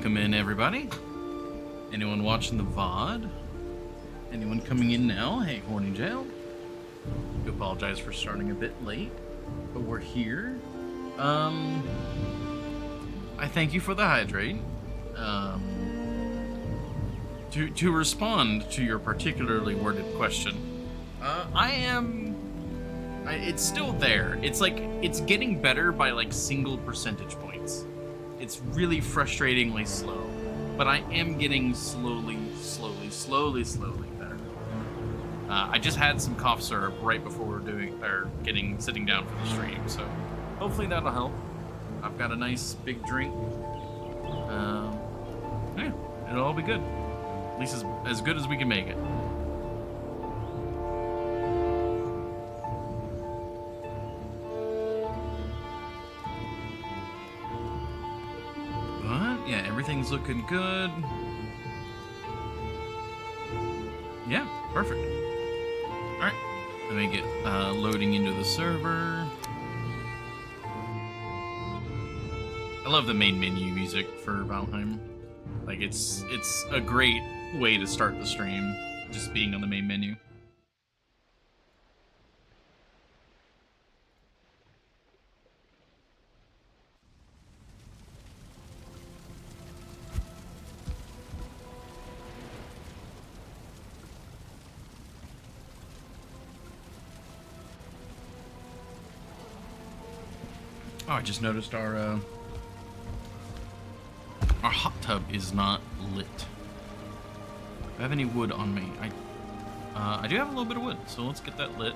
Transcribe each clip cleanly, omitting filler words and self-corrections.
Welcome in, everybody. Anyone watching the VOD? Anyone coming in now? Hey, Horny Jail. I do apologize for starting a bit late, but we're here. I thank you for the hydrate. To respond to your particularly worded question, it's still there. It's like, it's getting better by like single percentage points. It's really frustratingly slow, but I am getting slowly better. I just had some cough syrup right before we're sitting down for the stream, so hopefully that'll help. I've got a nice big drink. Yeah, it'll all be good. At least as good as we can make it. But yeah, everything's looking good. Yeah, perfect. Alright, let me get loading into the server. I love the main menu music for Valheim. Like, it's a great way to start the stream, just being on the main menu. Oh, I just noticed our hot tub is not lit. Do I have any wood on me? I do have a little bit of wood, so let's get that lit.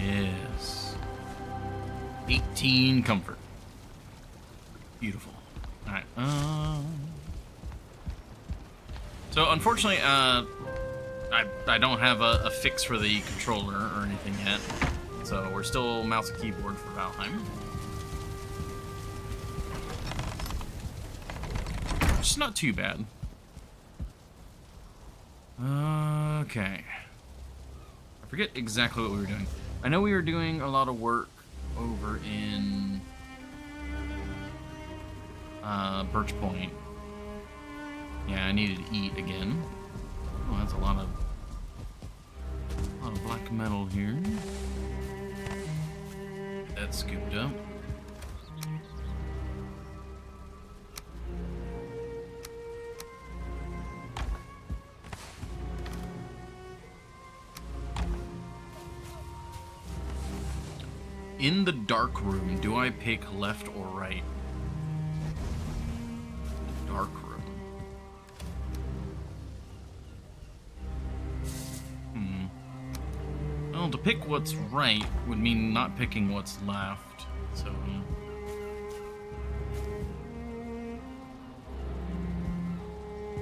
Yes. 18 comfort. Beautiful. Alright, so unfortunately, I don't have a fix for the controller or anything yet. So we're still mouse and keyboard for Valheim. It's not too bad. Okay. I forget exactly what we were doing. I know we were doing a lot of work over in Birch Point. Yeah, I needed to eat again. Oh, that's a lot of black metal here. Get that scooped up. In the dark room, do I pick left or right? Dark room. Well, to pick what's right would mean not picking what's left, so...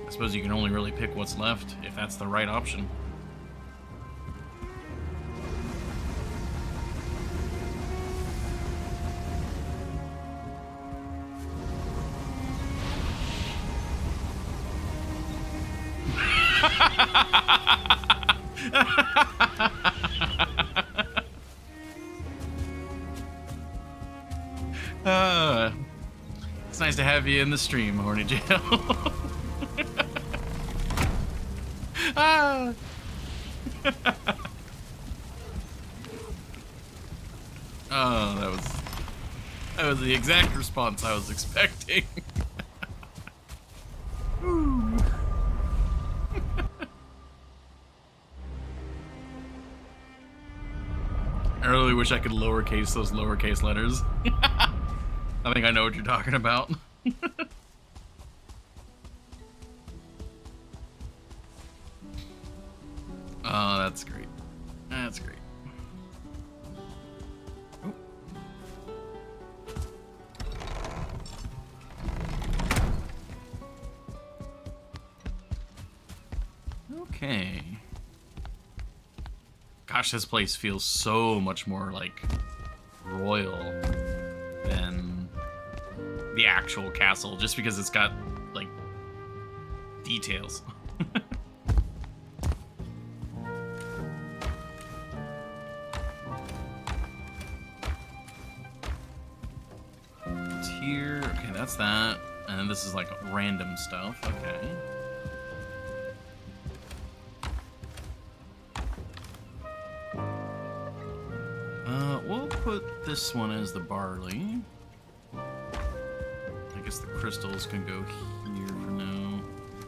I suppose you can only really pick what's left if that's the right option. It's nice to have you in the stream, Horny Jail. Ah. Oh, that was the exact response I was expecting. I really wish I could lowercase those lowercase letters. I think I know what you're talking about. Oh, that's great. That's great. Oh. Okay. Gosh, this place feels so much more like royal than the actual castle, just because it's got like details. What's here. Okay, that's that. And then this is like random stuff. Okay. We'll put this one as the barley. I guess the crystals can go here for now.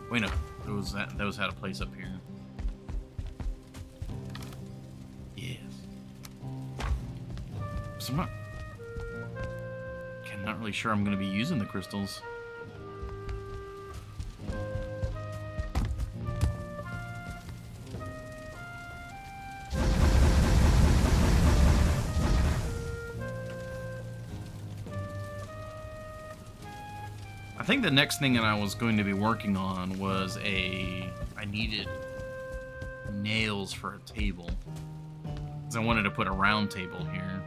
Wait, no. Those had a place up here. Yes. So I'm not really sure I'm going to be using the crystals. I think the next thing that I was going to be working on was I needed nails for a table. Because I wanted to put a round table here.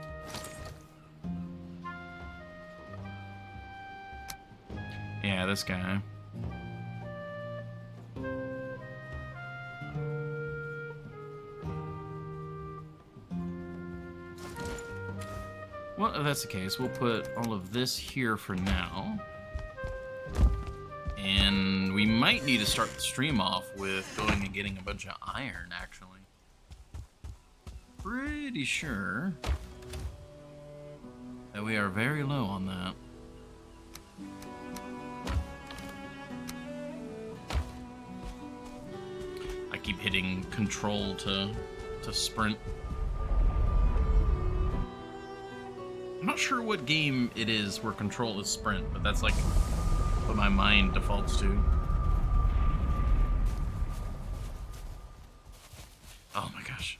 Yeah, this guy. Well, if that's the case, we'll put all of this here for now. And we might need to start the stream off with going and getting a bunch of iron, actually. Pretty sure that we are very low on that. I keep hitting control to sprint. I'm not sure what game it is where control is sprint, but that's like what my mind defaults to. Oh my gosh.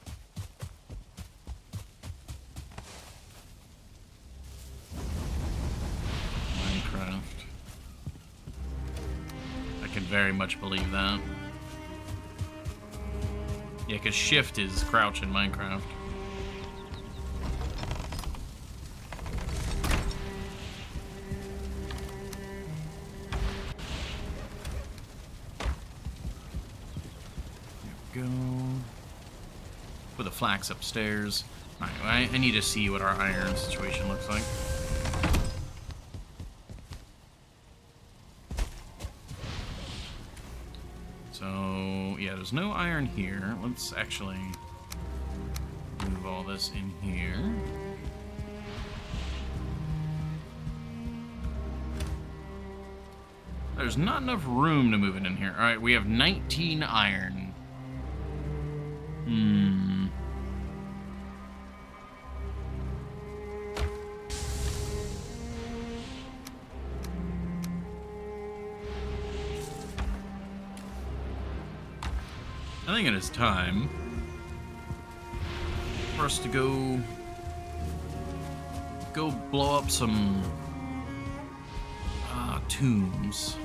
Minecraft. I can very much believe that. Yeah, because shift is crouch in Minecraft. Go. Put the flax upstairs. Alright, I need to see what our iron situation looks like. So, yeah, there's no iron here. Let's actually move all this in here. There's not enough room to move it in here. Alright, we have 19 iron. I think it is time for us to go blow up some tombs.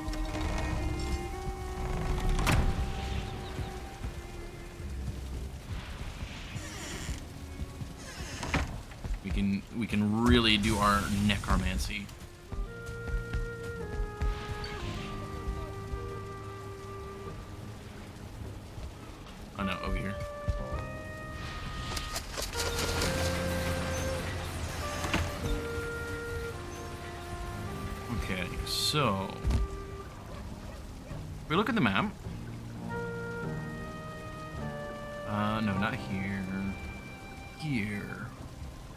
We can really do our necromancy. Oh no, over here. Okay, so if we look at the map. No, not here. Here.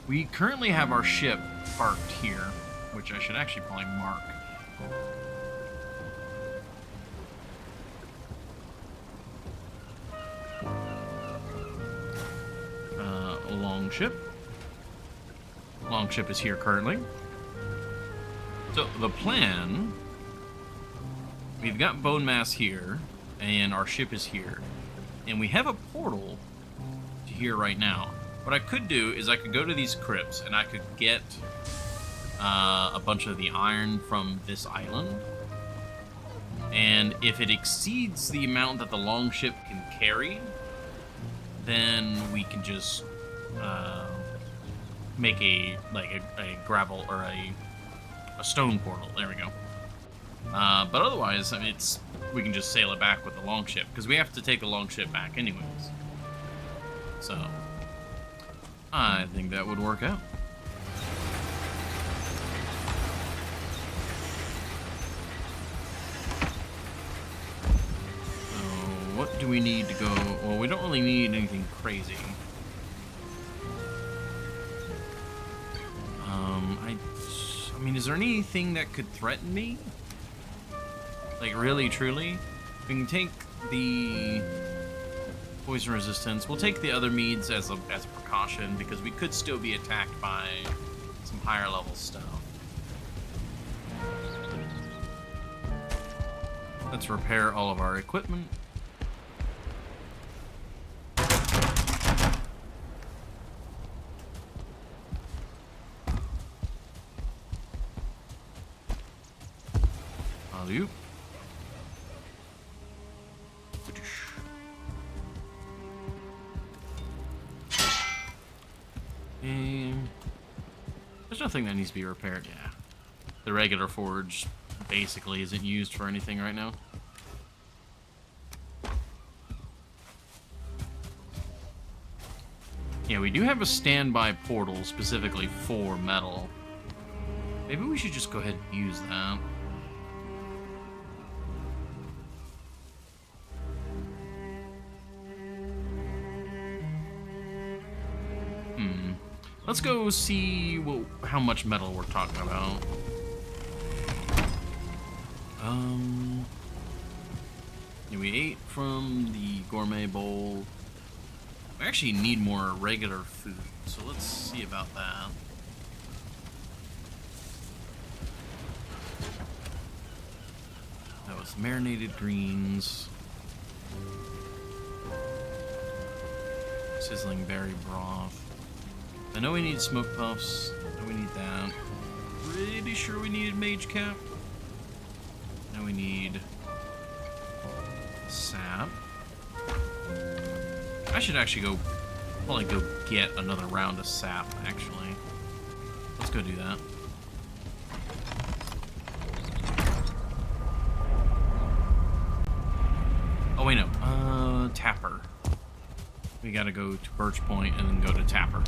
We currently have our ship parked here, which I should actually probably mark. Longship. Longship is here currently. So the plan, we've got bone mass here, and our ship is here. And we have a portal to here right now. What I could do is I could go to these crypts and I could get a bunch of the iron from this island. And if it exceeds the amount that the longship can carry, then we can just make a gravel or a stone portal. There we go. But otherwise, I mean, we can just sail it back with the longship because we have to take the longship back anyways. So I think that would work out. we need to go? Well, we don't really need anything crazy. I mean, is there anything that could threaten me? Like, really, truly? We can take the poison resistance. We'll take the other meads as a precaution, because we could still be attacked by some higher level stuff. Let's repair all of our equipment. Alley-oop. And there's nothing that needs to be repaired. Yeah, the regular forge basically isn't used for anything right now. Yeah, we do have a standby portal specifically for metal. Maybe we should just go ahead and use that. Let's go see how much metal we're talking about. Yeah, we ate from the gourmet bowl. We actually need more regular food, so let's see about that. That was marinated greens. Sizzling berry broth. I know we need smoke puffs. I know we need that. Pretty sure we needed mage cap. Now we need sap. I should actually probably go get another round of sap, actually. Let's go do that. Oh, wait, no. Tapper. We gotta go to Birch Point and then go to Tapper.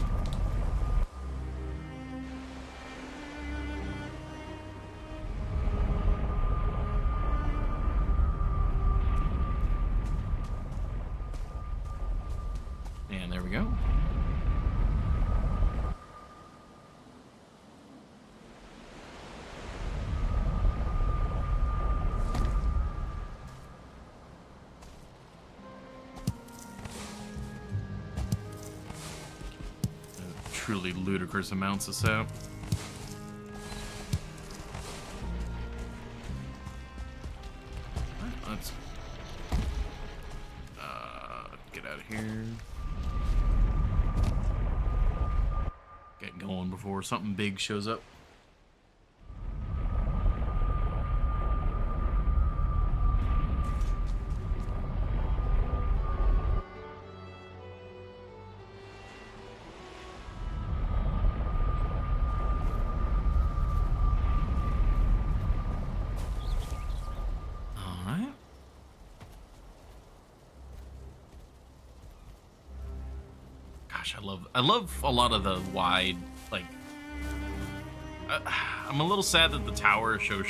And there we go. Truly ludicrous amounts of sap. Let's get out of here. Get going before something big shows up. I love a lot of the wide, like, I'm a little sad that the tower shows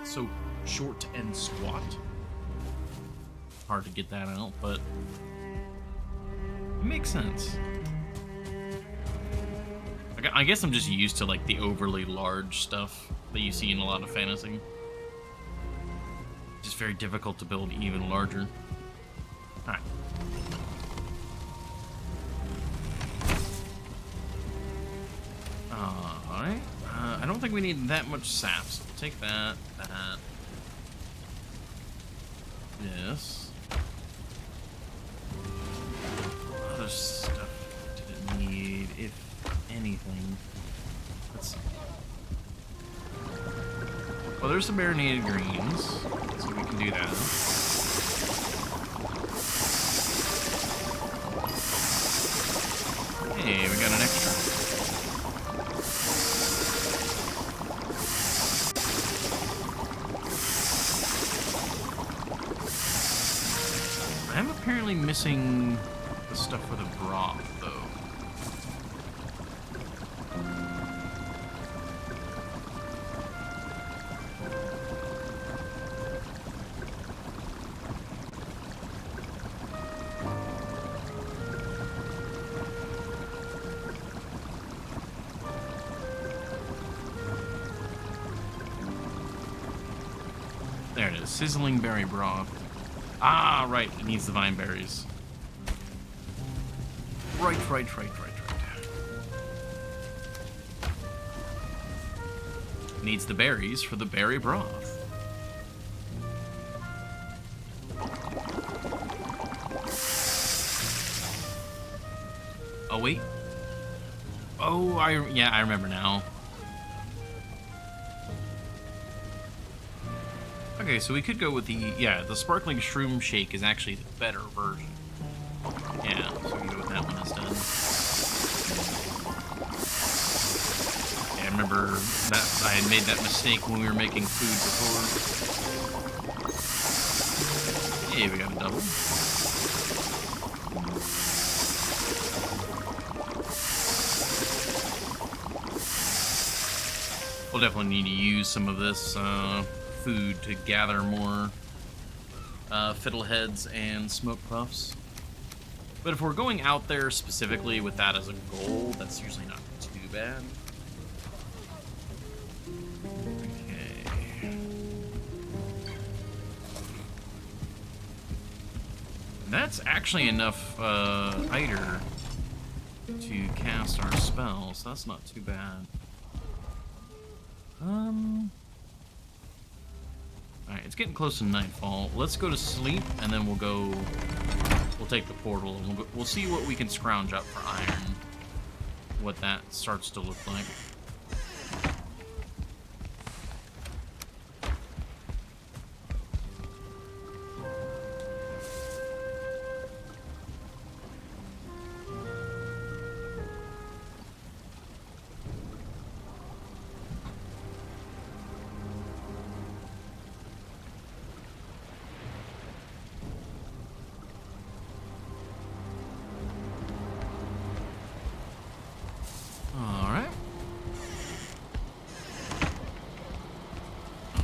so short and squat. Hard to get that out, but it makes sense. I guess I'm just used to, like, the overly large stuff that you see in a lot of fantasy. It's just very difficult to build even larger. Alright. Alright. I don't think we need that much sap, so we'll take that, this. Other stuff didn't need, if anything. Let's see. Well, there's some marinated greens, so we can do that. Hey, we got an extra. I'm apparently missing the stuff for the broth, though. There it is. Sizzling berry broth. Ah, right. It needs the vine berries. Right. Needs the berries for the berry broth. Oh, wait. Oh, I remember now. Okay, so we could go with the sparkling shroom shake is actually the better version. Yeah, so we can go with that one instead. Yeah, I remember that I had made that mistake when we were making food before. Hey, we got a double. We'll definitely need to use some of this food to gather more fiddleheads and smoke puffs. But if we're going out there specifically with that as a goal, that's usually not too bad. Okay. That's actually enough Eider to cast our spell, so that's not too bad. Alright, it's getting close to nightfall. Let's go to sleep, and then we'll take the portal, and we'll see what we can scrounge up for iron. What that starts to look like.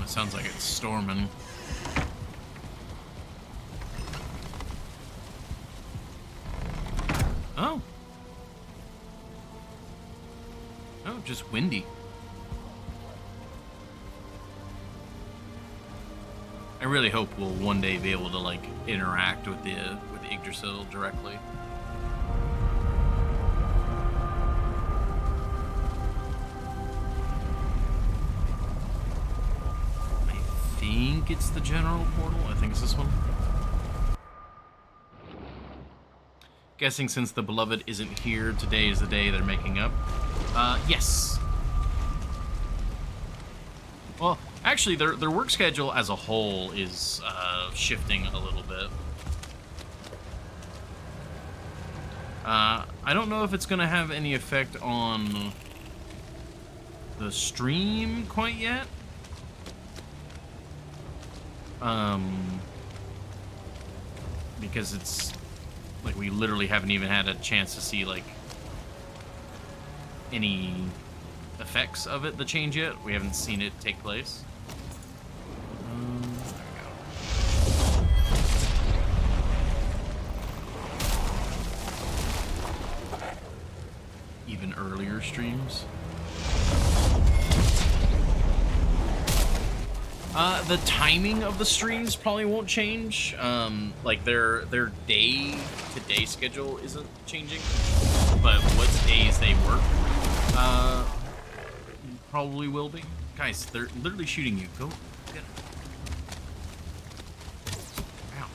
Sounds like it's storming. Oh. Oh, just windy. I really hope we'll one day be able to like interact with Yggdrasil directly. I think it's the general portal. I think it's this one. Guessing since the beloved isn't here, today is the day they're making up. Yes. Well, actually, their work schedule as a whole is shifting a little bit. I don't know if it's going to have any effect on the stream quite yet. Because it's like we literally haven't even had a chance to see like any effects of it, the change yet. We haven't seen it take place. There we go. Even earlier streams. The timing of the streams probably won't change. Like their day-to-day schedule isn't changing, but what days they work probably will be. Guys, they're literally shooting you. Go get them. Ow.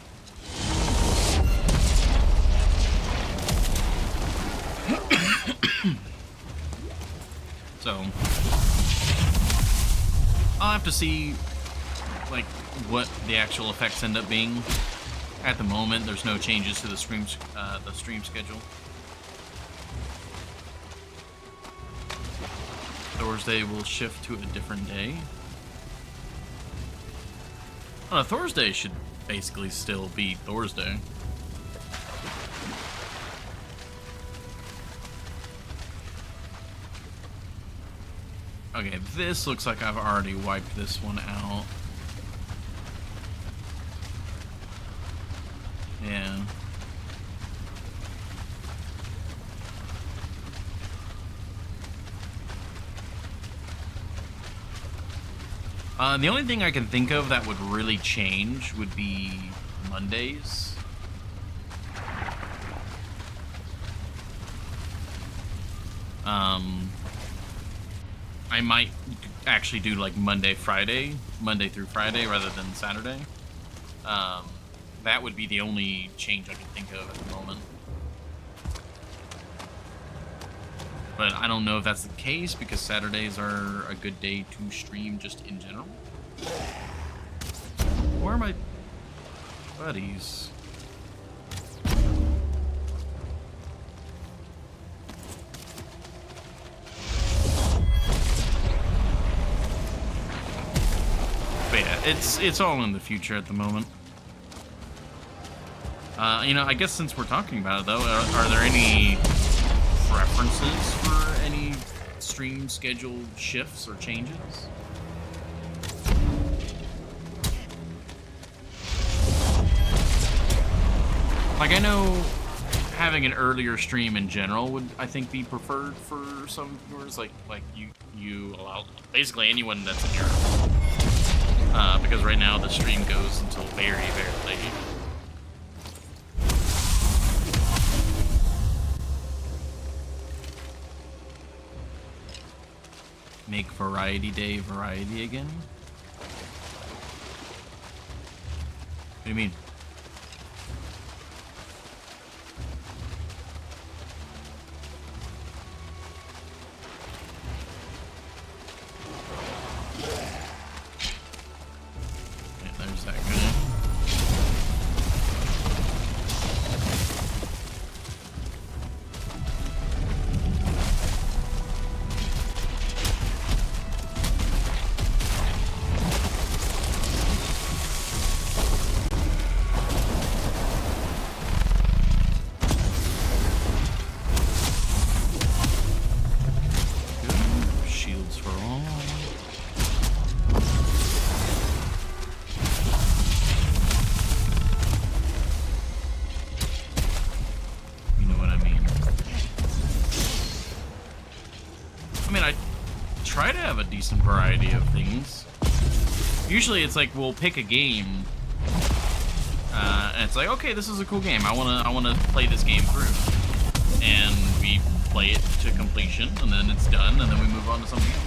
So I'll have to see like what the actual effects end up being. At the moment, there's no changes to the stream schedule. Thursday will shift to a different day. Thursday should basically still be Thursday. Okay, this looks like I've already wiped this one out. Yeah. The only thing I can think of that would really change would be Mondays. I might actually do like Monday through Friday rather than Saturday. That would be the only change I can think of at the moment. But I don't know if that's the case because Saturdays are a good day to stream just in general. Where are my buddies? But yeah, it's all in the future at the moment. You know, I guess since we're talking about it though, are there any preferences for any stream schedule shifts or changes? Like, I know having an earlier stream in general would, I think, be preferred for some viewers. Like you allow basically anyone that's in Europe. Because right now the stream goes until very, very late. Make Variety Day variety again? What do you mean? Yeah, there's that guy. Decent variety of things. Usually it's like we'll pick a game and it's like, okay, this is a cool game, I wanna play this game through, and we play it to completion and then it's done and then we move on to something else.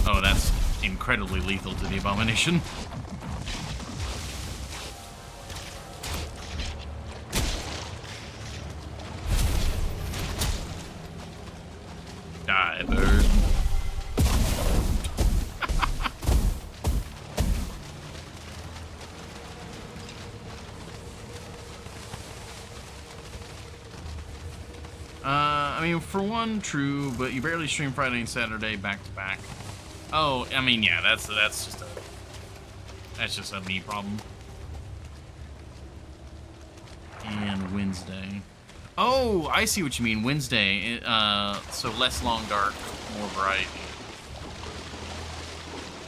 Oh, that's incredibly lethal to the Abomination. Die, bird. I mean, for one, true, but you barely stream Friday and Saturday back to back. Oh, I mean, yeah, that's just a me problem. And Wednesday. Oh, I see what you mean. Wednesday, so less long dark, more variety.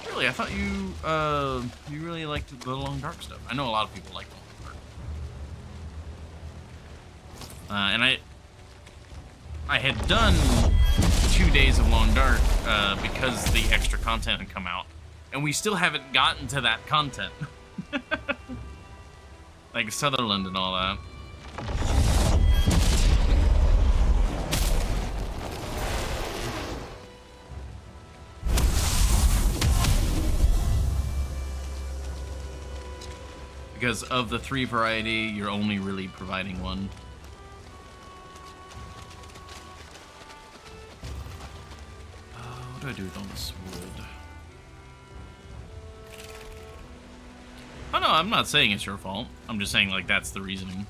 Really, I thought you really liked the long dark stuff. I know a lot of people like the long dark. And I had done 2 days of long dark because the extra content had come out, and we still haven't gotten to that content. Like Sutherland and all that. Because of the 3 variety, you're only really providing 1. What do I do with all this wood? Oh no, I'm not saying it's your fault. I'm just saying, like, that's the reasoning.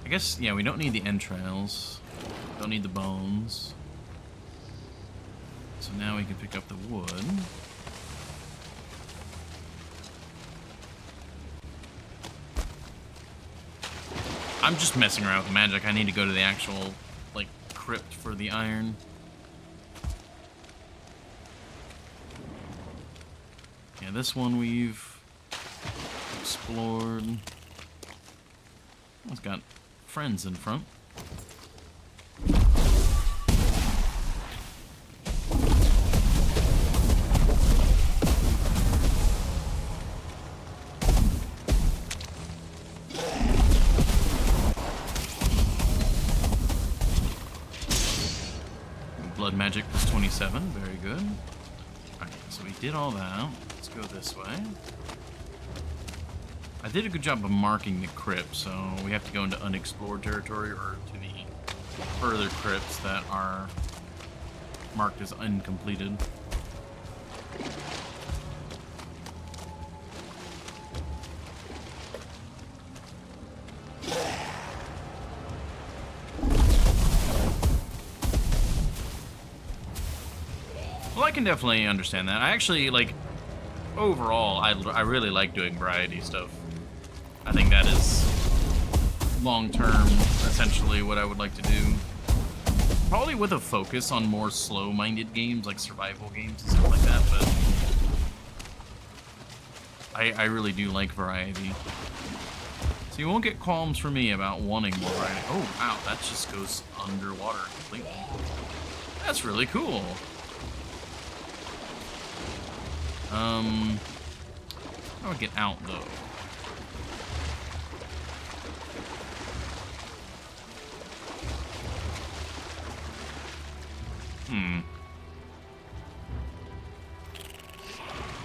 I guess, yeah, we don't need the entrails. Don't need the bones. So now we can pick up the wood. I'm just messing around with the magic. I need to go to the actual, like, crypt for the iron. Yeah, this one we've explored. It's got friends in front. Blood magic plus 27, very good. Alright, so we did all that. Let's go this way. I did a good job of marking the crypt, so we have to go into unexplored territory or to the further crypts that are marked as uncompleted. Well, I can definitely understand that. I actually, like, overall, I really like doing variety stuff. I think that is long-term, essentially, what I would like to do. Probably with a focus on more slow-minded games, like survival games and stuff like that, but I really do like variety. So you won't get qualms from me about wanting more variety. Oh, wow, that just goes underwater completely. That's really cool. How do I get out, though?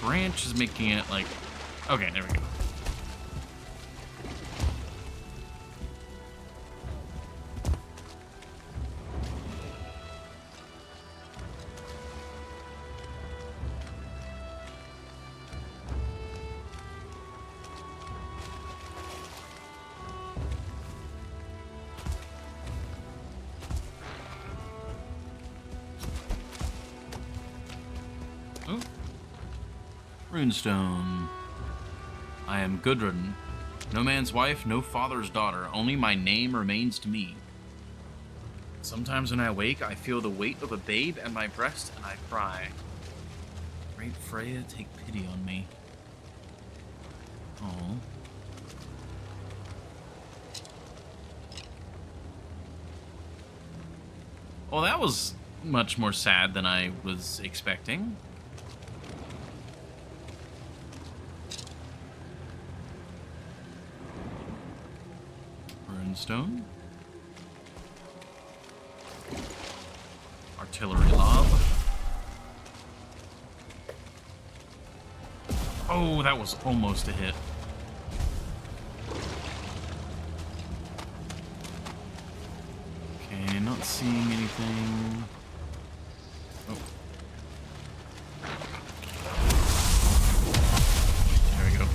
Branch is making it, like... Okay, there we go. Oh. Runestone. I am Gudrun. No man's wife, no father's daughter. Only my name remains to me. Sometimes when I wake, I feel the weight of a babe at my breast, and I cry. Great Freya, take pity on me. Oh. Well, that was much more sad than I was expecting. Runestone. Artillery lob. Oh, that was almost a hit. Okay, not seeing anything. Oh. There we go.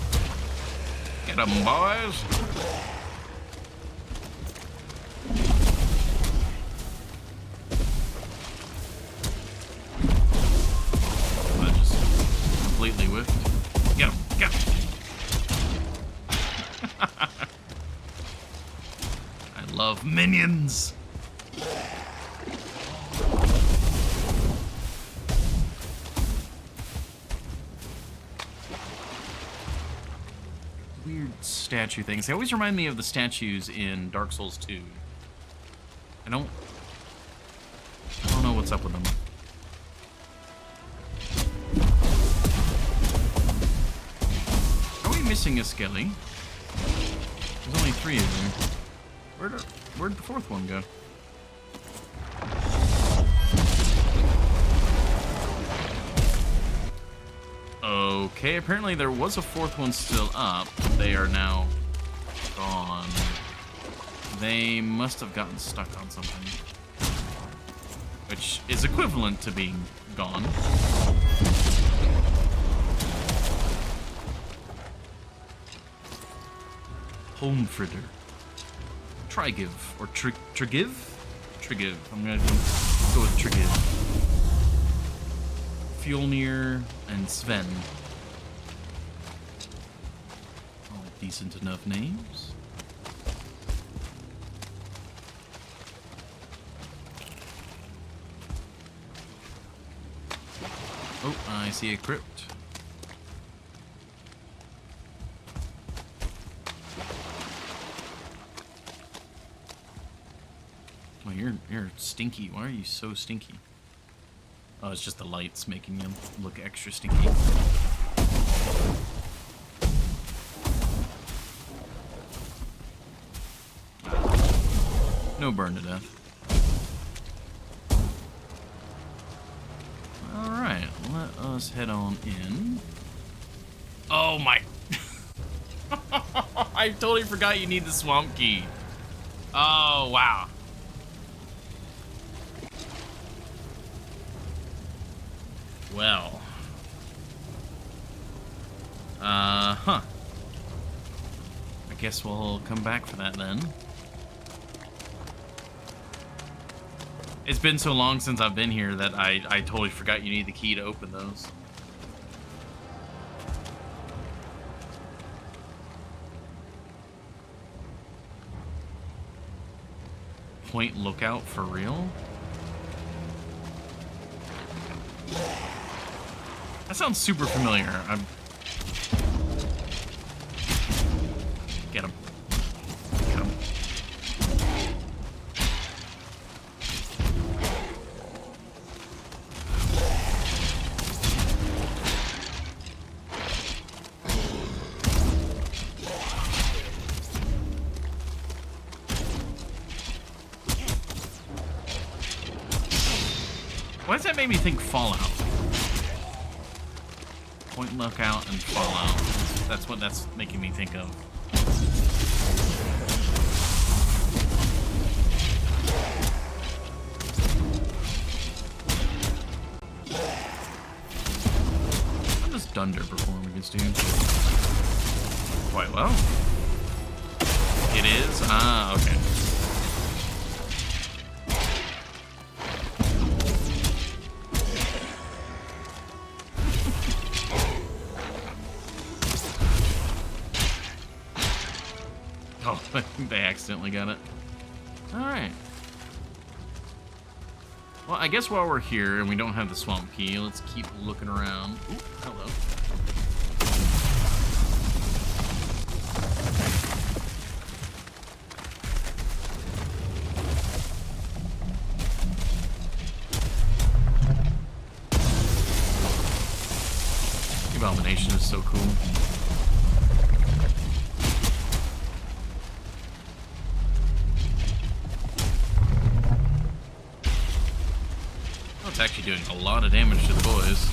Get 'em, boys! That just completely whiffed. Get 'em! Get 'em! I love minions! Weird statue things. They always remind me of the statues in Dark Souls 2. I don't know what's up with them. Are we missing a skelly? There's only 3 of them. Where'd the 4th one go? Okay, apparently there was a 4th one still up. They are now gone. They must have gotten stuck on something. Which is equivalent to being gone. Home fritter. Trigiv, or Trigiv? Trigiv. I'm gonna go with Trigiv. Fjolnir and Sven. All decent enough names. Oh, I see a crypt. Oh, you're stinky. Why are you so stinky? Oh, it's just the lights making you look extra stinky. No burn to death. Alright, let us head on in. Oh my... I totally forgot you need the swamp key. Oh, wow. Well. Huh. I guess we'll come back for that then. It's been so long since I've been here that I totally forgot you need the key to open those. Point lookout for real? That sounds super familiar. Get him. Get him. Why does that make me think Fallout? Point lookout and Fallout. That's what that's making me think of. How does Dunder perform against you? Quite well. It is? Ah, okay. Oh, they accidentally got it. Alright. Well, I guess while we're here and we don't have the swamp key, let's keep looking around. Ooh, hello. Abomination is so cool. It's actually doing a lot of damage to the boys.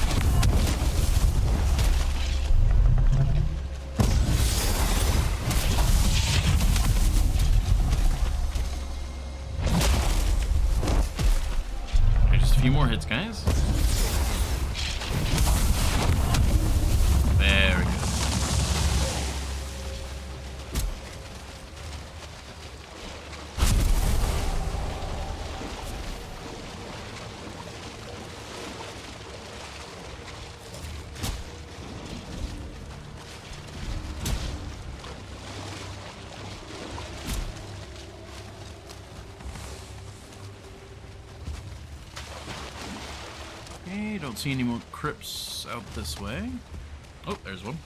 Okay, just a few more hits, guys. Very good. Okay, don't see any more crypts out this way. Oh, there's one.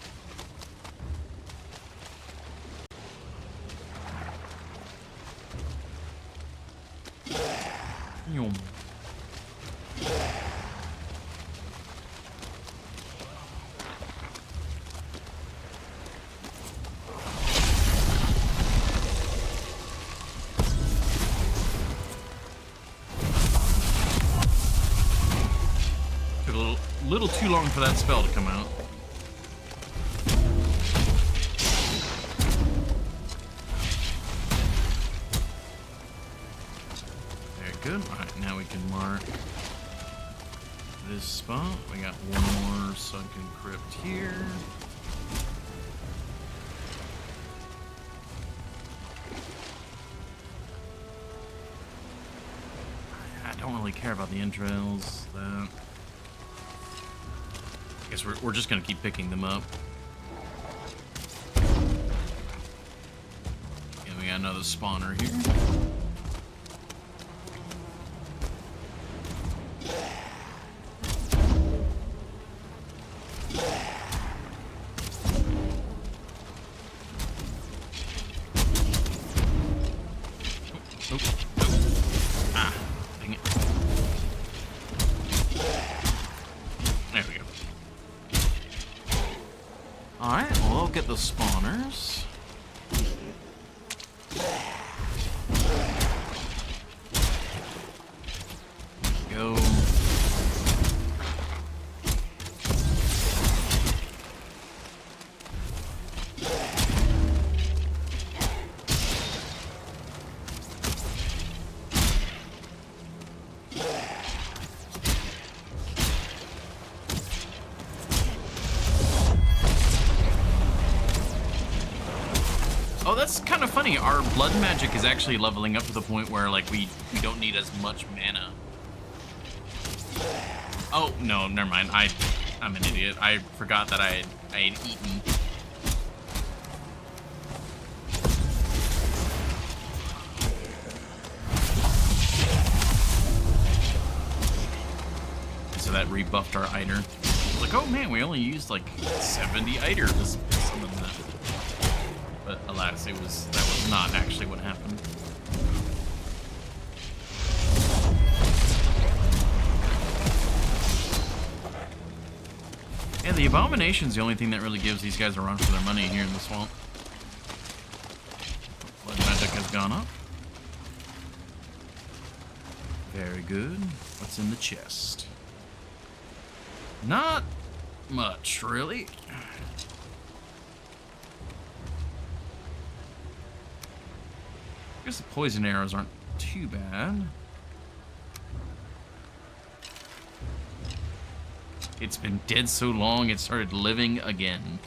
Yum. Took a little too long for that spell to come out. Good. Alright, now we can mark this spot. We got one more sunken crypt here. I don't really care about the entrails. I guess we're just gonna keep picking them up. And we got another spawner here. Alright, well, I'll get the spawners. Go. Oh, that's kind of funny. Our blood magic is actually leveling up to the point where, like, we don't need as much mana. Oh, no, never mind. I'm an idiot. I forgot that I had eaten. So that rebuffed our Eider. I was like, oh man, we only used like 70 Eider to summon that. But alas, that was not actually what happened. Yeah, the Abomination's the only thing that really gives these guys a run for their money here in the swamp. Blood magic has gone up. Very good. What's in the chest? Not much, really. I guess the poison arrows aren't too bad. It's been dead so long, it started living again.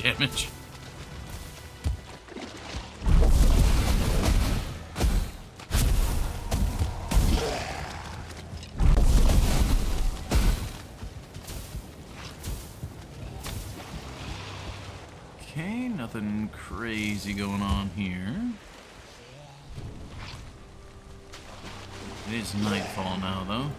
Damage. Okay, nothing crazy going on here. It is nightfall now, though.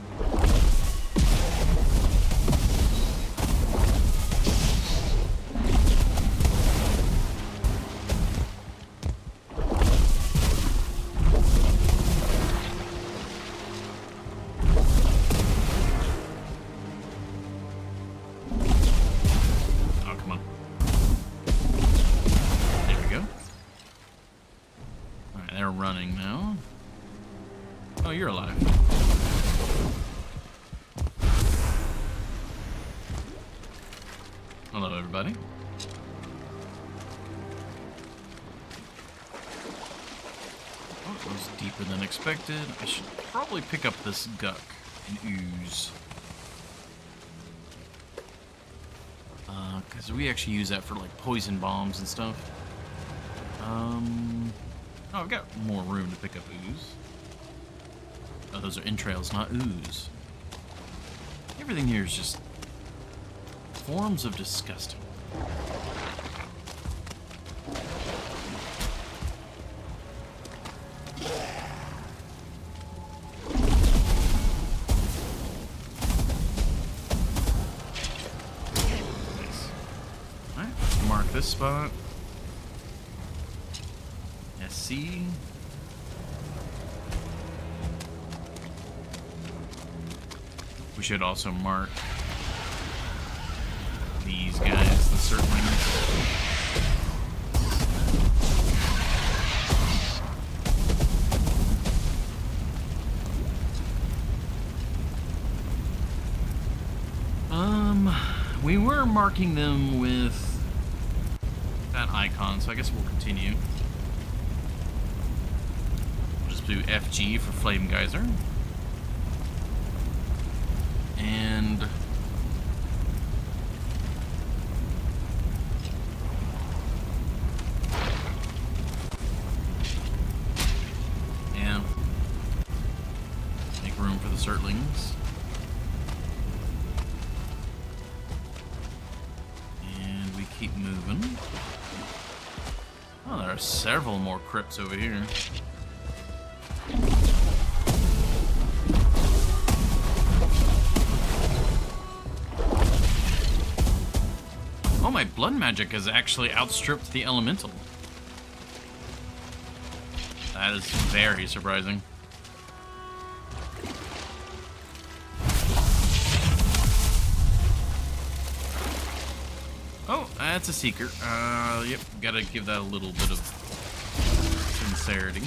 Running now. Oh, you're alive. Hello, everybody. Oh, it was deeper than expected. I should probably pick up this guck and ooze. Because we actually use that for like poison bombs and stuff. Oh, I've got more room to pick up ooze. Oh, those are entrails, not ooze. Everything here is just forms of disgusting. Nice. Alright, mark this spot. See, we should also mark these guys, the Circlings. We were marking them with that icon, so I guess we'll continue. Do FG for Flame Geyser. And yeah, make room room for the Surtlings. And we keep moving. Oh, there are several more crypts over here. Oh, my blood magic has actually outstripped the elemental. That is very surprising. Oh, that's a seeker. Yep, gotta give that a little bit of sincerity.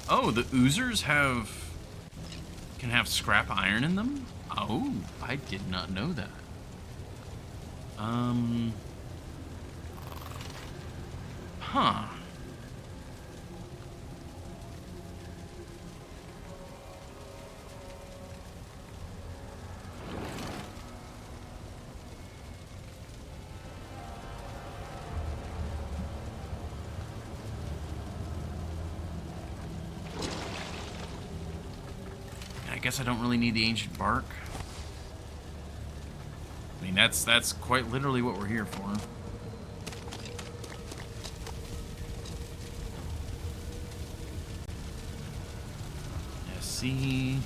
Oh, the oozers can have scrap iron in them? Oh, I did not know that. Huh. I guess I don't really need the ancient bark. I mean, that's quite literally what we're here for. Yeah, see.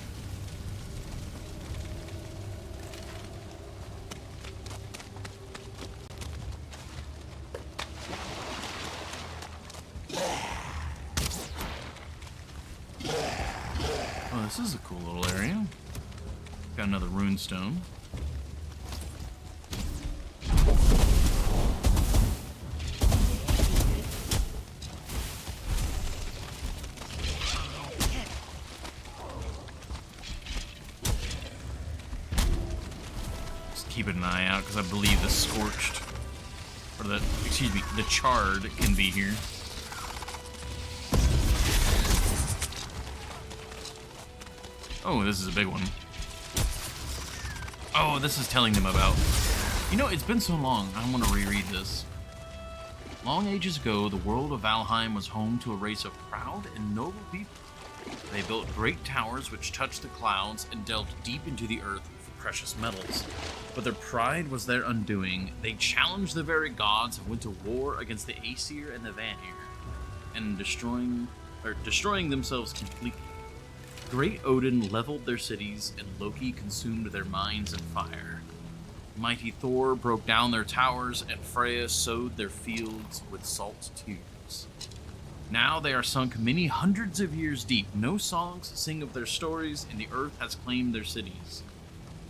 Oh, this is a cool little area. Got another rune stone. Keep an eye out because I believe the scorched, or the, excuse me, the charred can be here. Oh, this is a big one. Oh, this is telling them about. You know, it's been so long, I want to reread this. Long ages ago, the world of Valheim was home to a race of proud and noble people. They built great towers which touched the clouds and delved deep into the earth for precious metals. But their pride was their undoing. They challenged the very gods and went to war against the Aesir and the Vanir, and destroying themselves completely. Great Odin leveled their cities, and Loki consumed their mines in fire. Mighty Thor broke down their towers, and Freya sowed their fields with salt tears. Now they are sunk many hundreds of years deep. No songs sing of their stories, and the earth has claimed their cities.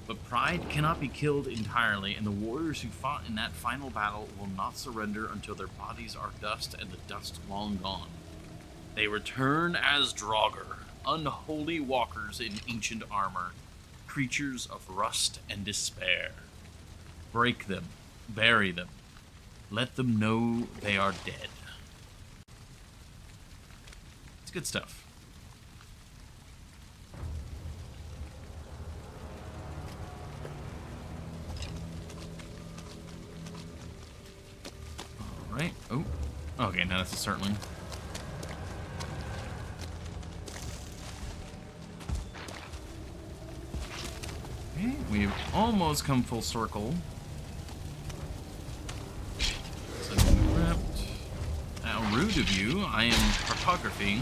But pride cannot be killed entirely, and the warriors who fought in that final battle will not surrender until their bodies are dust and the dust long gone. They return as Draugr, unholy walkers in ancient armor, creatures of rust and despair. Break them, bury them, let them know they are dead. It's good stuff. Right. Oh. Okay, now that's a Surtling. Okay, we've almost come full circle. So crypt. How rude of you. I am cartographing.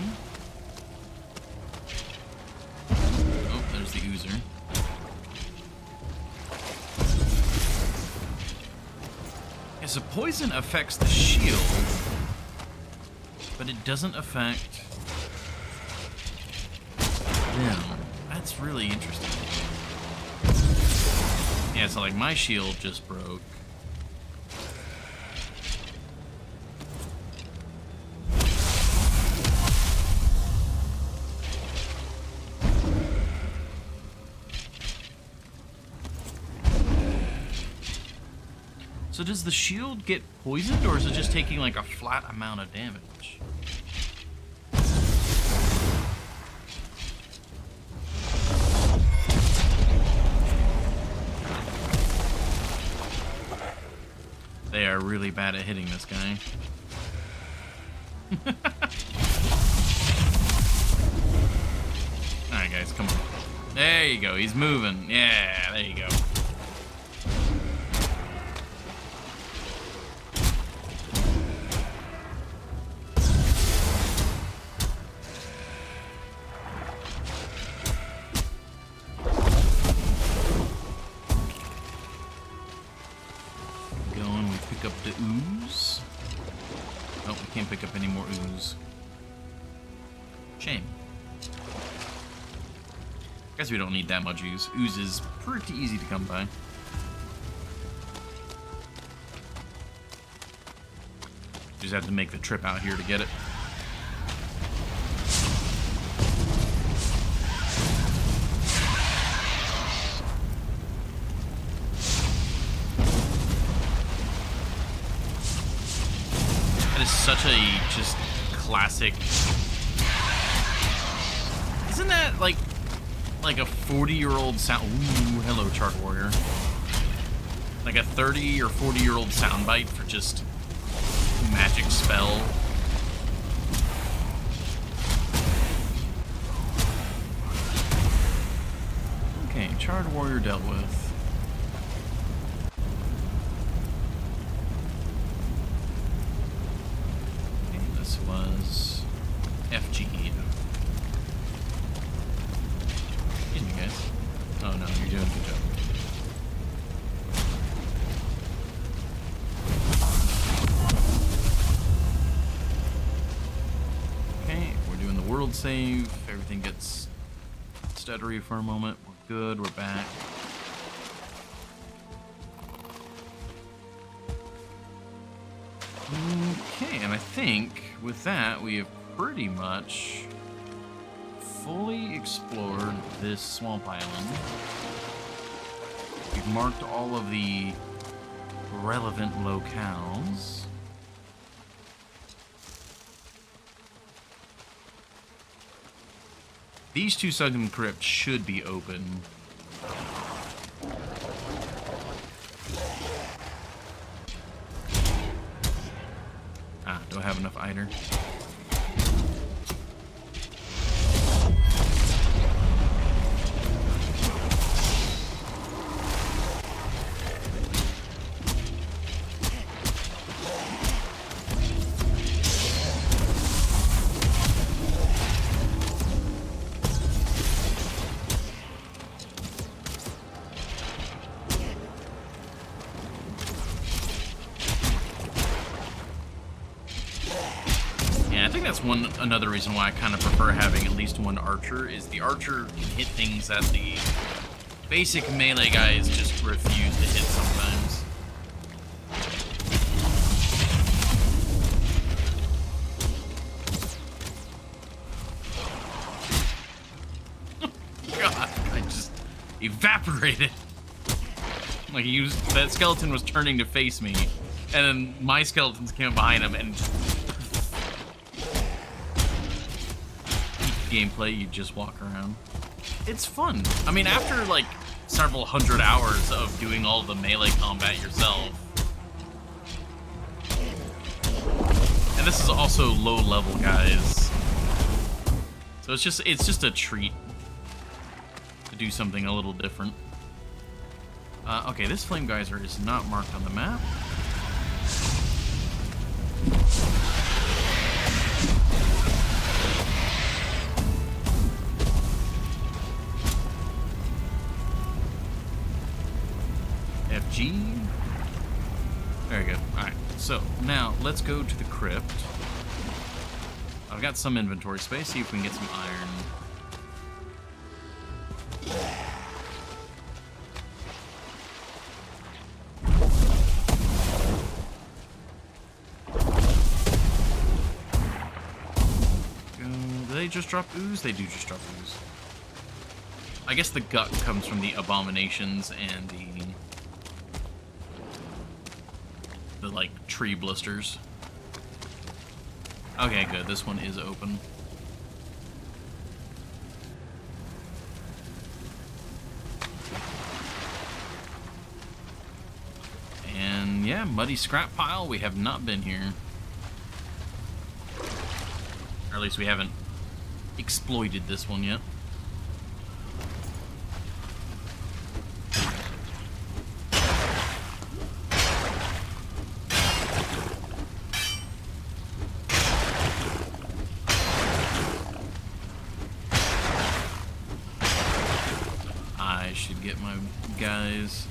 Oh, there's the oozer. Yeah, so poison affects the shield, but it doesn't affect them. That's really interesting. Yeah, so like my shield just broke. So does the shield get poisoned, or is it just taking like a flat amount of damage? They are really bad at hitting this guy. Alright, guys, come on. There you go. He's moving. Yeah, there you go. Going, we pick up the ooze. Oh, we can't pick up any more ooze. Shame. Guess we don't need that much ooze. Ooze is pretty easy to come by. Just have to make the trip out here to get it. That is such a just classic. Isn't that like a 40-year-old sound? Ooh, hello, Chart Warrior. Like a 30 or 40-year-old soundbite for just magic spell. Okay, Charred Warrior dealt with. Okay, this was FG. Excuse me, guys. Oh no, you're doing a good job. Okay, we're doing the world save. Everything gets stuttery for a moment. We're good, we're back. Okay, and I think with that we have pretty much fully explored this swamp island. We've marked all of the relevant locales. These two sunken crypts should be open. Ah, do I have enough Eider? Another reason why I kind of prefer having at least one archer is the archer can hit things that the basic melee guys just refuse to hit sometimes. God, I just evaporated. Like that skeleton was turning to face me, and then my skeletons came up behind him and just gameplay, you just walk around. It's fun. I mean, after like several hundred hours of doing all the melee combat yourself, and this is also low level, guys, so it's just a treat to do something a little different. Okay, this flame geyser is not marked on the map. FG. Very good. Alright, so now let's go to the crypt. I've got some inventory space, see if we can get some iron. Do they just drop ooze? They do just drop ooze. I guess the gut comes from the abominations and the like tree blisters. Okay, good. This one is open. And yeah, muddy scrap pile. We have not been here. Or at least we haven't exploited this one yet. I should get my guys.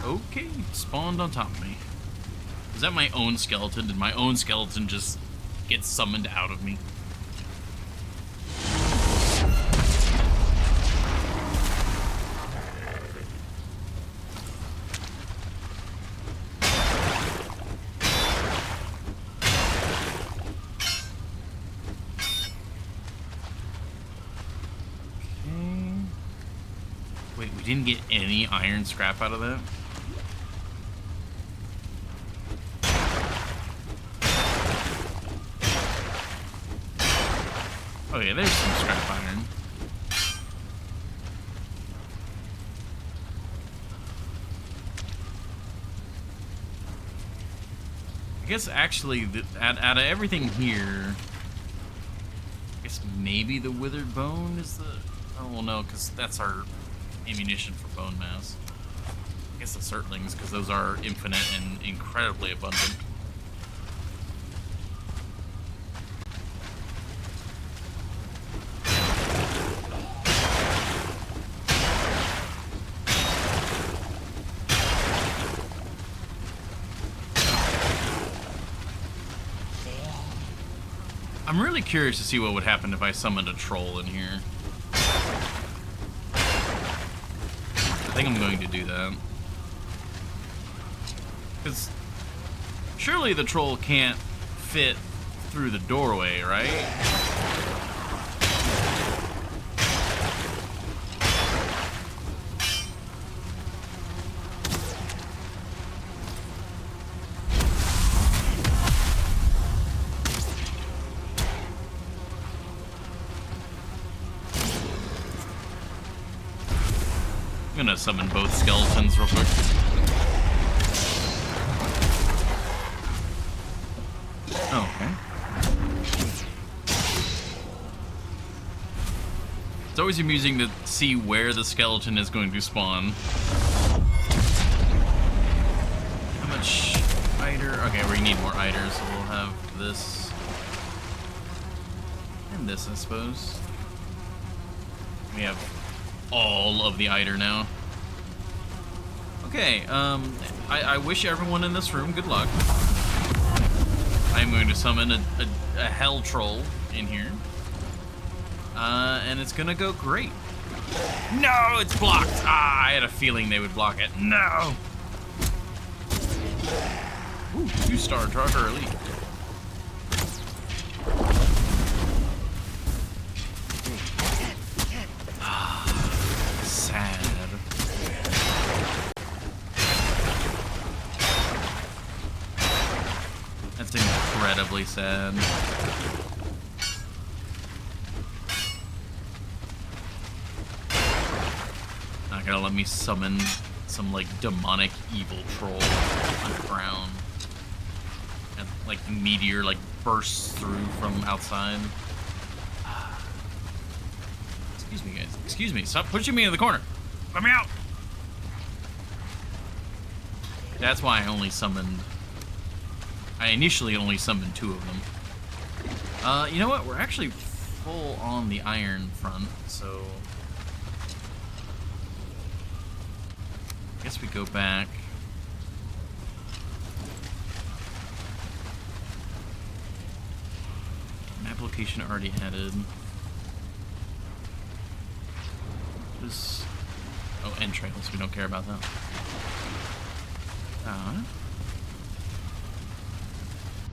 Okay, spawned on top of me. Is that my own skeleton? Did my own skeleton just get summoned out of me? Okay. Wait, we didn't get any iron scrap out of that? Oh yeah, there's some scrap iron. I guess actually, out of everything here, I guess maybe the withered bone is the... Oh, well, no, because that's our ammunition for bone mass. I guess the Surtlings, because those are infinite and incredibly abundant. I'm really curious to see what would happen if I summoned a troll in here. I think I'm going to do that. Because surely the troll can't fit through the doorway, right? I'm gonna summon both skeletons real quick. Oh, okay. It's always amusing to see where the skeleton is going to spawn. How much eider? Okay, we need more eider, so we'll have this and this, I suppose. We have all of the eider now. Okay, I wish everyone in this room good luck. I'm going to summon a hell troll in here. And it's gonna go great. No, it's blocked! Ah, I had a feeling they would block it. No! Ooh, 2-star Charger Elite. Sad. That's incredibly sad. Not gonna let me summon some like demonic evil troll underground. And like meteor like bursts through from outside. Excuse me, guys. Excuse me. Stop pushing me in the corner. Let me out. That's why I only summoned... I initially only summoned 2 of them. You know what? We're actually full on the iron front, so... I guess we go back. Map location already added. This... Oh, entrails. We don't care about that.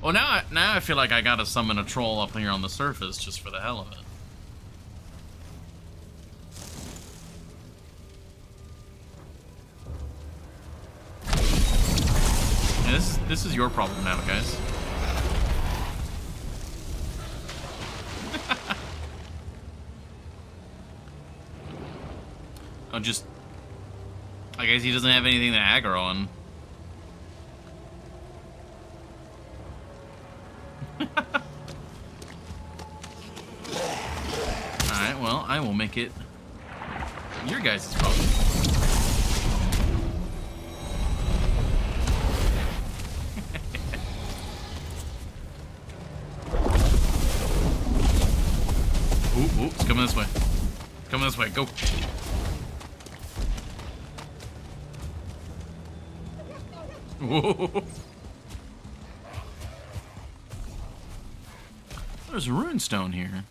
Well, now I feel like I gotta summon a troll up here on the surface just for the hell of it. Yeah, this is your problem now, guys. I'll just... I guess he doesn't have anything to aggro on. Alright, well, I will make it your guys' problem. Ooh, it's coming this way. It's coming this way, go. Whoa. There's a rune stone here.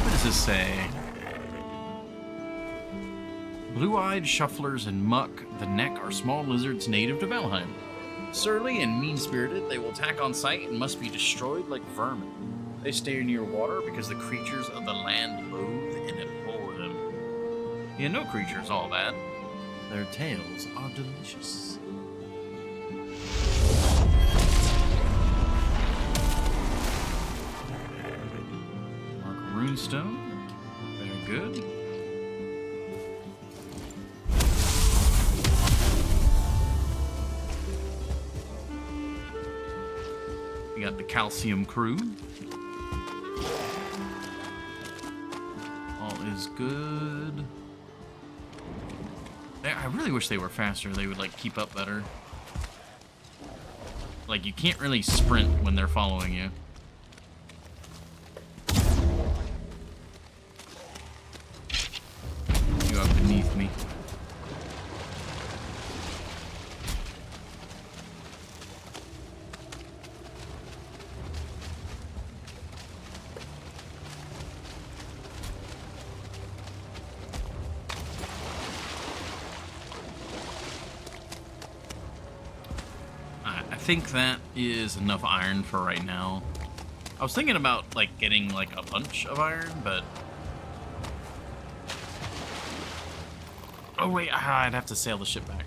What does this say? Blue-eyed shufflers and muck, the neck are small lizards native to Valheim. Surly and mean-spirited, they will attack on sight and must be destroyed like vermin. They stay near water because the creatures of the land loathe and abhor them. Yeah, no creature is all bad. Their tails are delicious. Mark runestone. Very good. We got the calcium crew. All is good. I really wish they were faster. They would, like, keep up better. Like, you can't really sprint when they're following you. You up beneath me. I think that is enough iron for right now. I was thinking about, like, getting, like, a bunch of iron, but... Oh, wait, I'd have to sail the ship back.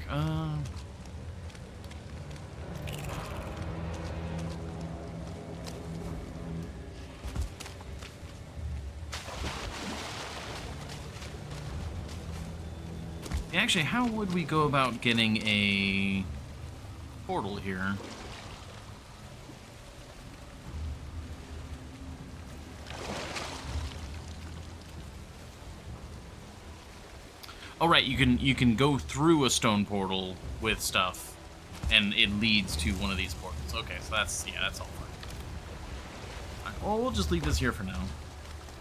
Actually, how would we go about getting a portal here? Oh, right, you can go through a stone portal with stuff, and it leads to one of these portals. Okay, so that's all fine. All right, well, we'll just leave this here for now.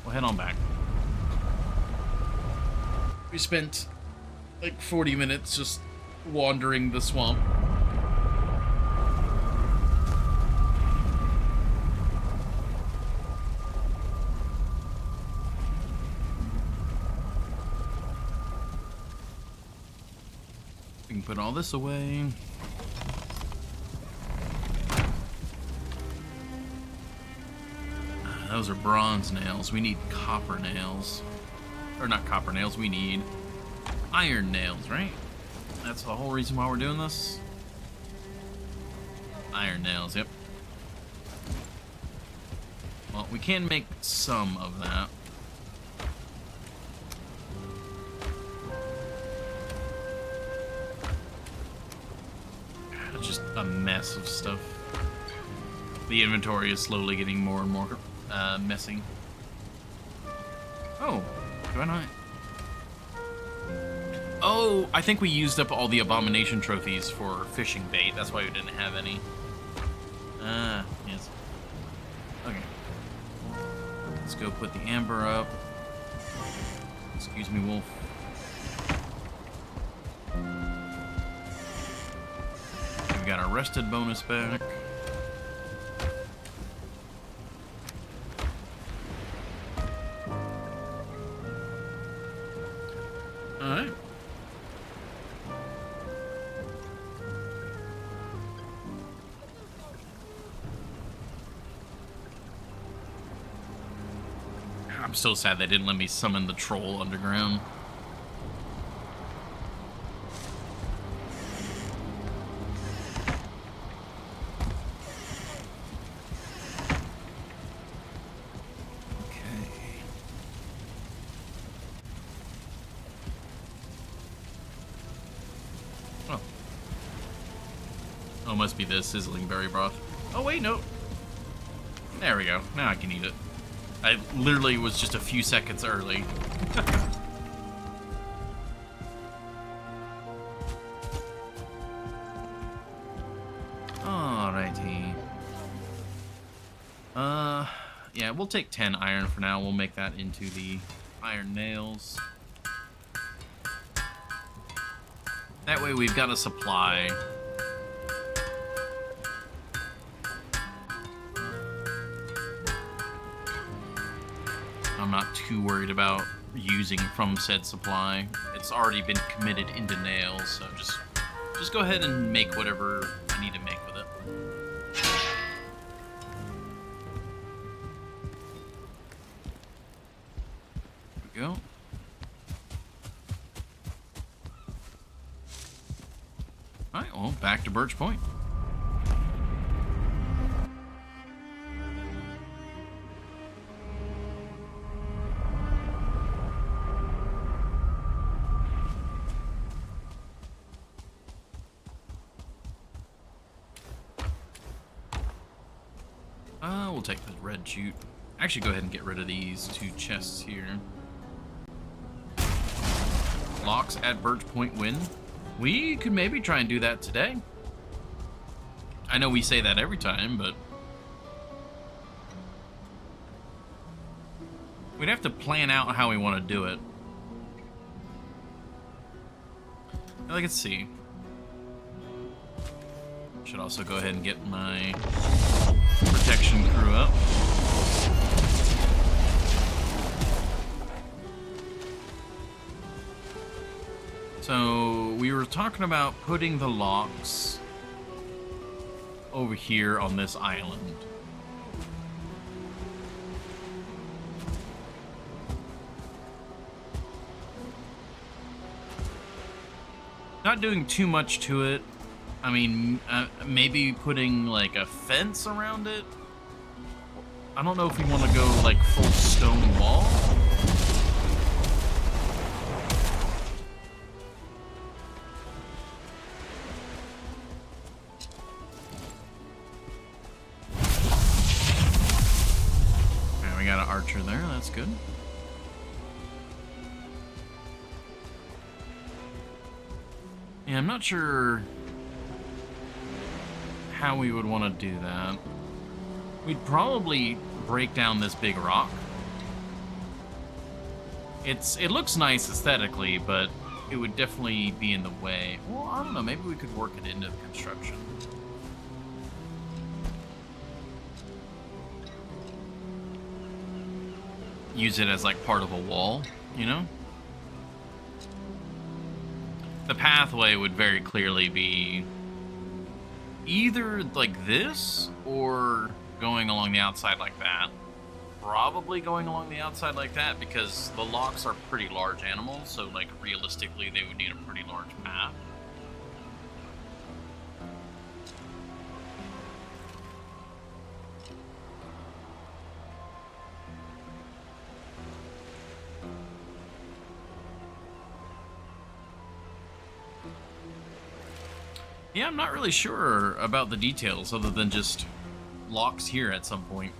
We'll head on back. We spent like 40 minutes just wandering the swamp. We can put all this away. Those are bronze nails. We need copper nails. Or not copper nails, we need iron nails, right? That's the whole reason why we're doing this. Iron nails, yep. Well, we can make some of that. It's just a mess of stuff. The inventory is slowly getting more and more messy. Oh, do I not? Oh, I think we used up all the abomination trophies for fishing bait. That's why we didn't have any. Yes. Okay. Let's go put the amber up. Excuse me, wolf. We got our rested bonus back. Alright. I'm so sad they didn't let me summon the troll underground. Oh, must be the sizzling berry broth. Oh, wait, no. There we go. Now I can eat it. I literally was just a few seconds early. Alrighty. Yeah, we'll take 10 iron for now. We'll make that into the iron nails. That way we've got a supply. I'm not too worried about using from said supply. It's already been committed into nails, so just go ahead and make whatever I need to make with it. There we go. Alright, well, back to Birch Point. We'll take the red jute. Actually, go ahead and get rid of these 2 chests here. Locks at Birch Point win. We could maybe try and do that today. I know we say that every time, but we'd have to plan out how we want to do it. Let's see. Should also go ahead and get my protection crew up. So we were talking about putting the locks over here on this island. Not doing too much to it. I mean, maybe putting like a fence around it. I don't know if we want to go like full stone wall. Alright, we got an archer there. That's good. Yeah, I'm not sure how we would want to do that. We'd probably break down this big rock. It looks nice aesthetically, but it would definitely be in the way. Well, I don't know, maybe we could work it into the construction. Use it as like part of a wall, you know? The pathway would very clearly be either like this or going along the outside like that. Probably going along the outside like that because the locks are pretty large animals, so like realistically they would need a pretty large path. Yeah, I'm not really sure about the details other than just locks here at some point.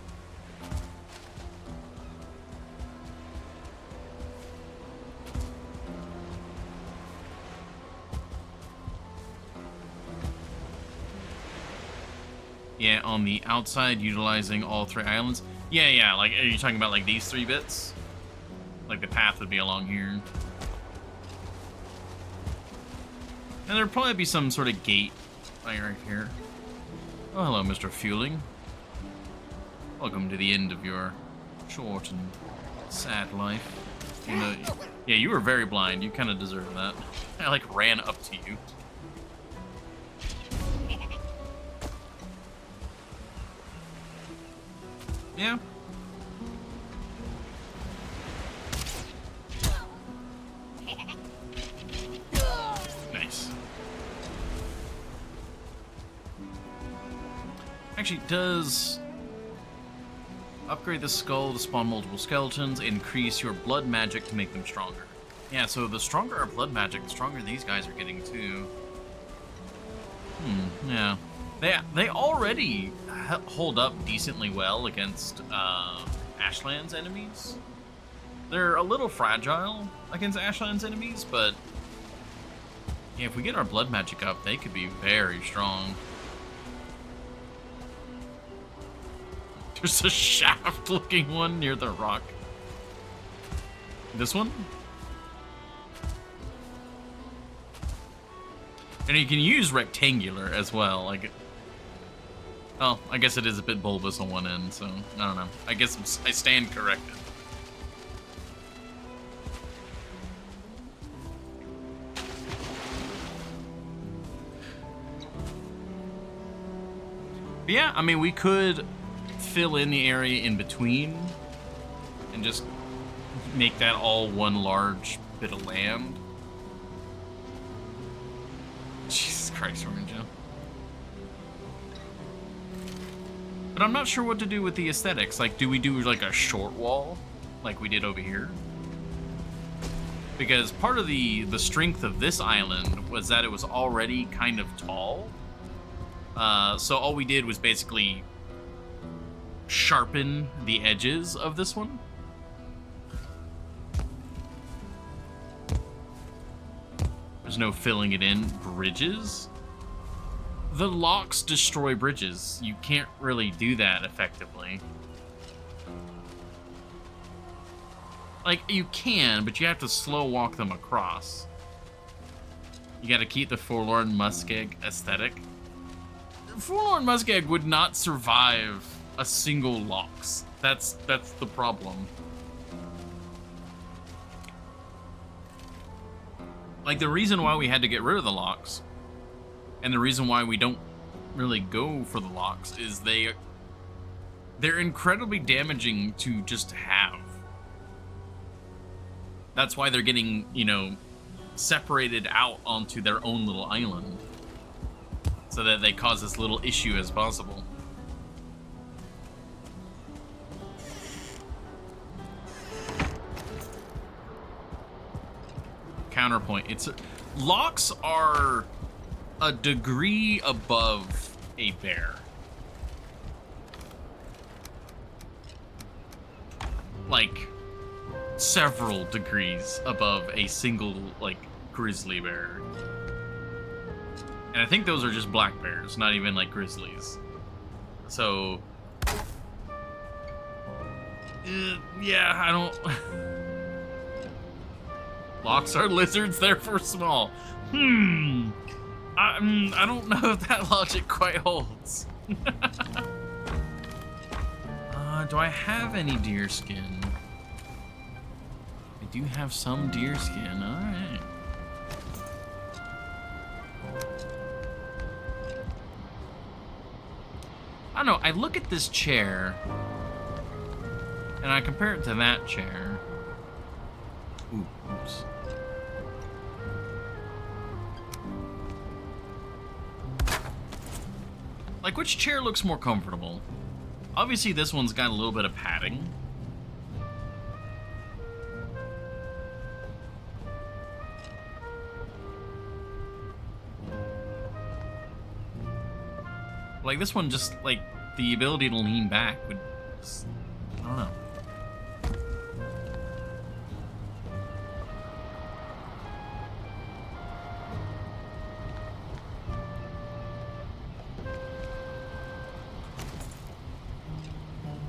Yeah, on the outside, utilizing all 3 islands. Yeah, like, are you talking about like these 3 bits? Like the path would be along here. And there'd probably be some sort of gate right here. Oh, hello, Mr. Fueling. Welcome to the end of your short and sad life. You know, yeah, you were very blind. You kind of deserve that. I, like, ran up to you. Yeah. Nice. Actually, does upgrade the skull to spawn multiple skeletons, increase your blood magic to make them stronger. Yeah, so the stronger our blood magic, the stronger these guys are getting too. Yeah. They already hold up decently well against Ashland's enemies. They're a little fragile against Ashland's enemies, but yeah, if we get our blood magic up, they could be very strong. There's a shaft-looking one near the rock. This one? And you can use rectangular as well. Like, well, I guess it is a bit bulbous on one end, so I don't know. I guess I stand corrected. But yeah, I mean, we could fill in the area in between and just make that all one large bit of land. Jesus Christ, Orange. But I'm not sure what to do with the aesthetics. Like, do we do like a short wall like we did over here? Because part of the strength of this island was that it was already kind of tall. So all we did was basically sharpen the edges of this one. There's no filling it in. Bridges? The locks destroy bridges. You can't really do that effectively. Like, you can, but you have to slow walk them across. You gotta keep the Forlorn Muskeg aesthetic. Forlorn Muskeg would not survive a single locks. That's the problem. Like, the reason why we had to get rid of the locks, and the reason why we don't really go for the locks, is they're incredibly damaging to just have. That's why they're getting, you know, separated out onto their own little island, so that they cause as little issue as possible. Counterpoint. Locks are a degree above a bear. Like, several degrees above a single, like, grizzly bear. And I think those are just black bears, not even, like, grizzlies. So, yeah, I don't... Locks are lizards, therefore small. I don't know if that logic quite holds. Do I have any deer skin? I do have some deer skin, alright. I don't know, I look at this chair, and I compare it to that chair. Ooh, oops. Like, which chair looks more comfortable? Obviously, this one's got a little bit of padding. Like, this one just, like, the ability to lean back would just, I don't know.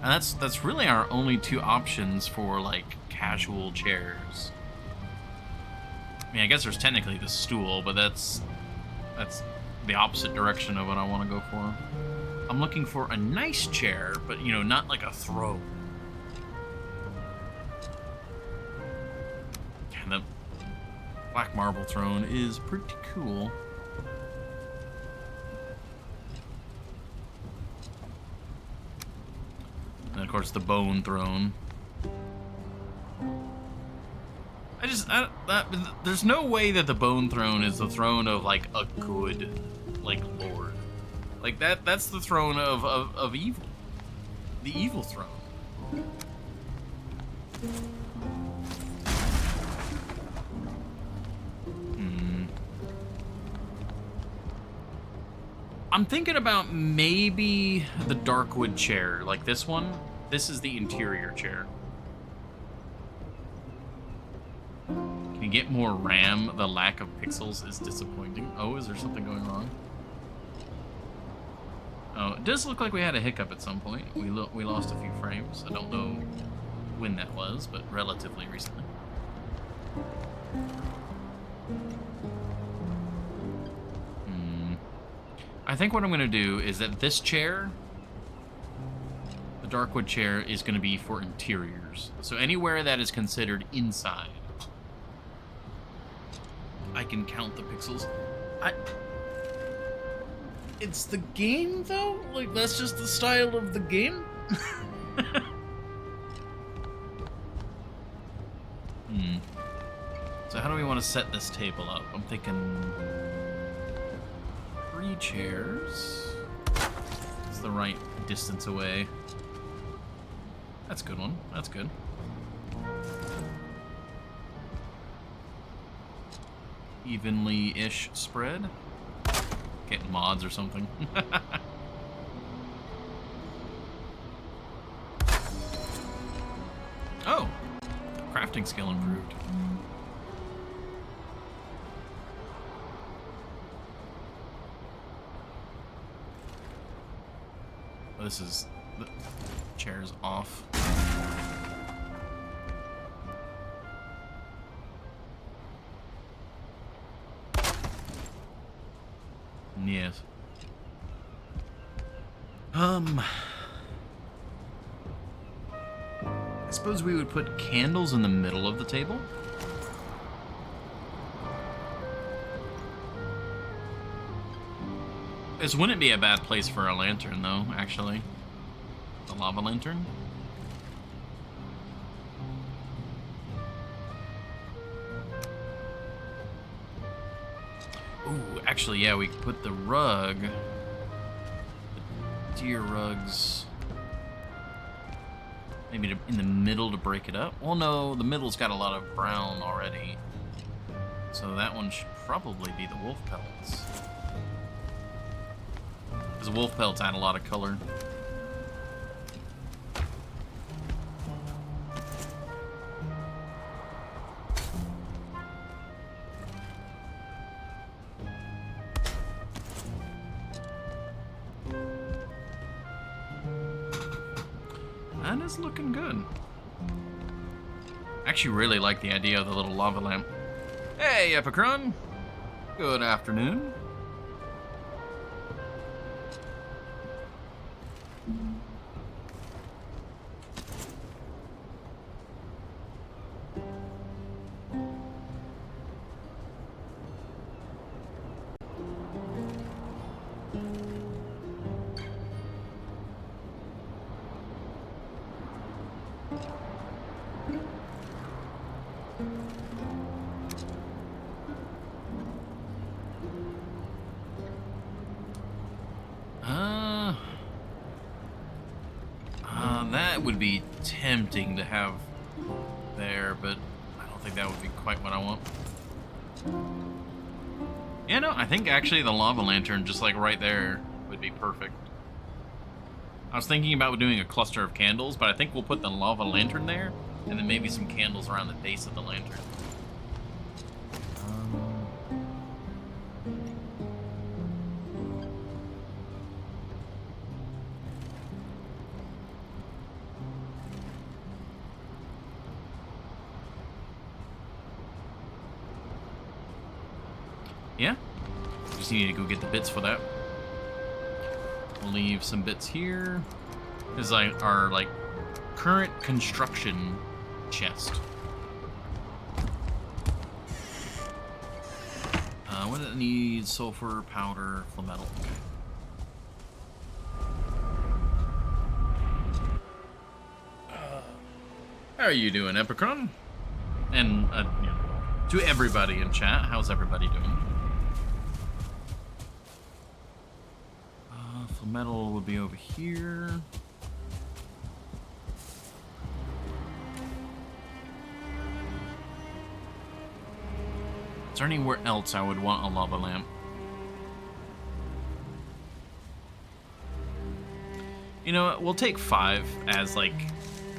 And that's really our only two options for, like, casual chairs. I mean, I guess there's technically the stool, but that's the opposite direction of what I want to go for. I'm looking for a nice chair, but, you know, not like a throne. And the black marble throne is pretty cool. And of course, the bone throne. There's no way that the bone throne is the throne of, like, a good, like, lord. Like, that's the throne of evil. The evil throne. I'm thinking about maybe the darkwood chair, like this one. This is the interior chair. Can you get more RAM? The lack of pixels is disappointing. Oh, is there something going wrong? Oh, it does look like we had a hiccup at some point. We lost a few frames. I don't know when that was, but relatively recently. I think what I'm going to do is that this chair, the darkwood chair, is going to be for interiors. So anywhere that is considered inside, I can count the pixels. It's the game, though? Like, that's just the style of the game? So how do we want to set this table up? I'm thinking 3 chairs. It's the right distance away. That's a good one. That's good. Evenly-ish spread. Getting mods or something. Oh! Crafting skill improved. Oh, this is... the chair's off. Yes. I suppose we would put candles in the middle of the table. This wouldn't be a bad place for a lantern, though, actually. The lava lantern. Ooh, actually, yeah, we could put the rug, the deer rugs, maybe in the middle to break it up. Well, no, the middle's got a lot of brown already, so that one should probably be the wolf pellets. Because the wolf pellets add a lot of color. That is looking good. I actually really like the idea of the little lava lamp. Hey, Epicron! Good afternoon. That would be tempting to have there, but I don't think that would be quite what I want. Yeah, no, I think actually the lava lantern, just like right there, would be perfect. I was thinking about doing a cluster of candles, but I think we'll put the lava lantern there, and then maybe some candles around the base of the lantern. Yeah, just need to go get the bits for that. We'll leave some bits here. This is like our current construction chest. What does it need? Sulfur, powder, flame metal. Okay. How are you doing, Epicron? And you know, to everybody in chat, how's everybody doing? Metal would be over here. Is there anywhere else I would want a lava lamp? You know what? We'll take 5 as, like,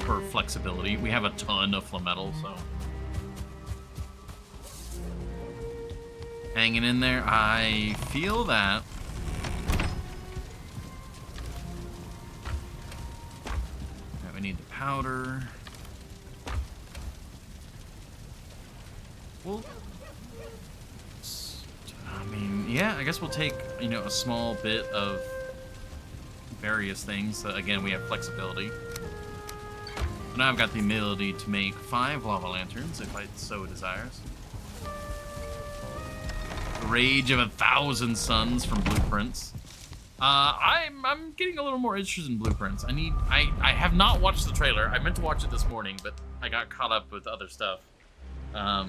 for flexibility. We have a ton of flametal, so... Hanging in there. I feel that. Right, we need the powder. Well... I mean, yeah, I guess we'll take, you know, a small bit of various things. So again, we have flexibility. So now I've got the ability to make 5 lava lanterns, if I so desires. The Rage of 1,000 Suns from Blueprints. I'm getting a little more interested in Blueprints. I have not watched the trailer. I meant to watch it this morning, but I got caught up with other stuff. But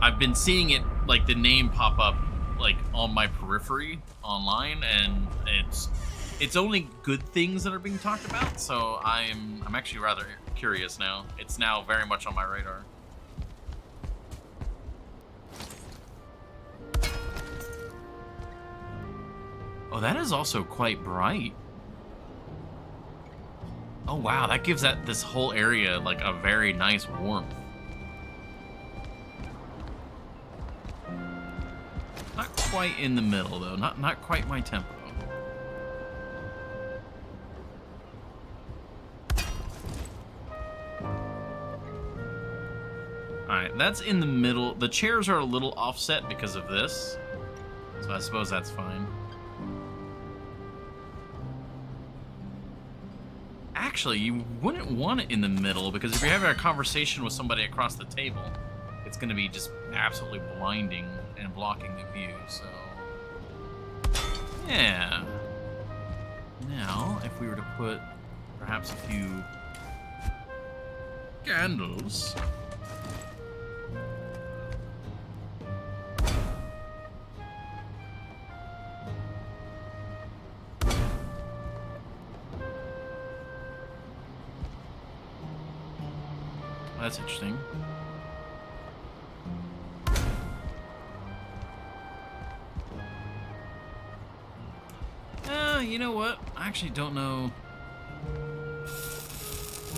I've been seeing it, like, the name pop up, like, on my periphery online, and it's only good things that are being talked about, so I'm actually rather curious now. It's now very much on my radar. Oh, that is also quite bright. Oh wow, that gives this whole area like a very nice warmth. Not quite in the middle though, not quite my tempo. Alright, that's in the middle. The chairs are a little offset because of this, so I suppose that's fine. Actually, you wouldn't want it in the middle, because if you're having a conversation with somebody across the table, it's going to be just absolutely blinding and blocking the view, so... Yeah. Now, if we were to put perhaps a few candles... That's interesting. You know what? I actually don't know.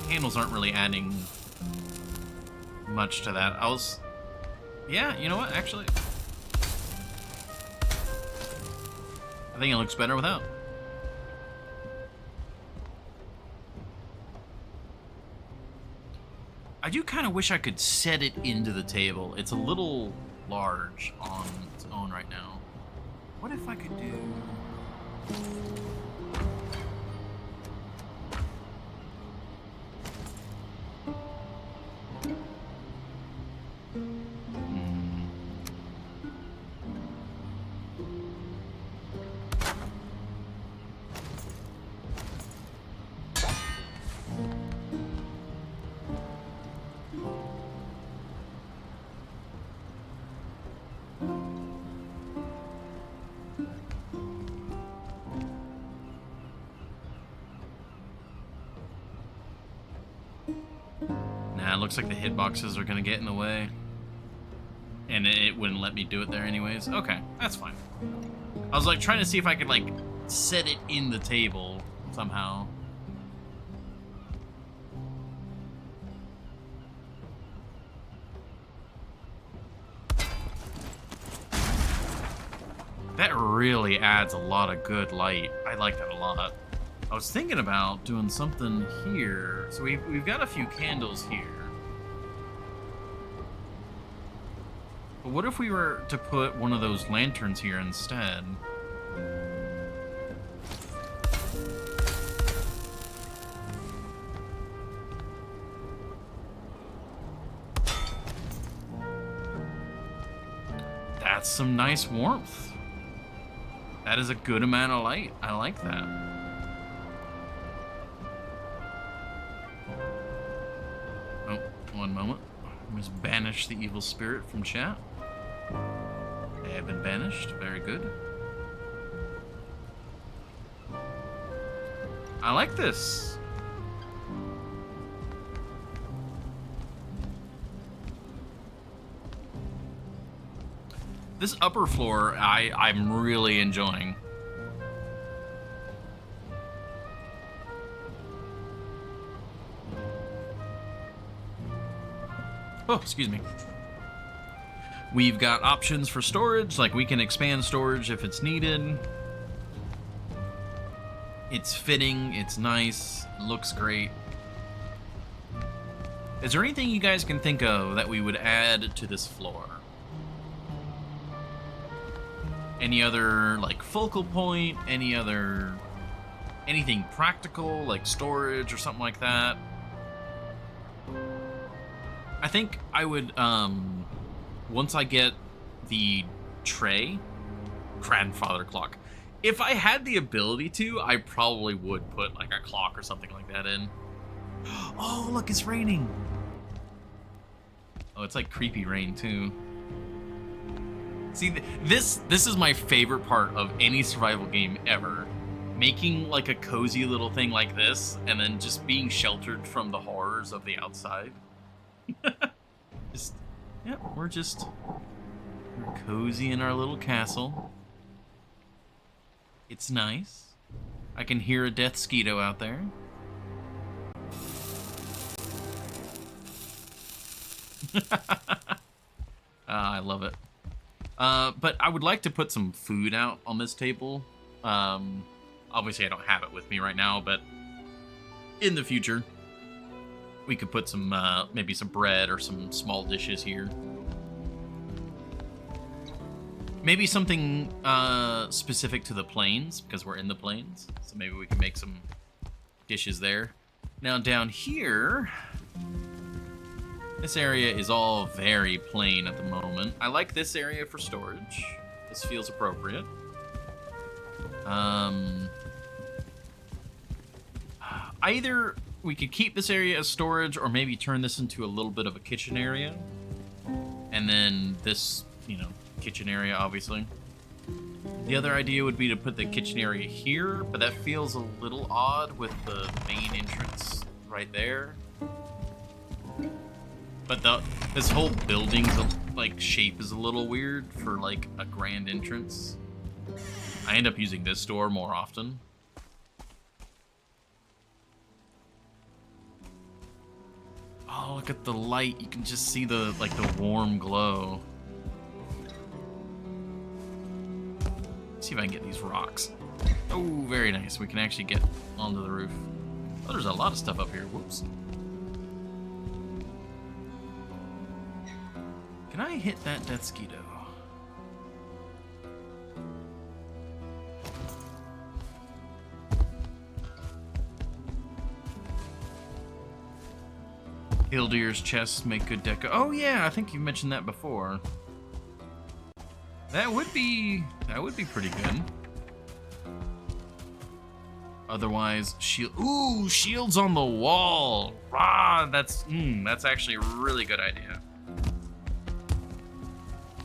Candles aren't really adding much to that. Yeah, you know what? Actually, I think it looks better without. I do kind of wish I could set it into the table. It's a little large on its own right now. What if I could do... Nah, it looks like the hitboxes are gonna get in the way. And it wouldn't let me do it there anyways. Okay, that's fine. I was like trying to see if I could like set it in the table somehow. That really adds a lot of good light. I like that a lot. I was thinking about doing something here. So we've got a few candles here. But what if we were to put one of those lanterns here instead? That's some nice warmth. That is a good amount of light. I like that. Oh, one moment. Let's banish the evil spirit from chat. They have been banished. Very good. I like this. This upper floor, I'm really enjoying. Oh, excuse me. We've got options for storage, like we can expand storage if it's needed. It's fitting, it's nice, looks great. Is there anything you guys can think of that we would add to this floor? Any other, like, focal point? Anything practical, like storage or something like that? I think I would, once I get the tray, grandfather clock. If I had the ability to, I probably would put like a clock or something like that in. Oh, look, it's raining. Oh, it's like creepy rain too. See, this is my favorite part of any survival game ever. Making like a cozy little thing like this, and then just being sheltered from the horrors of the outside. We're cozy in our little castle. It's nice. I can hear a death skeeto out there. I love it. But I would like to put some food out on this table. Obviously, I don't have it with me right now, but in the future, we could put some, maybe some bread or some small dishes here. Maybe something specific to the plains, because we're in the plains. So maybe we can make some dishes there. Now down here, this area is all very plain at the moment. I like this area for storage. This feels appropriate. Either we could keep this area as storage, or maybe turn this into a little bit of a kitchen area. And then this, you know, kitchen area, obviously. The other idea would be to put the kitchen area here, but that feels a little odd with the main entrance right there. But this whole building's like shape is a little weird for like a grand entrance. I end up using this door more often. Oh, look at the light. You can just see the warm glow. Let's see if I can get these rocks. Oh, very nice. We can actually get onto the roof. Oh, there's a lot of stuff up here. Whoops. Can I hit that death skeeto? Hildir's chests make good deco. Oh yeah, I think you mentioned that before. That would be pretty good. Otherwise, shield. Ooh, shields on the wall. Ah, that's actually a really good idea.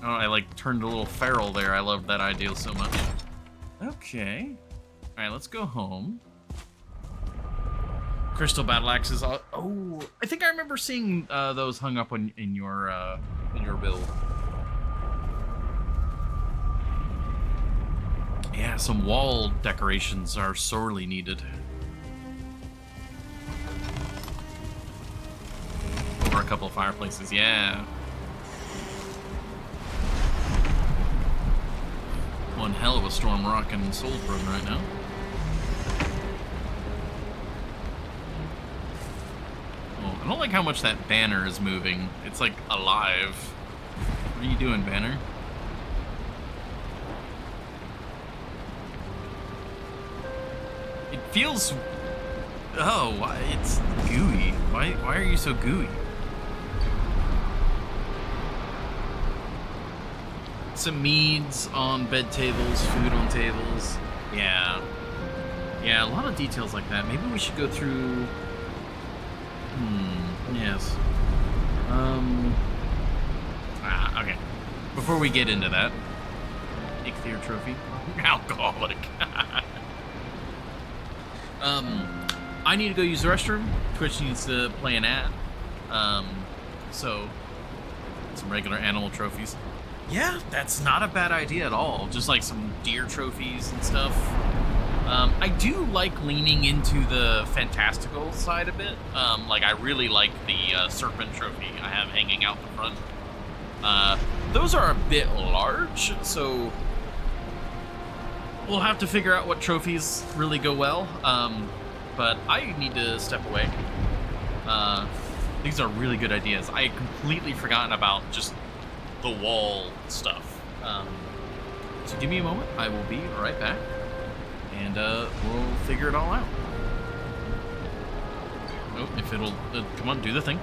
Oh, I like turned a little feral there. I love that idea so much. Okay. All right, let's go home. Crystal battle axes. Oh, I think I remember seeing those hung up in your build. Yeah, some wall decorations are sorely needed. Over a couple of fireplaces, yeah. One hell of a storm rocking Soulsburn right now. Oh, I don't like how much that banner is moving. It's like alive. What are you doing, banner? It feels... Oh, why? It's gooey. Why are you so gooey? Some meads on bed tables, food on tables. Yeah. Yeah, a lot of details like that. Maybe we should go through... yes. Okay. Before we get into that... Ichthyr trophy. Alcoholic. I need to go use the restroom. Twitch needs to play an ad. So, some regular animal trophies. Yeah, that's not a bad idea at all. Just like some deer trophies and stuff. I do like leaning into the fantastical side a bit. Like, I really like the serpent trophy I have hanging out the front. Those are a bit large, so we'll have to figure out what trophies really go well. But I need to step away. These are really good ideas. I had completely forgotten about just the wall stuff. So give me a moment. I will be right back. And we'll figure it all out. Oh, if it'll... come on, do the thing.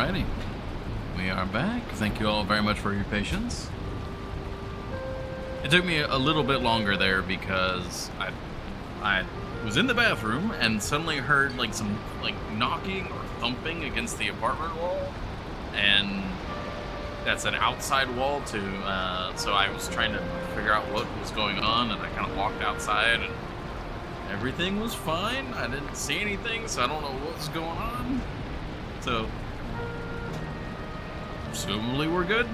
Alrighty. We are back. Thank you all very much for your patience. It took me a little bit longer there because I was in the bathroom and suddenly heard like some like knocking or thumping against the apartment wall, and that's an outside wall too. So I was trying to figure out what was going on, and I kind of walked outside, and everything was fine. I didn't see anything, so I don't know what was going on. So presumably we're good.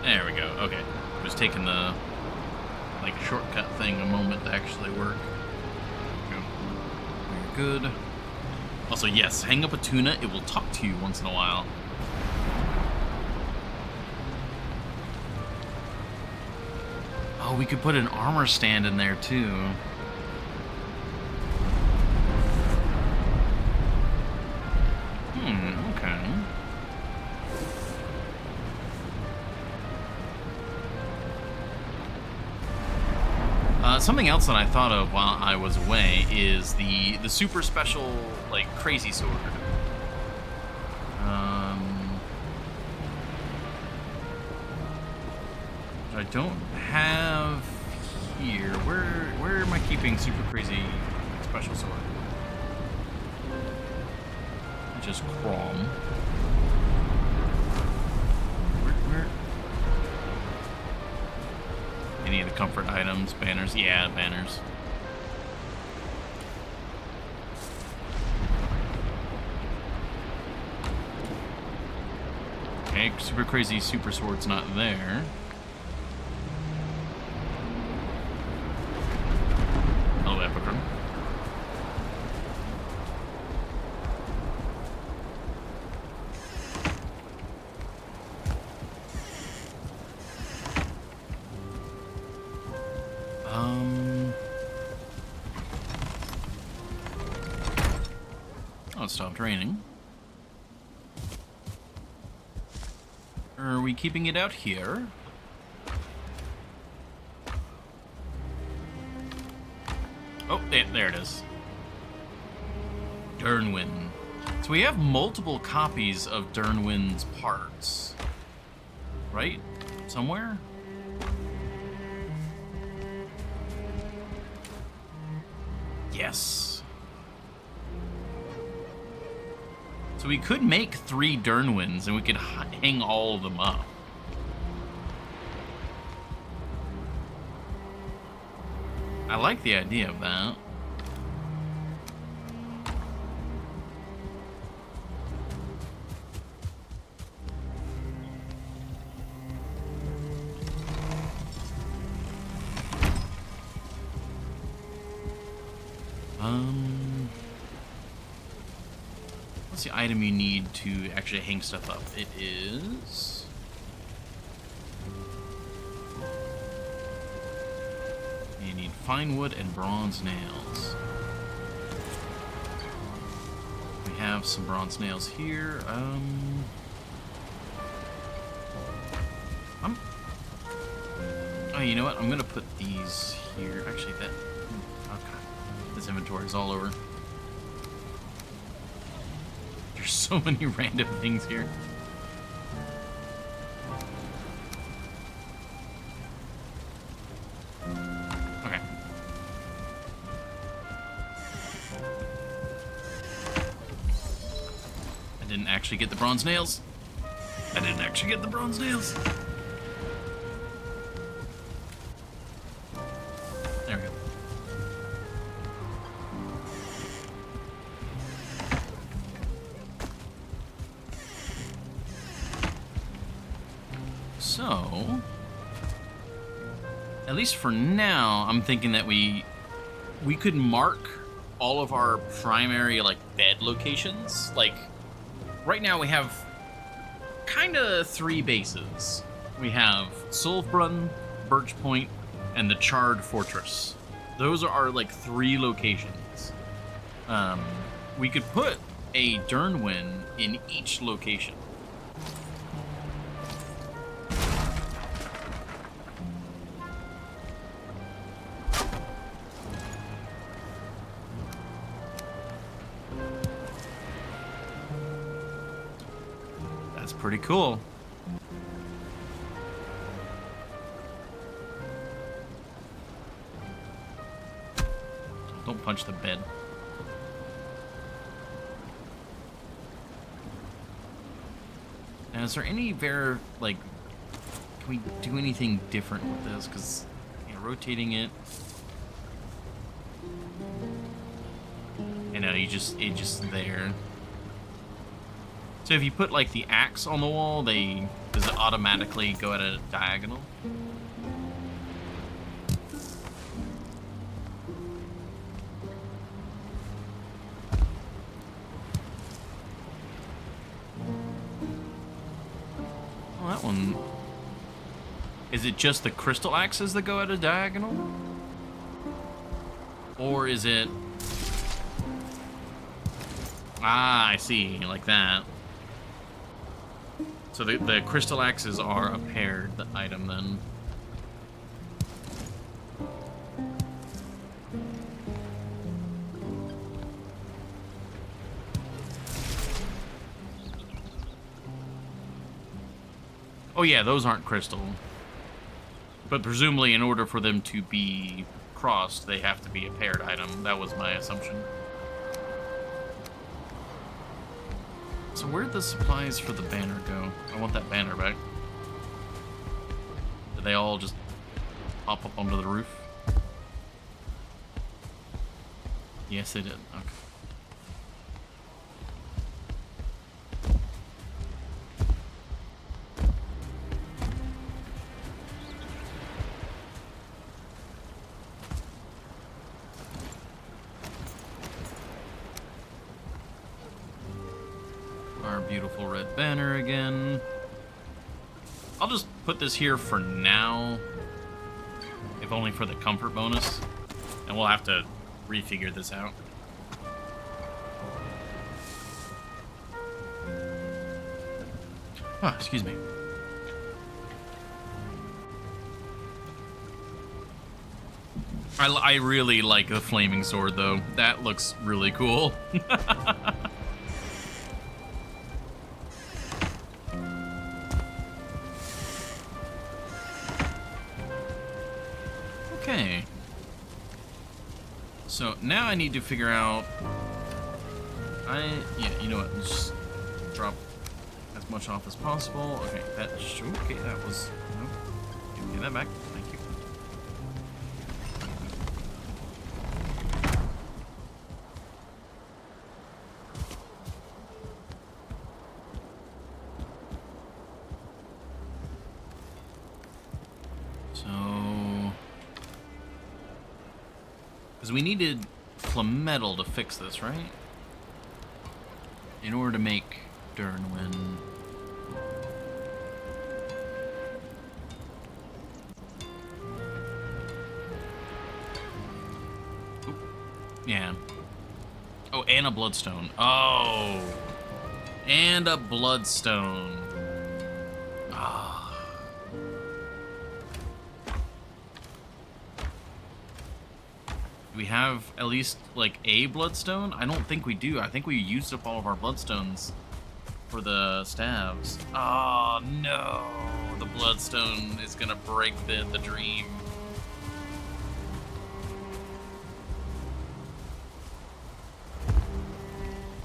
There we go. Okay. It was taking the like shortcut thing a moment to actually work. We're good. Also, yes, hang up a tuna. It will talk to you once in a while. Oh, we could put an armor stand in there too. Okay. Something else that I thought of while I was away is the super special, like, crazy sword. I don't have here. Where am I keeping super crazy special sword? Just chrome. Where? Any of the comfort items, banners? Yeah, banners. Okay, super crazy super sword's not there. Hello, Epicron. Oh, it stopped raining. Are we keeping it out here? Oh, there it is. Dernwin. So we have multiple copies of Dernwin's parts. Right? Somewhere? Yes. So we could make 3 Dernwins and we could hang all of them up. I like the idea of that. What's the item you need to actually hang stuff up? It is... You need fine wood and bronze nails. We have some bronze nails here. Oh, you know what? I'm gonna put these here. Actually, that... Okay. This inventory is all over. There's so many random things here. Okay. I didn't actually get the bronze nails. I didn't actually get the bronze nails. There we go. So, at least for now, I'm thinking that we could mark all of our primary, like, bed locations. Like, right now we have kind of 3 bases. We have Solfbrunn, Birch Point, and the Charred Fortress. Those are our, like, 3 locations. We could put a Durnwin in each location. That's pretty cool. Don't punch the bed. Now, is there any like, can we do anything different with this? Because, rotating it, it's just there. So if you put like the axe on the wall, does it automatically go at a diagonal? Well, that one. Is it just the crystal axes that go at a diagonal? Or is it... Ah, I see, like that. So the crystal axes are a paired item then. Oh yeah, those aren't crystal. But presumably in order for them to be crossed, they have to be a paired item. That was my assumption. So where'd the supplies for the banner go? I want that banner back. Did they all just pop up onto the roof? Yes, they did. Okay. Beautiful red banner again. I'll just put this here for now, if only for the comfort bonus, and we'll have to refigure this out. Oh, excuse me. I really like the flaming sword though. That looks really cool. Okay. So now I need to figure out. Yeah, you know what? Let's just drop as much off as possible. Okay, okay, that was. Nope. Give me that back. Thank you. Because we needed Flametal to fix this, right? In order to make Durnwin. Oop. Yeah. Oh, and a Bloodstone. Oh! And a Bloodstone. Ah. Do we have at least, like, a Bloodstone? I don't think we do. I think we used up all of our Bloodstones for the staves. Oh, no. The Bloodstone is gonna break the dream.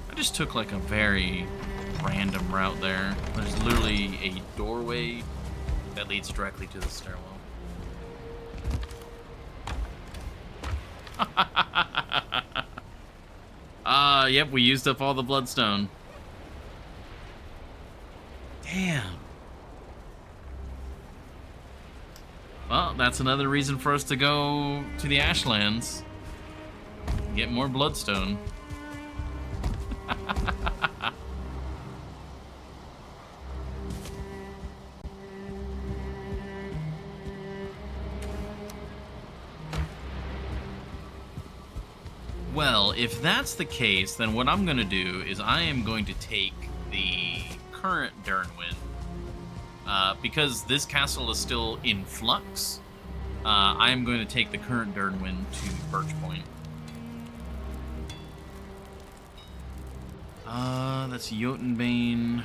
I just took, like, a very random route there. There's literally a doorway that leads directly to the stairwell. Yep, we used up all the Bloodstone. Damn. Well, that's another reason for us to go to the Ashlands. Get more Bloodstone. if that's the case, then what I'm going to do is I am going to take the current Durnwind. Because this castle is still in flux, I am going to take the current Durnwind to Birch Point. That's Jotunbane.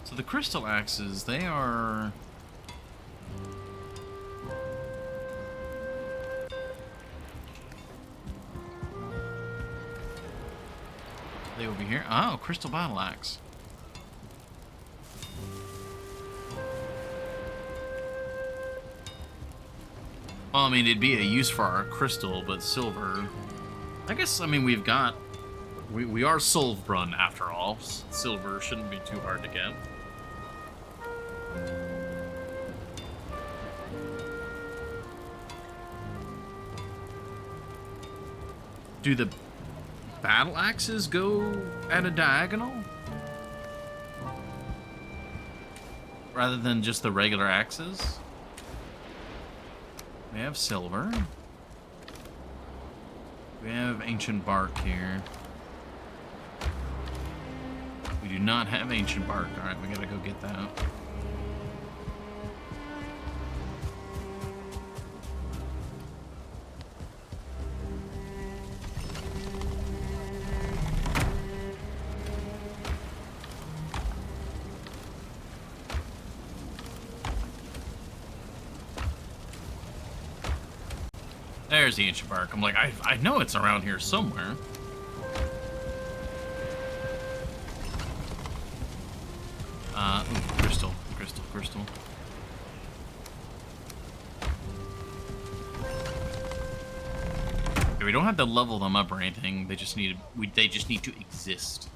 So the crystal axes, they are... They will be here. Oh, crystal battle axe. Well, I mean, it'd be a use for our crystal, but silver... I guess, I mean, we've got... We are Solvbrunn, after all. Silver shouldn't be too hard to get. Do the battle axes go at a diagonal? Rather than just the regular axes? We have silver. We have ancient bark here. We do not have ancient bark. Alright, we gotta go get that. There's the ancient bark. I'm like, I know it's around here somewhere. Ooh, crystal. Okay, we don't have to level them up or anything. They just need to exist.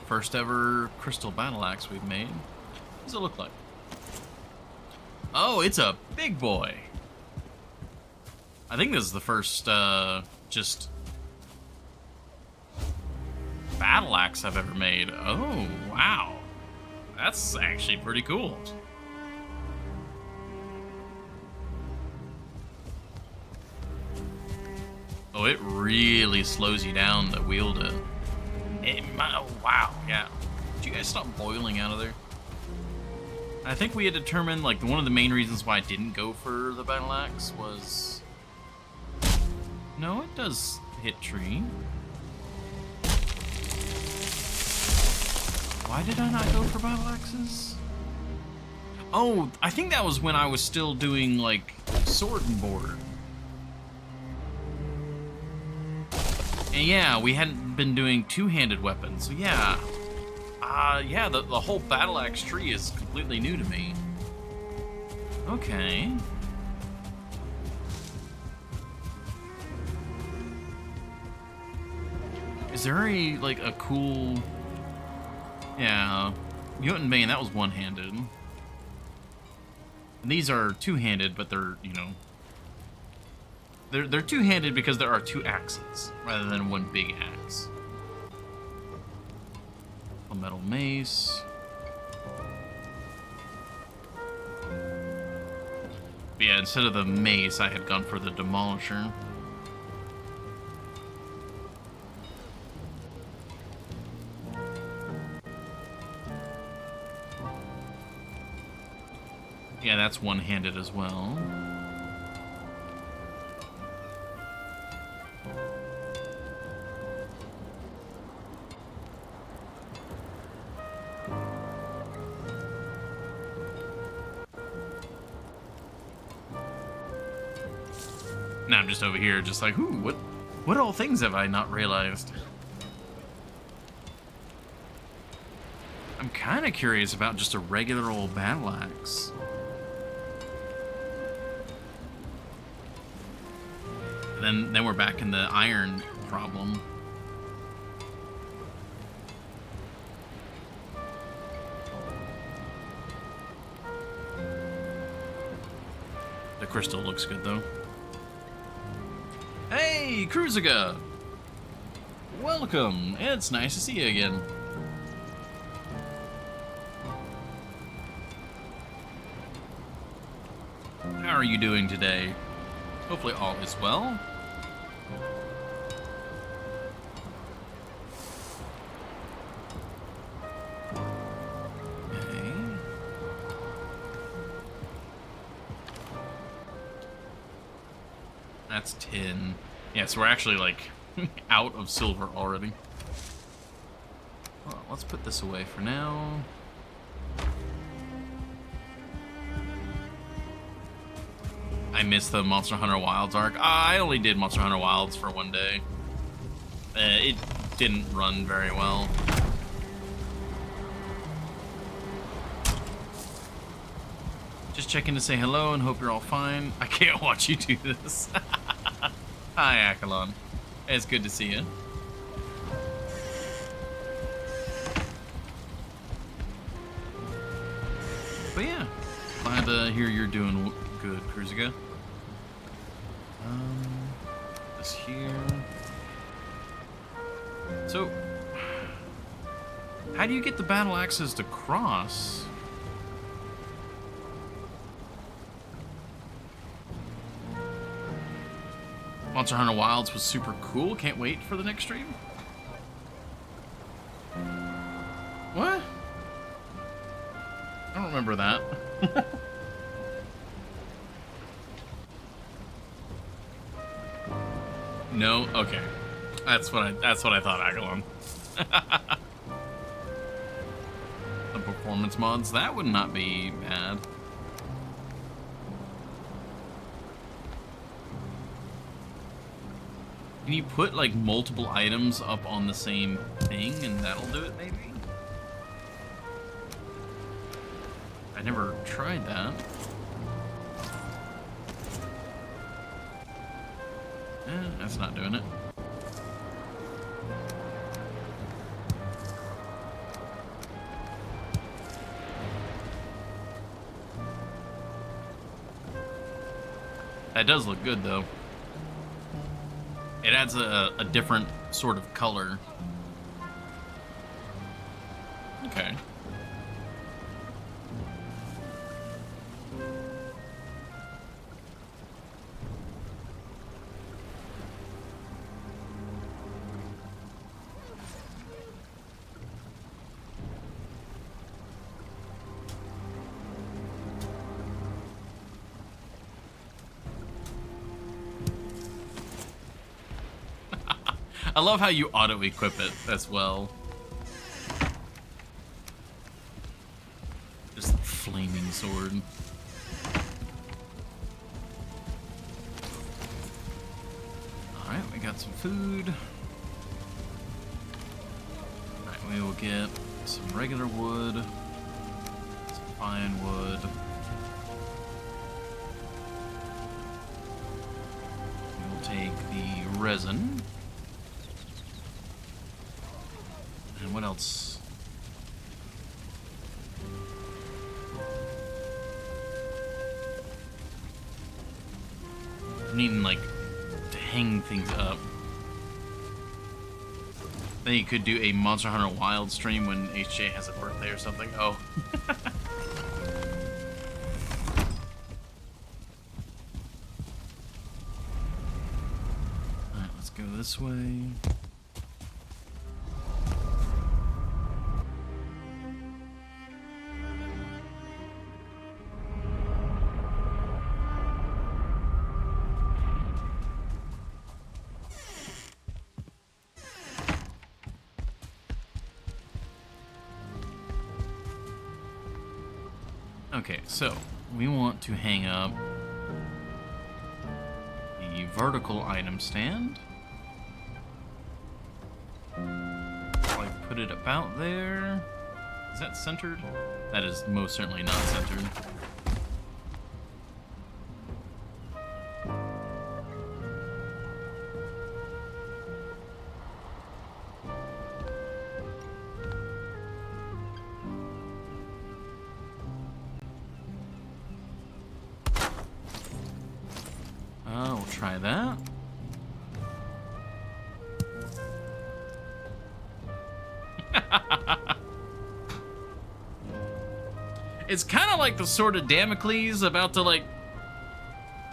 First ever crystal battle axe we've made. What does it look like? Oh, it's a big boy. I think this is the first just battle axe I've ever made. Oh, wow. That's actually pretty cool. Oh, it really slows you down to wield it. Oh, wow, yeah. Did you guys stop boiling out of there? I think we had determined, like, one of the main reasons why I didn't go for the battle axe was... No, it does hit tree. Why did I not go for battle axes? Oh, I think that was when I was still doing, like, sword and board. And yeah, we hadn't been doing two-handed weapons, so yeah. Yeah, the whole battle axe tree is completely new to me. Okay. Is there a cool... Yeah, Jotunbane, that was one-handed. And these are two-handed, but they're, you know... They're two-handed because there are two axes, rather than one big axe. A metal mace. But yeah, instead of the mace, I had gone for the demolisher. Yeah, that's one-handed as well. Now I'm just over here, just like, ooh, what all things have I not realized? I'm kind of curious about just a regular old battle axe. Then we're back in the iron problem. The crystal looks good though. Hey, Hey, Cruziga! Welcome! It's nice to see you again. How are you doing today? Hopefully all is well. Okay. That's 10. Yeah, so we're actually like out of silver already. Well, let's put this away for now. I missed the Monster Hunter Wilds arc. I only did Monster Hunter Wilds for one day. It didn't run very well. Just checking to say hello and hope you're all fine. I can't watch you do this. Hi, Akalon. It's good to see you. But yeah, glad to hear you're doing good, Cruziga. This here. So, how do you get the battle axes to cross? Monster Hunter Wilds was super cool. Can't wait for the next stream. What? I don't remember that. No? Okay. That's what I thought, Agalon. The performance mods, that would not be bad. Can you put like multiple items up on the same thing and that'll do it maybe? I never tried that. That's not doing it. That does look good though. It adds a different sort of color. Okay. I love how you auto-equip it as well. Just a flaming sword. Alright, we got some food. Alright, we will get some regular wood, some fine wood. We will take the resin. And what else? Needing like to hang things up. Then you could do a Monster Hunter Wild stream when HJ has a birthday or something. Oh. Alright, let's go this way. Okay, so we want to hang up the vertical item stand. Probably put it about there. Is that centered? That is most certainly not centered. We'll try that. It's kind of like the sword of Damocles about to, like,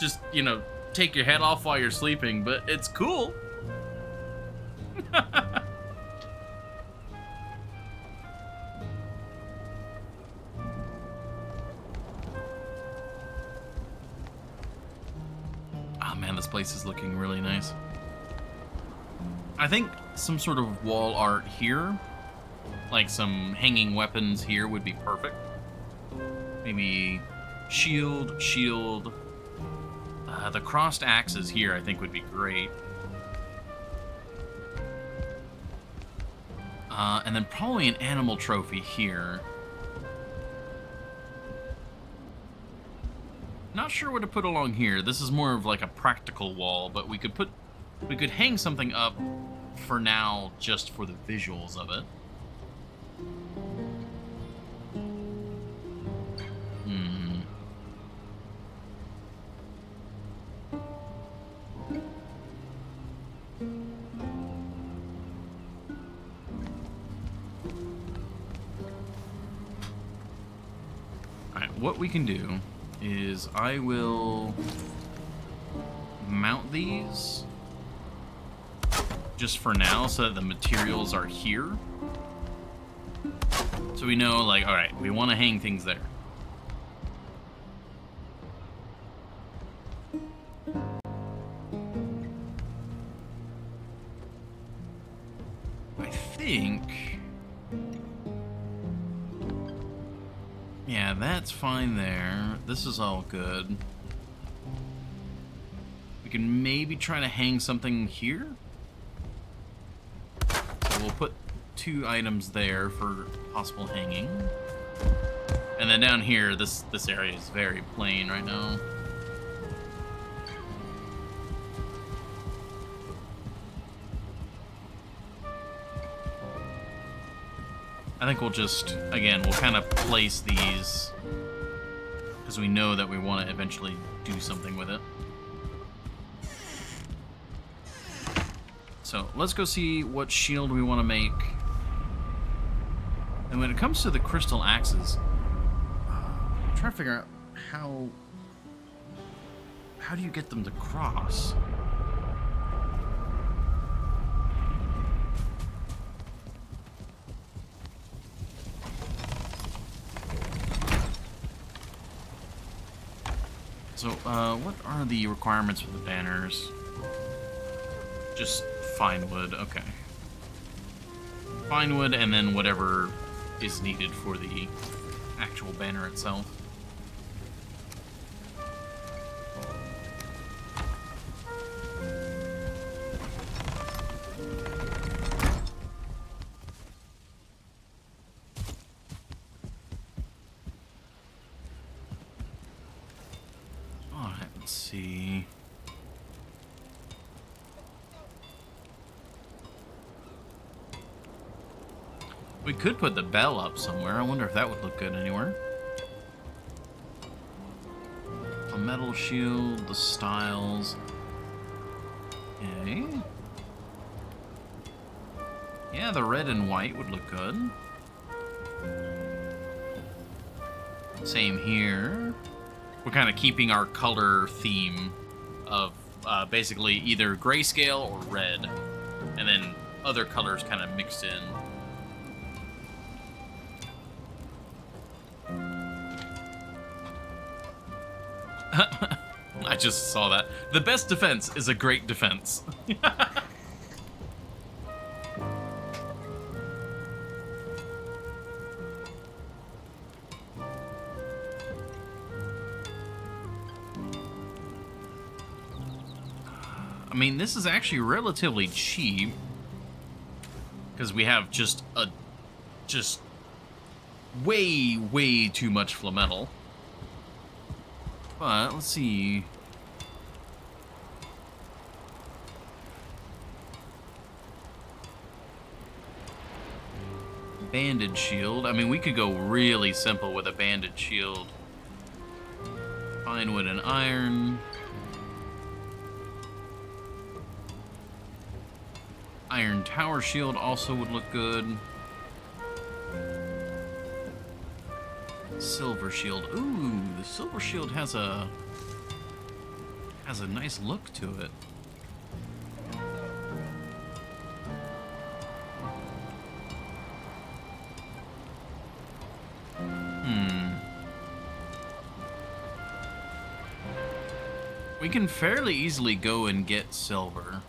just, you know, take your head off while you're sleeping, but it's cool. Oh man, this place is looking really nice. I think some sort of wall art here, like some hanging weapons here, would be perfect. Maybe shield. The crossed axes here, I think, would be great. And then probably an animal trophy here. Not sure what to put along here. This is more of like a practical wall, but we could hang something up for now just for the visuals of it. What we can do is I will mount these just for now so that the materials are here. So we know, like, all right, we want to hang things there. I think... yeah, that's fine there. This is all good. We can maybe try to hang something here. So we'll put 2 items there for possible hanging. And then down here, this area is very plain right now. I think we'll just, again, we'll kind of place these because we know that we want to eventually do something with it. So let's go see what shield we want to make. And when it comes to the crystal axes, I'm trying to figure out how do you get them to cross? So, what are the requirements for the banners? Just fine wood, okay. Fine wood, and then whatever is needed for the actual banner itself. Let's see. We could put the bell up somewhere. I wonder if that would look good anywhere. A metal shield, the styles. Okay. Yeah, the red and white would look good. Same here. We're kind of keeping our color theme of basically either grayscale or red, and then other colors kind of mixed in. I just saw that. The best defense is a great defense. I mean, this is actually relatively cheap because we have just way too much flametal. But let's see. Banded shield. I mean, we could go really simple with a banded shield. Fine wood and iron. Iron tower shield also would look good. silver shield. Ooh, the silver shield has a nice look to it. We can fairly easily go and get silver.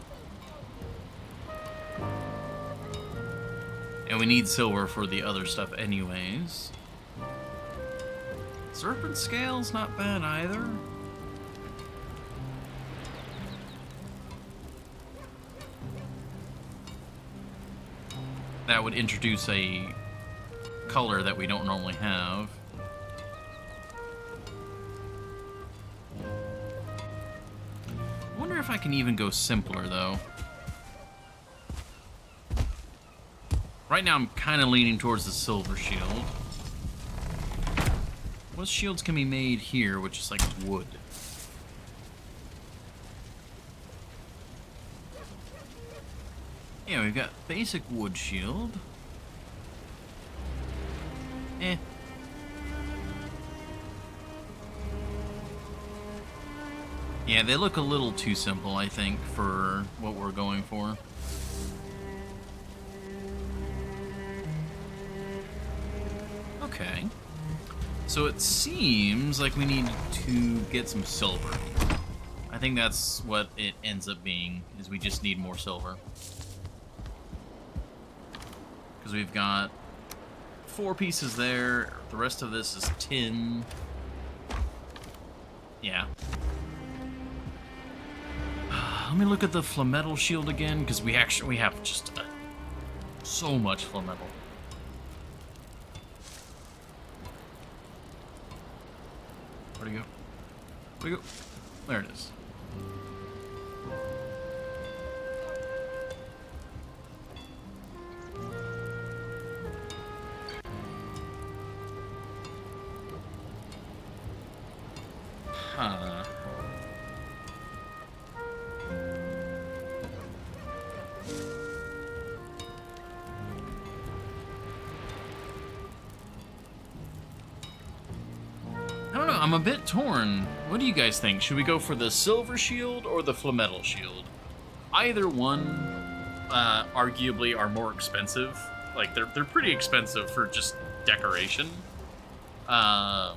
And we need silver for the other stuff anyways. Serpent scale's not bad either. That would introduce a color that we don't normally have. I wonder if I can even go simpler, though. Right now, I'm kind of leaning towards the silver shield. What shields can be made here, which is like wood? Yeah, we've got basic wood shield. Eh. Yeah, they look a little too simple, I think, for what we're going for. Okay. So it seems like we need to get some silver. I think that's what it ends up being, is we just need more silver. Because we've got 4 pieces there. The rest of this is tin. Yeah. Let me look at the flametal shield again, because we have just so much flametal. Where'd it go? Where'd it go? There it is. Huh. I don't know, I'm a bit torn. What do you guys think? Should we go for the silver shield or the flametal shield? Either one, arguably, are more expensive. Like, they're pretty expensive for just decoration. The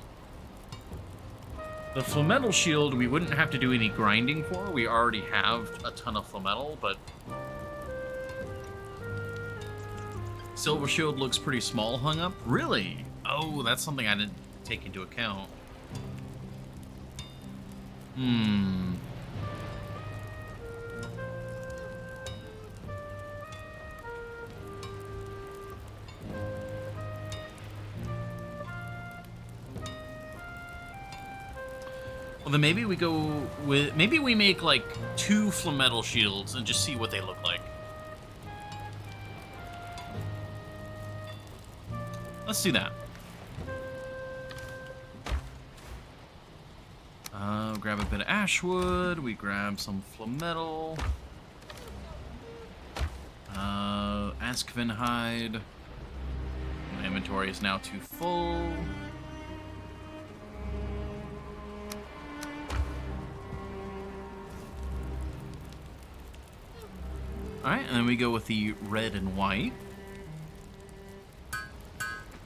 flametal shield, we wouldn't have to do any grinding for. We already have a ton of flametal, but silver shield looks pretty small hung up. Really? Oh, that's something I didn't take into account. Well, then maybe we go with... Maybe we make, like, 2 flametal shields and just see what they look like. Let's do that. Grab a bit of ashwood. We grab some flametal. Askvin hide. My inventory is now too full. Alright, and then we go with the red and white.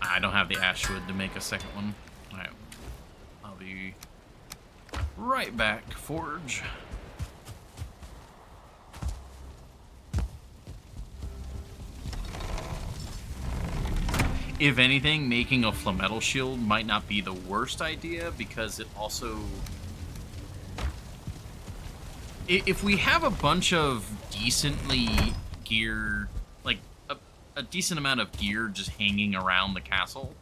I don't have the ashwood to make a second one. Alright. I'll be right back, Forge. If anything, making a flametal shield might not be the worst idea, because it also... If we have a bunch of decently gear, like a decent amount of gear just hanging around the castle,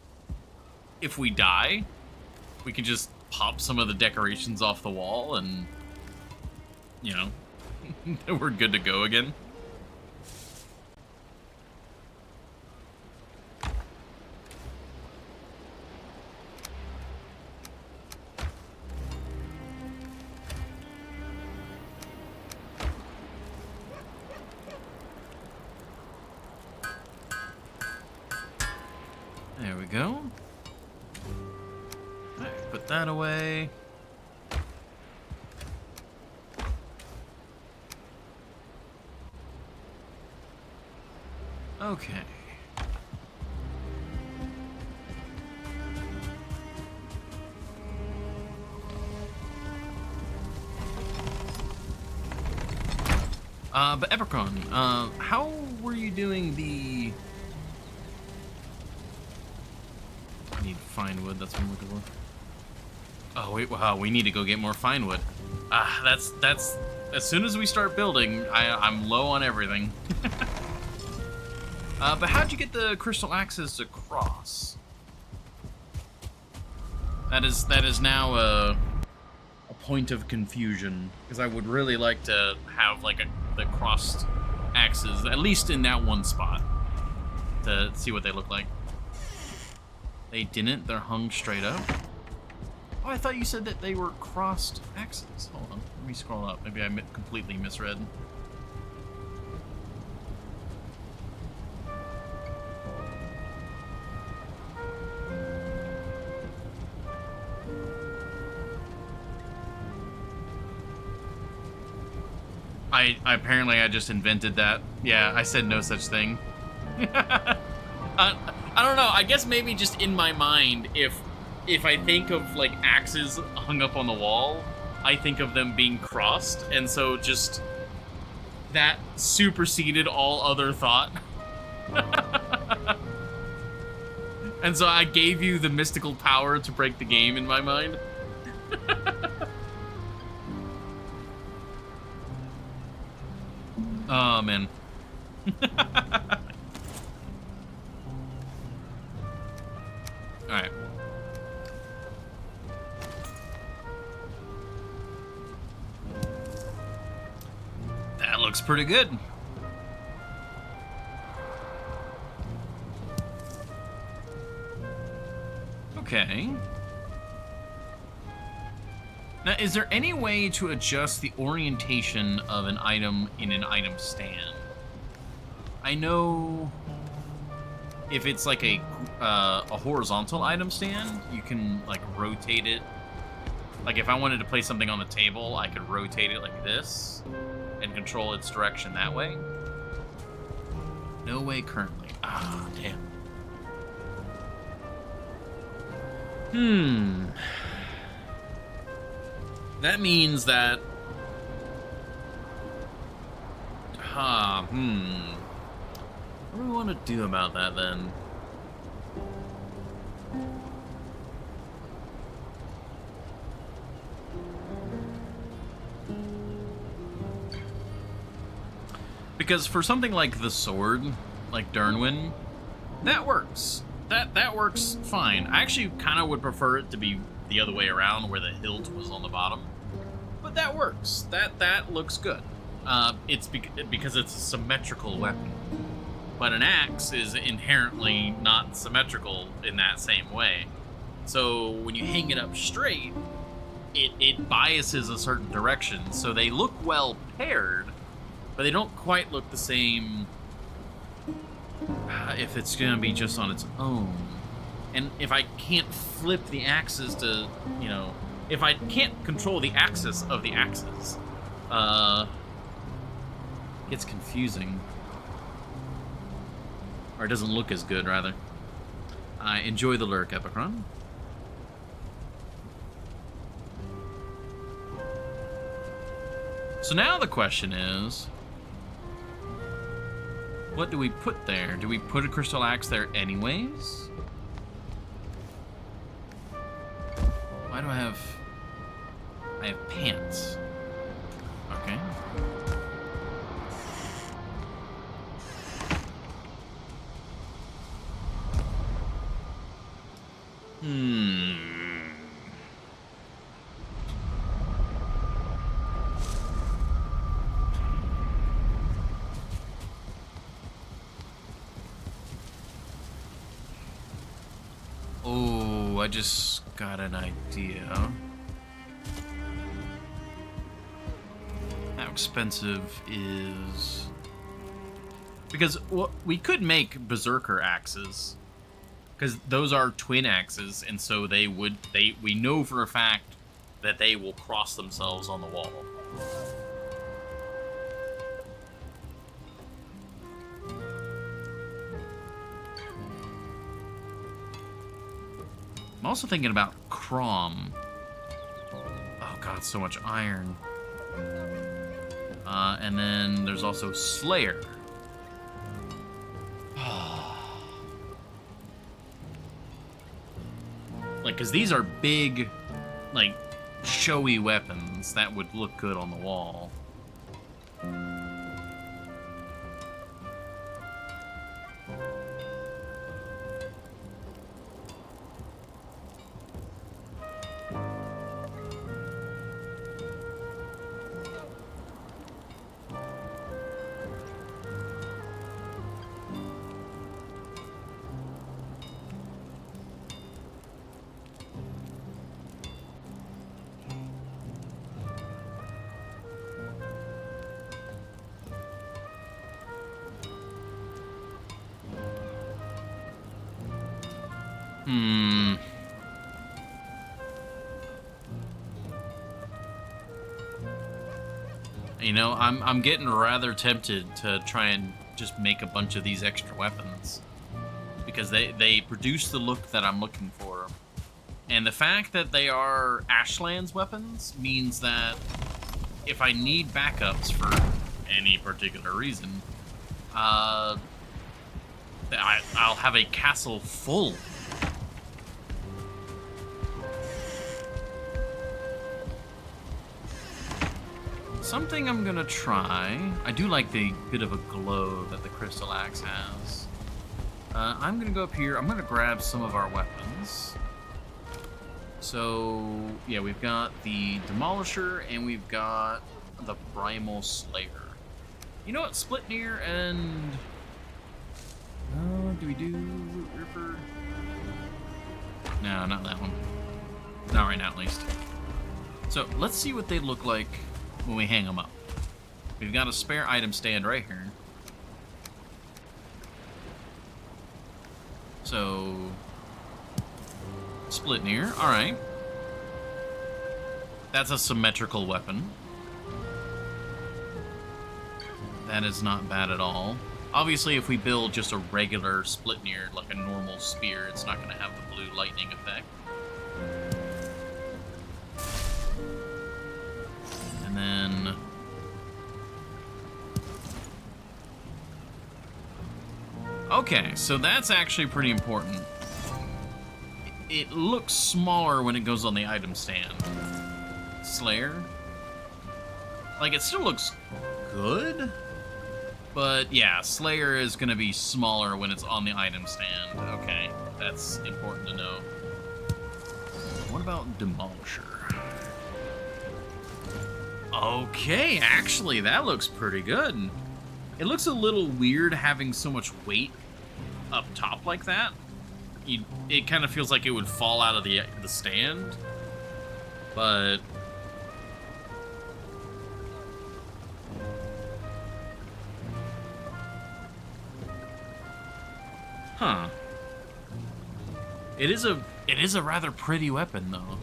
if we die, we can just pop some of the decorations off the wall and, you know, we're good to go again. There we go. Put that away. Okay. But Epicron, how were you doing the... I need fine wood, that's what I'm looking for. Oh, wait, wow, we need to go get more fine wood. That's, as soon as we start building, I'm low on everything. But how'd you get the crystal axes across? That is now a point of confusion, because I would really like to have like the crossed axes, at least in that one spot, to see what they look like. They didn't, they're hung straight up. Oh, I thought you said that they were crossed axes. Hold on, let me scroll up. Maybe I completely misread. Apparently I just invented that. Yeah, I said no such thing. I don't know. I guess maybe just in my mind, if I think of like axes hung up on the wall, I think of them being crossed, and so just that superseded all other thought. And so I gave you the mystical power to break the game in my mind. Oh, man. Alright. That looks pretty good. Okay. Now, is there any way to adjust the orientation of an item in an item stand? I know if it's like a horizontal item stand, you can like rotate it. Like if I wanted to place something on the table, I could rotate it like this and control its direction that way. No way currently. Ah, damn. That means that... What do we want to do about that, then? Because for something like the sword, like Dernwin, that works. That works fine. I actually kind of would prefer it to be the other way around, where the hilt was on the bottom. But that works. That looks good. It's because it's a symmetrical weapon. But an axe is inherently not symmetrical in that same way. So when you hang it up straight, it biases a certain direction. So they look well paired, but they don't quite look the same if it's going to be just on its own. And if I can't flip the axes to, you know, if I can't control the axis of the axes, it gets confusing. Or it doesn't look as good, rather. I enjoy the lurk, Epicron. So now the question is, what do we put there? Do we put a crystal axe there anyways? Why do I have pants. Okay. Oh, I just got an idea. How expensive is... Because we could make berserker axes. because those are twin axes, and so we know for a fact that they will cross themselves on the wall. I'm also thinking about Crom. Oh god, so much iron. And then there's also Slayer. Like, because these are big, like, showy weapons that would look good on the wall. You know, I'm getting rather tempted to try and just make a bunch of these extra weapons, because they produce the look that I'm looking for. And the fact that they are Ashlands weapons means that if I need backups for any particular reason, I'll have a castle full. Something I'm gonna try. I do like the bit of a glow that the crystal axe has. I'm gonna go up here. I'm gonna grab some of our weapons. So, yeah, we've got the Demolisher and we've got the Primal Slayer. You know what? Splitnir and... do we do Root Ripper? No, not that one. Not right now, at least. So, let's see what they look like when we hang them up. We've got a spare item stand right here. So, Splitnir, alright. That's a symmetrical weapon. That is not bad at all. Obviously, if we build just a regular Splitnir, like a normal spear, it's not going to have the blue lightning effect. And then... okay, so that's actually pretty important. It looks smaller when it goes on the item stand. Slayer. Like, it still looks good, but yeah, Slayer is going to be smaller when it's on the item stand. Okay, that's important to know. What about Demolisher? Okay, actually, that looks pretty good. It looks a little weird having so much weight up top like that. It kind of feels like it would fall out of the stand, but... huh. It is a rather pretty weapon, though.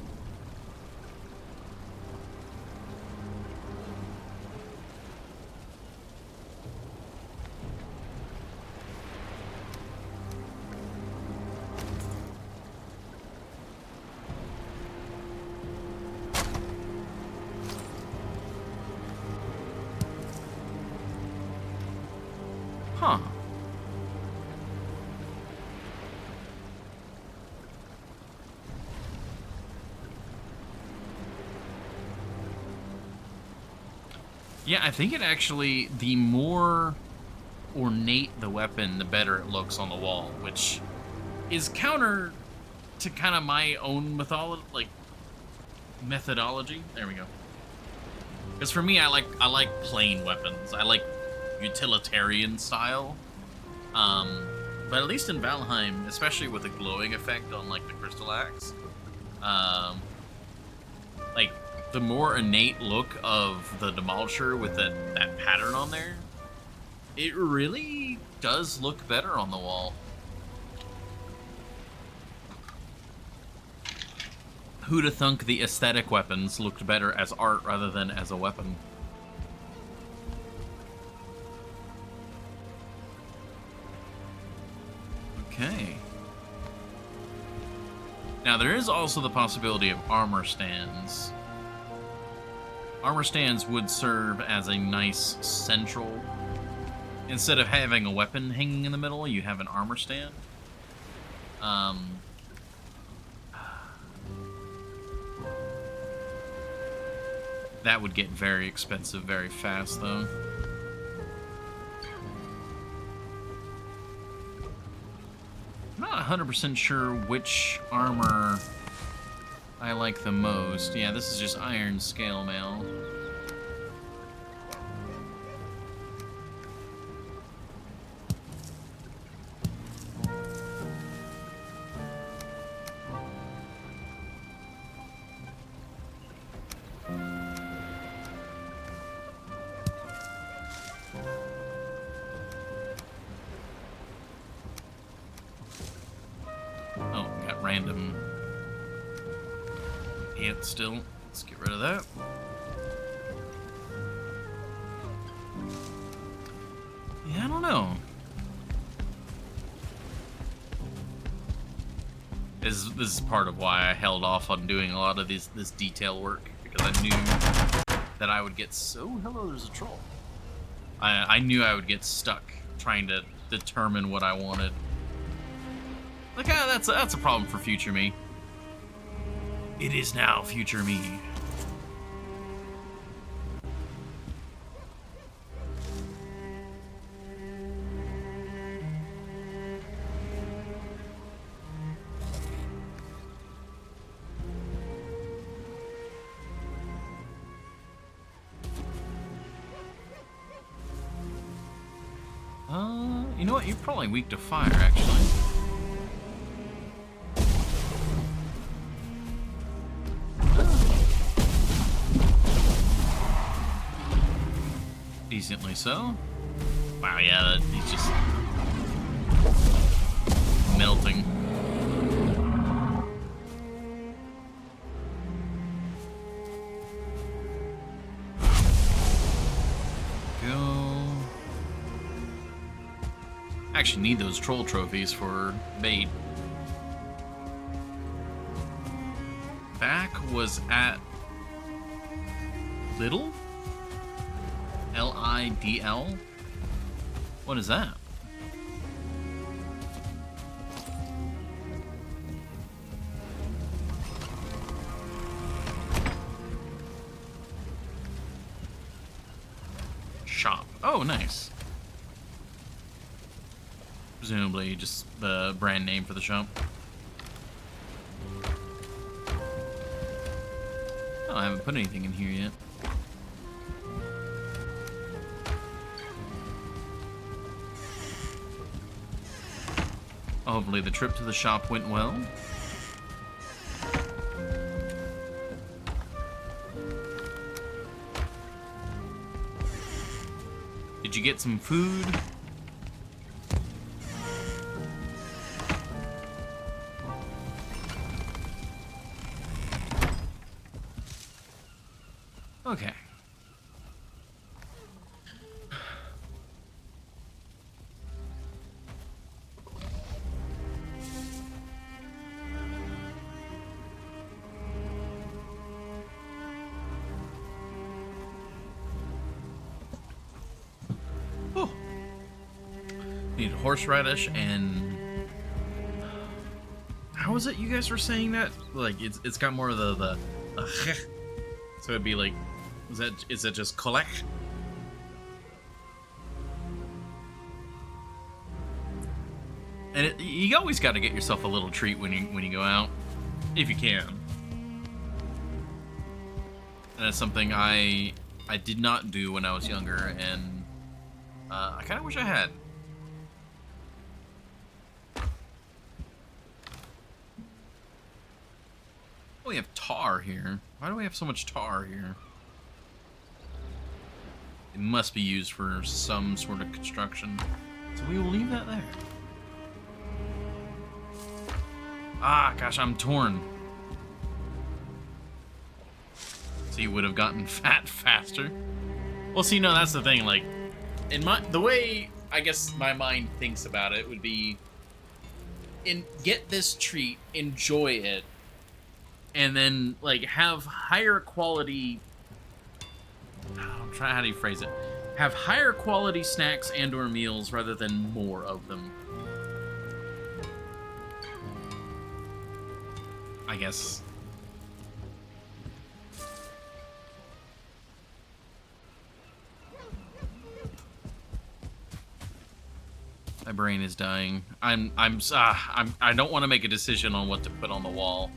Huh. Yeah, I think it actually, the more ornate the weapon, the better it looks on the wall, which is counter to kind of my own methodology. There we go. Because for me, I like plain weapons. I like utilitarian style. But at least in Valheim, especially with the glowing effect on like the crystal axe, like the more innate look of the Demolisher with that pattern on there, it really does look better on the wall. Who'd have thunk the aesthetic weapons looked better as art rather than as a weapon? Okay. Now, there is also the possibility of armor stands. Armor stands would serve as a nice central... Instead of having a weapon hanging in the middle, you have an armor stand. That would get very expensive very fast, though. I'm not 100% sure which armor I like the most. Yeah, this is just iron scale mail. Oh, got random ant still. Let's get rid of that. Yeah, I don't know. This is part of why I held off on doing a lot of this detail work, because I knew that I would get hello, there's a troll. I knew I would get stuck trying to determine what I wanted. Like, that's a problem for future me. It is now future me. You know what? You're probably weak to fire, actually. Decently so. Wow, yeah, he's just melting. Go. Actually need those troll trophies for bait. Back was at Lidl? L-I-D-L? What is that? Shop. Oh, nice. Presumably just the brand name for the shop. Oh, I haven't put anything in here yet. Hopefully the trip to the shop went well. Did you get some food? Okay. Oh. Need horseradish and how was it you guys were saying that? Like it's got more of the so it'd be like is it just collect? And you always got to get yourself a little treat when you go out, if you can. And that's something I did not do when I was younger, and I kind of wish I had. We have tar here. Why do we have so much tar here? It must be used for some sort of construction. So we will leave that there. Ah, gosh, I'm torn. so you would have gotten fat faster. Well, see, no, that's the thing. Like, the way I guess my mind thinks about it would be, get this treat, enjoy it, and then like have higher quality. I'm trying. How do you phrase it? Have higher quality snacks and/or meals rather than more of them. I guess. My brain is dying. I don't want to make a decision on what to put on the wall.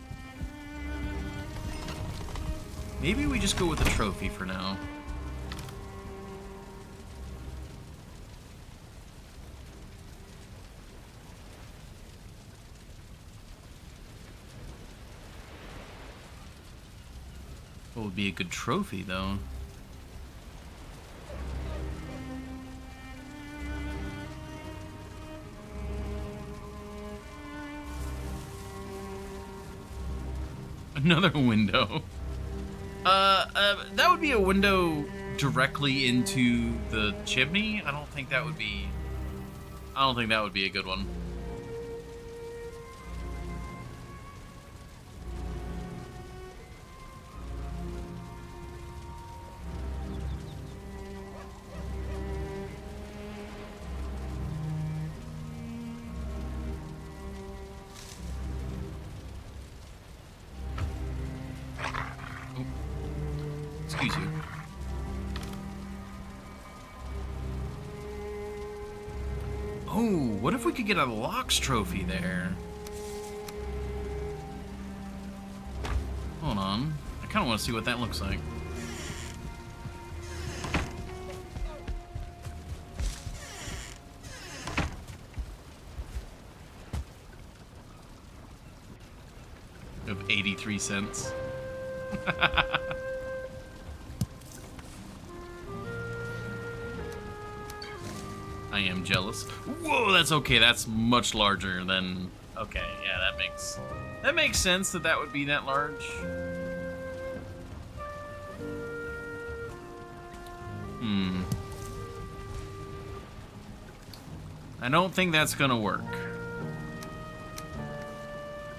Maybe we just go with a trophy for now. What would be a good trophy, though? Another window. That would be a window directly into the chimney. I don't think that would be a good one. Excuse you. Oh, what if we could get a locks trophy there? Hold on. I kind of want to see what that looks like. Of 83 cents. I am jealous. Whoa, that's okay. That's much larger than... Okay, yeah, that makes sense that would be that large. I don't think that's gonna work.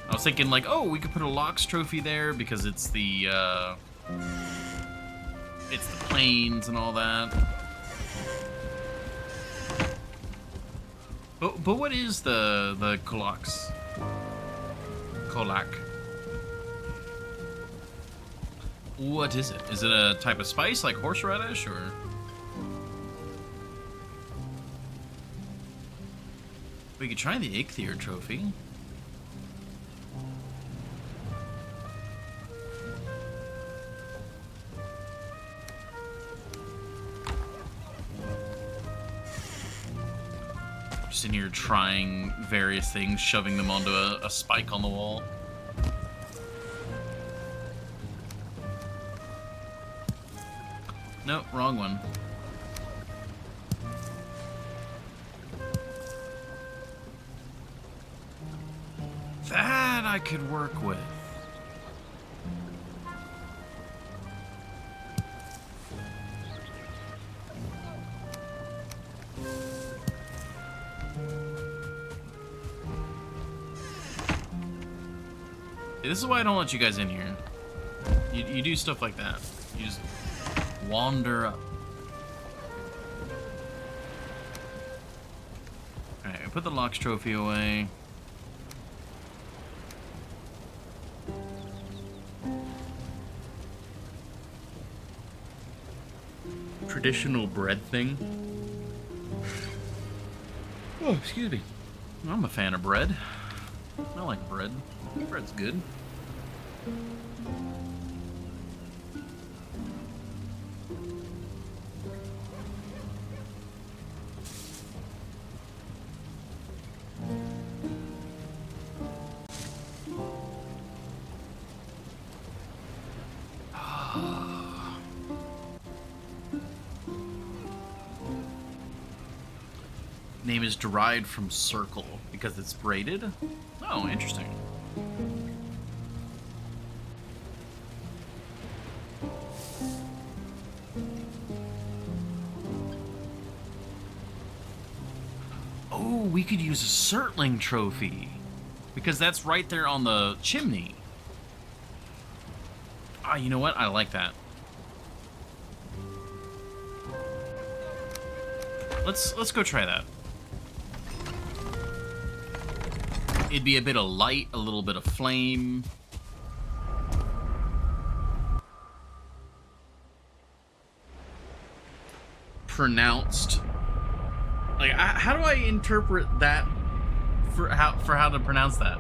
I was thinking like, oh, we could put a locks trophy there because it's the planes and all that. But what is the Kolaks? Kolak. What is it? Is it a type of spice like horseradish or? We could try the Ichthyr trophy. Just in here trying various things, shoving them onto a spike on the wall. Nope, wrong one. That I could work with. This is why I don't let you guys in here. You do stuff like that. You just wander up. Alright, put the locks trophy away. Traditional bread thing. Oh, excuse me. I'm a fan of bread. I like bread. Bread's good. Name is derived from circle because it's braided. Oh, interesting. Oh, we could use a Surtling trophy. Because that's right there on the chimney. Ah, you know what? I like that. Let's go try that. It'd be a bit of light, a little bit of flame. Pronounced. Like, how do I interpret that for how to pronounce that?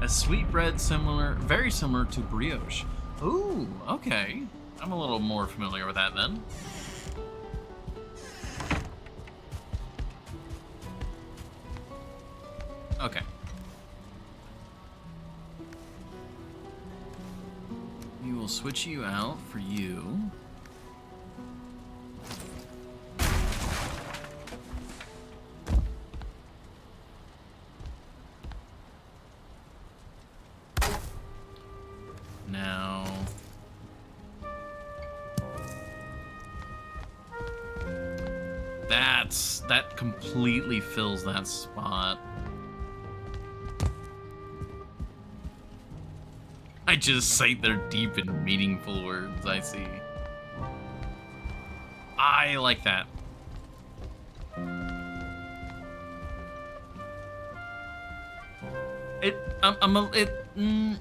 A sweetbread very similar to brioche. Ooh, okay. I'm a little more familiar with that then. Okay. We will switch you out for you. Now... that completely fills that spot. I just cite their deep and meaningful words, I see. I like that.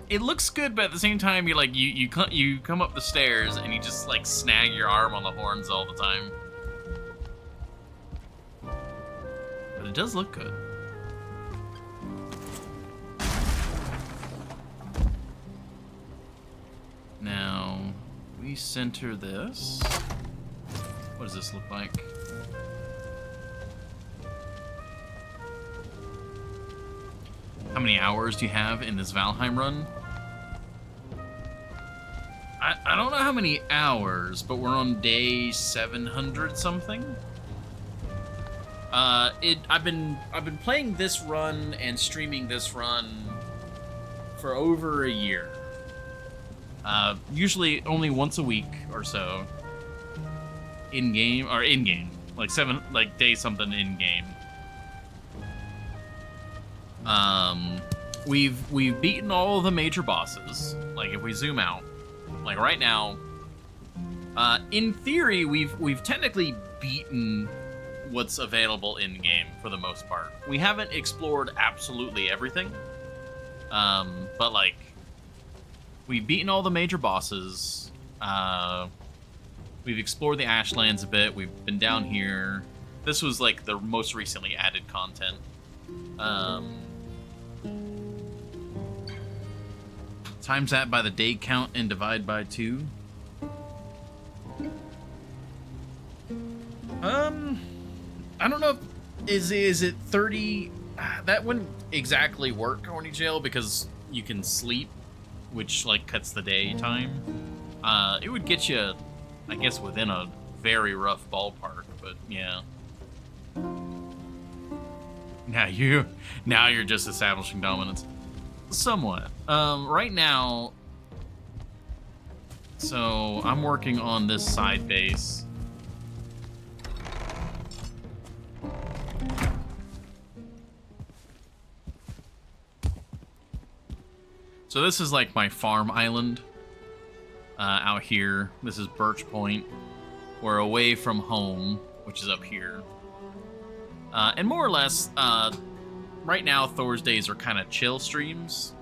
It looks good, but at the same time, you come up the stairs and you just like snag your arm on the horns all the time. But it does look good. Now we center this. What does this look like? How many hours do you have in this Valheim run? I don't know how many hours, but we're on day 700 something. I've been playing this run and streaming this run for over a year. Usually only once a week or so. In game, like day something in game. We've beaten all of the major bosses. Like if we zoom out, like right now, in theory we've technically beaten what's available in game for the most part. We haven't explored absolutely everything, but like we've beaten all the major bosses. We've explored the Ashlands a bit. We've been down here. This was like the most recently added content. Times that by the day count and divide by 2. I don't know. Is it 30? That wouldn't exactly work, Horny Jail, because you can sleep, which like cuts the day time. It would get you, I guess, within a very rough ballpark, but yeah. Now you're just establishing dominance. Somewhat. Right now, so I'm working on this side base. So this is like my farm island out here. This is Birch Point. We're away from home, which is up here. And more or less, right now Thor's days are kind of chill streams,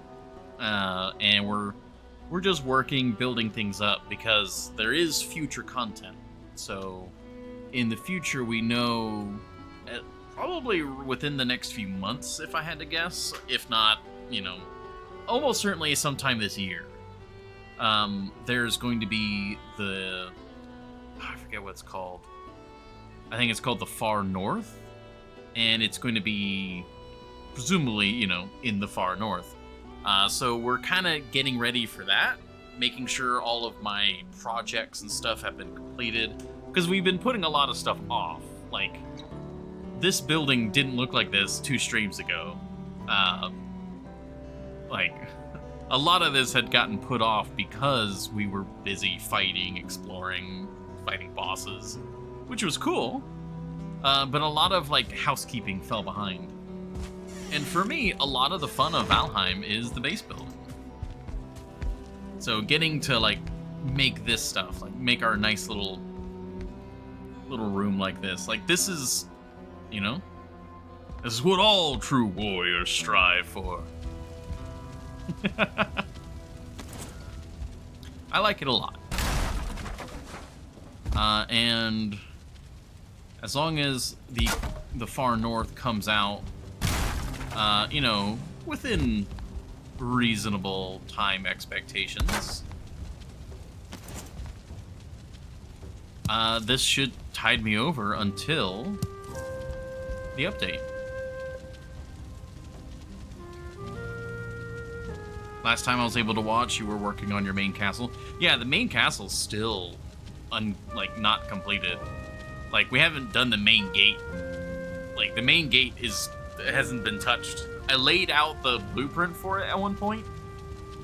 and we're just working, building things up, because there is future content. So in the future, we know, probably within the next few months, if I had to guess, if not, almost certainly sometime this year, there's going to be I forget what it's called. I think it's called the Far North, and it's going to be presumably, in the far north. So we're kind of getting ready for that, making sure all of my projects and stuff have been completed, because we've been putting a lot of stuff off. Like, this building didn't look like this 2 streams ago. Like, a lot of this had gotten put off because we were busy fighting, exploring, fighting bosses, which was cool. But a lot of like housekeeping fell behind. And for me, a lot of the fun of Valheim is the base building. So getting to like make this stuff, like make our nice little room like this. Like this is, you know, this is what all true warriors strive for. I like it a lot. And as long as the far north comes out, you know, within reasonable time expectations, this should tide me over until the update. Last time I was able to watch, you were working on your main castle. Yeah, the main castle's still not completed. Like, we haven't done the main gate. Like, the main gate hasn't been touched. I laid out the blueprint for it at one point,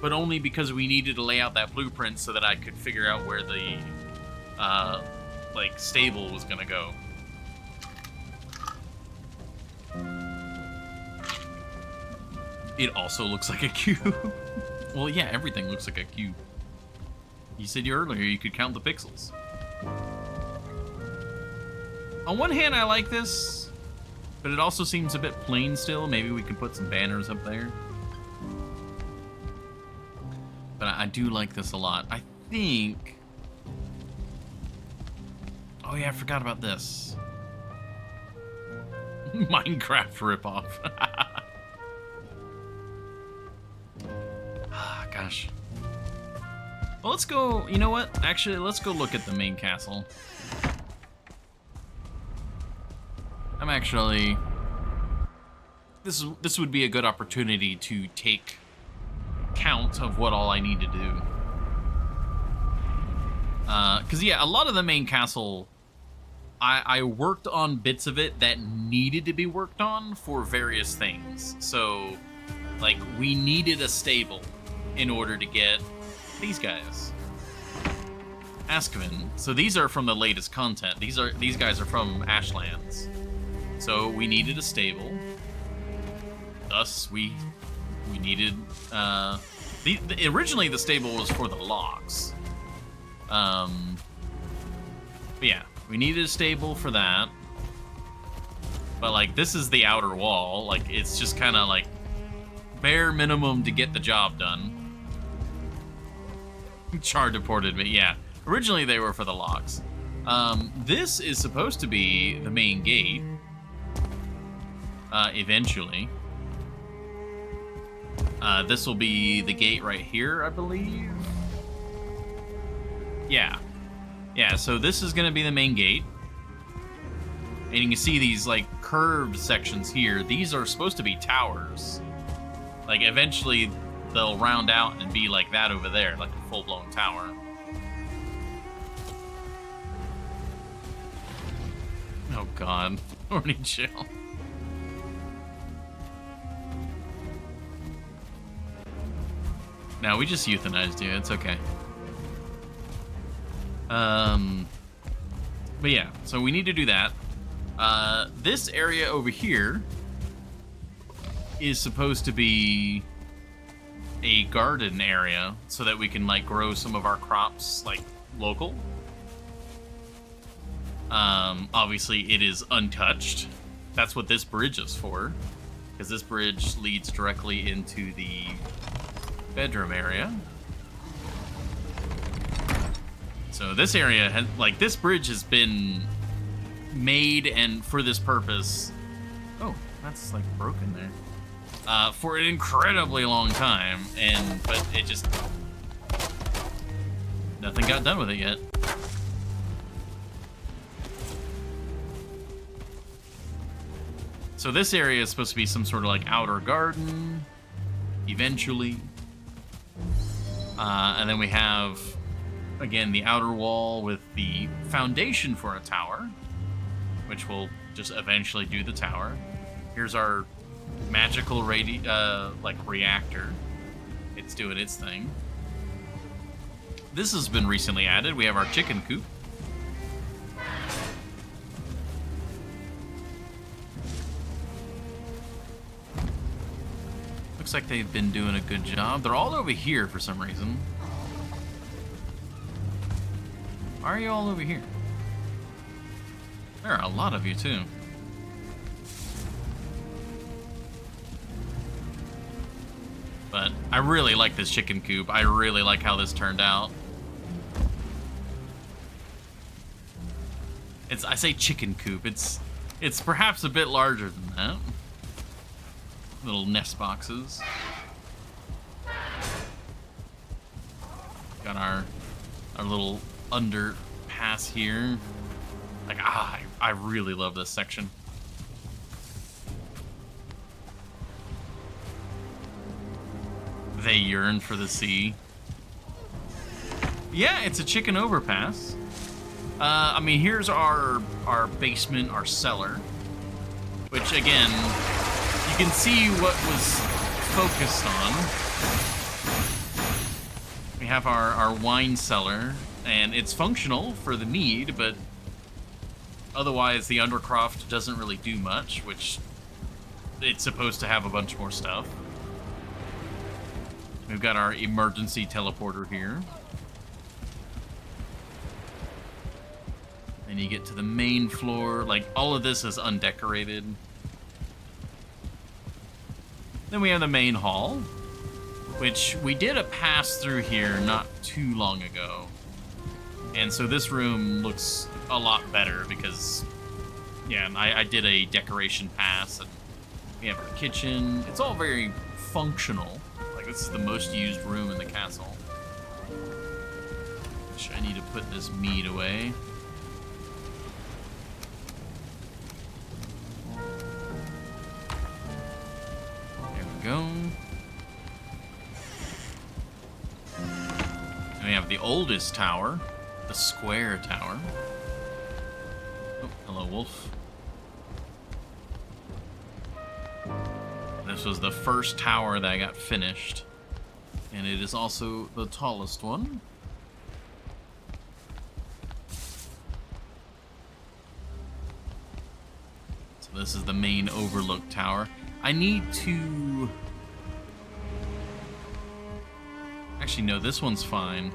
but only because we needed to lay out that blueprint so that I could figure out where the stable was gonna go. It also looks like a cube. Well, yeah, everything looks like a cube. You said earlier you could count the pixels. On one hand, I like this, but it also seems a bit plain still. Maybe we can put some banners up there. But I do like this a lot. I think... Oh yeah, I forgot about this. Minecraft ripoff. Gosh. Well, let's go, you know what? Actually, let's go look at the main castle. I'm actually... This would be a good opportunity to take count of what all I need to do. Because, yeah, a lot of the main castle... I worked on bits of it that needed to be worked on for various things. So, like, we needed a stable in order to get these guys. Askvin. So these are from the latest content. These guys are from Ashlands. So we needed a stable. Thus, we needed... originally, the stable was for the logs. But yeah, we needed a stable for that. But, like, this is the outer wall. Like, it's just kind of, like, bare minimum to get the job done. Char deported me, yeah. Originally, they were for the logs. This is supposed to be the main gate. Eventually. This will be the gate right here, I believe. Yeah. Yeah, so this is going to be the main gate. And you can see these, like, curved sections here. These are supposed to be towers. Like, eventually, they'll round out and be like that over there, like a full-blown tower. Oh, God. Already chill. No, we just euthanized you. It's okay. But yeah, so we need to do that. This area over here is supposed to be a garden area so that we can, like, grow some of our crops, like, local. Obviously, it is untouched. That's what this bridge is for, because this bridge leads directly into the bedroom area. So this area has, like, this bridge has been made and for this purpose. Oh, that's, like, broken there. For an incredibly long time, but it just, nothing got done with it yet. So this area is supposed to be some sort of, like, outer garden, eventually. And then we have, again, the outer wall with the foundation for a tower, which will just eventually do the tower. Here's our magical reactor. It's doing its thing. This has been recently added. We have our chicken coop. looks like they've been doing a good job. They're all over here for some reason. Why are you all over here? There are a lot of you, too. But I really like this chicken coop. I really like how this turned out. I say chicken coop. It's perhaps a bit larger than that. Little nest boxes. Got our little underpass here. Like, I really love this section. They yearn for the sea. Yeah, it's a chicken overpass. I mean, here's our basement, our cellar. Which, again, you can see what was focused on. We have our wine cellar, and it's functional for the need, but otherwise the Undercroft doesn't really do much, which it's supposed to have a bunch more stuff. We've got our emergency teleporter here. And you get to the main floor, like all of this is undecorated. Then we have the main hall, which we did a pass through here not too long ago. And so this room looks a lot better because, yeah, I did a decoration pass, and we have our kitchen. It's all very functional. Like, this is the most used room in the castle. Which I need to put this meat away. There we go. And we have the oldest tower, the square tower. Oh, hello, wolf. This was the first tower that I got finished, and it is also the tallest one. So this is the main overlook tower. I need to... Actually, no, this one's fine.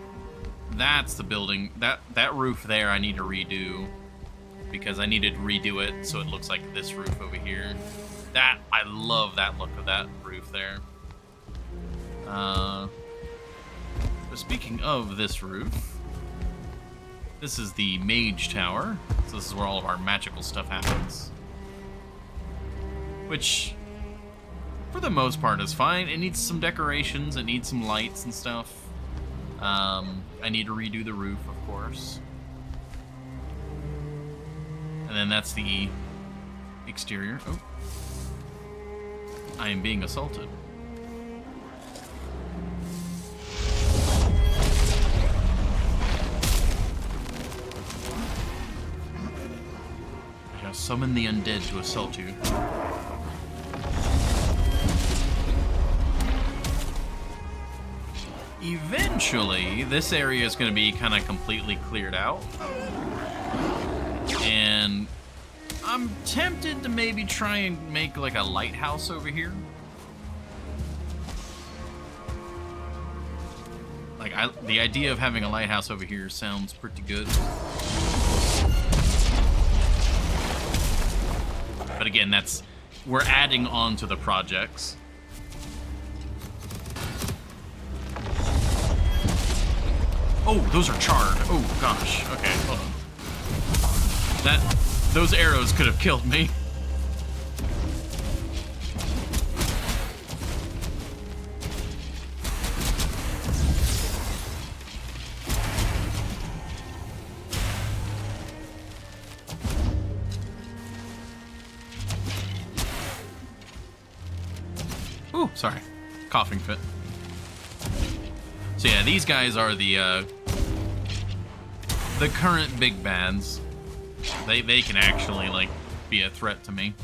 That's the building. That roof there I need to redo, because I needed to redo it so it looks like this roof over here. I love that look of that roof there. But speaking of this roof, this is the Mage Tower. So this is where all of our magical stuff happens. Which, for the most part, is fine. It needs some decorations. It needs some lights and stuff. I need to redo the roof, of course. And then that's the exterior. Oh. I am being assaulted. I shall summon the undead to assault you. Eventually, this area is going to be kind of completely cleared out. And I'm tempted to maybe try and make like a lighthouse over here. Like, the idea of having a lighthouse over here sounds pretty good. But again, we're adding on to the projects. Oh, those are charred. Oh gosh. Okay, hold on. Those arrows could have killed me. Ooh, sorry. Coughing fit. So yeah, these guys are the current big bads. They can actually, like, be a threat to me.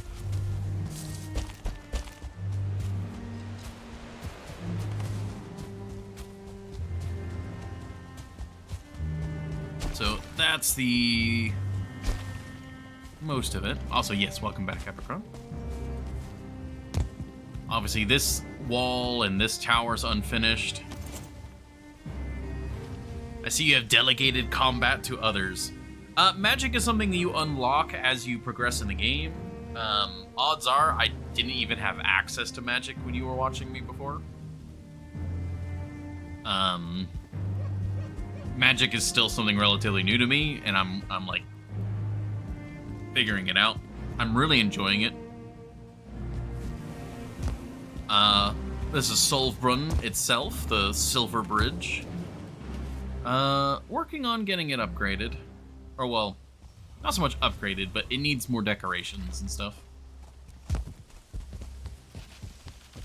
So that's the most of it. Also, yes, welcome back, Epicron. Obviously, this wall and this tower's unfinished. I see you have delegated combat to others. Magic is something that you unlock as you progress in the game. Odds are I didn't even have access to magic when you were watching me before. Magic is still something relatively new to me, and I'm like figuring it out. I'm really enjoying it. This is Solvbrunn itself, the Silver Bridge. Working on getting it upgraded. Or, well, not so much upgraded, but it needs more decorations and stuff.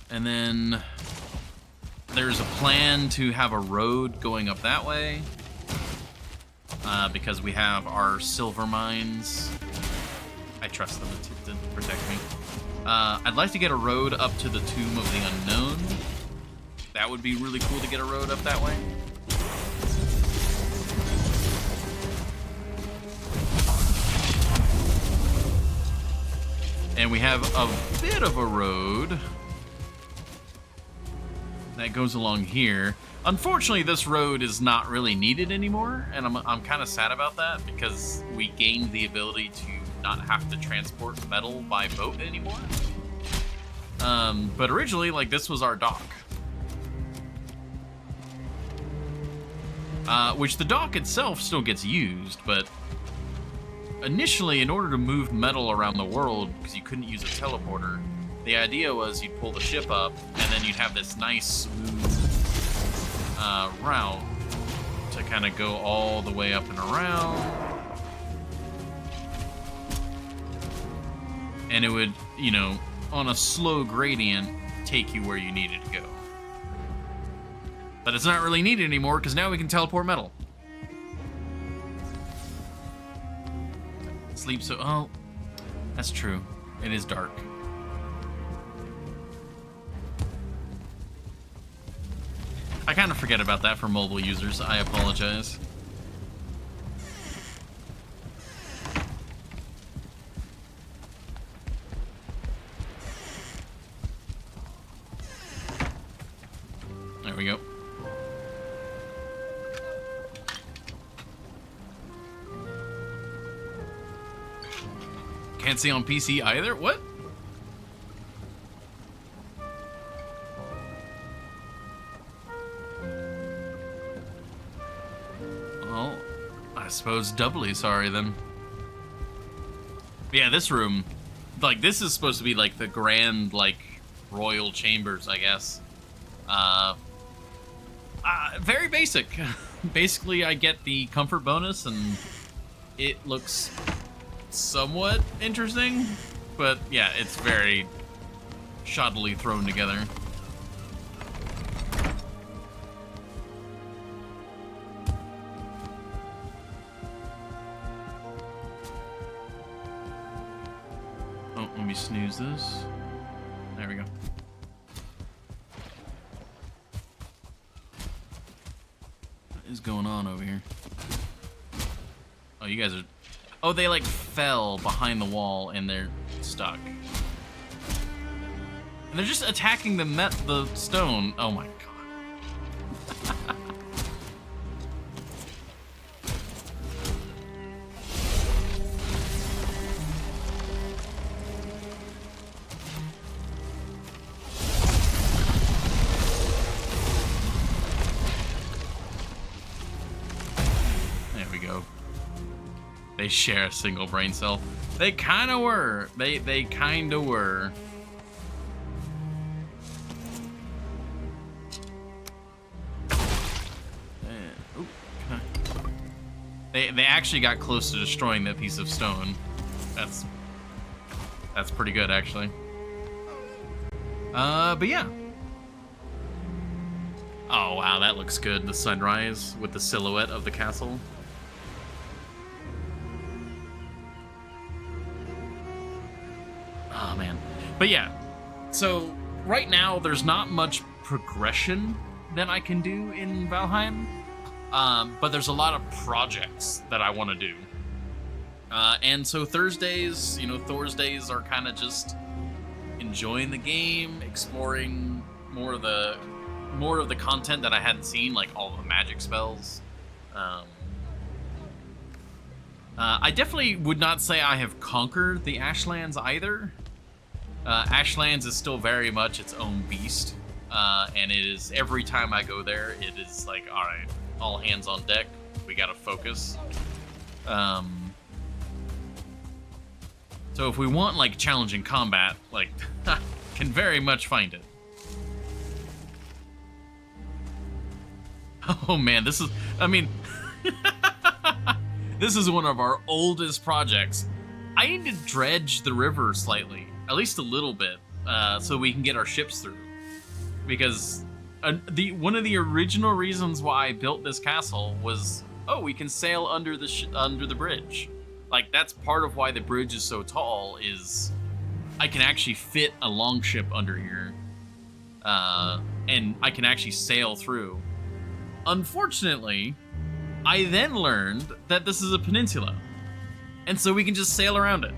And then there's a plan to have a road going up that way. Because we have our silver mines. I trust them to protect me. I'd like to get a road up to the Tomb of the Unknown. That would be really cool to get a road up that way. And we have a bit of a road that goes along here. Unfortunately, this road is not really needed anymore, and I'm kind of sad about that because we gained the ability to not have to transport metal by boat anymore. But originally, like, this was our dock. Which the dock itself still gets used, but initially, in order to move metal around the world, because you couldn't use a teleporter, the idea was you'd pull the ship up, and then you'd have this nice, smooth route to kind of go all the way up and around. And it would, you know, on a slow gradient, take you where you needed to go. But it's not really needed anymore, because now we can teleport metal. Sleep so... Oh, that's true. It is dark. I kind of forget about that for mobile users. I apologize. There we go. Can't see on PC either? What? Well, I suppose doubly sorry then. Yeah, this room, like, this is supposed to be like the grand, like, royal chambers, I guess. Very basic. Basically, I get the comfort bonus, and it looks somewhat interesting, but yeah, it's very shoddily thrown together. Oh, let me snooze this. There we go. What is going on over here? Oh, you guys are... Oh, they like fell behind the wall and they're stuck. And they're just attacking the stone. Oh my god. There we go. They share a single brain cell. They kind of were. They kind of were. They actually got close to destroying that piece of stone. That's pretty good, actually. But yeah. Oh wow, that looks good. The sunrise with the silhouette of the castle. Oh, man. But yeah, so right now there's not much progression that I can do in Valheim, but there's a lot of projects that I want to do. And so Thursdays, you know, Thor's days are kind of just, enjoying the game, exploring more of the content that I hadn't seen, like all the magic spells. I definitely would not say I have conquered the Ashlands either. Ashlands is still very much its own beast, and it is, every time I go there, it is like, all right, all hands on deck. We gotta focus. So if we want like challenging combat, like, can very much find it. Oh man, this is, I mean, this is one of our oldest projects. I need to dredge the river slightly, at least a little bit, so we can get our ships through. Because one of the original reasons why I built this castle was, oh, we can sail under the bridge. Like, that's part of why the bridge is so tall, is I can actually fit a longship under here, and I can actually sail through. Unfortunately, I then learned that this is a peninsula, and so we can just sail around it.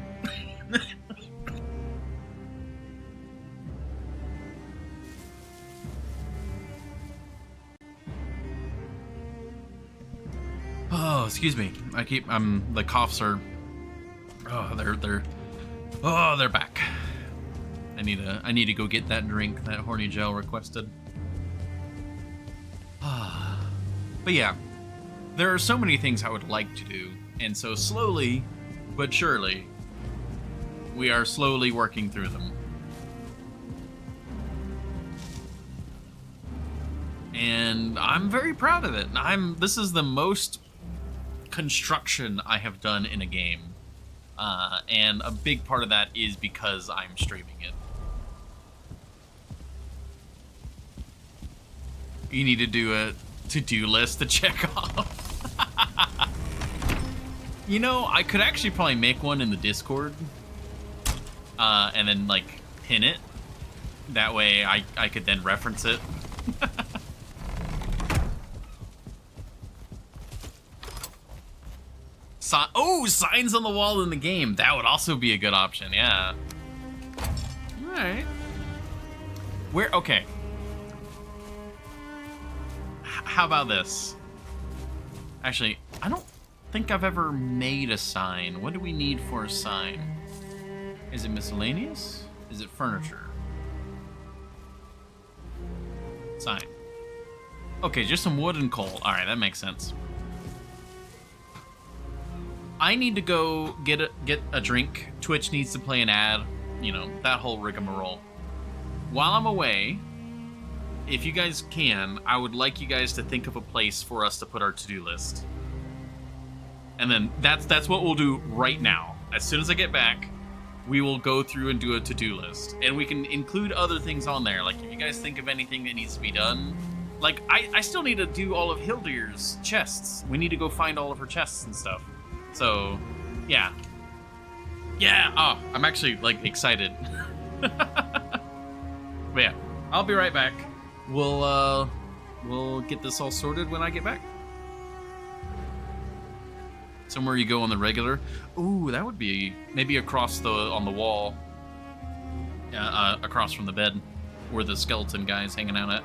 Oh, excuse me. The coughs are, they're back. I need to go get that drink that Horny Gel requested. But yeah, there are so many things I would like to do, and so slowly but surely, we are slowly working through them. And I'm very proud of it. This is the most construction I have done in a game, and a big part of that is because I'm streaming it. You need to do a to-do list to check off. You know, I could actually probably make one in the Discord, and then like pin it. That way I could then reference it. Signs on the wall in the game. That would also be a good option, yeah. All right. Okay. How about this? Actually, I don't think I've ever made a sign. What do we need for a sign? Is it miscellaneous? Is it furniture? Sign. Okay, just some wood and coal. All right, that makes sense. I need to go get a drink. Twitch needs to play an ad. You know, that whole rigmarole. While I'm away, if you guys can, I would like you guys to think of a place for us to put our to-do list. And then that's what we'll do right now. As soon as I get back, we will go through and do a to-do list. And we can include other things on there. Like, if you guys think of anything that needs to be done. Like, I still need to do all of Hildir's chests. We need to go find all of her chests and stuff. So, yeah. Yeah, oh, I'm actually, like, excited. But yeah, I'll be right back. We'll get this all sorted when I get back. Somewhere you go on the regular. Ooh, that would be maybe across on the wall. Across from the bed where the skeleton guy's hanging out at.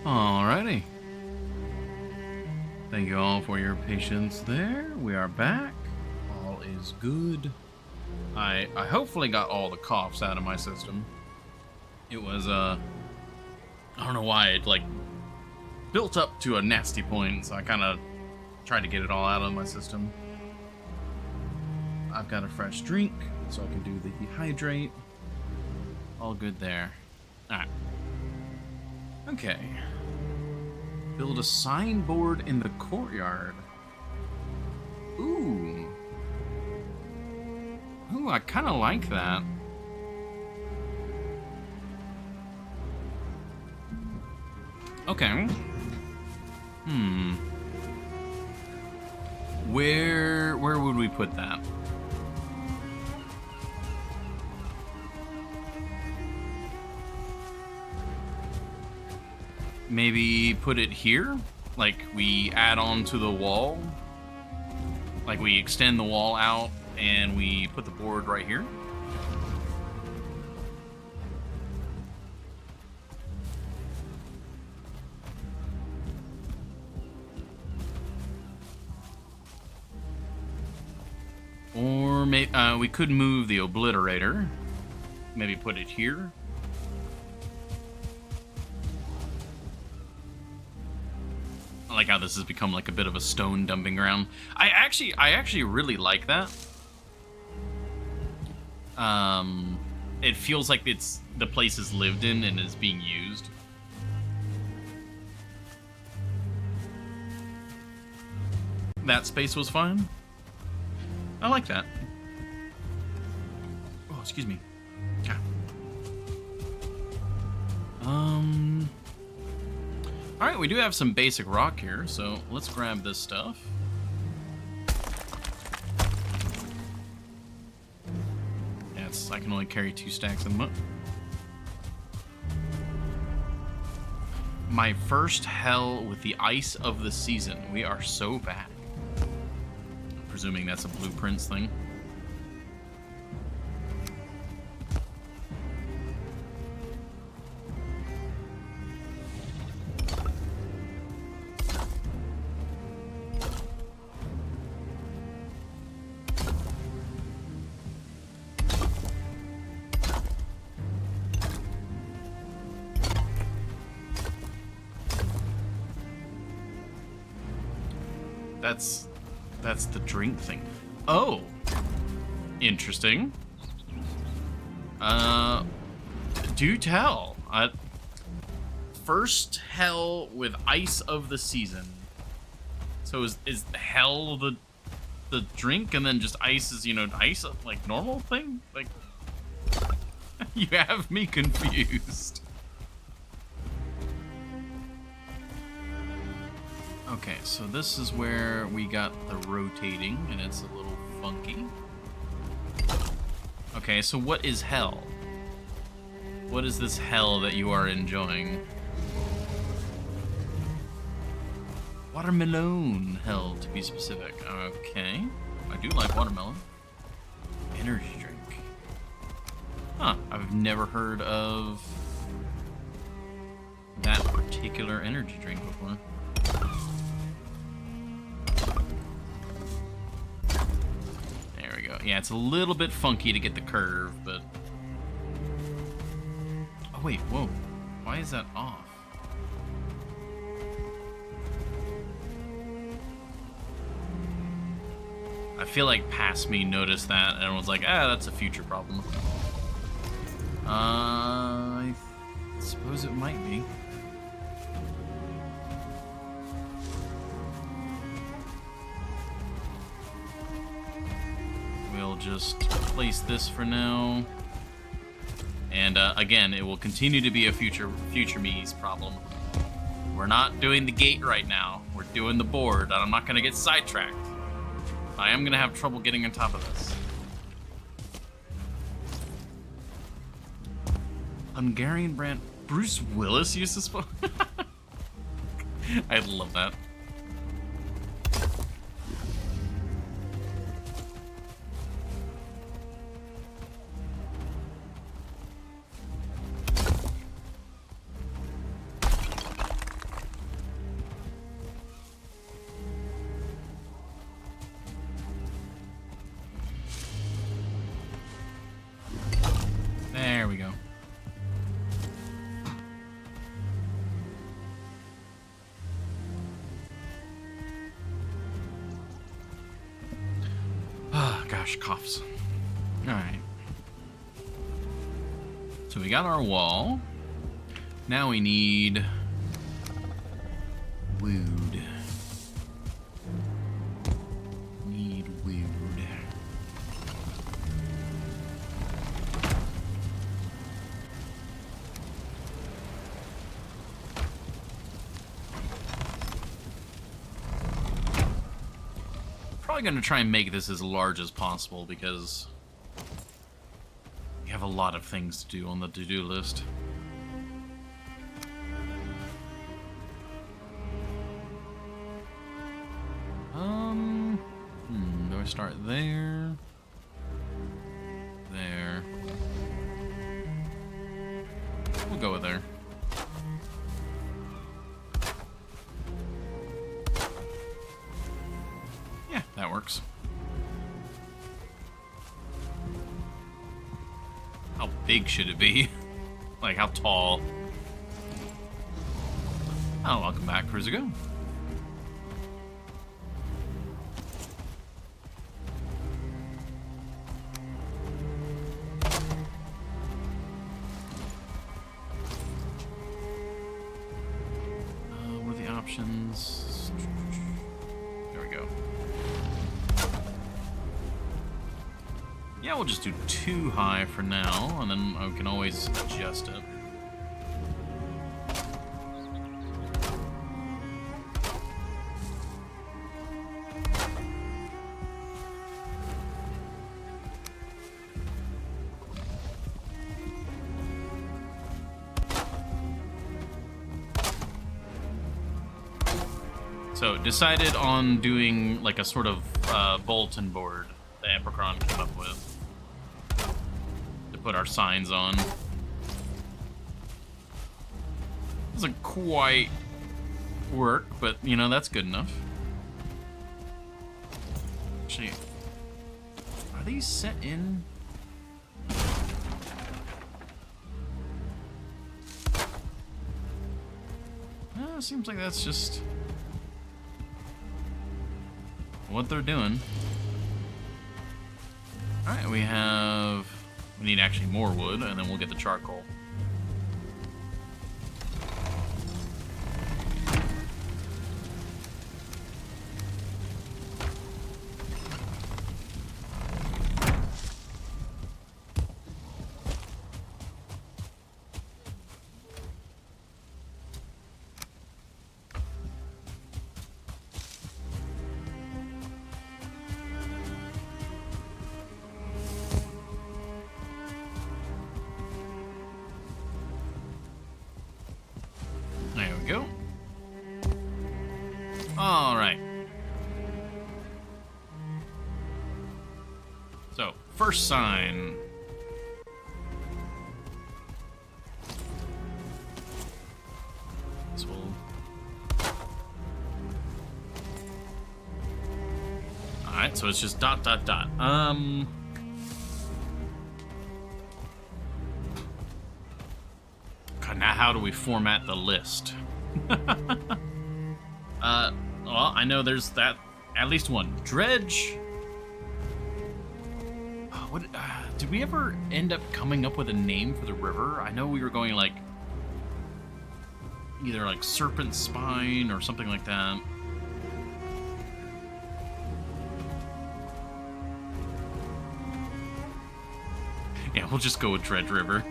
Alrighty. Thank you all for your patience there. We are back. All is good. I hopefully got all the coughs out of my system. It was, I don't know why it, like, built up to a nasty point, so I kind of tried to get it all out of my system. I've got a fresh drink, so I can do the dehydrate. All good there. Alright. Okay. Build a signboard in the courtyard. Ooh. Ooh, I kind of like that. Okay. Where would we put that? Maybe put it here? Like we add on to the wall? Like we extend the wall out and we put the board right here? Or we could move the obliterator. Maybe put it here. I like how this has become like a bit of a stone dumping ground. I actually really like that. It feels like the place is lived in and is being used. That space was fine. I like that. Oh, excuse me. Yeah. Alright, we do have some basic rock here, so let's grab this stuff. I can only carry 2 stacks of them up. My first hell with the ice of the season. We are so back. Presuming that's a blueprints thing. That's the drink thing. Oh, interesting. Do tell. First hell with ice of the season. So is hell the drink and then just ice is, you know, ice like normal thing? Like you have me confused. Okay, so this is where we got the rotating, and it's a little funky. Okay, so what is hell? What is this hell that you are enjoying? Watermelon hell, to be specific. Okay, I do like watermelon. Energy drink. Huh, I've never heard of that particular energy drink before. Yeah, it's a little bit funky to get the curve, but... Oh, wait, whoa. Why is that off? I feel like past me noticed that and was like, ah, that's a future problem. I suppose it might be. We'll just place this for now. And again, it will continue to be a future me's problem. We're not doing the gate right now. We're doing the board, and I'm not going to get sidetracked. I am going to have trouble getting on top of this. Hungarian brand Bruce Willis used to spawn. I love that. gosh, coughs. Alright. So we got our wall. Now we need wood. Need wood. Probably going to try and make this as large as possible because we have a lot of things to do on the to-do list. Do I start there? There. We'll go with there. Yeah, that works. How big should it be? Like, how tall? Oh, welcome back, Cruzigo. What are the options? There we go. Yeah, we'll just do 2 high for now, and then I can always adjust it. So, decided on doing like a sort of bulletin board that Epicron came up with to put our signs on. Doesn't quite work, but you know, that's good enough. Actually, are these set in? It seems like that's just what they're doing. Alright, we need actually more wood, and then we'll get the charcoal. There we go. All right. So, first sign. This will... Alright, so it's just ... Now how do we format the list? Well, I know there's that, at least one. Dredge. What, did we ever end up coming up with a name for the river? I know we were going like, either like Serpent Spine or something like that. Yeah, we'll just go with Dredge River.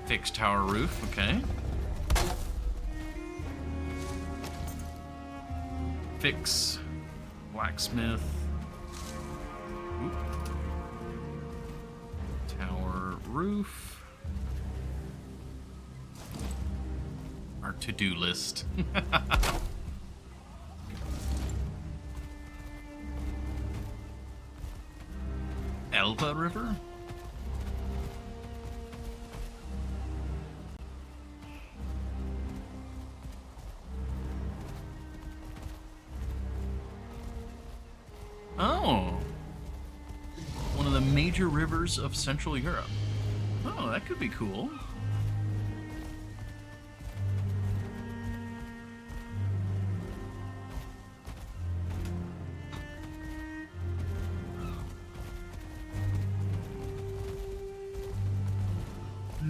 Fix tower roof, okay. Fix blacksmith. Oop. Tower roof. Our to-do list. Elba River? Oh, one of the major rivers of Central Europe. Oh, that could be cool.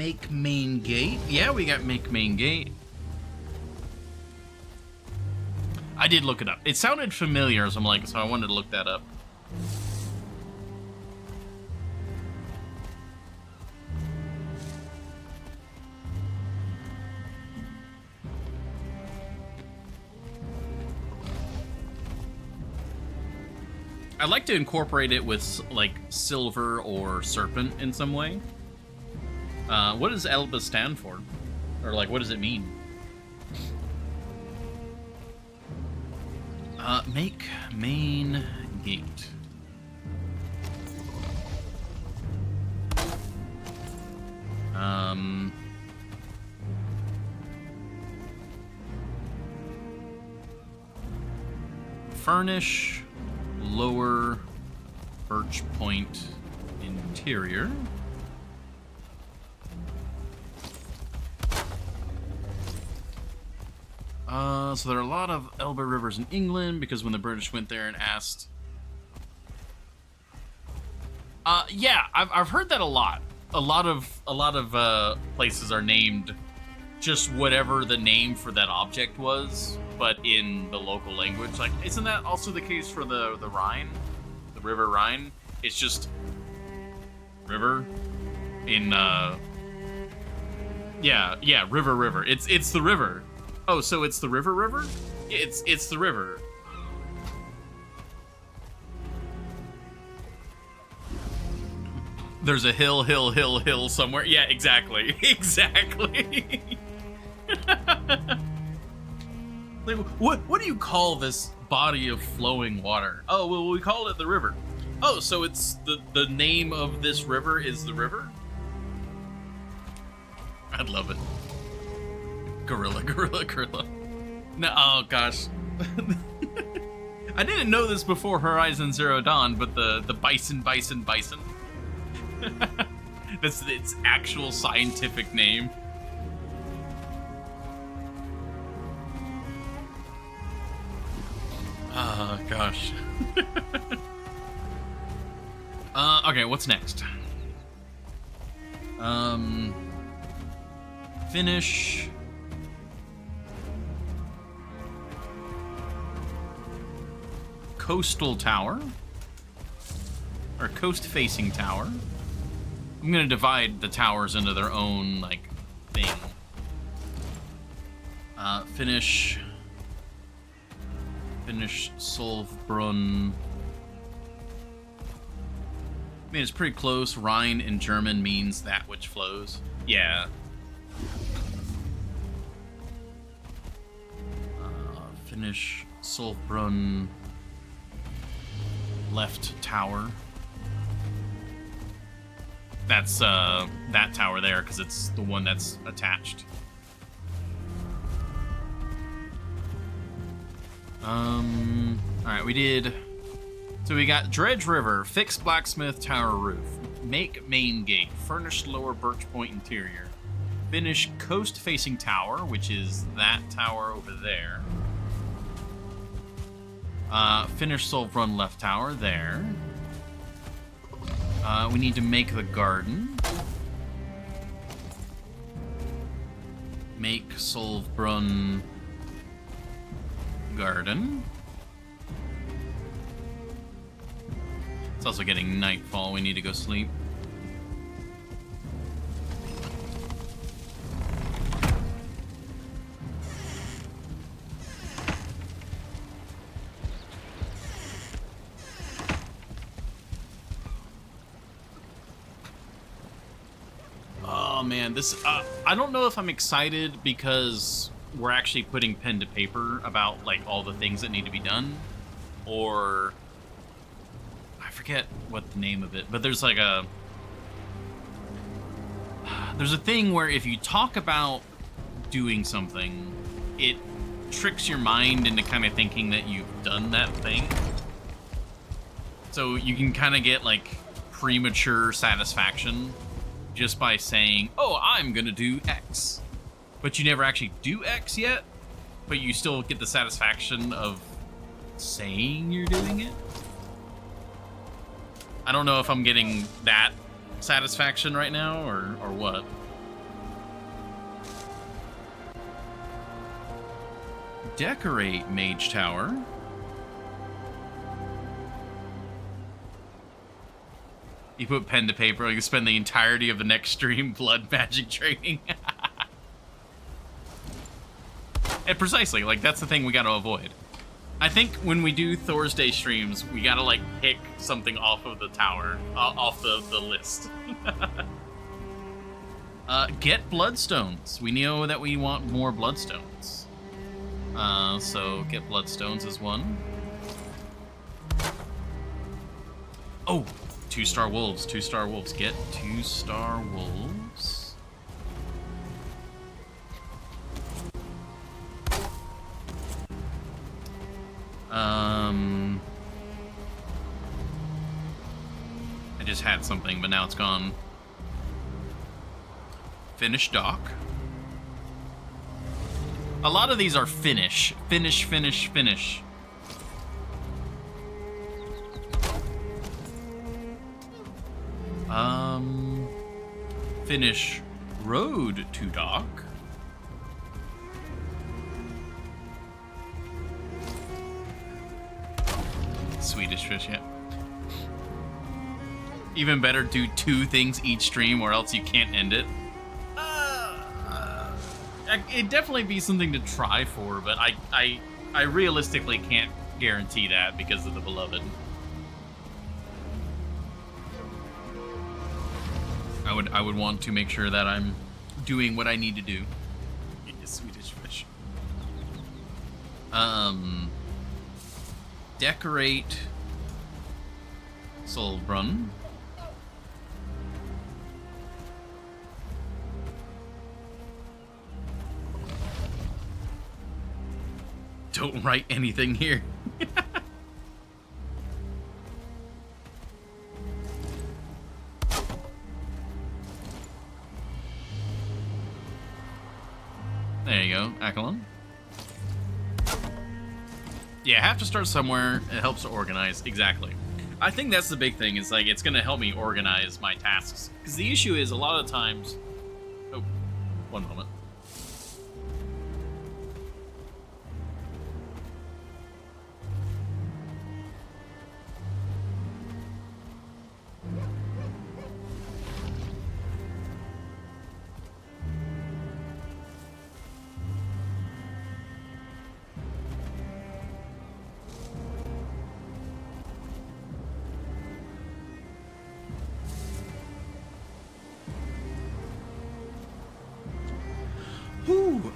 make main gate. Yeah, we got make main gate. I did look it up. It sounded familiar, so I wanted to look that up. I'd like to incorporate it with, like, silver or serpent in some way. What does Elba stand for? Or, like, what does it mean? Make main gate. Furnish lower birch point interior. So there are a lot of Elbe rivers in England because when the British went there and asked. Yeah, I've heard that a lot. A lot of places are named just whatever the name for that object was, but in the local language. Like, isn't that also the case for the Rhine, the River Rhine? It's just river in yeah, river. It's the river. Oh, so it's the river? It's the river. There's a hill somewhere. Yeah, exactly. Exactly. Like, what do you call this body of flowing water? Oh, well, we call it the river. Oh, so it's the name of this river is the river? I'd love it. Gorilla. No, oh gosh. I didn't know this before Horizon Zero Dawn, but the bison. That's its actual scientific name. Oh gosh. Okay, what's next? Finish. Coastal tower. Or coast-facing tower. I'm gonna divide the towers into their own, like, thing. Finish Solvbrunn. I mean, it's pretty close. Rhine in German means that which flows. Yeah. Finish Solvbrunn left tower. That's that tower there because it's the one that's attached. Alright, we did. So we got Dredge River, fix blacksmith tower roof, make main gate, furnish lower birch point interior, finish coast facing tower, which is that tower over there. Finish Solvbrunn left tower there. We need to make the garden. Make Solvbrunn garden. It's also getting nightfall. We need to go sleep. Man, this I don't know if I'm excited because we're actually putting pen to paper about like all the things that need to be done, or I forget what the name of it, but there's like a thing where if you talk about doing something, it tricks your mind into kind of thinking that you've done that thing, so you can kind of get like premature satisfaction just by saying, oh, I'm gonna do X. But you never actually do X yet, but you still get the satisfaction of saying you're doing it. I don't know if I'm getting that satisfaction right now or what. decorate Mage Tower. You put pen to paper, you spend the entirety of the next stream blood magic training. And precisely, like, that's the thing we gotta avoid. I think when we do Thor's Day streams, we gotta, like, pick something off of the tower, off the list. Get bloodstones. We know that we want more bloodstones. So get bloodstones is one. Oh, 2-star wolves, 2-star wolves. Get 2-star wolves. I just had something, but now it's gone. Finish dock. A lot of these are finish. Finish, finish, finish. Finish road to dock. Swedish fish, yeah. Even better, do 2 things each stream or else you can't end it. It'd definitely be something to try for, but I realistically can't guarantee that because of the beloved. I would want to make sure that I'm doing what I need to do. Swedish fish. Decorate Solbrunn. Don't write anything here. There you go, Akalon. Yeah, have to start somewhere. It helps to organize. Exactly. I think that's the big thing. Is like it's going to help me organize my tasks. Because the issue is a lot of times. Oh, one moment.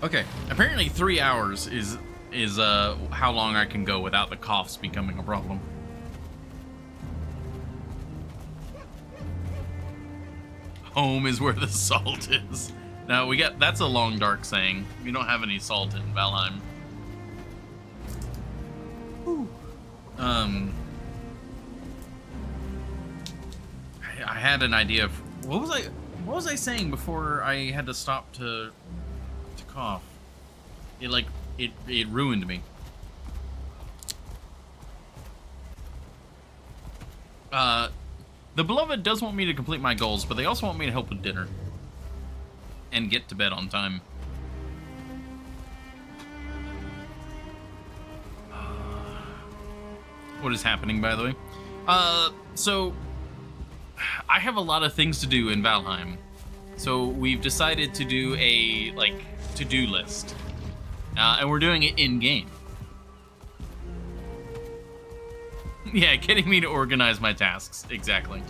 Okay, apparently 3 hours is how long I can go without the coughs becoming a problem. Home is where the salt is. Now that's a long dark saying. We don't have any salt in Valheim. Whew. I had an idea of what was I saying before I had to stop to cough. It ruined me. The beloved does want me to complete my goals, but they also want me to help with dinner and get to bed on time. What is happening, by the way? So I have a lot of things to do in Valheim. So we've decided to do a to-do list, and we're doing it in game. Yeah, getting me to organize my tasks exactly.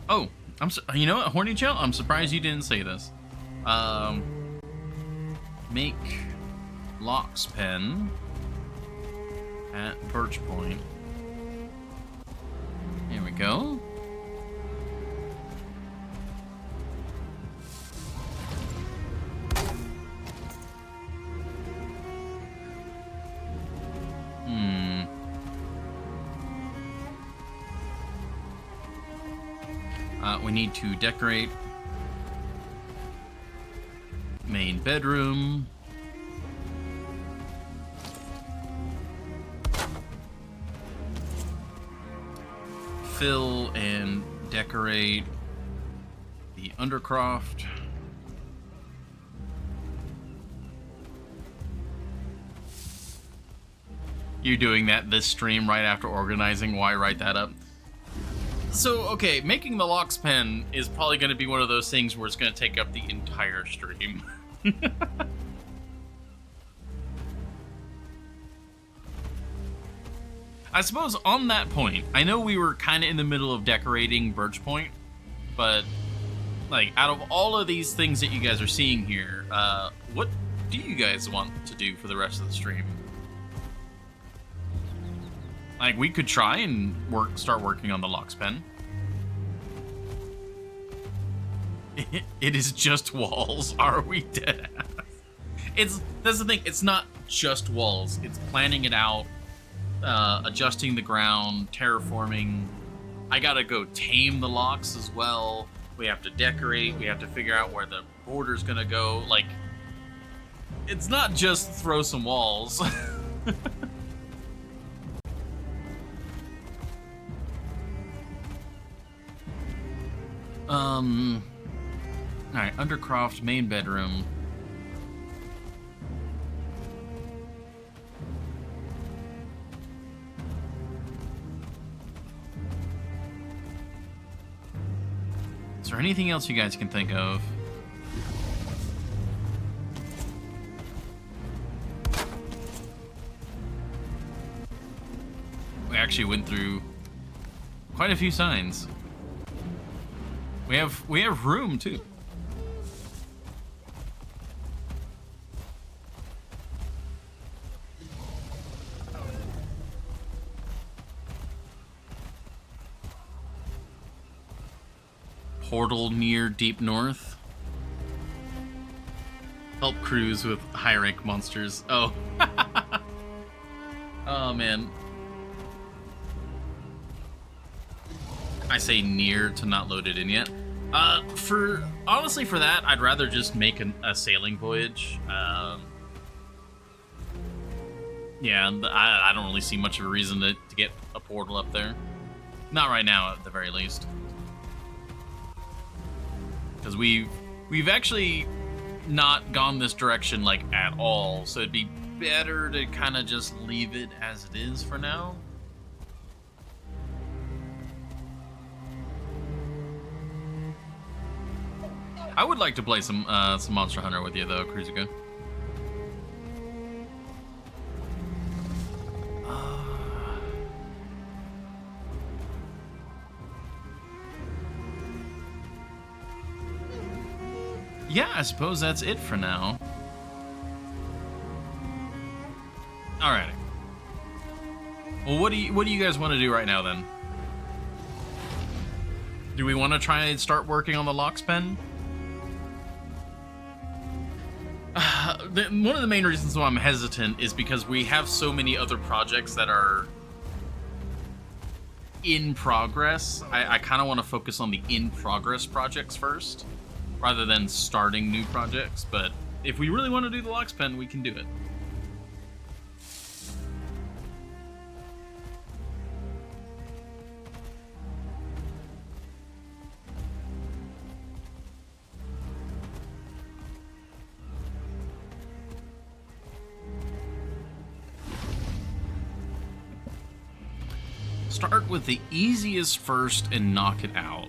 Oh, you know what, Horny Chill? I'm surprised you didn't say this. Make Locke's pen at Birch Point. Here we go. We need to decorate main bedroom. fill and decorate the undercroft. You're doing that this stream right after organizing. Why write that up? So, okay, making the locks pen is probably going to be one of those things where it's going to take up the entire stream. I suppose on that point, I know we were kind of in the middle of decorating Birch Point, but like out of all of these things that you guys are seeing here, what do you guys want to do for the rest of the stream? Like, we could try and start working on the locks pen. It is just walls. Are we dead ass? That's the thing. It's not just walls. It's planning it out, adjusting the ground, terraforming. I gotta go tame the locks as well. We have to decorate. We have to figure out where the border's gonna go. Like, it's not just throw some walls. Alright, Undercroft, main bedroom. Is there anything else you guys can think of? We actually went through quite a few signs. We have room too. Portal near Deep North. Help crews with high rank monsters. Oh. Oh man. I say near to not load it in yet. Honestly, for that, I'd rather just make a sailing voyage. Yeah, I don't really see much of a reason to get a portal up there. Not right now, at the very least. Because we've actually not gone this direction, like, at all. So it'd be better to kind of just leave it as it is for now. I would like to play some Monster Hunter with you, though, Cruzico. Yeah, I suppose that's it for now. Alrighty. Well, what do you guys want to do right now, then? Do we want to try and start working on the locks pen? One of the main reasons why I'm hesitant is because we have so many other projects that are in progress. I kind of want to focus on the in-progress projects first, rather than starting new projects. But if we really want to do the locks pen, we can do it. Start with the easiest first and knock it out.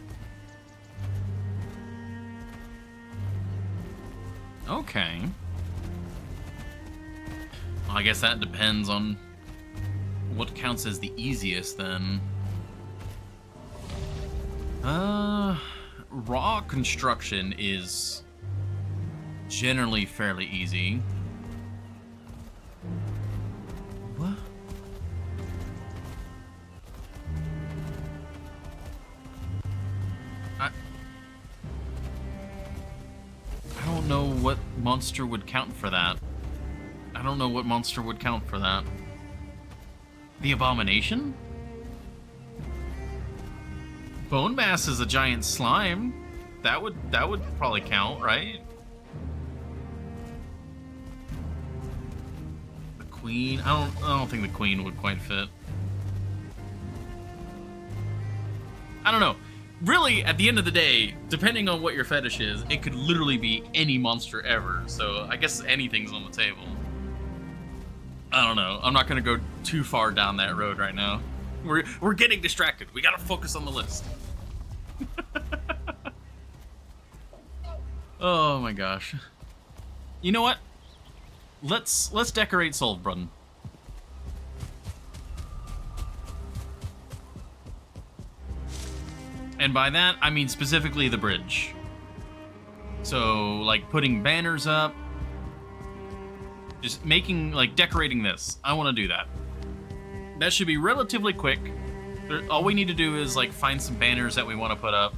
Okay. Well, I guess that depends on what counts as the easiest, then. Raw construction is generally fairly easy. What? I don't know what monster would count for that. I don't know what monster would count for that. The Abomination? Bone Mass is a giant slime. That would probably count, right? The Queen? I don't think the Queen would quite fit. I don't know. Really, at the end of the day, depending on what your fetish is, it could literally be any monster ever. So I guess anything's on the table. I don't know. I'm not gonna go too far down that road right now. We're getting distracted. We gotta focus on the list. Oh my gosh. You know what? Let's decorate Solbrunn. And by that, I mean specifically the bridge. So, like, putting banners up. Just making, like, decorating this. I want to do that. That should be relatively quick. All we need to do is, like, find some banners that we want to put up.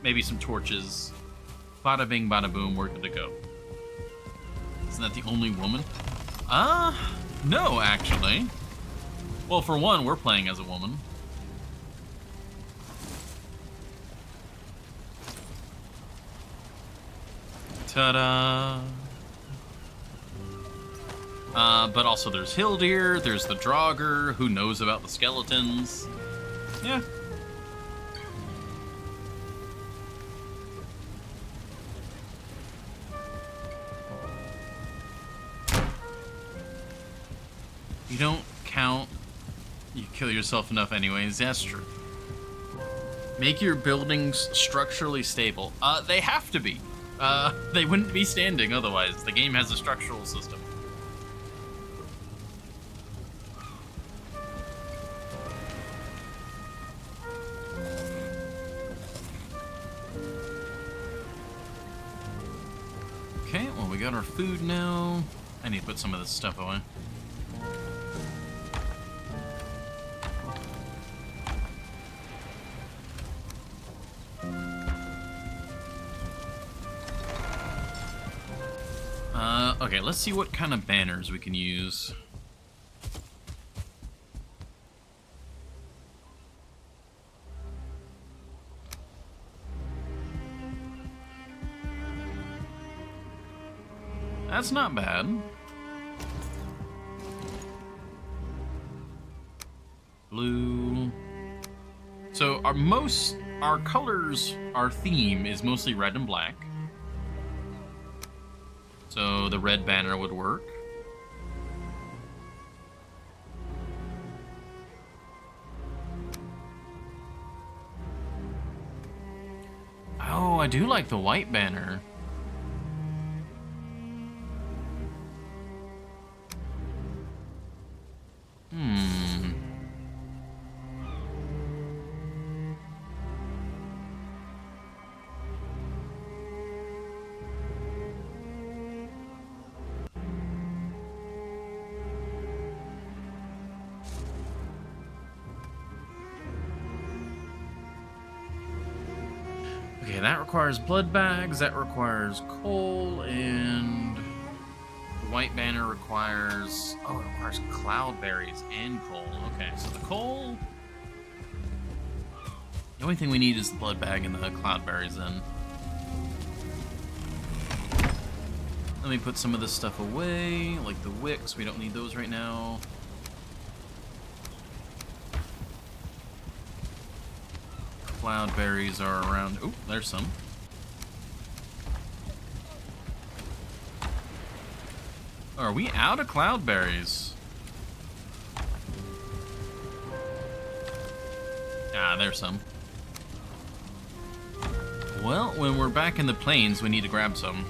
Maybe some torches. Bada bing, bada boom, we're good to go. Isn't that the only woman? No, actually. Well, for one, we're playing as a woman. Ta-da! But also there's Hildir, there's the Draugr, who knows about the skeletons. Yeah. You don't count, you kill yourself enough anyways, that's true. Make your buildings structurally stable. They have to be. They wouldn't be standing otherwise. The game has a structural system. Okay, well, we got our food now. I need to put some of this stuff away. Okay, let's see what kind of banners we can use. That's not bad. Blue. So our colors, our theme is mostly red and black. So the red banner would work. Oh, I do like the white banner. Okay, that requires blood bags, that requires coal, and the white banner requires... Oh, it requires cloudberries and coal. Okay, so the coal... The only thing we need is the blood bag and the cloudberries then. Let me put some of this stuff away, like the wicks. We don't need those right now. Cloudberries are around. Oh, there's some. Are we out of cloudberries? Ah, there's some. Well, when we're back in the plains, we need to grab some.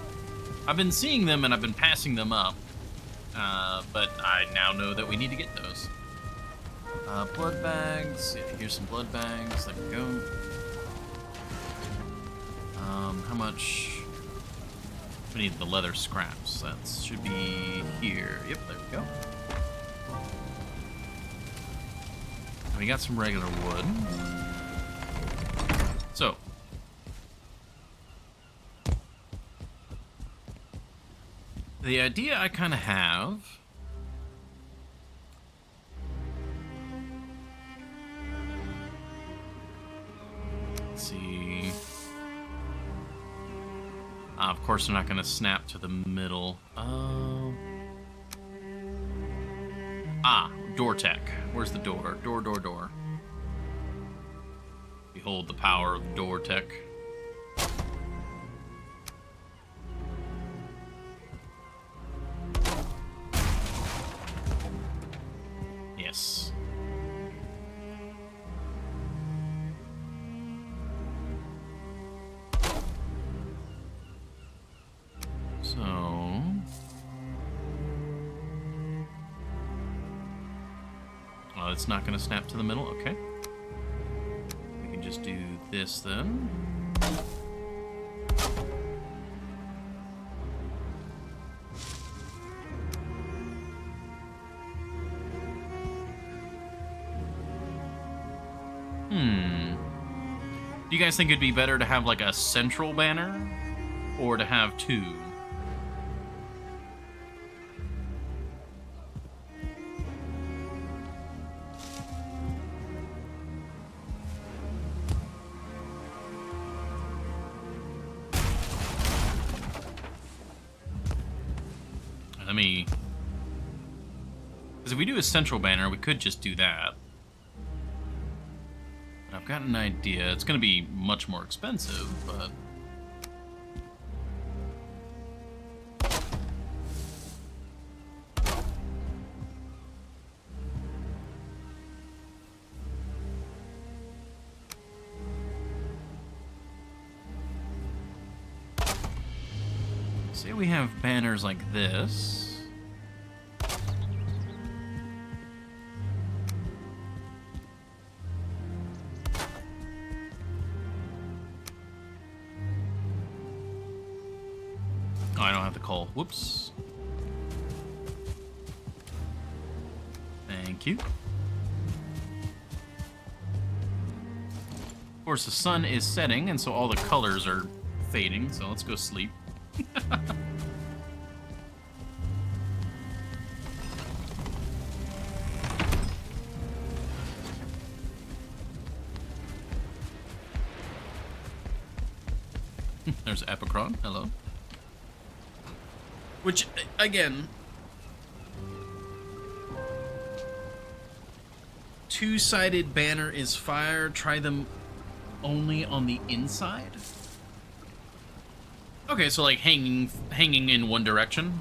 I've been seeing them and I've been passing them up, but I now know that we need to get those. Blood bags. Yeah, here's some blood bags. There we go. How much? We need the leather scraps. That should be here. Yep, there we go. We got some regular wood. So. The idea I kind of have... Let's see... of course they're not going to snap to the middle. Door tech. Where's the door? Door. Behold the power of door tech. Yes. So... oh, it's not going to snap to the middle? Okay. We can just do this then. Do you guys think it'd be better to have like a central banner or to have two? Let me... because if we do a central banner, we could just do that. I've got an idea. It's going to be much more expensive, but... say we have banners like this. Oh, I don't have the coal. Whoops. Thank you. Of course, the sun is setting, and so all the colors are fading, so let's go sleep. There's Epicron. Hello. Which, again, two-sided banner is fire. Try them only on the inside. Okay, so like hanging in one direction.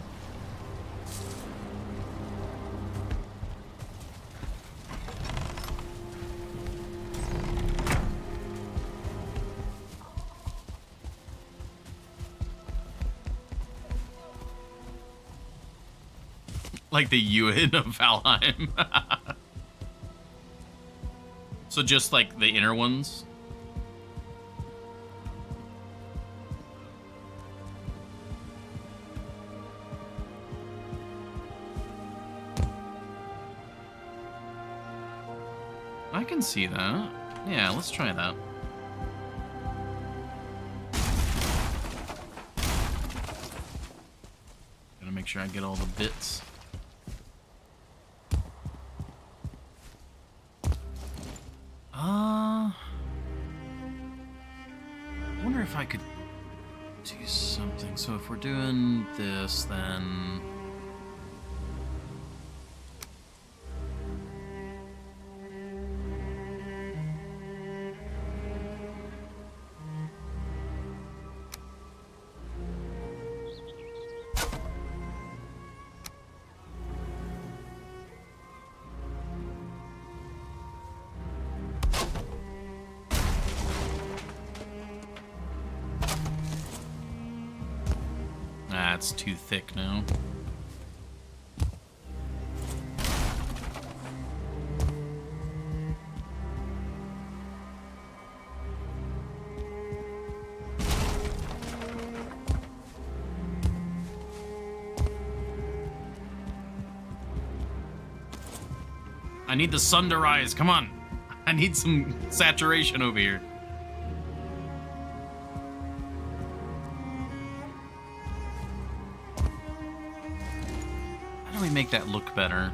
Like the Ewan of Valheim. So just like the inner ones. I can see that. Yeah, let's try that. Gotta make sure I get all the bits. I wonder if I could do something. So if we're doing this, then... That's too thick now. I need the sun to rise. Come on. I need some saturation over here. How do we make that look better?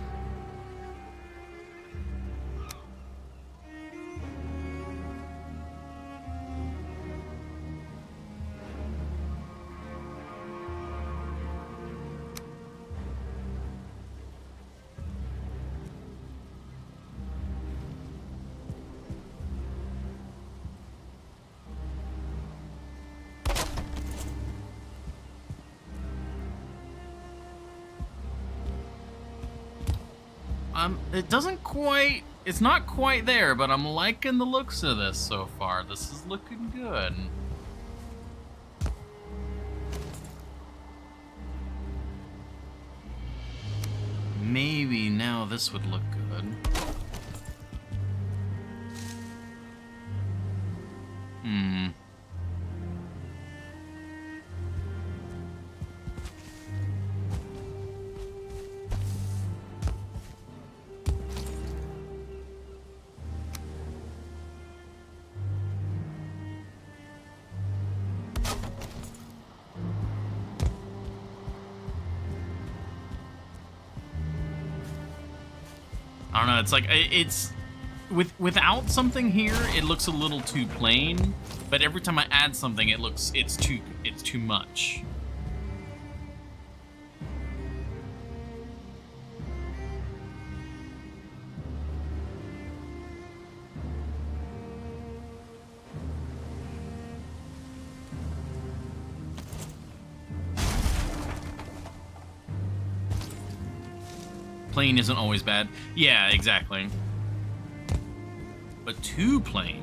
It doesn't quite... It's not quite there, but I'm liking the looks of this so far. This is looking good. Maybe now this would look good. I don't know, it's like, it's... Without something here, it looks a little too plain, but every time I add something, it's too much. Plain isn't always bad. Yeah, exactly. But too plain.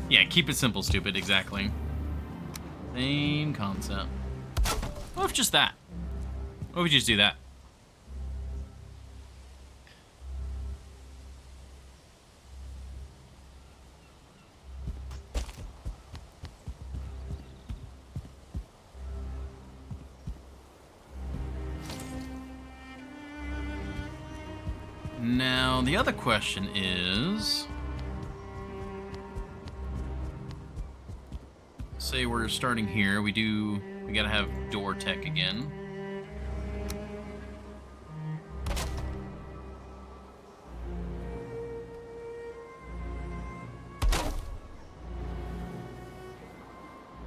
Yeah, keep it simple, stupid, exactly. Same concept. What if just that? What if we just do that? Now, the other question is... Say we're starting here, we gotta have door tech again.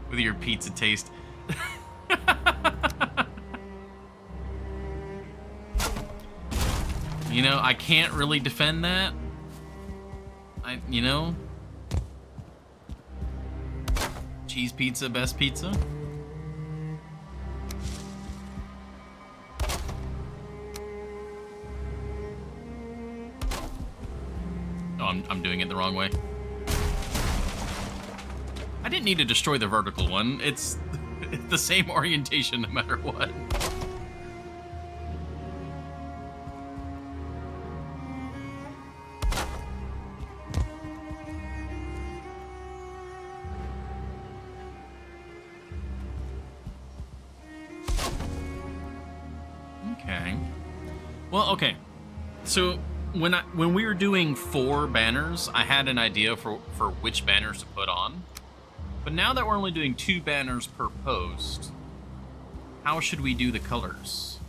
With your pizza taste. You know, I can't really defend that. You know? Cheese pizza, best pizza. Oh, I'm doing it the wrong way. I didn't need to destroy the vertical one. It's the same orientation no matter what. Okay. Well, okay. So when we were doing 4 banners, I had an idea for which banners to put on. But now that we're only doing 2 banners per post, how should we do the colors?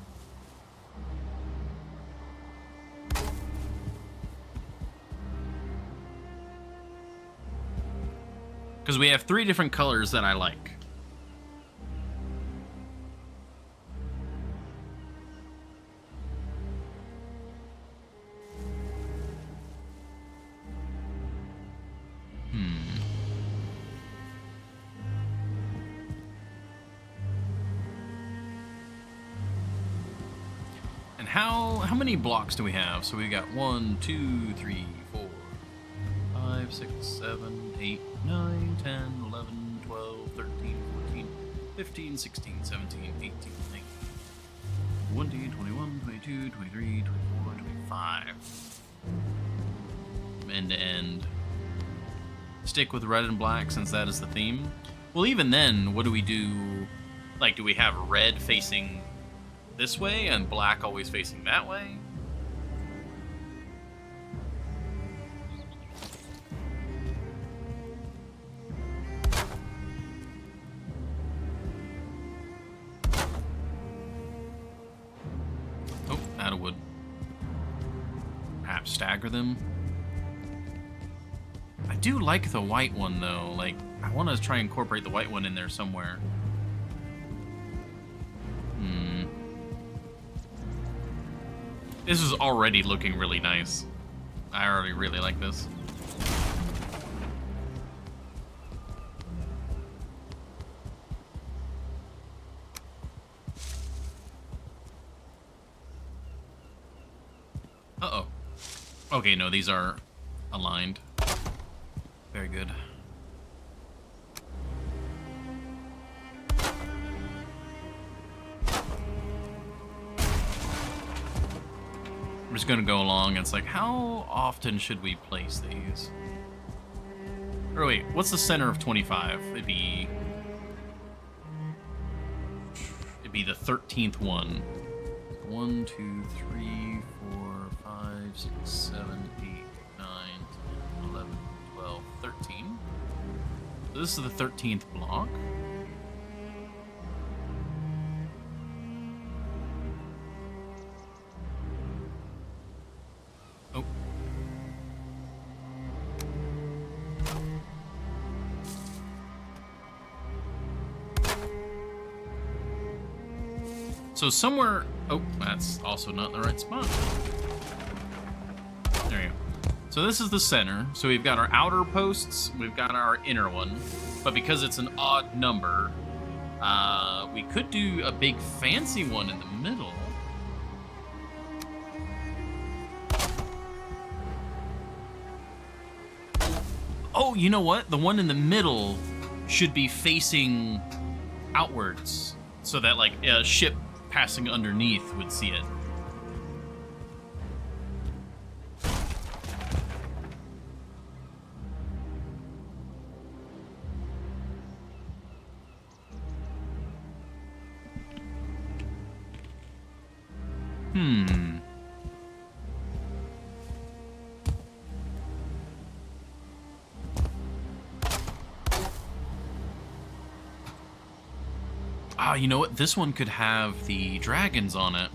Because we have 3 different colors that I like. How many blocks do we have? So we got 1, 2, 3, 4, 5, 6, 7, 8, 9, 10, 11, 12, 13, 14, 15, 16, 17, 18, 19, 20, 21, 22, 23, 24, 25. End to end. Stick with red and black since that is the theme. Well, even then, what do we do? Like, do we have red facing this way and black always facing that way? Oh, that would perhaps stagger them. I do like the white one though. Like, I want to try and incorporate the white one in there somewhere. This is already looking really nice. I already really like this. Uh-oh. Okay, no, these are aligned. Very good. I'm just gonna go along. It's like, how often should we place these? Or wait, what's the center of 25? It'd be the 13th one. 1, 2, 3, 4, 5, 6, 7, 8, 9, 10, 11, 12, 13. So this is the 13th block. Oh. So somewhere... Oh, that's also not in the right spot. There you go. So this is the center. So we've got our outer posts, we've got our inner one. But because it's an odd number, we could do a big fancy one in the middle. Oh, you know what? The one in the middle should be facing outwards so that, like, a ship passing underneath would see it. Ah, you know what? This one could have the dragons on it.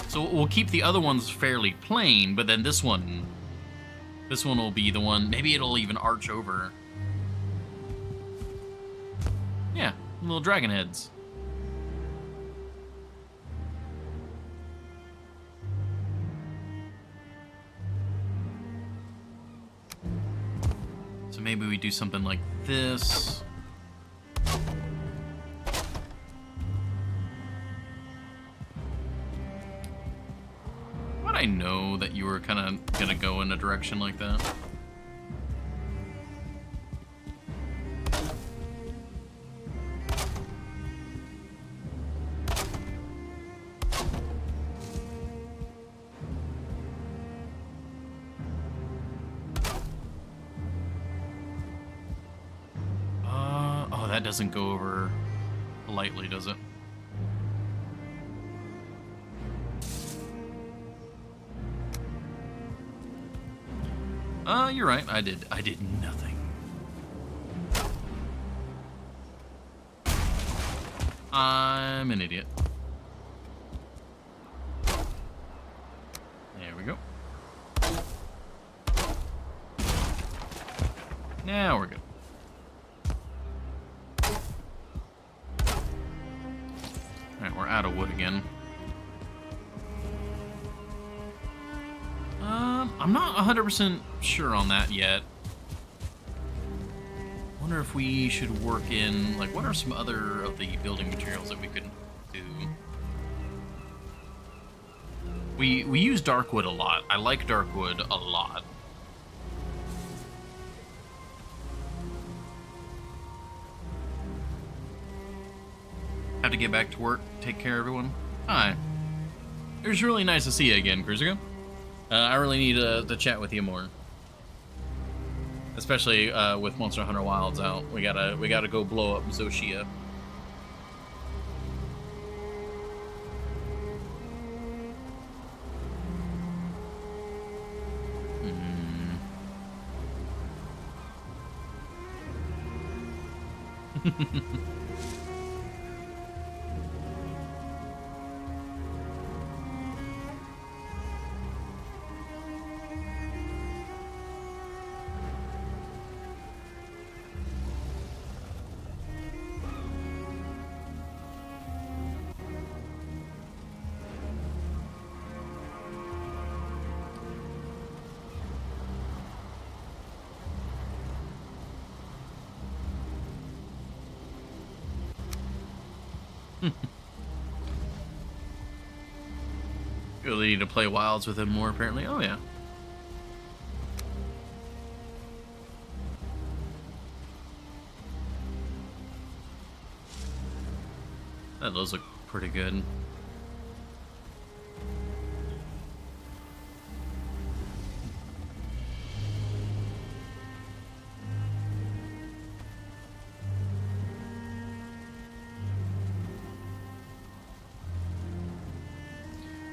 So we'll keep the other ones fairly plain, but then this one will be the one. Maybe it'll even arch over. Yeah, little dragon heads. So maybe we do something like this. How'd I know that you were kind of gonna go in a direction like that? That doesn't go over politely, does it? You're right. I did nothing. I'm an idiot. There we go. Now we're good. Alright, we're out of wood again. I'm not 100% sure on that yet. Wonder if we should work in, like, what are some other of the building materials that we could do? We use dark wood a lot. I like dark wood a lot. Have to get back to work. Take care, everyone. Hi. It was really nice to see you again, Cruzico. I really need to chat with you more. Especially with Monster Hunter Wilds out. We gotta go blow up Zoshia. Really need to play Wilds with him more, apparently. Oh, yeah. Those look pretty good.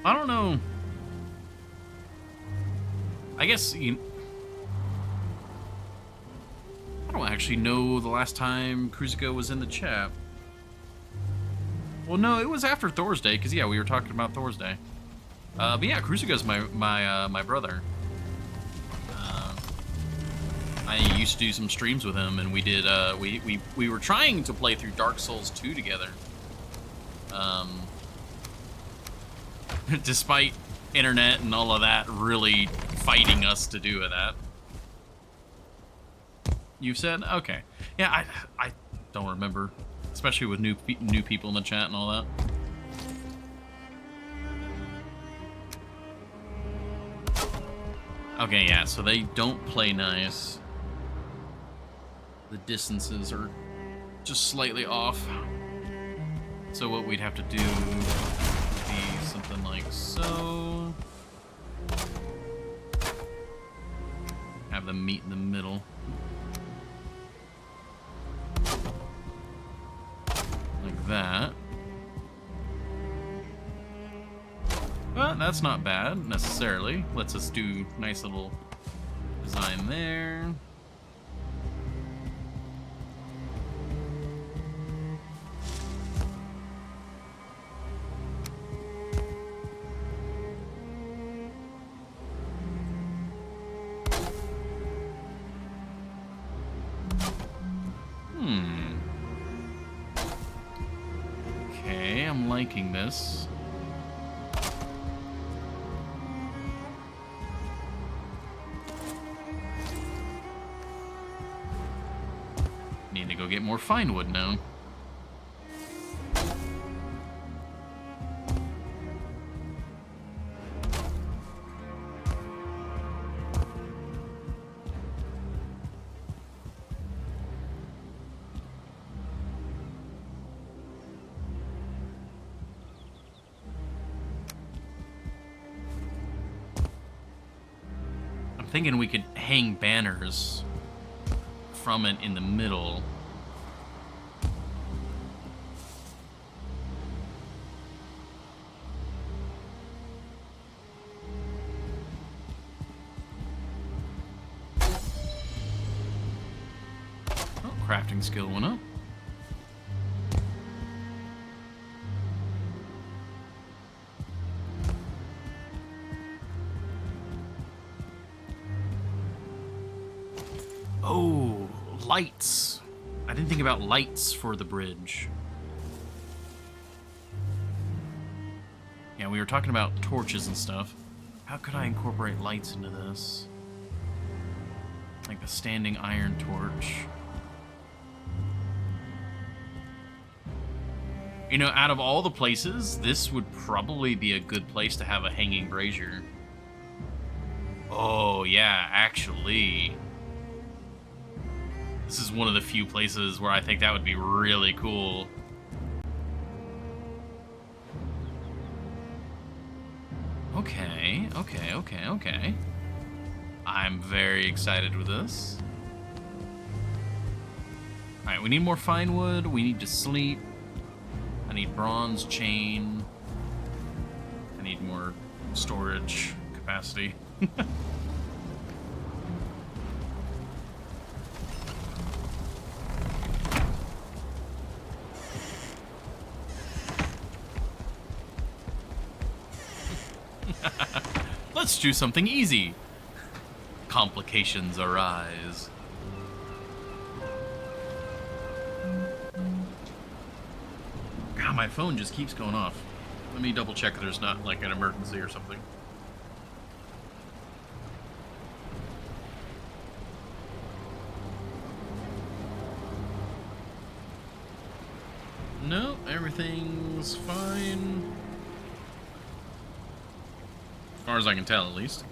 I don't know. I guess I don't actually know the last time Kruzico was in the chat. Well, no, it was after Thor's Day, because, yeah, we were talking about Thor's Day. But yeah, Kruzico's my brother. I used to do some streams with him, and we did, we were trying to play through Dark Souls 2 together. Despite internet and all of that really fighting us to do that. You've said? Okay. Yeah, I don't remember. Especially with new people in the chat and all that. Okay, yeah, so they don't play nice. The distances are just slightly off. So what we'd have to do would be something like so. Have them meet in the middle. Like that. Well, that's not bad, necessarily. Lets us do nice little design there. Okay, I'm liking this. Need to go get more fine wood now. I'm thinking we could hang banners from it in the middle. Oh, crafting skill went up. Oh, lights. I didn't think about lights for the bridge. Yeah, we were talking about torches and stuff. How could I incorporate lights into this? Like the standing iron torch. You know, out of all the places, this would probably be a good place to have a hanging brazier. Oh, yeah, actually. This is one of the few places where I think that would be really cool. Okay, okay. I'm very excited with this. Alright, we need more fine wood. We need to sleep. I need bronze chain. I need more storage capacity. Let's do something easy. Complications arise. God, my phone just keeps going off. Let me double check there's not like an emergency or something. No, everything's fine. As far as I can tell, at least.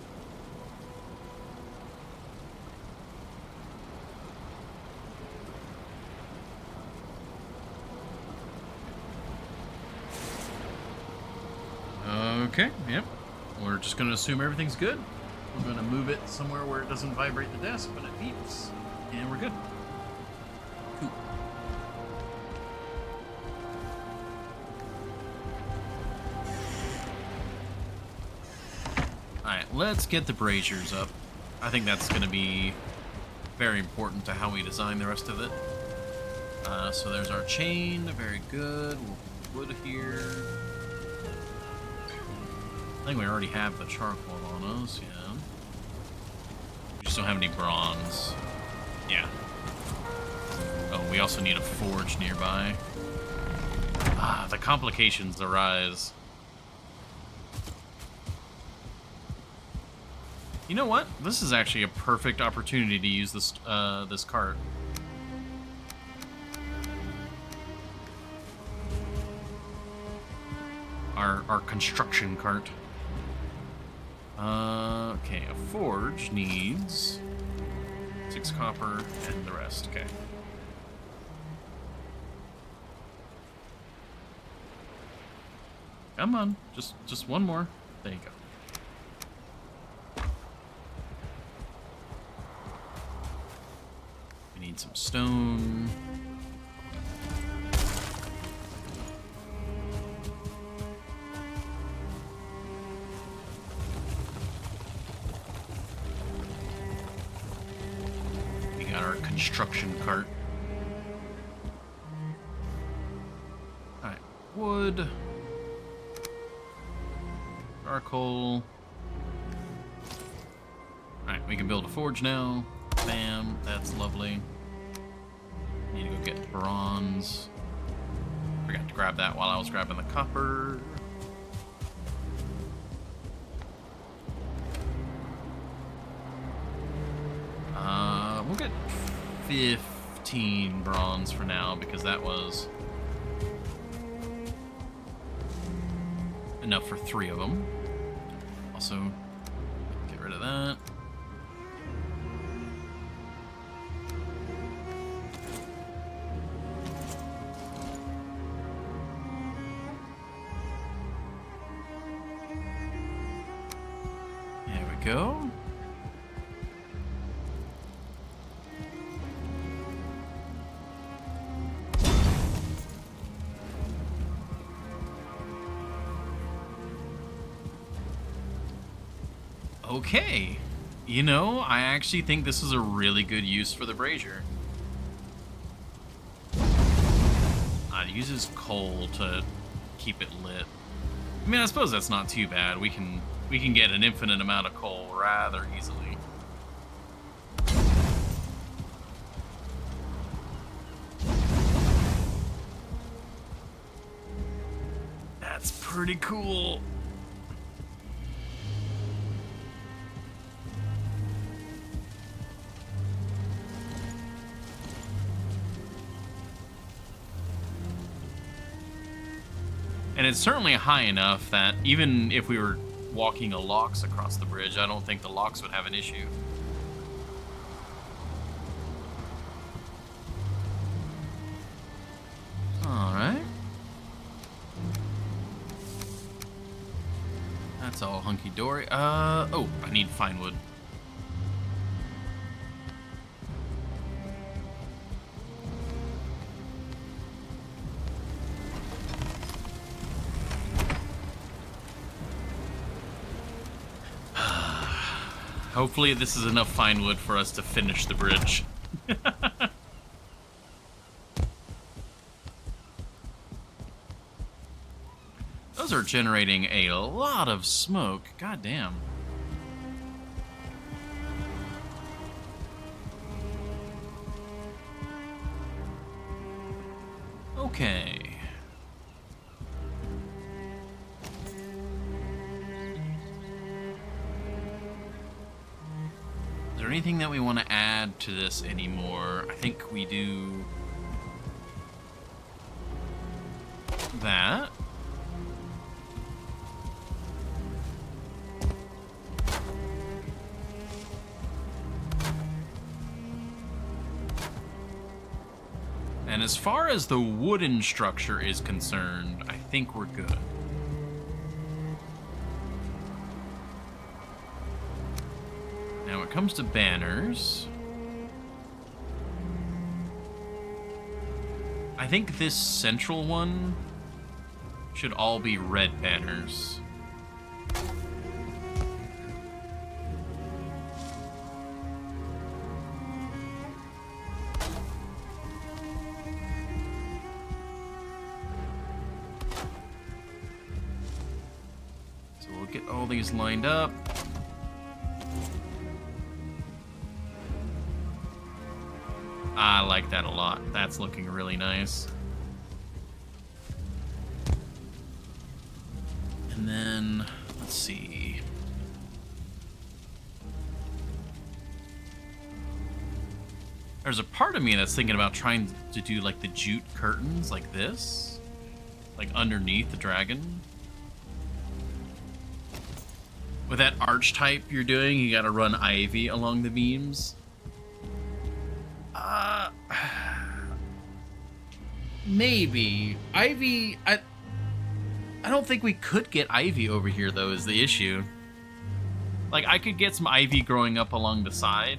Okay, yep. We're just going to assume everything's good. We're going to move it somewhere where it doesn't vibrate the desk, but it beeps. And we're good. Cool. Alright, let's get the braziers up. I think that's going to be very important to how we design the rest of it. So there's our chain. Very good. We'll put wood here. I think we already have the charcoal on us, yeah. We just don't have any bronze. Yeah. Oh, we also need a forge nearby. Ah, the complications arise. You know what? This is actually a perfect opportunity to use this this cart. Our construction cart. Okay, a forge needs 6 copper and the rest. Okay. Come on, just one more. There you go. We need some stone. Construction cart. Alright, wood. Charcoal. Alright, we can build a forge now. Bam, that's lovely. Need to go get bronze. Forgot to grab that while I was grabbing the copper. We'll get 15 bronze for now, because that was enough for 3 of them. Also, get rid of that. There we go. Okay, you know, I actually think this is a really good use for the brazier. It uses coal to keep it lit. I mean, I suppose that's not too bad. We can get an infinite amount of coal rather easily. That's pretty cool. And it's certainly high enough that even if we were walking a lox across the bridge, I don't think the lox would have an issue. Alright. That's all hunky-dory. Oh, I need fine wood. Hopefully this is enough fine wood for us to finish the bridge. Those are generating a lot of smoke. God damn. Okay. Is there anything that we want to add to this anymore? I think we do. that. And as far as the wooden structure is concerned, I think we're good. Now, when it comes to banners, I think this central one should all be red banners. So we'll get all these lined up. I like that a lot. That's looking really nice. And then, let's see. There's a part of me that's thinking about trying to do like the jute curtains like this. Like underneath the dragon. With that archetype you're doing, you gotta run ivy along the beams. Maybe. Ivy, I don't think we could get ivy over here, though, is the issue. Like, I could get some ivy growing up along the side,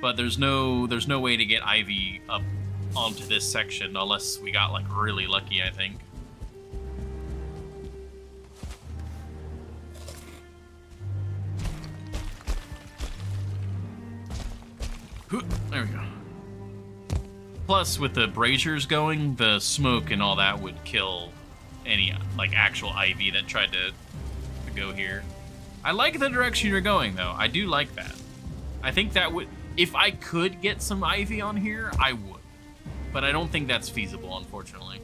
but there's no way to get ivy up onto this section unless we got, like, really lucky, I think. There we go. Plus, with the braziers going, the smoke and all that would kill any, like, actual ivy that tried to go here. I like the direction you're going, though. I do like that. I think that would... If I could get some ivy on here, I would. But I don't think that's feasible, unfortunately.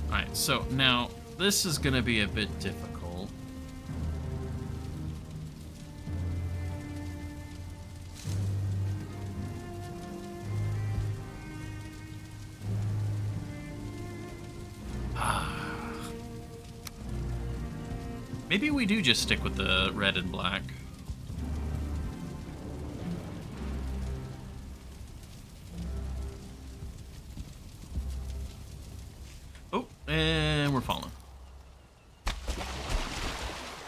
Alright, so now, this is going to be a bit difficult. Maybe we do just stick with the red and black. Oh, and we're falling.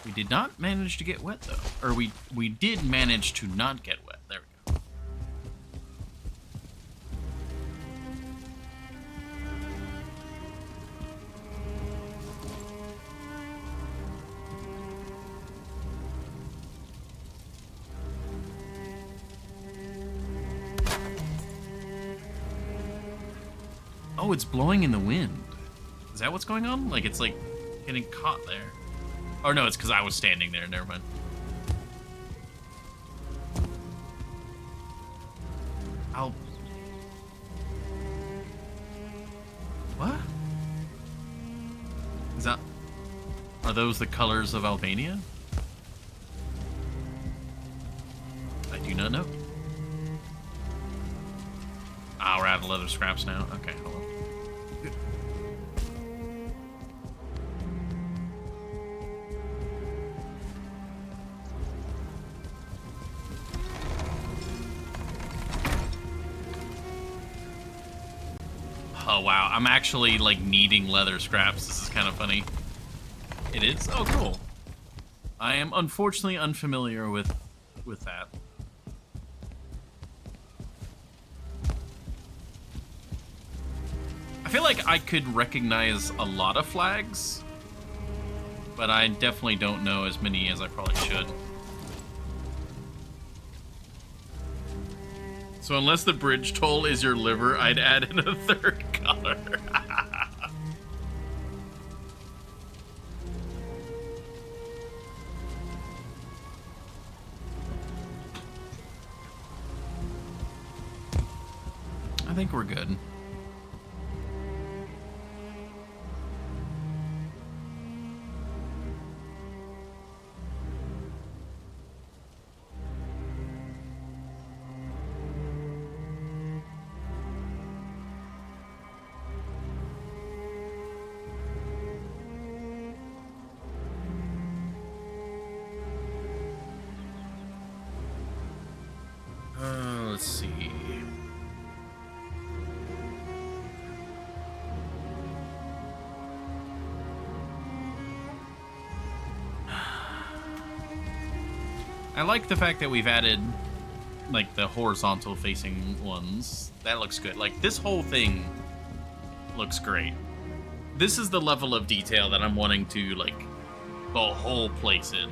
We did not manage to get wet, though. Or we did manage to not get wet. There we go. Oh, it's blowing in the wind. Is that what's going on? Like, it's like getting caught there. Oh, no, it's because I was standing there. Never mind. What? Is that... Are those the colors of Albania? I do not know. Ah, we're out of leather scraps now. Okay, hold on. Good. Oh, wow. I'm actually, like, needing leather scraps. This is kind of funny. It is? Oh, cool. I am unfortunately unfamiliar with that. I feel like I could recognize a lot of flags, but I definitely don't know as many as I probably should. So unless the bridge toll is your liver, I'd add in a third color. I think we're good. Let's see. I like the fact that we've added, like, the horizontal facing ones. That looks good. Like, this whole thing looks great. This is the level of detail that I'm wanting to, like, the whole place in.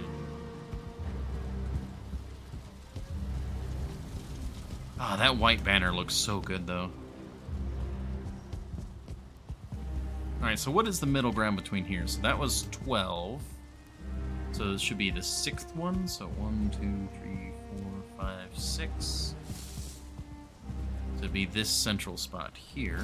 Ah, that white banner looks so good, though. Alright, so what is the middle ground between here? So that was 12. So this should be the 6th one. So 1, 2, 3, 4, 5, 6. So it'd be this central spot here.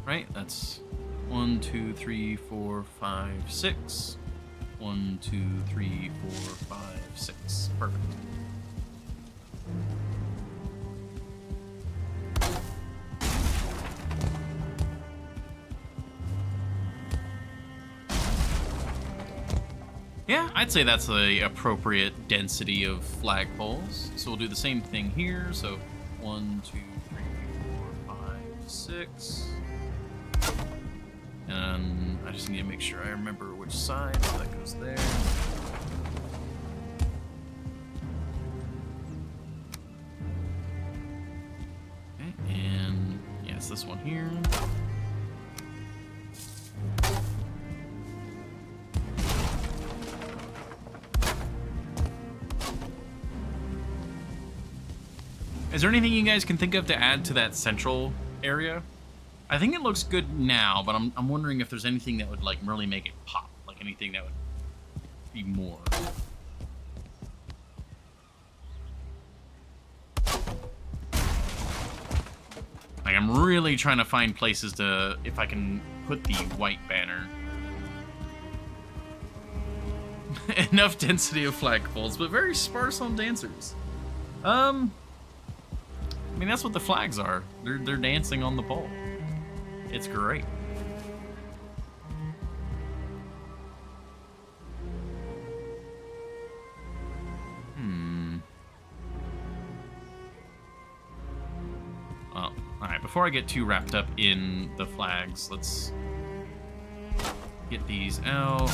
Right, that's 1, 2, 3, 4, 5, 6. 1, 2, 3, 4, 5, 6. Perfect. Yeah, I'd say that's the appropriate density of flagpoles. So we'll do the same thing here. So 1, 2, 3, 4, 5, 6. And I just need to make sure I remember which side, so that goes there. Okay, and yes, this one here. Is there anything you guys can think of to add to that central area? I think it looks good now, but I'm wondering if there's anything that would, like, really make it pop. Like, anything that would be more. Like, I'm really trying to find places to, if I can put the white banner. Enough density of flagpoles, but very sparse on dancers. I mean, that's what the flags are. They're dancing on the pole. It's great. Well, alright, before I get too wrapped up in the flags, let's get these out.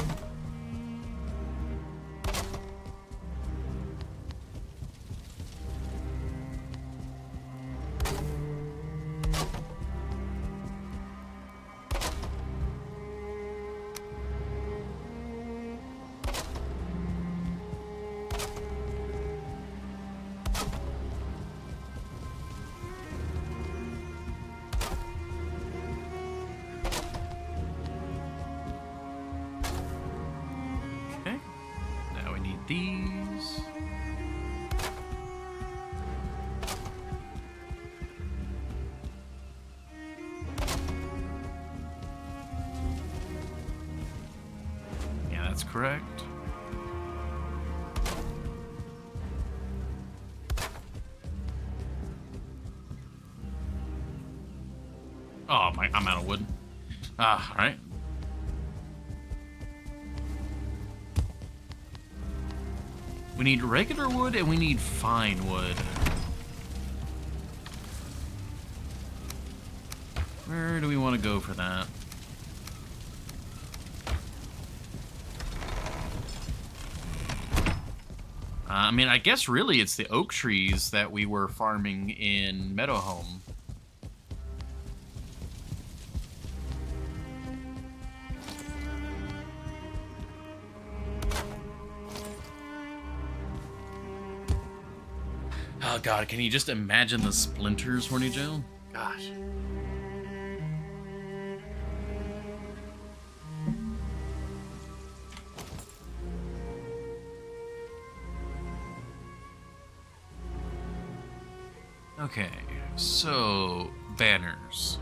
These. Yeah, that's correct. Oh, I'm out of wood. Ah, all right. We need regular wood and we need fine wood. Where do we want to go for that? I mean, I guess really it's the oak trees that we were farming in Meadowhome. Oh god, can you just imagine the splinters, Horny Joe? Gosh. Okay, so banners.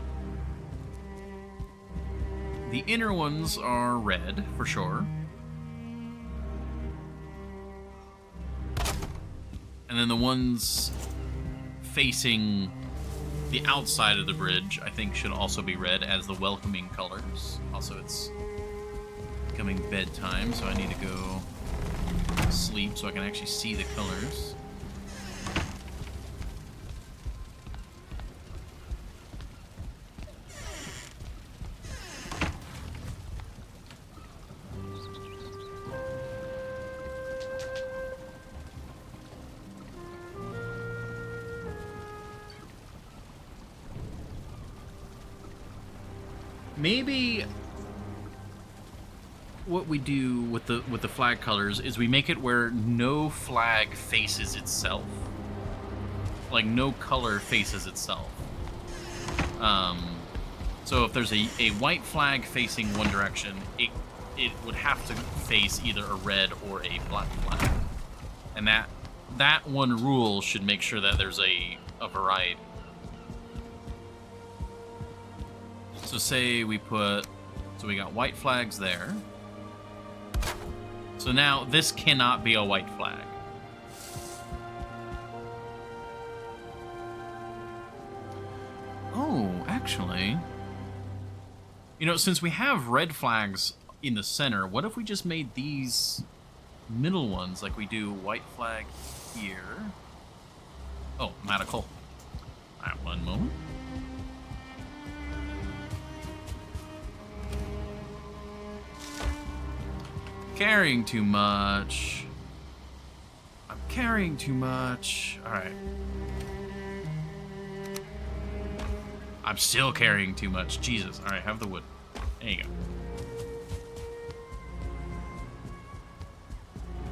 The inner ones are red, for sure. And then the ones facing the outside of the bridge, I think, should also be red as the welcoming colors. Also, it's becoming bedtime, so I need to go sleep so I can actually see the colors. Maybe what we do with the flag colors is we make it where no flag faces itself. Like, no color faces itself. So if there's a white flag facing one direction, it would have to face either a red or a black flag. And that one rule should make sure that there's a variety. So say we so we got white flags there. So now this cannot be a white flag. Oh, actually, you know, since we have red flags in the center, what if we just made these middle ones like we do white flag here? Oh, medical. All right, one moment. Carrying too much. I'm carrying too much. All right. I'm still carrying too much. Jesus. All right, have the wood. There you go.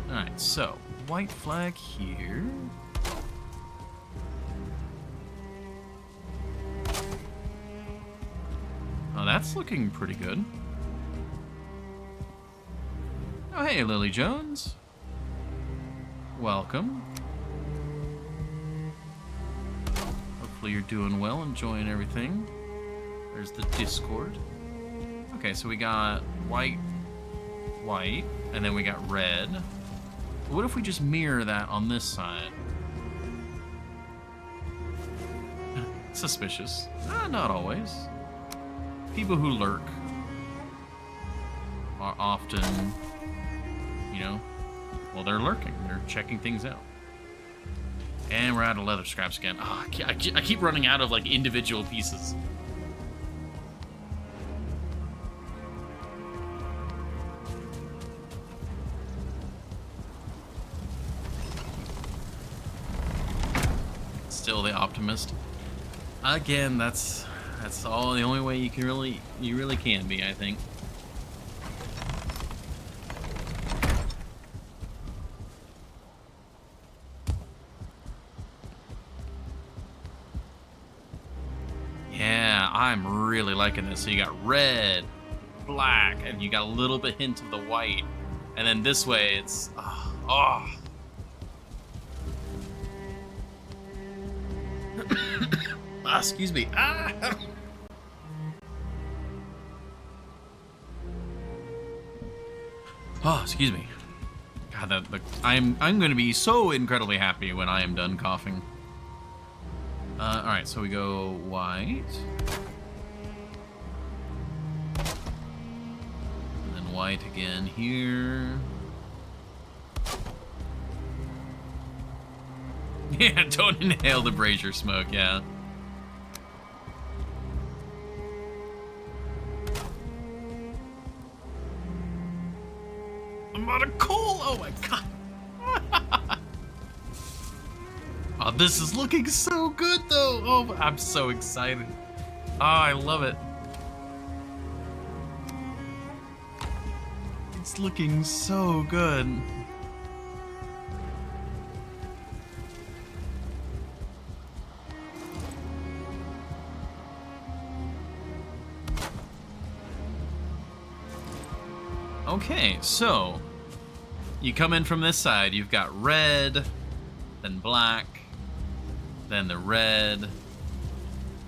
All right, so white flag here. Oh, that's looking pretty good. Oh, hey, Lily Jones. Welcome. Hopefully you're doing well, enjoying everything. There's the Discord. Okay, so we got white, and then we got red. What if we just mirror that on this side? Suspicious. Not always. People who lurk are often... You know, well, they're lurking. They're checking things out. And we're out of leather scraps again. Oh, I keep running out of, like, individual pieces. Still the optimist. Again, that's all the only way you really can be, I think. I'm really liking this. So you got red, black, and you got a little bit hint of the white. And then this way it's... Oh. Excuse me. Oh, excuse me. God, I'm going to be so incredibly happy when I am done coughing. All right, so we go white. And then white again here. Yeah, don't inhale the brazier smoke, yeah. I'm out of coal! Oh my god! Oh, this is looking so good, though! Oh, I'm so excited. Oh, I love it. It's looking so good. Okay, so you come in from this side, you've got red, then black, then the red,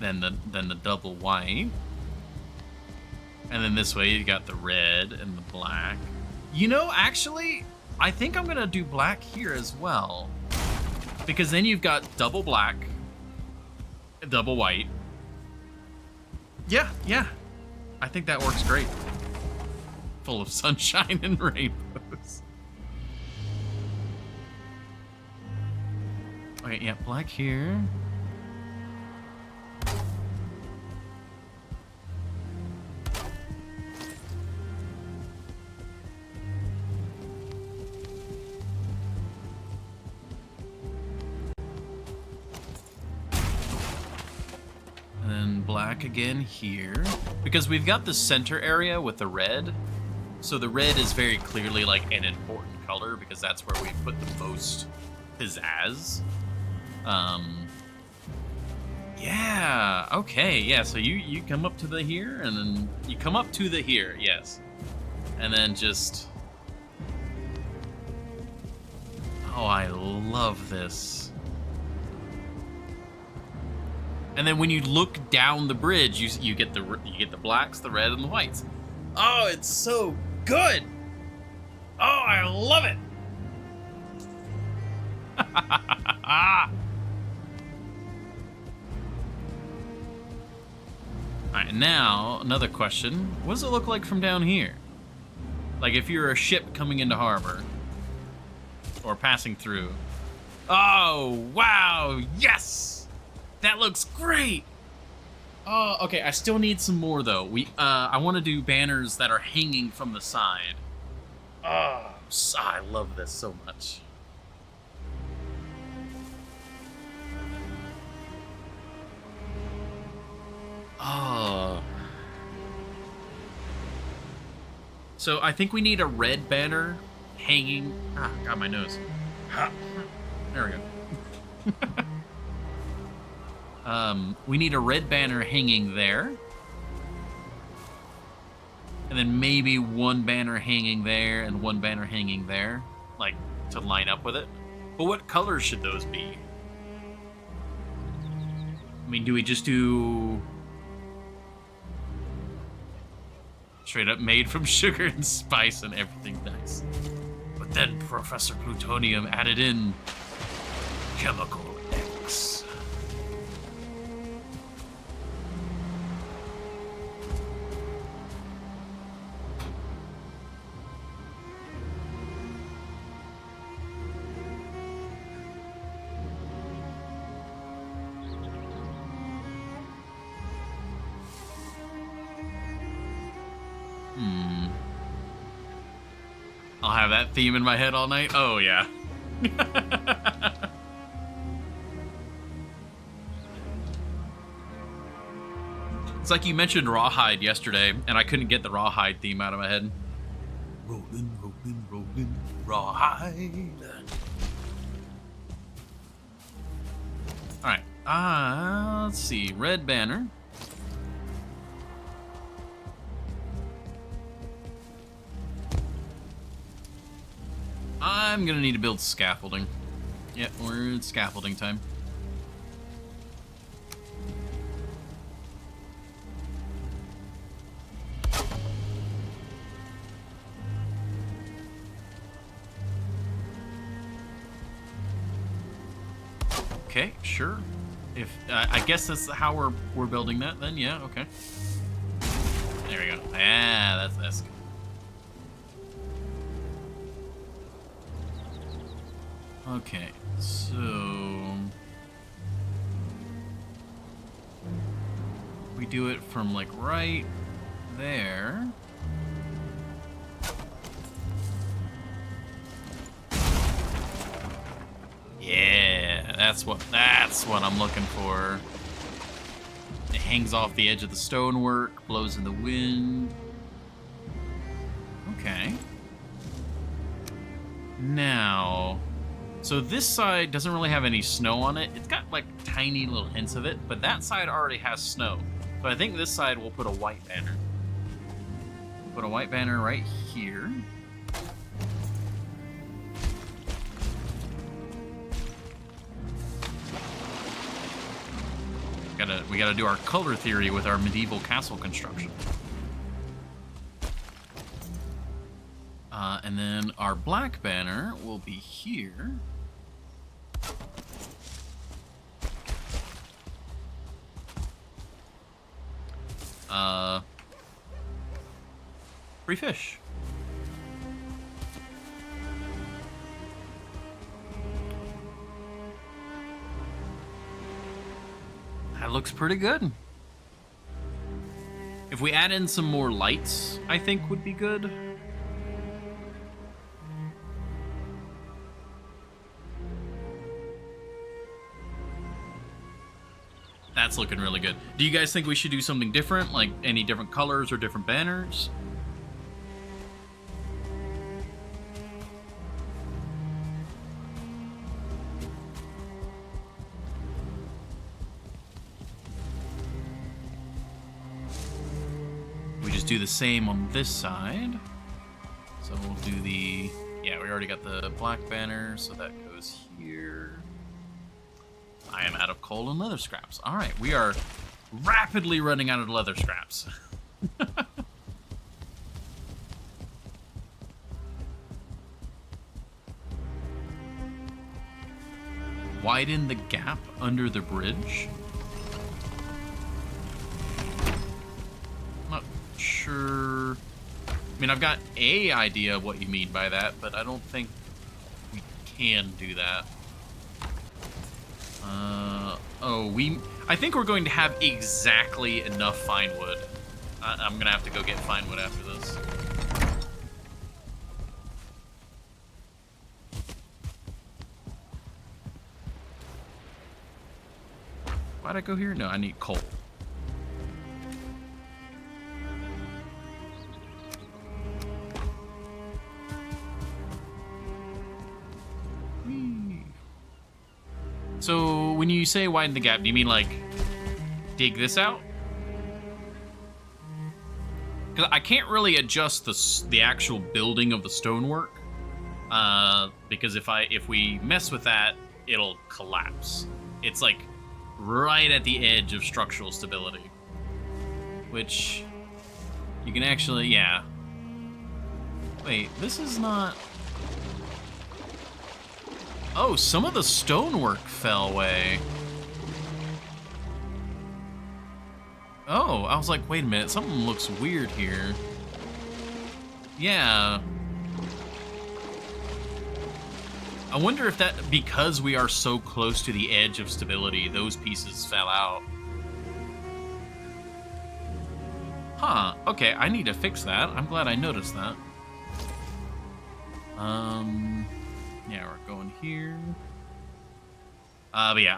then the double white. And then this way you got the red and the black. You know, actually, I think I'm going to do black here as well. Because then you've got double black, double white. Yeah. I think that works great. Full of sunshine and rainbows. Okay, yeah, black here. And then black again here. Because we've got the center area with the red. So the red is very clearly like an important color because that's where we put the most pizzazz. Yeah, okay, yeah, so you come up to the here, and then you come up to the here, yes. And then just... Oh, I love this. And then when you look down the bridge, you get the blacks, the red, and the whites. Oh, it's so good! Oh, I love it! Alright, now, another question. What does it look like from down here? Like if you're a ship coming into harbor. Or passing through. Oh, wow, yes! That looks great! Oh, okay, I still need some more though. I want to do banners that are hanging from the side. Oh, I love this so much. Oh. So I think we need a red banner hanging. Ah, got my nose. There we go. We need a red banner hanging there. And then maybe one banner hanging there and one banner hanging there. Like, to line up with it. But what colors should those be? I mean, do we just do... straight up made from sugar and spice and everything nice. But then Professor Plutonium added in Chemical X. I'll have that theme in my head all night. Oh, yeah. It's like you mentioned Rawhide yesterday, and I couldn't get the Rawhide theme out of my head. Rolling, rolling, rolling, Rawhide. All right. Let's see. Red banner. I'm gonna need to build scaffolding. Yep, we're at scaffolding time. Okay, sure. If I guess that's how we're building that then. Yeah, okay. There we go. Yeah, that's good. Okay, so we do it from like right there. Yeah, that's what I'm looking for. It hangs off the edge of the stonework, blows in the wind. Okay. Now, so this side doesn't really have any snow on it. It's got like tiny little hints of it, but that side already has snow. So I think this side we'll put a white banner. Put a white banner right here. We gotta do our color theory with our medieval castle construction. And then our black banner will be here. Free fish. That looks pretty good. If we add in some more lights, I think would be good. That's looking really good. Do you guys think we should do something different, like any different colors or different banners? We just do the same on this side. So we'll do the, yeah, we already got the black banner, so that goes here. I am out of coal and leather scraps. All right, we are rapidly running out of leather scraps. Widen the gap under the bridge. Not sure. I mean, I've got an idea of what you mean by that, but I don't think we can do that. I think we're going to have exactly enough fine wood. I'm gonna have to go get fine wood after this. Why'd I go here? No, I need coal. So when you say widen the gap, do you mean like dig this out? Because I can't really adjust the actual building of the stonework, because if we mess with that, it'll collapse. It's like right at the edge of structural stability, which you can actually, yeah. Wait, this is not. Oh, some of the stonework fell away. Oh, I was like, wait a minute, something looks weird here. Yeah. I wonder if that, because we are so close to the edge of stability, those pieces fell out. Huh, okay, I need to fix that. I'm glad I noticed that. Yeah, we're going here. But yeah,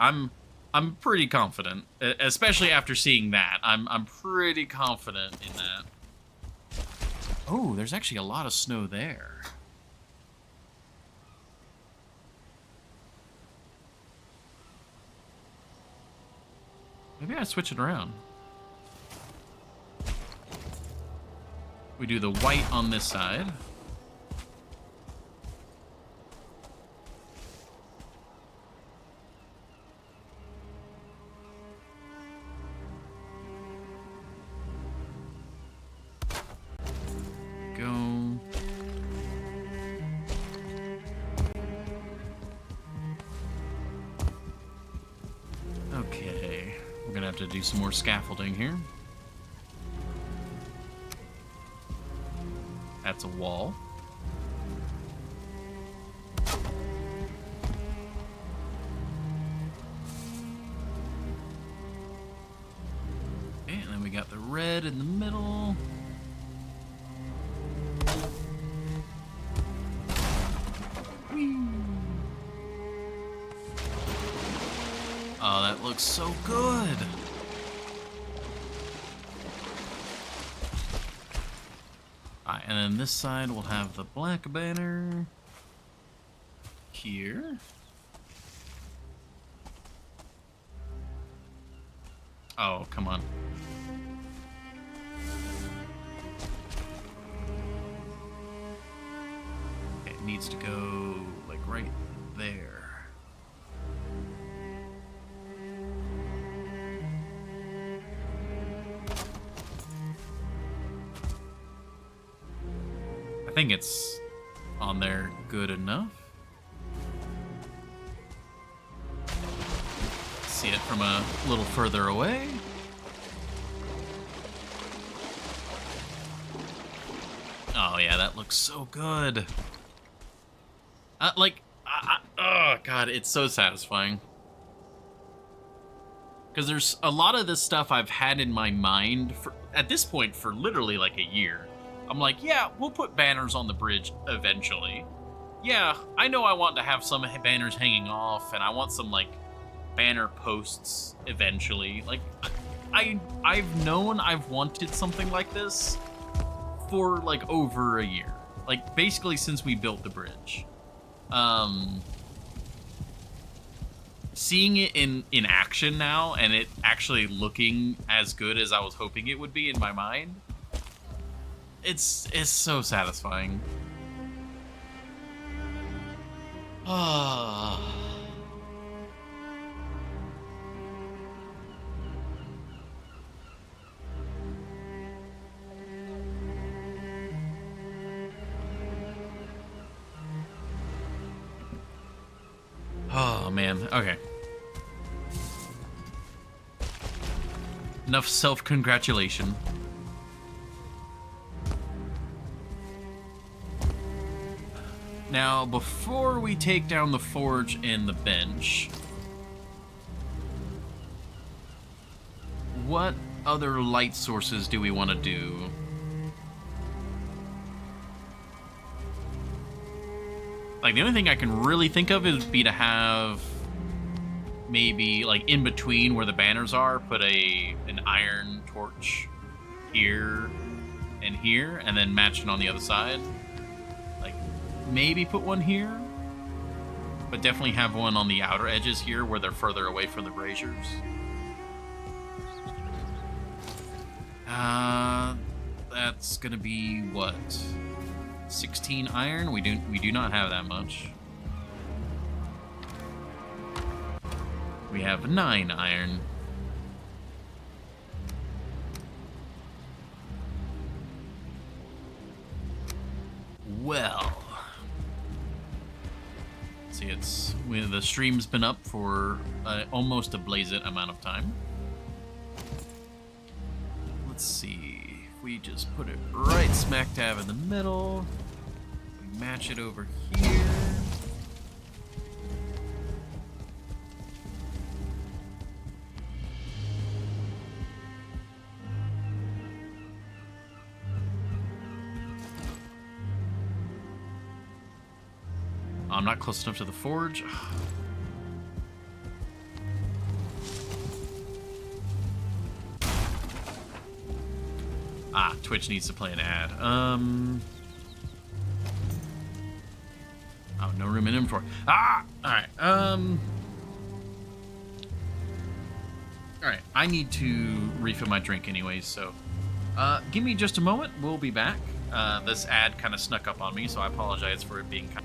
I'm pretty confident, especially after seeing that. I'm pretty confident in that. Oh, there's actually a lot of snow there. Maybe I switch it around. We do the white on this side. To do some more scaffolding here. That's a wall. Okay, and then we got the red in the middle. Whee! Oh, that looks so good. Alright, and then this side we'll have the black banner here. Oh, come on. Okay, it needs to go like right there. I think it's on there good enough. See it from a little further away. Oh yeah, that looks so good. Oh god, it's so satisfying. Because there's a lot of this stuff I've had in my mind for, at this point, for literally like a year. I'm like, yeah, we'll put banners on the bridge eventually. Yeah, I know I want to have some banners hanging off, and I want some like banner posts eventually. Like, I've known I've wanted something like this for like over a year. Like basically since we built the bridge. Seeing it in action now and it actually looking as good as I was hoping it would be in my mind, it's so satisfying. Ah. Oh man, okay. Enough self-congratulation. Now, before we take down the forge and the bench, what other light sources do we want to do? Like, the only thing I can really think of is be to have maybe, like, in between where the banners are, put an iron torch here and here, and then match it on the other side. Like, maybe put one here, but definitely have one on the outer edges here where they're further away from the braziers. That's gonna be what? 16 iron? We do not have that much. We have 9 iron. Well, see, the stream's been up for almost a blazed amount of time. Let's see, if we just put it right smack dab in the middle, we match it over here. I'm not close enough to the forge. Ah, Twitch needs to play an ad. Oh, no room in inventory. Ah! Alright, Alright, I need to refill my drink anyways, so... give me just a moment, we'll be back. This ad kind of snuck up on me, so I apologize for it being kind of...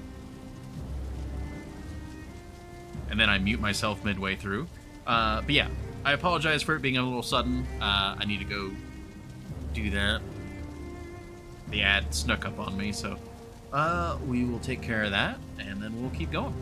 And then I mute myself midway through. But yeah, I apologize for it being a little sudden. I need to go do that. The ad snuck up on me, so we will take care of that, and then we'll keep going.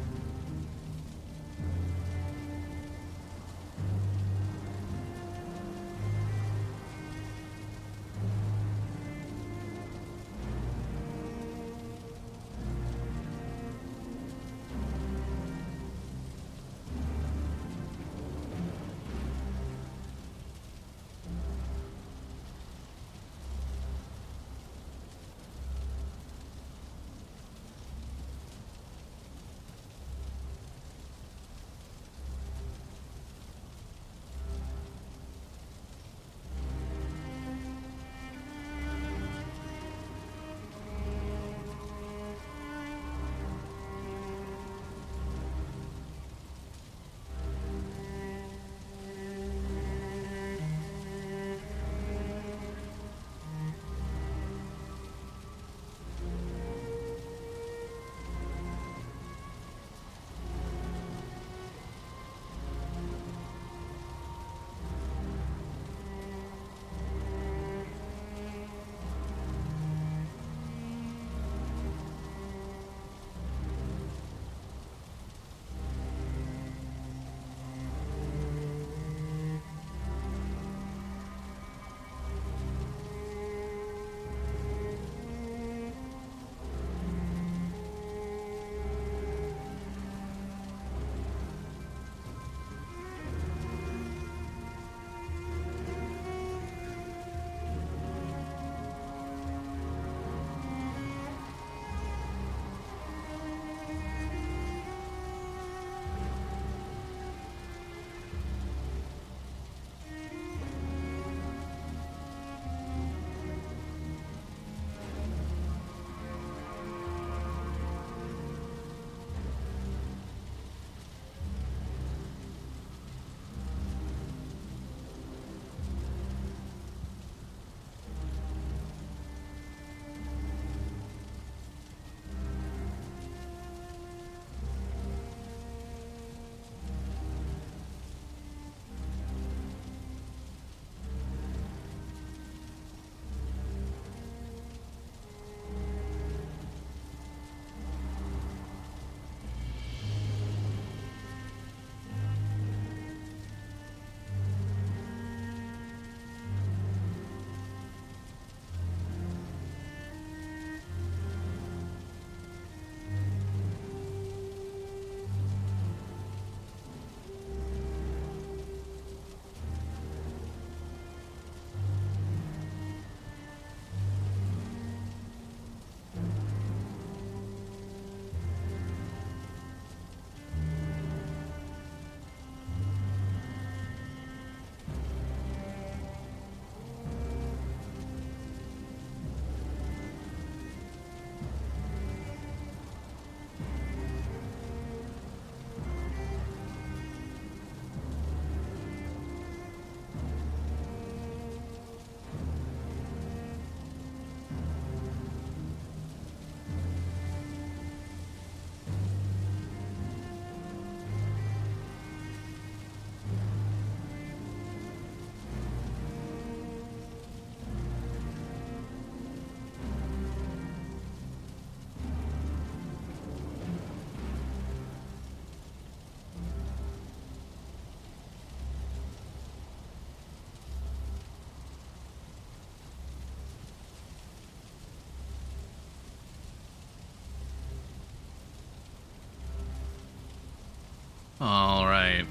All right.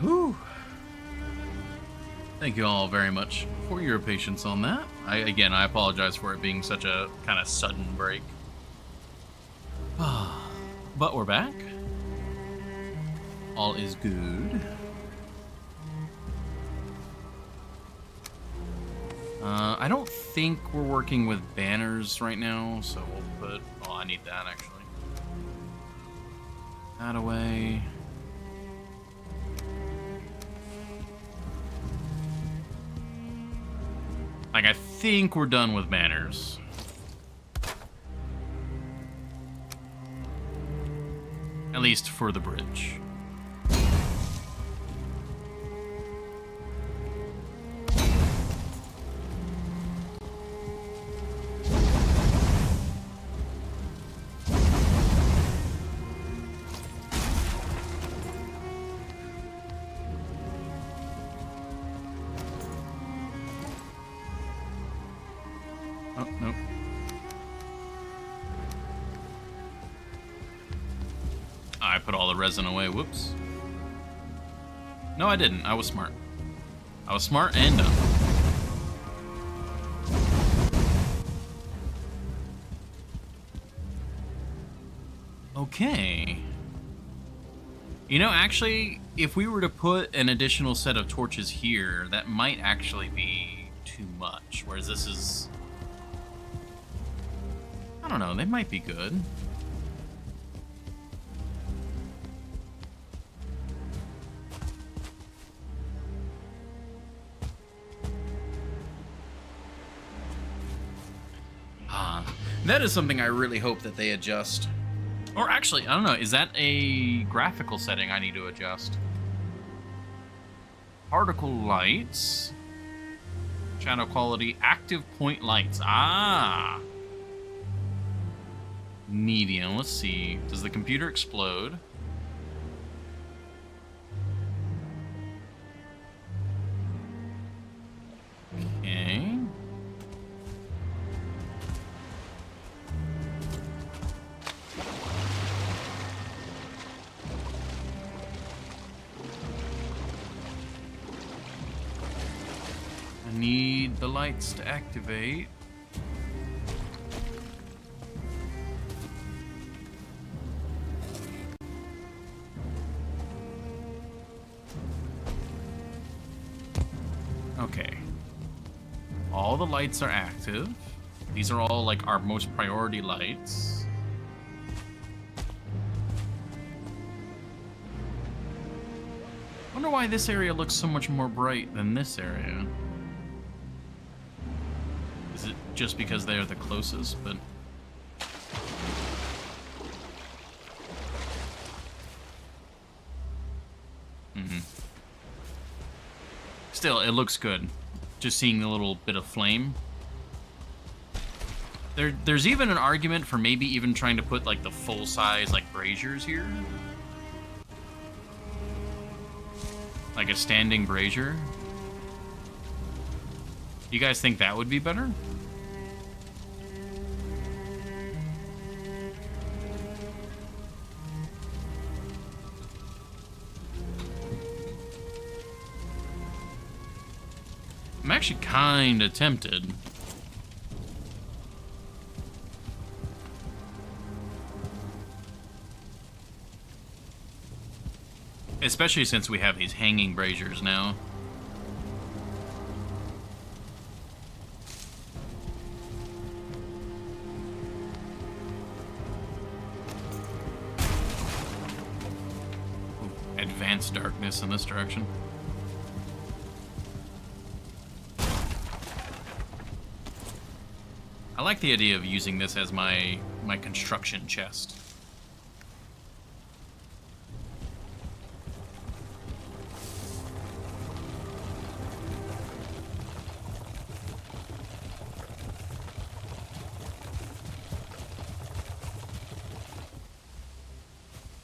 Whew. Thank you all very much for your patience on that. I apologize for it being such a kind of sudden break. But we're back. All is good. I don't think we're working with banners right now, so we'll put... Oh, I need that, actually. That away. Like, I think we're done with banners. At least for the bridge. Oh, nope. I put all the resin away. Whoops. No, I didn't. I was smart. I was smart and dumb. Okay. You know, actually, if we were to put an additional set of torches here, that might actually be too much. Whereas this is... I don't know, they might be good. That is something I really hope that they adjust. Or actually, I don't know, is that a graphical setting I need to adjust? Particle lights. Shadow quality, active point lights. Ah! Medium, let's see. Does the computer explode? Okay. I need the lights to activate. Okay. All the lights are active. These are all like our most priority lights. Wonder why this area looks so much more bright than this area. Is it just because they are the closest? But still, it looks good. Just seeing the little bit of flame. There's even an argument for maybe even trying to put like the full size like braziers here. Like a standing brazier. You guys think that would be better? I'm actually kind of tempted. Especially since we have these hanging braziers now. Ooh, advanced darkness in this direction. I like the idea of using this as my construction chest.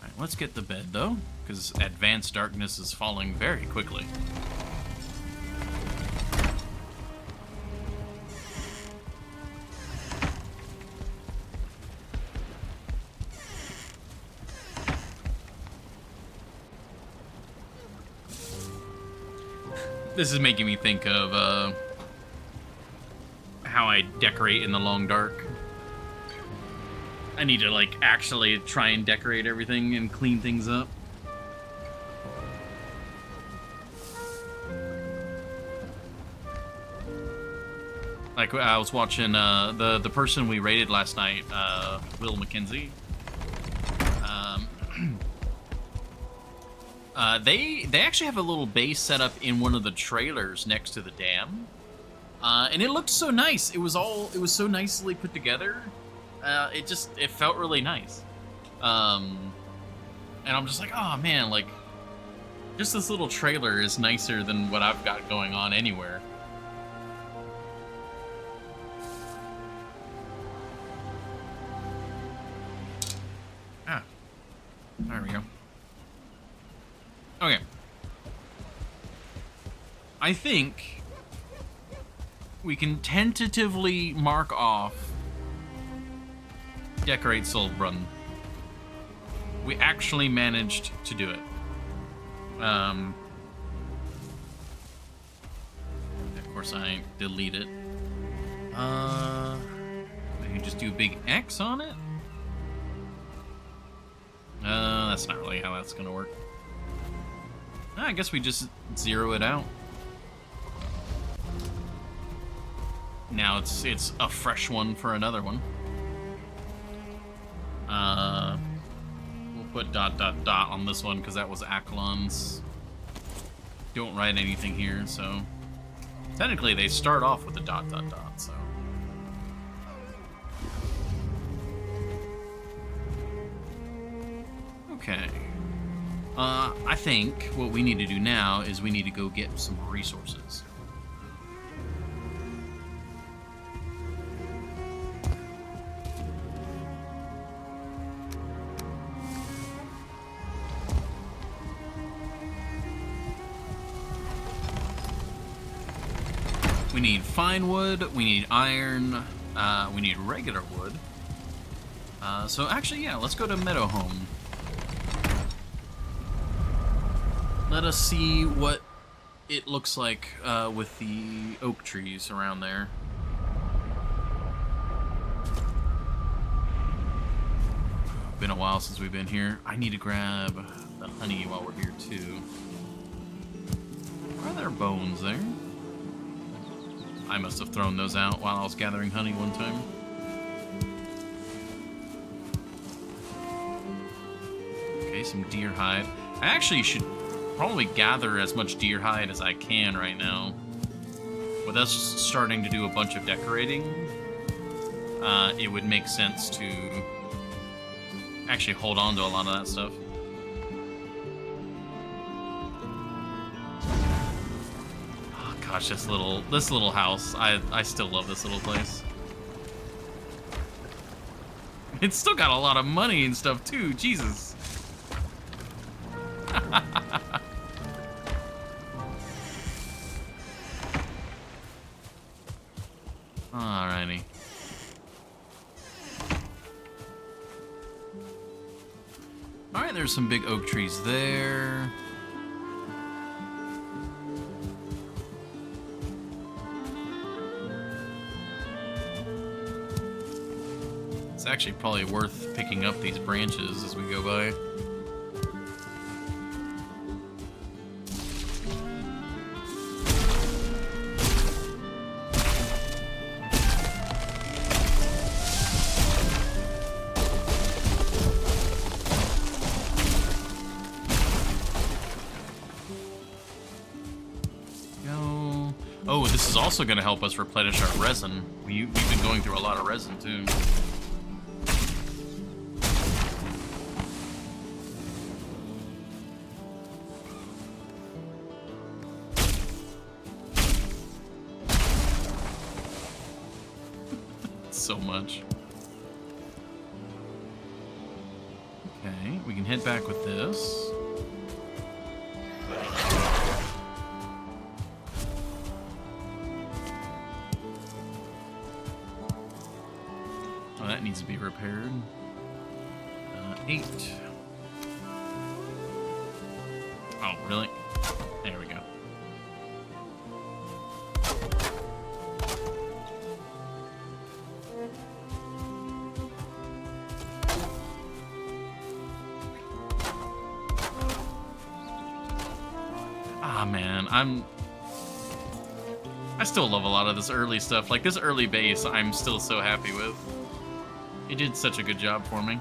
All right, let's get the bed though, because advanced darkness is falling very quickly. This is making me think of how I decorate in the long dark. I need to like actually try and decorate everything and clean things up. Like I was watching the person we raided last night, Will McKenzie. They actually have a little base set up in one of the trailers next to the dam, and it looked so nice. It was so nicely put together. It felt really nice. And I'm just like, oh man, like just this little trailer is nicer than what I've got going on anywhere. There we go. Okay. I think we can tentatively mark off Decorate Solbrunn. We actually managed to do it. Of course I delete it. Maybe just do a big X on it? That's not really how that's gonna work. I guess we just zero it out. Now it's a fresh one for another one. We'll put ... on this one because that was Aklon's. Don't write anything here, so technically they start off with a ... so. Okay. I think what we need to do now is we need to go get some resources. We need fine wood, we need iron, we need regular wood. So actually, yeah, let's go to Meadowhome. Let us see what it looks like with the oak trees around there. Been a while since we've been here. I need to grab the honey while we're here too. Are there bones there? I must have thrown those out while I was gathering honey one time. Okay, some deer hide. I actually should probably gather as much deer hide as I can right now. With us starting to do a bunch of decorating, it would make sense to actually hold on to a lot of that stuff. Oh gosh, this little house. I still love this little place. It's still got a lot of money and stuff too, Jesus. Alrighty. Alright, there's some big oak trees there. It's actually probably worth picking up these branches as we go by. Oh, this is also going to help us replenish our resin. We've been going through a lot of resin, too. So much. Okay, we can head back with this. Oh, that needs to be repaired. 8. Oh, really? There we go. man. I still love a lot of this early stuff. Like, this early base, I'm still so happy with. It did such a good job for me.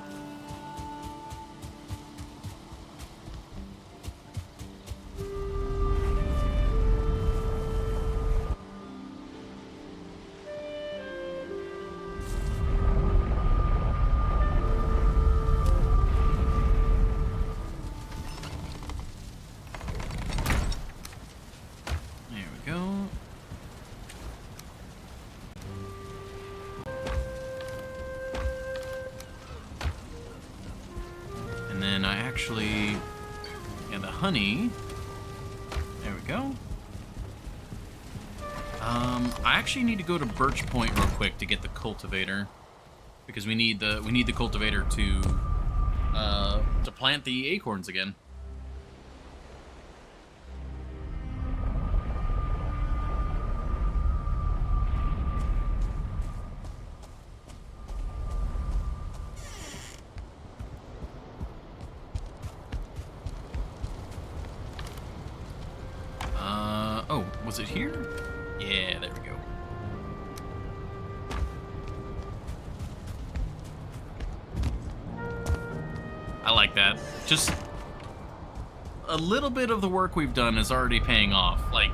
Honey. There we go. I actually need to go to Birch Point real quick to get the cultivator, because we need the cultivator to plant the acorns again. Was it here? Yeah, there we go. I like that. Just a little bit of the work we've done is already paying off. Like,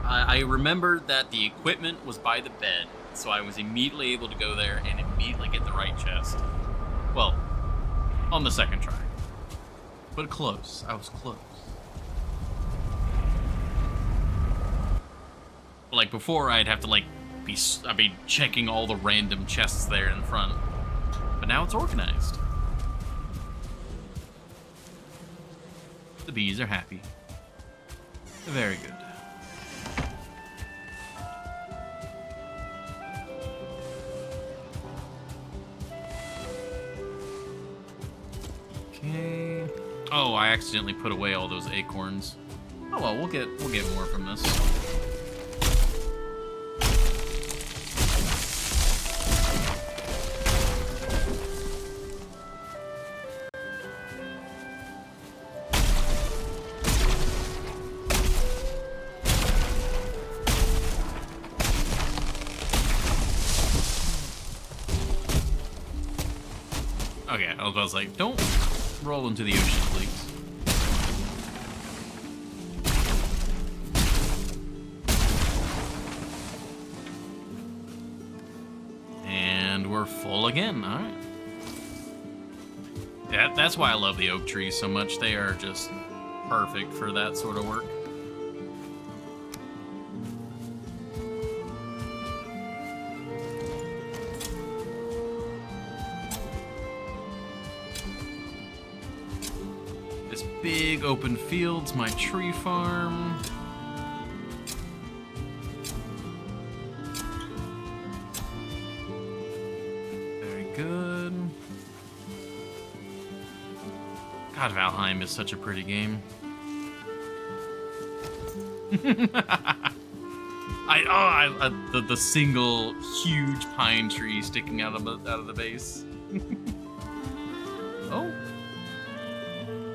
I remembered that the equipment was by the bed, so I was immediately able to go there and immediately get the right chest. Well, on the second try. But close. I was close. Like, before, I'd have to, like, I'd be checking all the random chests there in front. But now it's organized. The bees are happy. Very good. Okay. Oh, I accidentally put away all those acorns. Oh well, we'll get more from this. Okay, I was like, don't roll into the ocean, please. And we're full again, alright. That's why I love the oak trees so much. They are just perfect for that sort of work. Big open fields, my tree farm. Very good. God, Valheim is such a pretty game. The single huge pine tree sticking out of the base. Oh.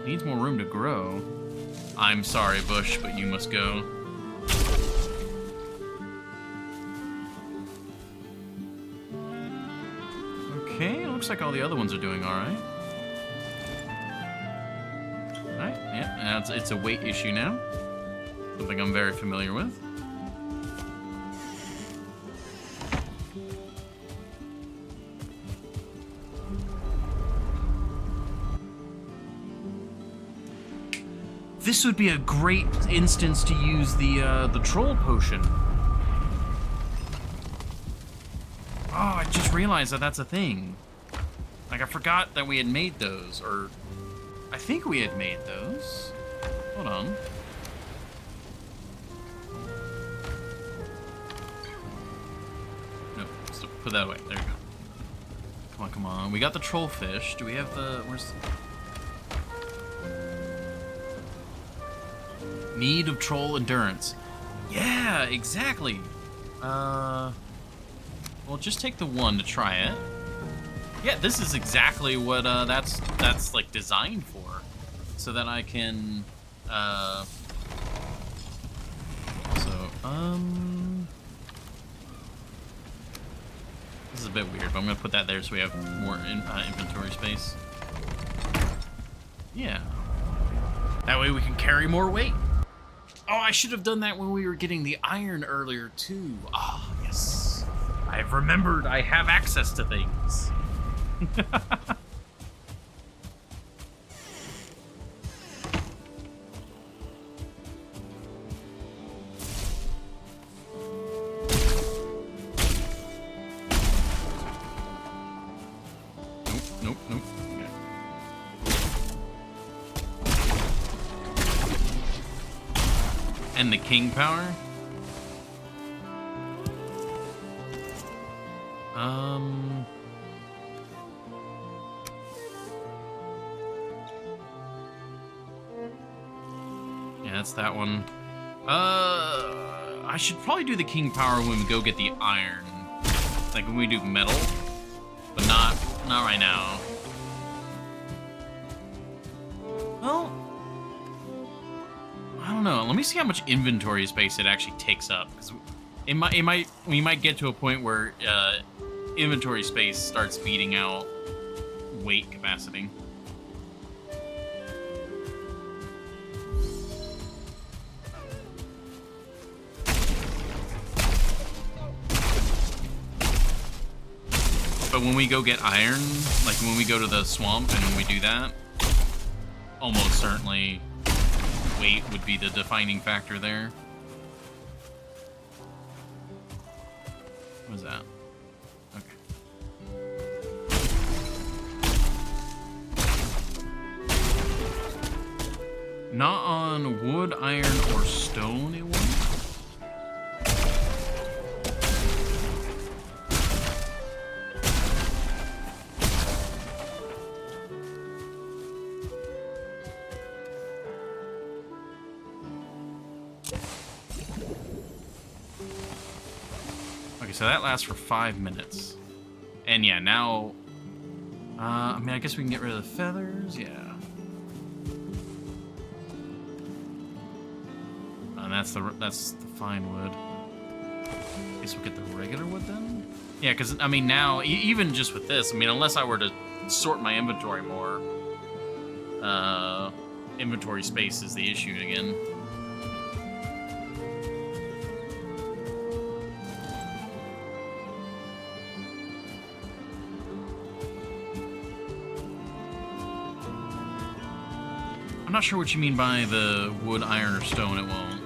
Needs more room to grow. I'm sorry, Bush, but you must go. Okay, looks like all the other ones are doing alright. Alright, yeah, it's a weight issue now. Something I'm very familiar with. This would be a great instance to use the troll potion. Oh, I just realized that that's a thing. Like, I forgot that we had made those, or I think we had made those. Hold on. No, let's put that away. There you go. Come on, come on. We got the troll fish. Do we have the... Where's... Mead of troll endurance. Yeah, exactly. Well, just take the one to try it. Yeah, this is exactly what that's like designed for, so that I can This is a bit weird, but I'm gonna put that there so we have more inventory space. Yeah. That way we can carry more weight. Oh, I should have done that when we were getting the iron earlier, too. Ah, yes. I've remembered I have access to things. Nope. Okay. And the king power? Yeah, that's that one. I should probably do the king power when we go get the iron. Like when we do metal. But not right now. Well, I don't know. Let me see how much inventory space it actually takes up, because we might get to a point where inventory space starts beating out weight capacity. But when we go get iron, like when we go to the swamp and when we do that, almost certainly weight would be the defining factor there. What is that? Okay. Not on wood, iron, or stone, it won't. So that lasts for 5 minutes. And yeah, now... I mean, I guess we can get rid of the feathers, yeah. And that's the fine wood. I guess we'll get the regular wood then? Yeah, because, I mean, now, even just with this, I mean, unless I were to sort my inventory more, inventory space is the issue again. I'm not sure what you mean by the wood, iron, or stone, it won't.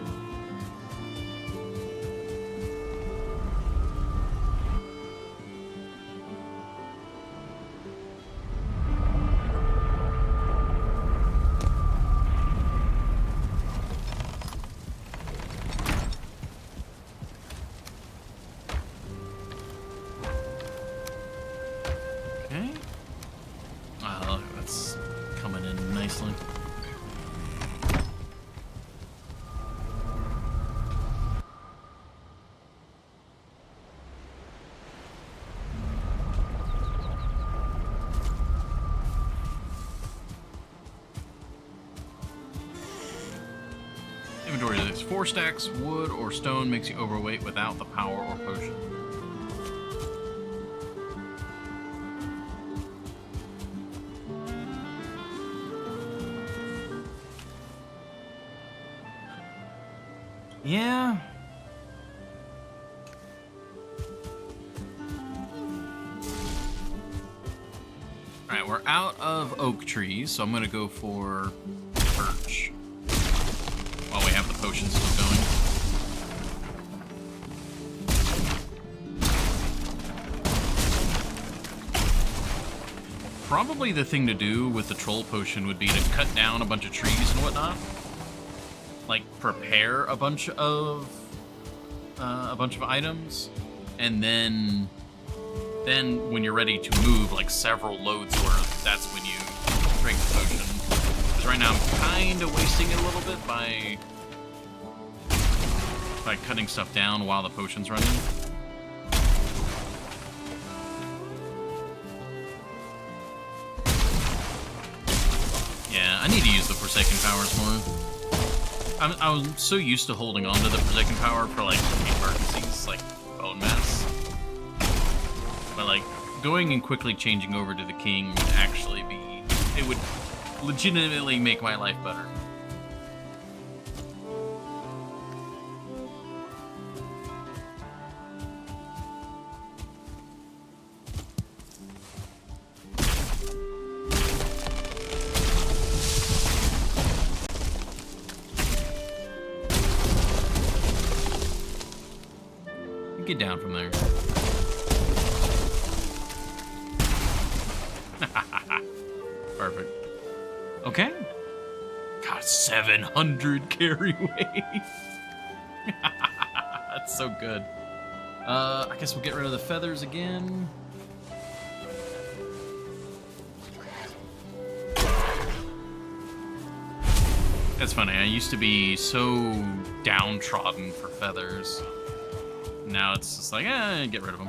Okay. Look, that's coming in nicely. Inventory is 4 stacks. Wood or stone makes you overweight without the power or potion. Yeah. Alright, we're out of oak trees, so I'm gonna go for birch. While we have the potions still going. Probably the thing to do with the troll potion would be to cut down a bunch of trees and whatnot. Like, prepare a bunch of items, and then when you're ready to move, like several loads worth, that's when you drink the potion. Because right now I'm kind of wasting it a little bit by cutting stuff down while the potion's running. Yeah, I need to use the Forsaken powers more. I was so used to holding on to the protecting power for like emergencies, like bone mass. But like going and quickly changing over to the king would actually be, it would legitimately make my life better. Get down from there. Perfect. Okay. God, 700 carry weight. That's so good. I guess we'll get rid of the feathers again. That's funny. I used to be so downtrodden for feathers. Now it's just like, get rid of them.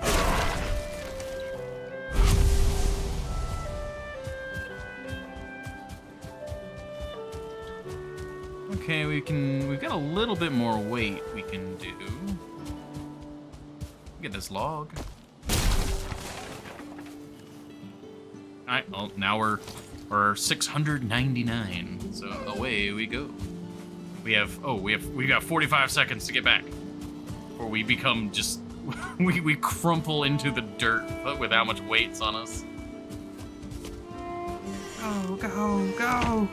Okay, we've got a little bit more weight we can do. Get this log. Alright, well, now we're 699, so away we go. We got 45 seconds to get back. Or we become just, we crumple into the dirt with how much weight's on us. Go, go, go!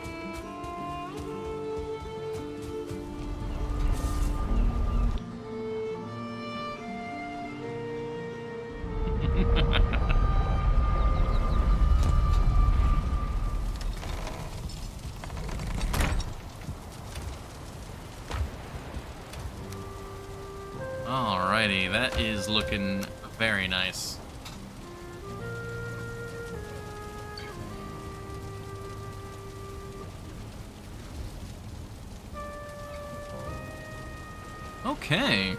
Alrighty, that is looking very nice. Okay.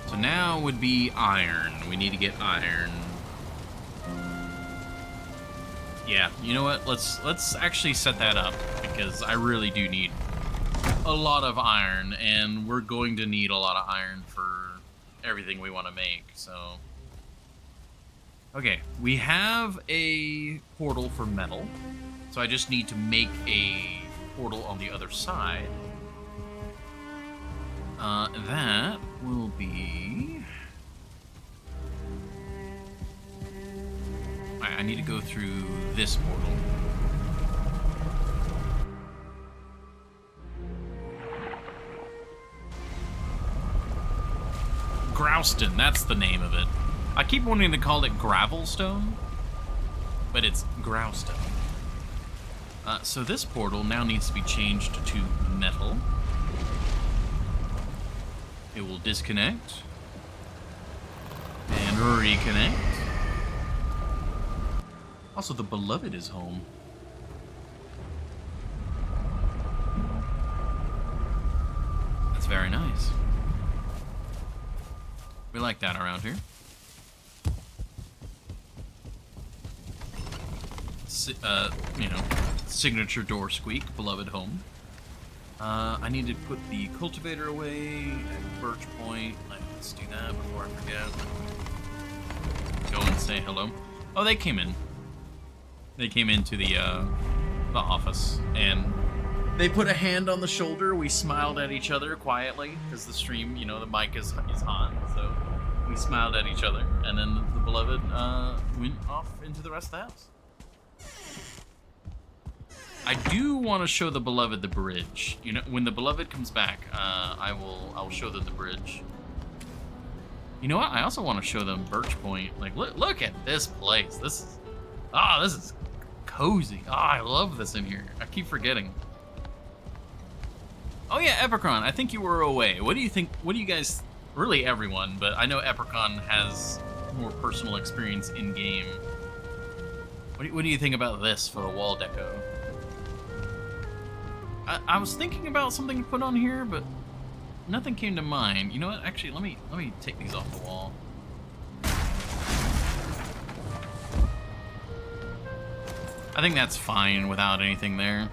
So now would be iron. We need to get iron. Yeah, you know what? Let's actually set that up because I really do need a lot of iron, and we're going to need a lot of iron for everything we want to make. So, okay, we have a portal for metal, so I just need to make a portal on the other side. That will be. I need to go through this portal. Grouston, that's the name of it. I keep wanting to call it Gravelstone, but it's Grouston. So this portal now needs to be changed to metal. It will disconnect and reconnect. Also, the Beloved is home. That's very nice. We like that around here. You know, signature door squeak, Beloved home. I need to put the cultivator away at Birch Point. Let's do that before I forget. Go and say hello. Oh, they came in. They came into the office, and they put a hand on the shoulder. We smiled at each other quietly, because the stream, you know, the mic is hot, so we smiled at each other. And then the Beloved went off into the rest of the house. I do want to show the Beloved the bridge. You know, when the Beloved comes back, I will show them the bridge. You know what? I also want to show them Birch Point. Like, look at this place. This is cozy. I love this in here. I keep forgetting. Oh yeah, Epicron, I think you were away. What do you think? What do you guys? Really, everyone, but I know Epicron has more personal experience in game. What do you think about this for the wall deco? I was thinking about something to put on here, but nothing came to mind. You know what? Actually, let me take these off the wall. I think that's fine without anything there.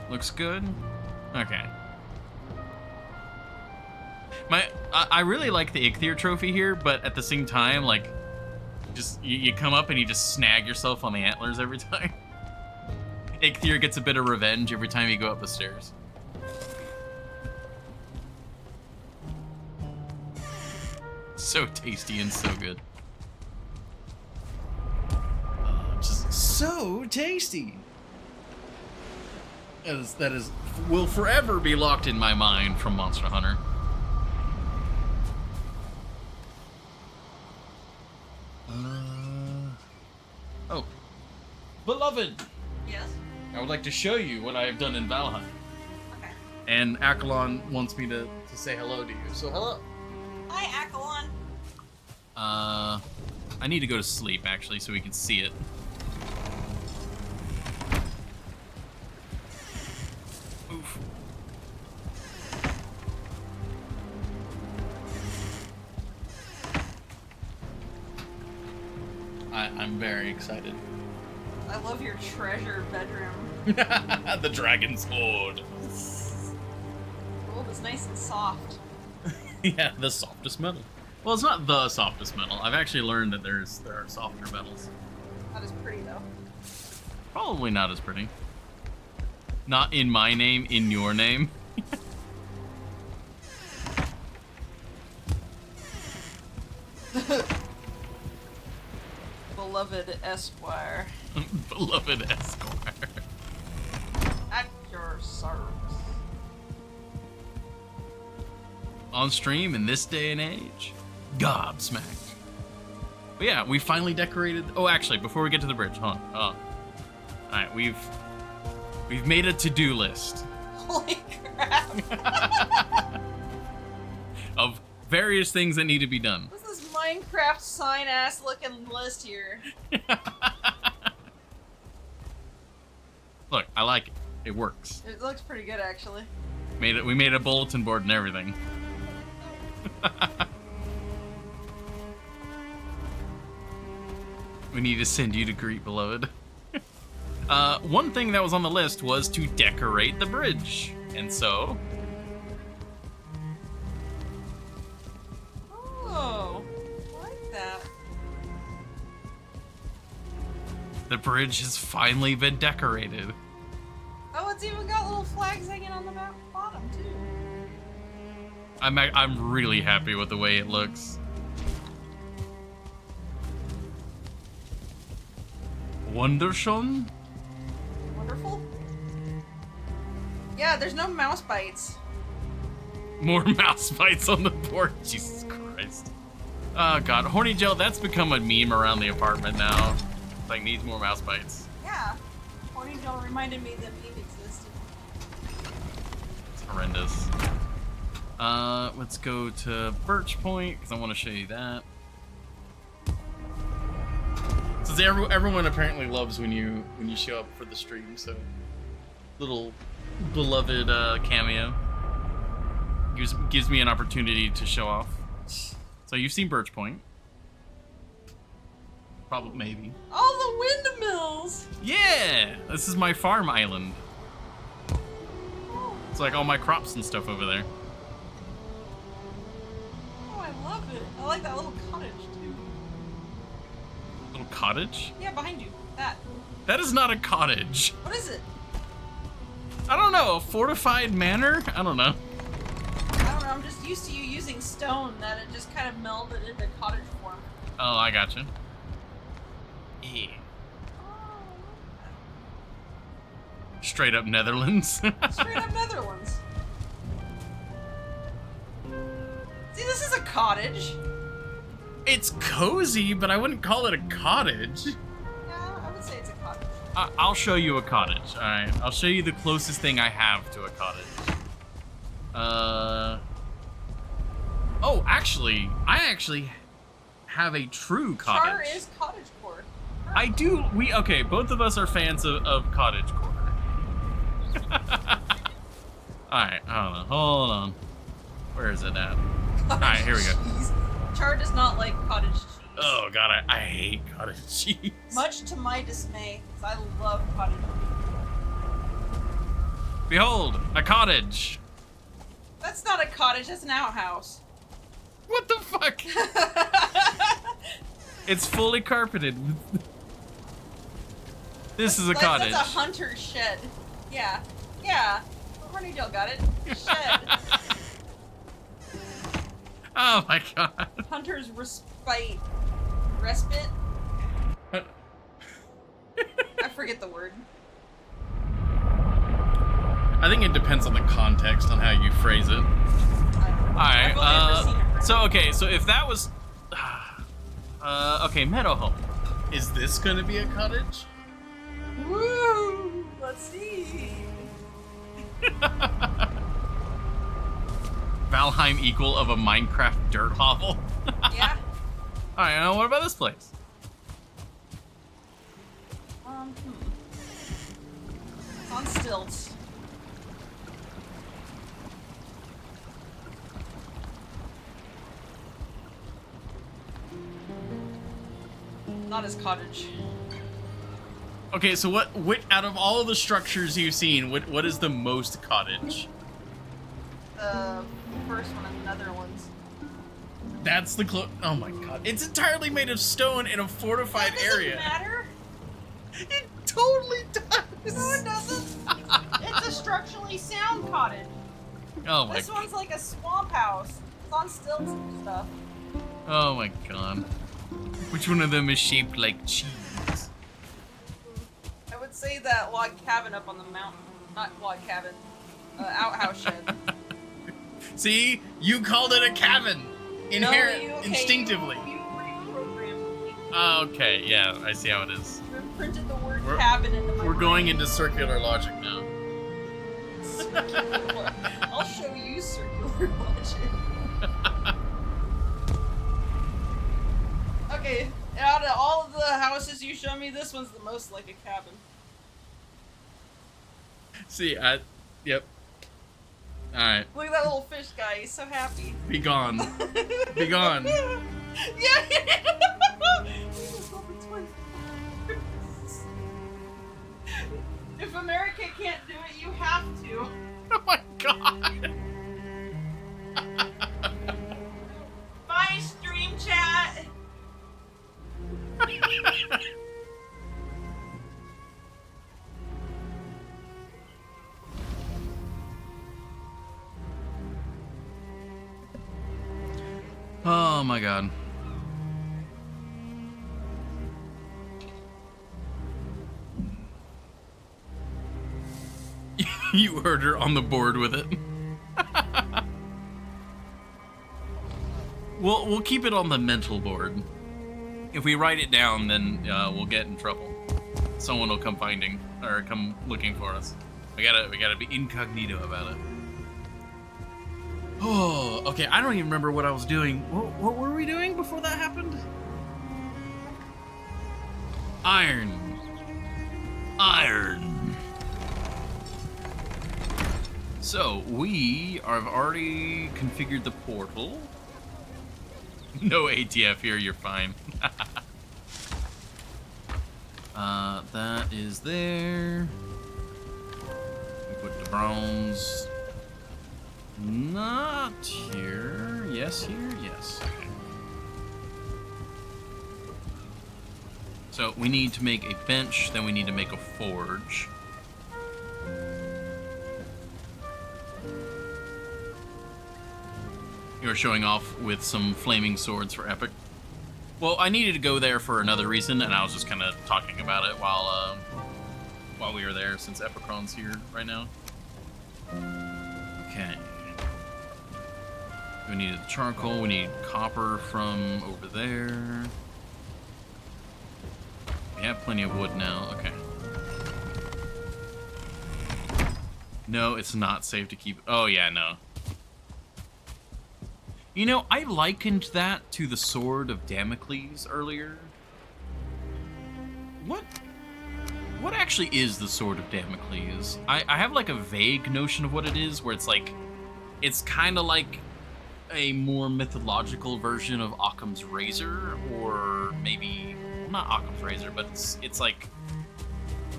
Looks good. Okay. I really like the Ichthir trophy here, but at the same time, like, just you come up and you just snag yourself on the antlers every time. Ichthir gets a bit of revenge every time you go up the stairs. So tasty and so good. Just so tasty. That is will forever be locked in my mind from Monster Hunter. Oh, beloved. Yes. I would like to show you what I have done in Valheim. Okay. And Akalon wants me to say hello to you. So hello. Hi, Akalon. I need to go to sleep actually, so we can see it. Oof. I'm very excited. I love your treasure bedroom. The dragon's hoard. Oh, it's nice and soft. Yeah, the softest metal. Well, it's not the softest metal. I've actually learned that there are softer metals. Not as pretty though. Probably not as pretty. Not in my name, in your name. Beloved Esquire. Beloved Esquire. At your service. On stream in this day and age, gobsmacked. But yeah, we finally decorated. Oh, actually, before we get to the bridge, hold on. All right, we've made a to-do list. Holy crap! Of various things that need to be done. What's this Minecraft sign-ass looking list here? Look, I like it. It works. It looks pretty good, actually. We made a bulletin board and everything. We need to send you to greet, beloved. One thing that was on the list was to decorate the bridge, and so. Oh, I like that. The bridge has finally been decorated. Oh, it's even got little flags hanging on the bottom too. I'm really happy with the way it looks. Wonderschön? Wonderful? Yeah, there's no mouse bites. More mouse bites on the board. Jesus Christ. Oh god, Horny Gel, that's become a meme around the apartment now. Like, needs more mouse bites. Yeah. Horny Gel reminded me that meme existed. It's horrendous. Let's go to Birch Point, because I want to show you that. Since everyone apparently loves when you show up for the stream, so little beloved cameo gives me an opportunity to show off. So you've seen Birch Point, probably maybe. All the windmills. Yeah, this is my farm island. Oh, It's like all my crops and stuff over there. oh, I love it. I like that little cottage too. Little cottage? Yeah, behind you. That. That is not a cottage. What is it? I don't know, a fortified manor? I don't know. I don't know. I'm just used to you using stone that it just kind of melded into cottage form. Oh, I gotcha. Yeah. Straight up Netherlands. Straight up Netherlands. See, this is a cottage. It's cozy, but I wouldn't call it a cottage. Yeah, I would say it's a cottage. I'll show you a cottage, alright? I'll show you the closest thing I have to a cottage. Oh, actually, I actually have a true cottage. Char is cottagecore. I do, okay, both of us are fans of cottagecore. Alright, hold on, hold on. Where is it at? Alright, here we go. Cheese. Char does not like cottage cheese. Oh god, I hate cottage cheese. Much to my dismay, because I love cottage cheese. Behold, a cottage. That's not a cottage, that's an outhouse. What the fuck? It's fully carpeted. This is a cottage. That's a hunter's shed. Yeah. Yeah. Hornydale got it. Shed. Oh my god. Hunter's respite. Respite? I forget the word. I think it depends on the context on how you phrase it. I've only ever seen it Alright, so okay, so if that was... okay, Meadow Home. Is this gonna be a cottage? Woo! Let's see. Valheim equal of a Minecraft dirt hovel? Yeah. Alright, what about this place? It's on stilts. Not his cottage. Okay, so what out of all the structures you've seen, what is the most cottage? The first one and the Netherlands. That's the oh my god. It's entirely made of stone in a fortified That doesn't area. matter. It totally does. No, it doesn't. It's a structurally sound cottage. Oh my This one's like a swamp house. It's on stilts and stuff. Oh my god. Which one of them is shaped like cheese? I would say that log cabin up on the mountain. Not log cabin. Outhouse shed. See? You called it a cabin. Instinctively. You reprogrammed me. Oh, okay, yeah, I see how it is. You imprinted the word cabin into my We're going brain. into circular logic now. I'll show you circular logic. Okay, out of all of the houses you show me, this one's the most like a cabin. See, yep. Alright, Look at that little fish guy, he's so happy. be gone. Be gone. Yeah! If America can't do it, you have to. Oh my god. Bye, stream chat! Oh my god. You heard her on the board with it. We'll keep it on the mental board. If we write it down, then we'll get in trouble. Someone will come come looking for us. We gotta be incognito about it. Oh, okay. I don't even remember what I was doing. What were we doing before that happened? Iron. So we have already configured the portal. No ATF here. You're fine. That is there. We put the bronze. Not here. Yes, here. Yes. Okay. So we need to make a bench, then we need to make a forge. You were showing off with some flaming swords for Epic. Well, I needed to go there for another reason, and I was just kind of talking about it while we were there, since Epicron's here right now. Okay. We needed charcoal. We need copper from over there. We have plenty of wood now. Okay. No, it's not safe to keep. Oh, yeah, no. You know, I likened that to the Sword of Damocles earlier. What What actually is the Sword of Damocles? I have like a vague notion of what it is, where it's like, it's kind of like a more mythological version of Occam's razor, or maybe, well, not Occam's razor, but it's like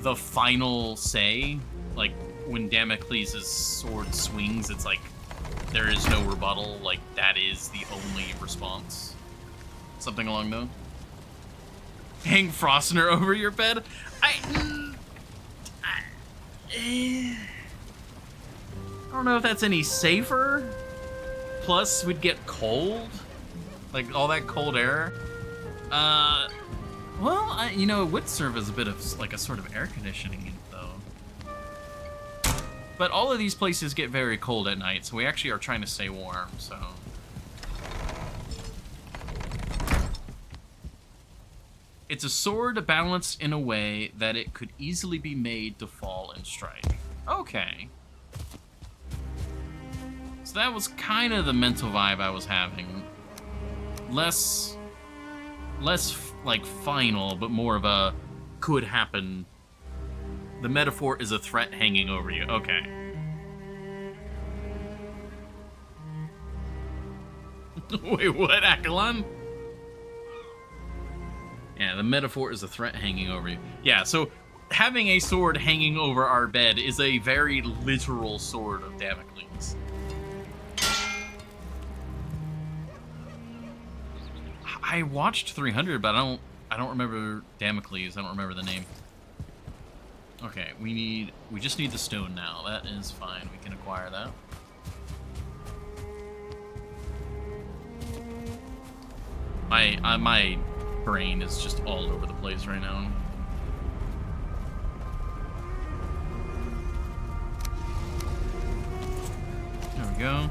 the final say. Like when Damocles' sword swings, it's like there is no rebuttal. Like that is the only response. Something along those. Hang Frostner over your bed. I don't know if that's any safer. Plus, we'd get cold, like all that cold air. Well, you know, it would serve as a bit of like a sort of air conditioning, though. But all of these places get very cold at night, so we actually are trying to stay warm. So. It's a sword balanced in a way that it could easily be made to fall and strike. Okay. So that was kind of the mental vibe I was having. Less like final, but more of a could happen. The metaphor is a threat hanging over you. Okay. Wait, what, Akalon? Yeah, the metaphor is a threat hanging over you. Yeah, so having a sword hanging over our bed is a very literal sword of Damocles. I watched 300, but I don't remember Damocles. I don't remember the name. Okay, we just need the stone now. That is fine. We can acquire that. My brain is just all over the place right now. There we go.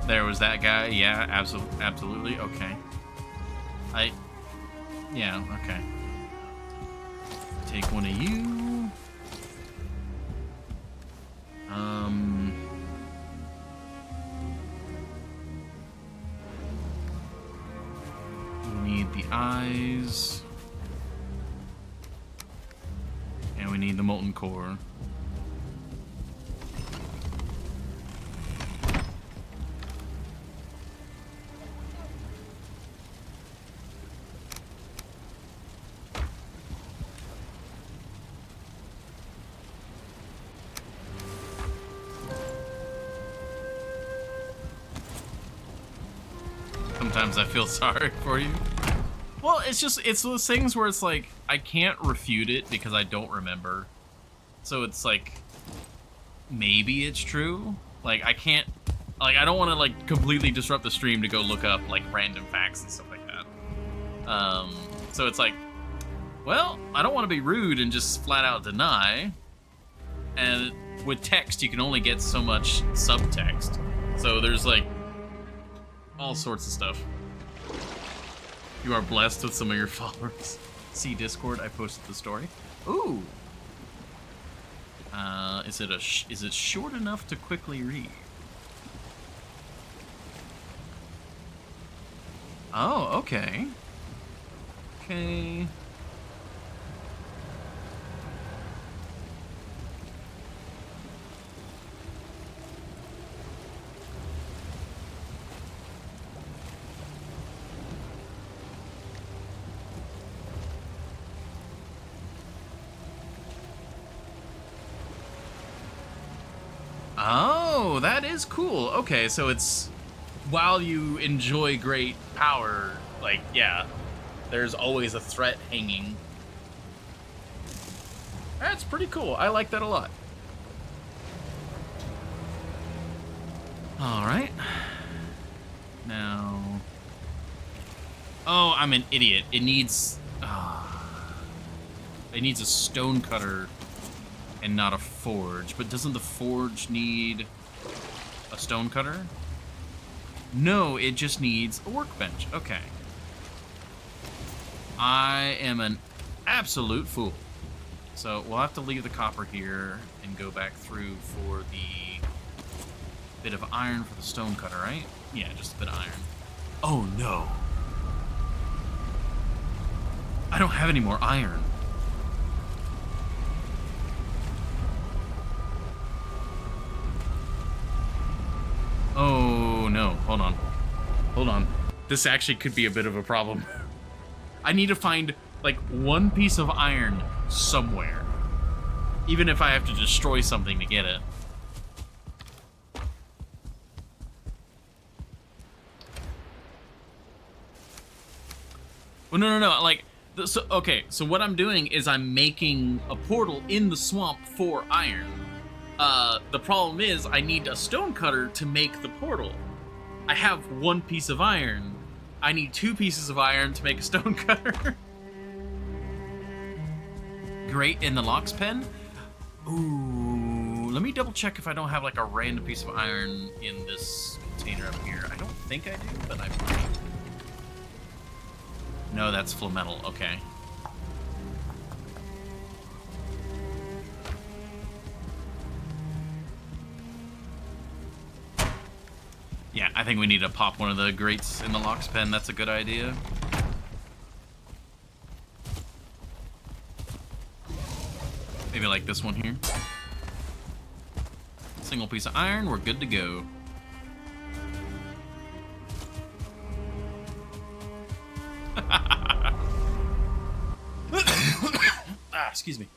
There was that guy. Yeah, absolutely. Okay. Yeah, okay. Take one of you. We need the eyes. And we need the molten core. Sometimes I feel sorry for you. Well, it's those things where it's like, I can't refute it because I don't remember. So it's like, maybe it's true. Like, I can't, like, I don't want to, like, completely disrupt the stream to go look up, like, random facts and stuff like that. So it's like, well, I don't want to be rude and just flat out deny. And with text, you can only get so much subtext. So there's, like, all sorts of stuff. You are blessed with some of your followers. See Discord, I posted the story. Ooh. Is it short enough to quickly read? Oh, okay. Okay. Oh, that is cool. Okay, so it's while you enjoy great power, like, yeah, there's always a threat hanging. That's pretty cool. I like that a lot. All right. Now. Oh, I'm an idiot. It needs a stone cutter and not a forge. But doesn't the forge need a stone cutter? No, it just needs a workbench. Okay. I am an absolute fool. So we'll have to leave the copper here and go back through for the bit of iron for the stone cutter, right? Yeah, just a bit of iron. Oh no. I don't have any more iron. this actually could be a bit of a problem. I need to find, like, one piece of iron somewhere. Even if I have to destroy something to get it. Well, no, like, so, okay, so what I'm doing is I'm making a portal in the swamp for iron. The problem is I need a stone cutter to make the portal. I have one piece of iron. I need 2 pieces of iron to make a stone cutter. Great in the lock's pen. Ooh, let me double check if I don't have like a random piece of iron in this container up here. I don't think I do, but I might. No, that's flametal. Okay. Yeah, I think we need to pop one of the grates in the lock's pen. That's a good idea. Maybe like this one here. Single piece of iron, we're good to go. Excuse me.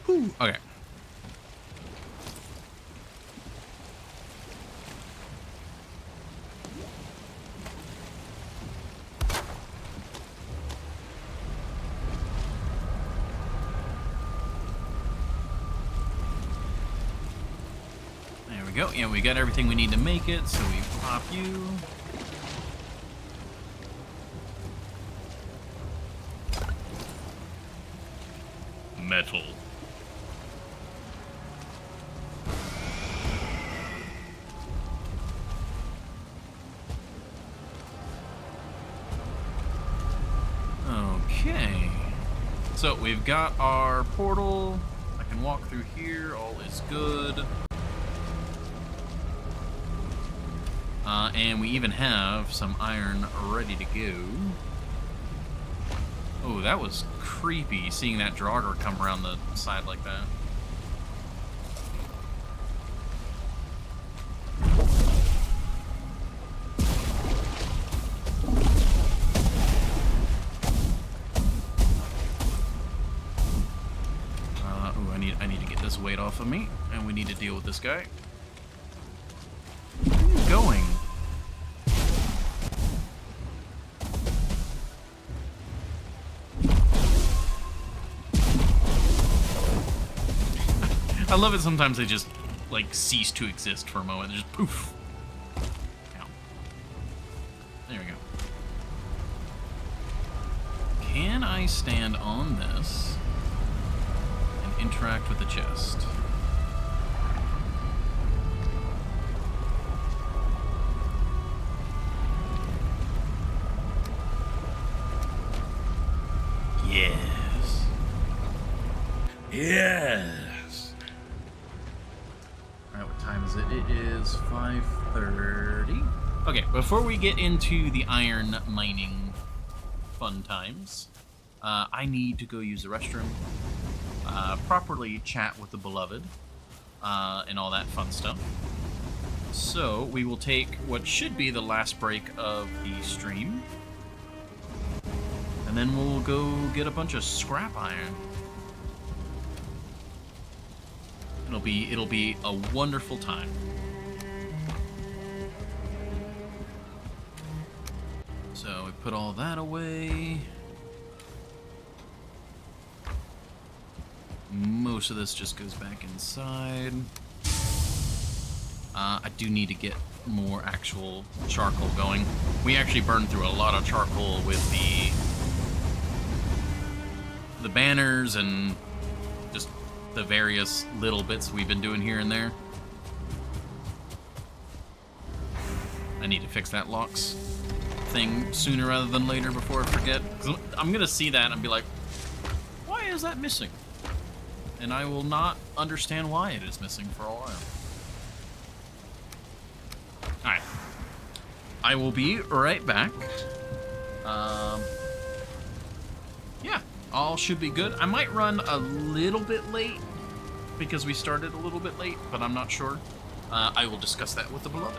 Whew, okay. There we go. Yeah, we got everything we need to make it, so we pop you. Metal. Okay. So we've got our portal. I can walk through here. All is good. And we even have some iron ready to go. Oh, that was creepy, seeing that Draugr come around the side like that. Ooh, I need to get this weight off of me, and we need to deal with this guy. Where are you going? I love it sometimes they just, like, cease to exist for a moment. They just poof. Ow. There we go. Can I stand on this and interact with the chest? Yes. Yes. What time is it? It is 5:30. Okay, before we get into the iron mining fun times, I need to go use the restroom, properly chat with the beloved, and all that fun stuff. So we will take what should be the last break of the stream, and then we'll go get a bunch of scrap iron. It'll be a wonderful time. So we put all that away. Most of this just goes back inside. I do need to get more actual charcoal going. We actually burned through a lot of charcoal with the banners and just the various little bits we've been doing here and there. I need to fix that locks thing sooner rather than later before I forget. 'Cause I'm gonna see that and be like, why is that missing? And I will not understand why it is missing for a while. Alright. I will be right back. Yeah, all should be good. I might run a little bit late because we started a little bit late, but I'm not sure. I will discuss that with the beloved.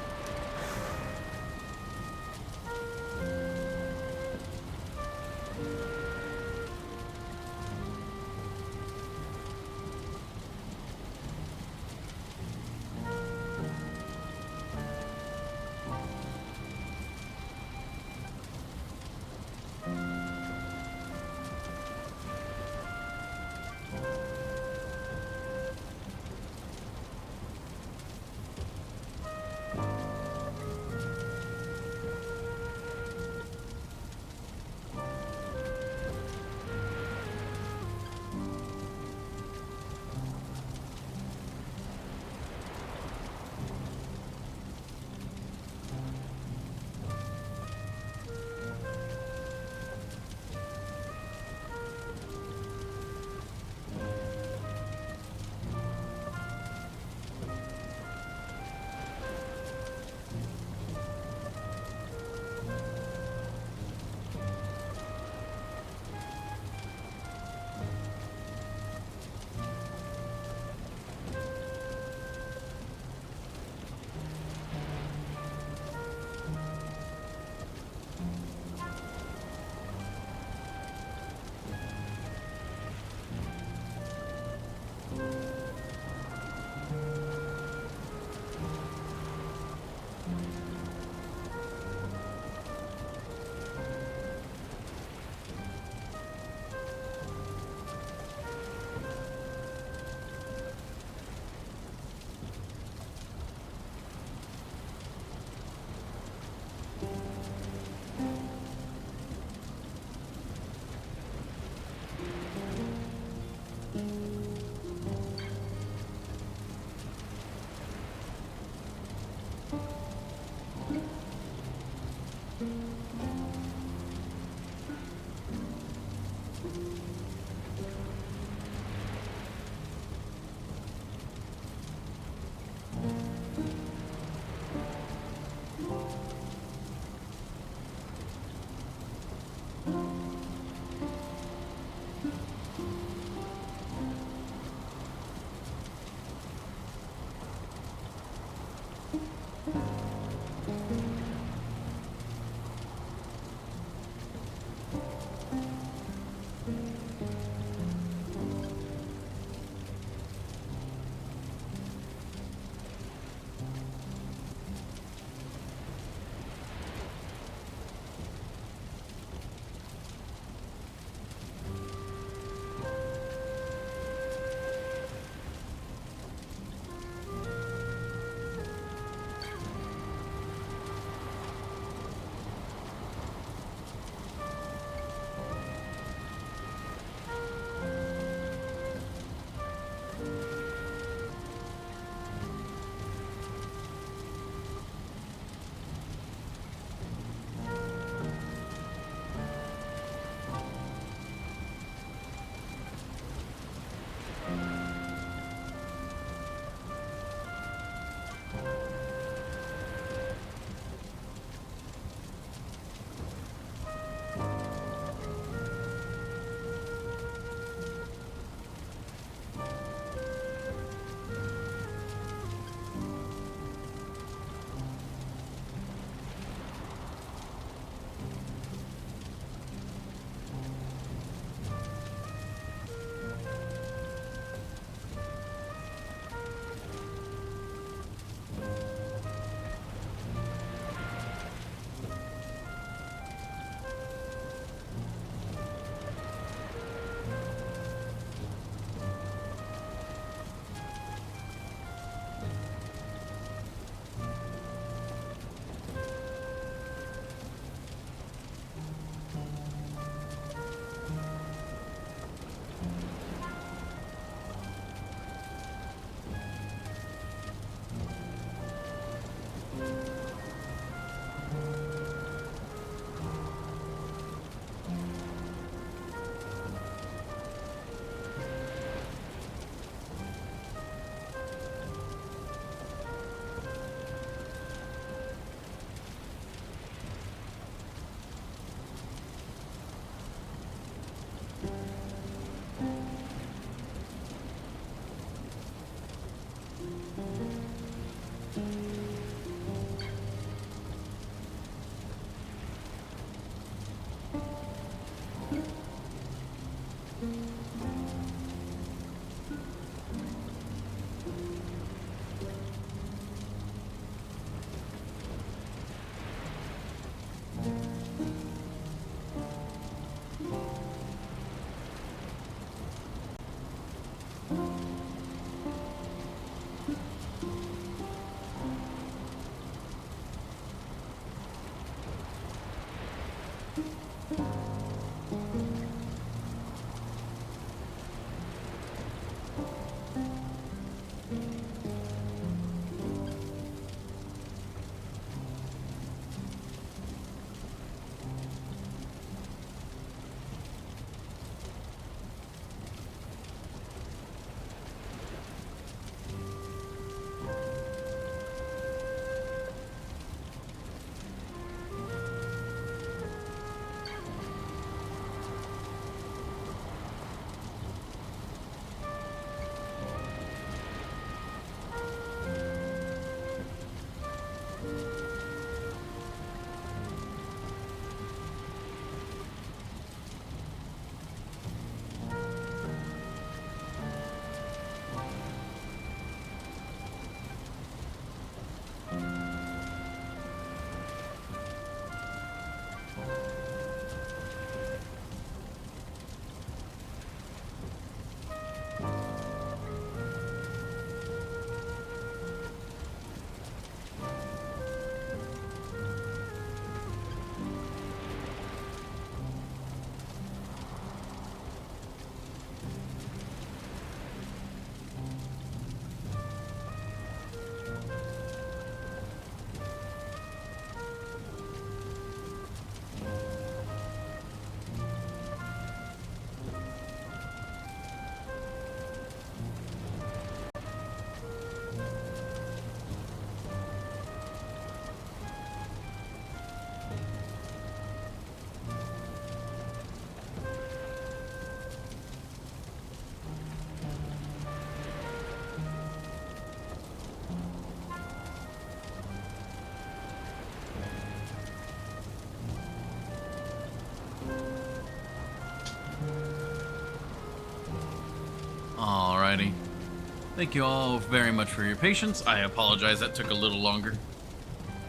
Thank you all very much for your patience. I apologize that took a little longer.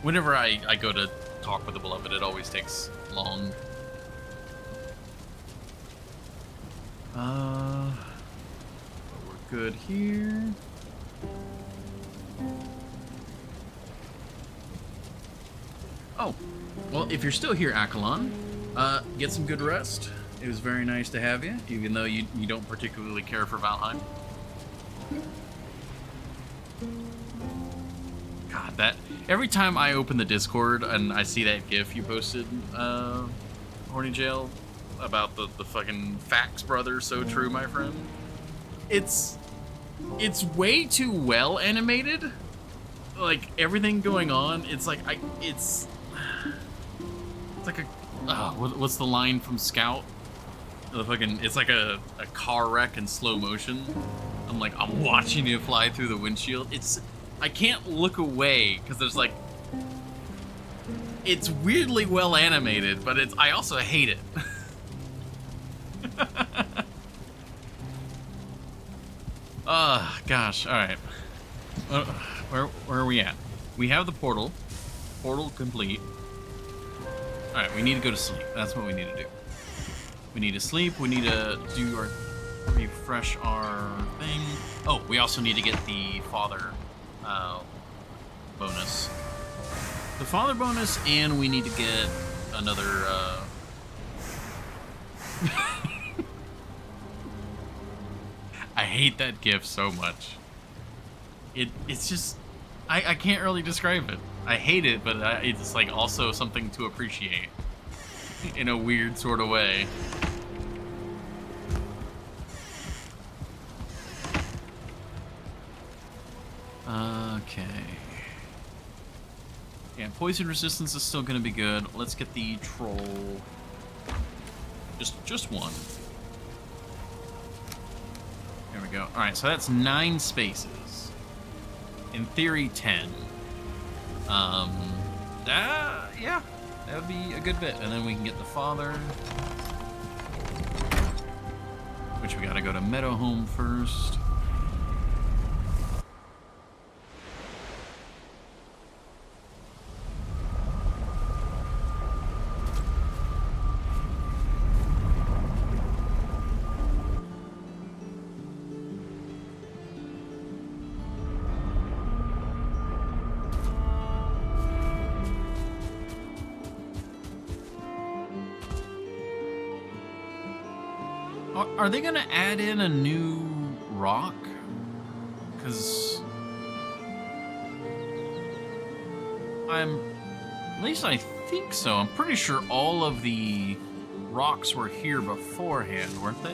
Whenever I go to talk with the beloved, it always takes long. But we're good here. Oh, well, if you're still here, Akalon, get some good rest. It was very nice to have you, even though you don't particularly care for Valheim. God, that every time I open the Discord and I see that GIF you posted, Horny Jail, about the fucking Fax brother, so true, my friend. It's way too well animated. Like everything going on, it's like it's like a what's the line from Scout? The fucking it's like a car wreck in slow motion. I'm watching you fly through the windshield. I can't look away because there's like it's weirdly well animated, but I also hate it. Gosh, all right. Where are we at? We have the portal. Portal complete. All right, we need to go to sleep. That's what we need to do. We need to sleep. We need to refresh our thing. Oh, we also need to get the father bonus. The father bonus, and we need to get another. I hate that GIF so much. It's just I can't really describe it. I hate it, but it's like also something to appreciate in a weird sort of way. Okay. Yeah, poison resistance is still gonna be good. Let's get the troll. Just one. There we go. All right, so that's 9 spaces. In theory, 10. Yeah, that would be a good bit. And then we can get the father, which we gotta go to Meadowhome first. Are they gonna add in a new rock? Because at least I think so. I'm pretty sure all of the rocks were here beforehand, weren't they?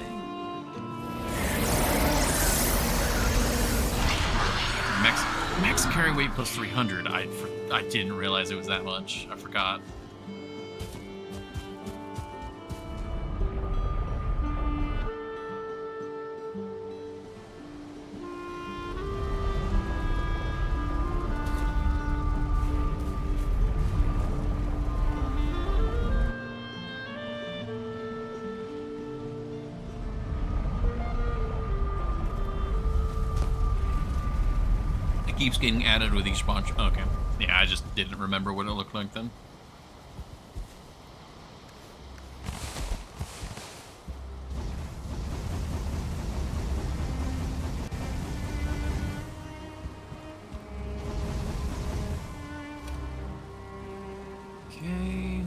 Max carry weight plus 300. I didn't realize it was that much. I forgot. Keeps getting added with each bunch. Okay. Yeah, I just didn't remember what it looked like then. Okay.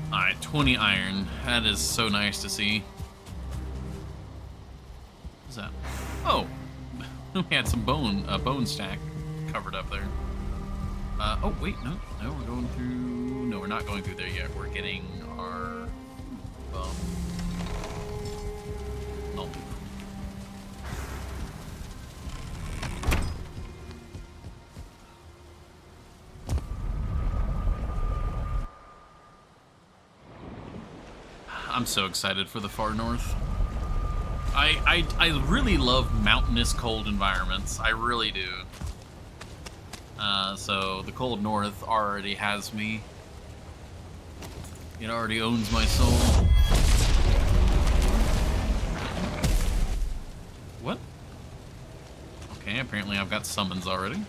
Alright, 20 iron. That is so nice to see. What's that? Oh! We had some bone stack covered up there. Oh, wait, no, we're going through... No, we're not going through there yet. We're getting our... No. so excited for the far north. I really love mountainous, cold environments. I really do. So the cold north already has me. It already owns my soul. What? Okay, apparently I've got summons already.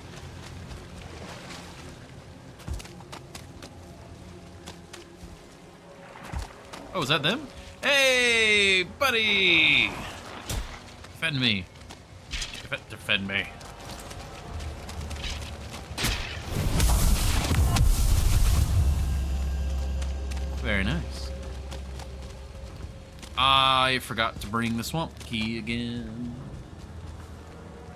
Oh, is that them? Hey, buddy! Defend me. Defend me. Very nice. I forgot to bring the swamp key again.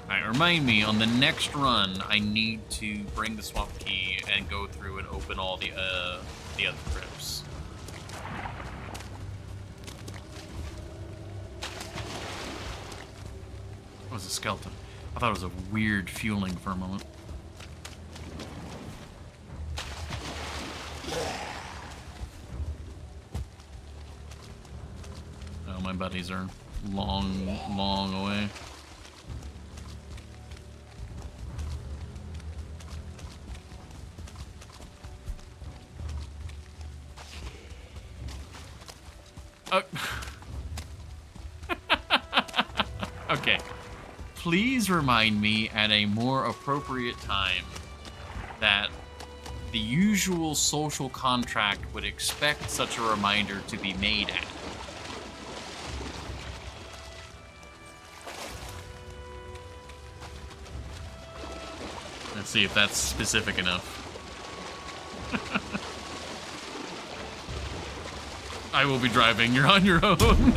Alright, remind me, on the next run, I need to bring the swamp key and go through and open all the other crypts. That was a skeleton. I thought it was a weird fueling for a moment. Oh, my buddies are long, long away. Oh. Okay. Please remind me at a more appropriate time that the usual social contract would expect such a reminder to be made at. Let's see if that's specific enough. I will be driving. You're on your own.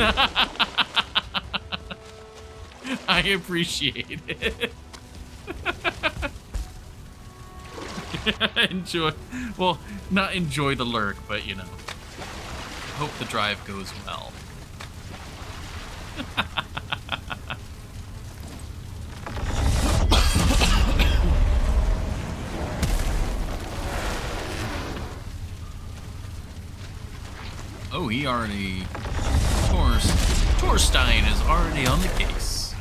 I appreciate it. Enjoy. Well, not enjoy the lurk, but you know. Hope the drive goes well. Oh, he already... Torstein is already on the case.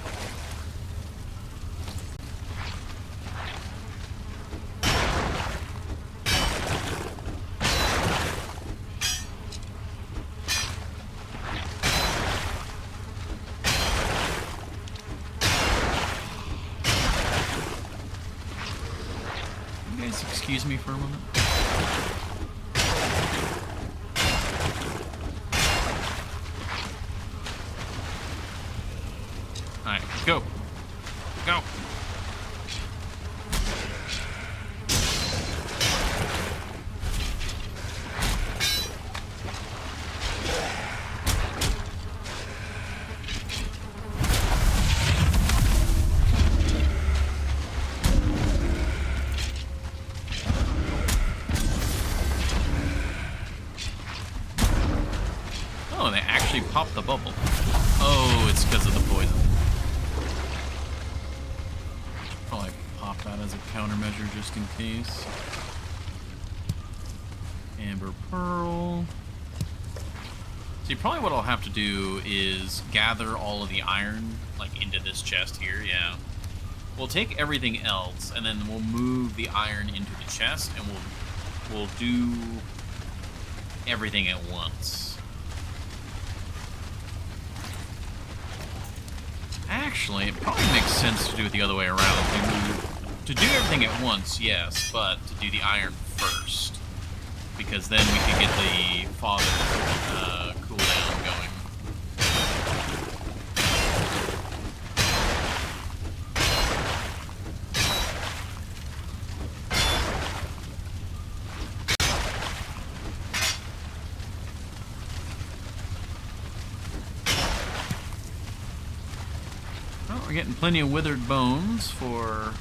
You guys excuse me for a moment? Alright, go. Go. Oh, they actually popped the bubble. Oh, it's because of the poison. Probably pop that as a countermeasure just in case. Amber Pearl. See, probably what I'll have to do is gather all of the iron, like, into this chest here, yeah. We'll take everything else, and then we'll move the iron into the chest, and we'll do everything at once. Actually, it probably makes sense to do it the other way around. To do everything at once, yes, but to do the iron first. Because then we can get the father cooldown going. Well, we're getting plenty of withered bones for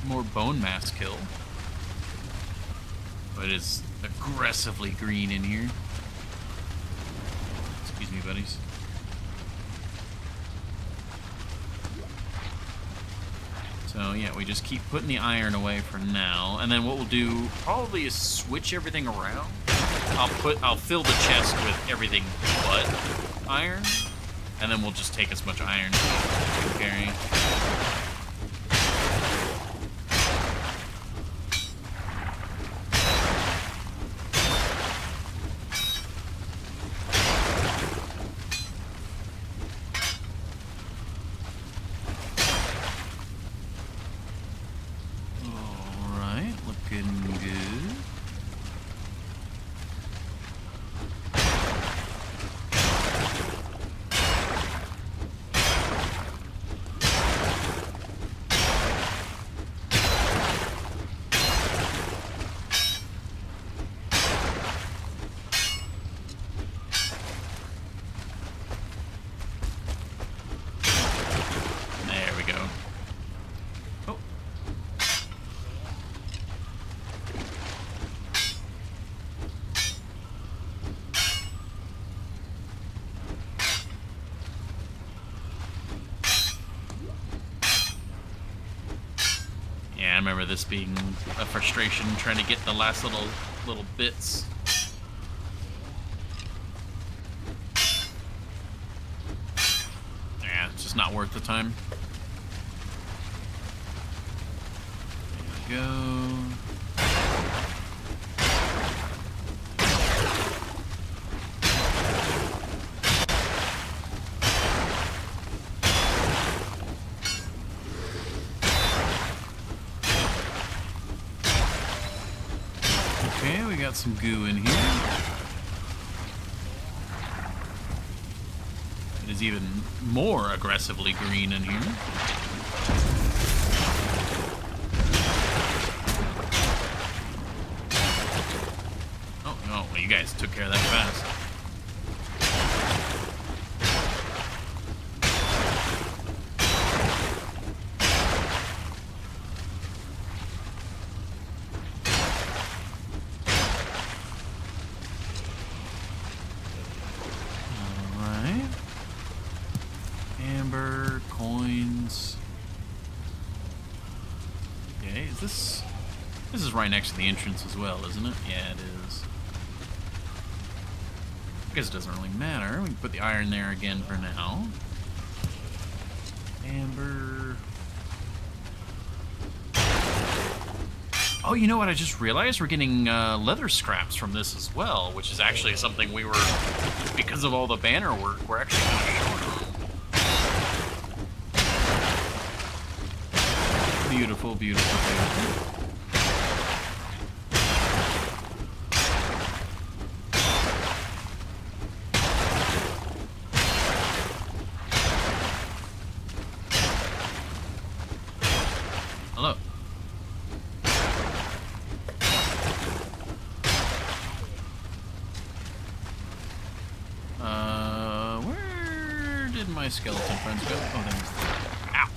more bone mass kill. But it's aggressively green in here. Excuse me, buddies. So yeah, we just keep putting the iron away for now. And then what we'll do probably is switch everything around. I'll fill the chest with everything but iron, and then we'll just take as much iron as we can carry. Alright, looking good. There we go. Oh. Yeah, I remember this being a frustration trying to get the last little bits. Yeah, it's just not worth the time. There we go. Okay, we got some goo in here. It is even more aggressively green in here. Oh, no, well, you guys took care of that fast. Alright. Amber, coins. Okay, is this... This is right next to the entrance as well, isn't it? Yeah, it is. I guess it doesn't really matter. We can put the iron there again for now. Amber. Oh, you know what? I just realized we're getting leather scraps from this as well, which is actually something we were, because of all the banner work, we're actually kind of short on. Beautiful, beautiful, beautiful. Hello. Where did my skeleton friends go? Oh, there. Ow.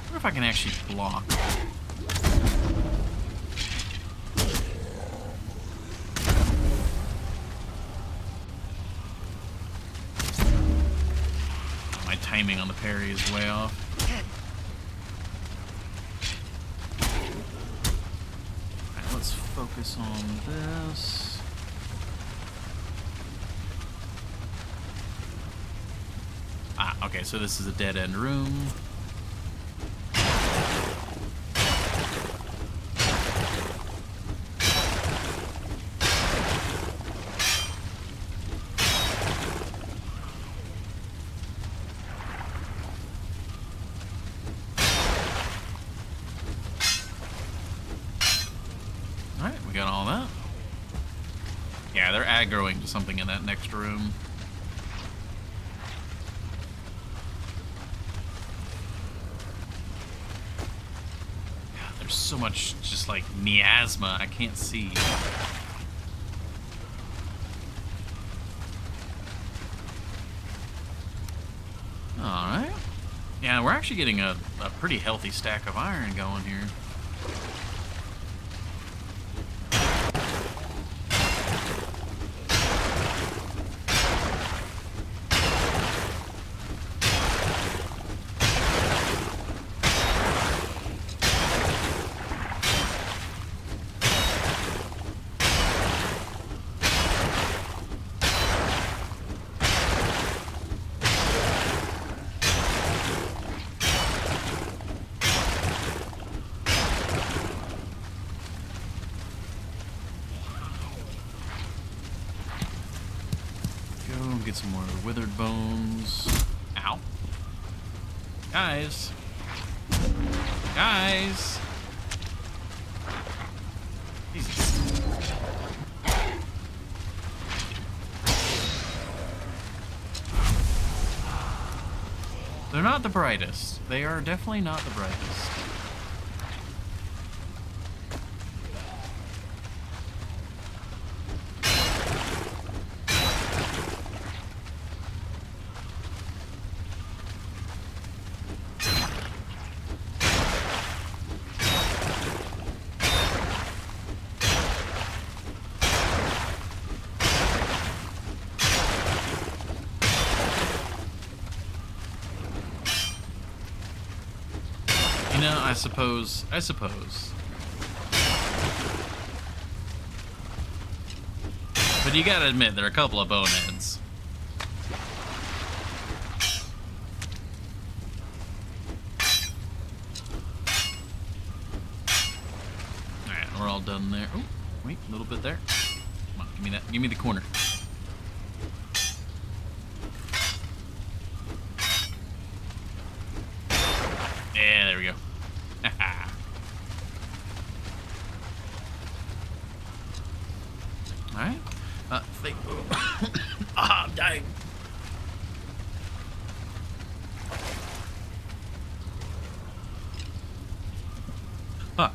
I wonder if I can actually block. My timing on the parry is way off. Alright, let's focus on this. Ah, okay, so this is a dead-end room. Alright, we got all that. Yeah, they're aggroing to something in that next room. God, there's so much just like miasma I can't see. Alright. Yeah, we're actually getting a pretty healthy stack of iron going here. some more withered bones. Ow. Guys. Guys. Jesus. They're not the brightest. They are definitely not the brightest. You know, I suppose. But you gotta admit, there are a couple of boneheads. Alright, we're all done there. Oh, wait, a little bit there. Come on, give me that. Give me the corner. Yeah, there we go. Alright. I'm dying. Huh.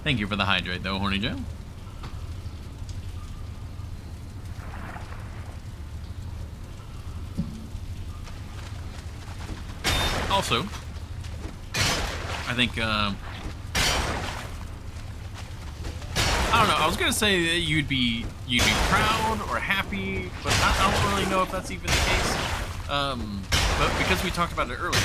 Thank you for the hydrate, though, Horny Joe. Also, I think, I don't know. I was gonna say that you'd be proud or happy, but I don't really know if that's even the case. But because we talked about it earlier,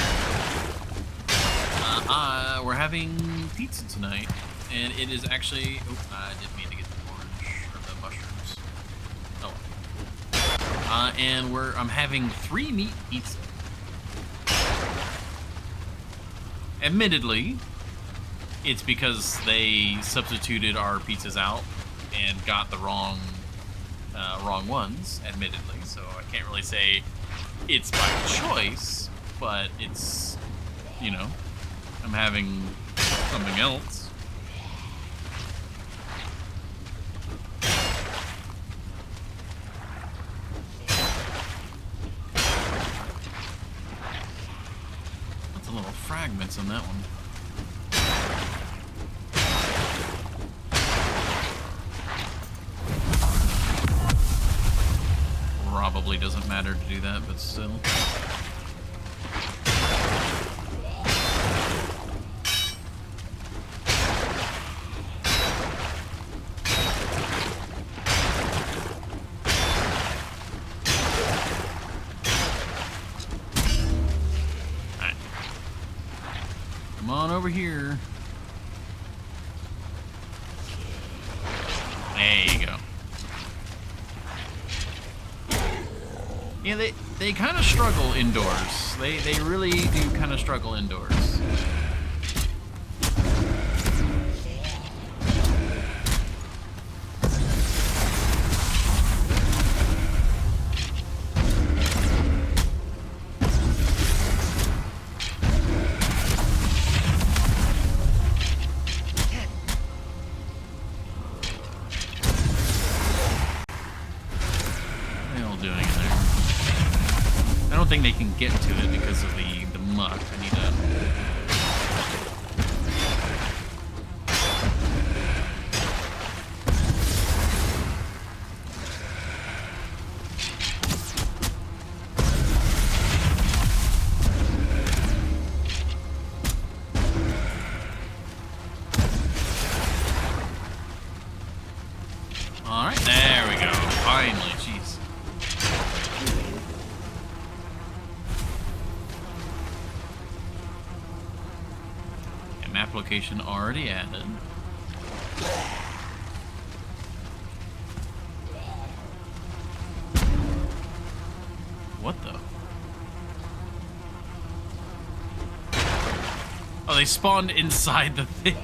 we're having pizza tonight, and it is actually. Oh, I didn't mean to get the orange or the mushrooms. Oh. And I'm having 3 meat pizza. Admittedly, it's because they substituted our pizzas out and got the wrong ones, admittedly. So I can't really say it's by choice, but it's, you know, I'm having something else. That's a little fragments on that one. Probably doesn't matter to do that, but still. Alright. Come on over here. There you go. Yeah, they kind of struggle indoors. They really do kind of struggle indoors. I don't think they can get to it because of the muck. I need to... Alright, there we go. Finally, jeez. Map location already added. What the? Oh, they spawned inside the thing.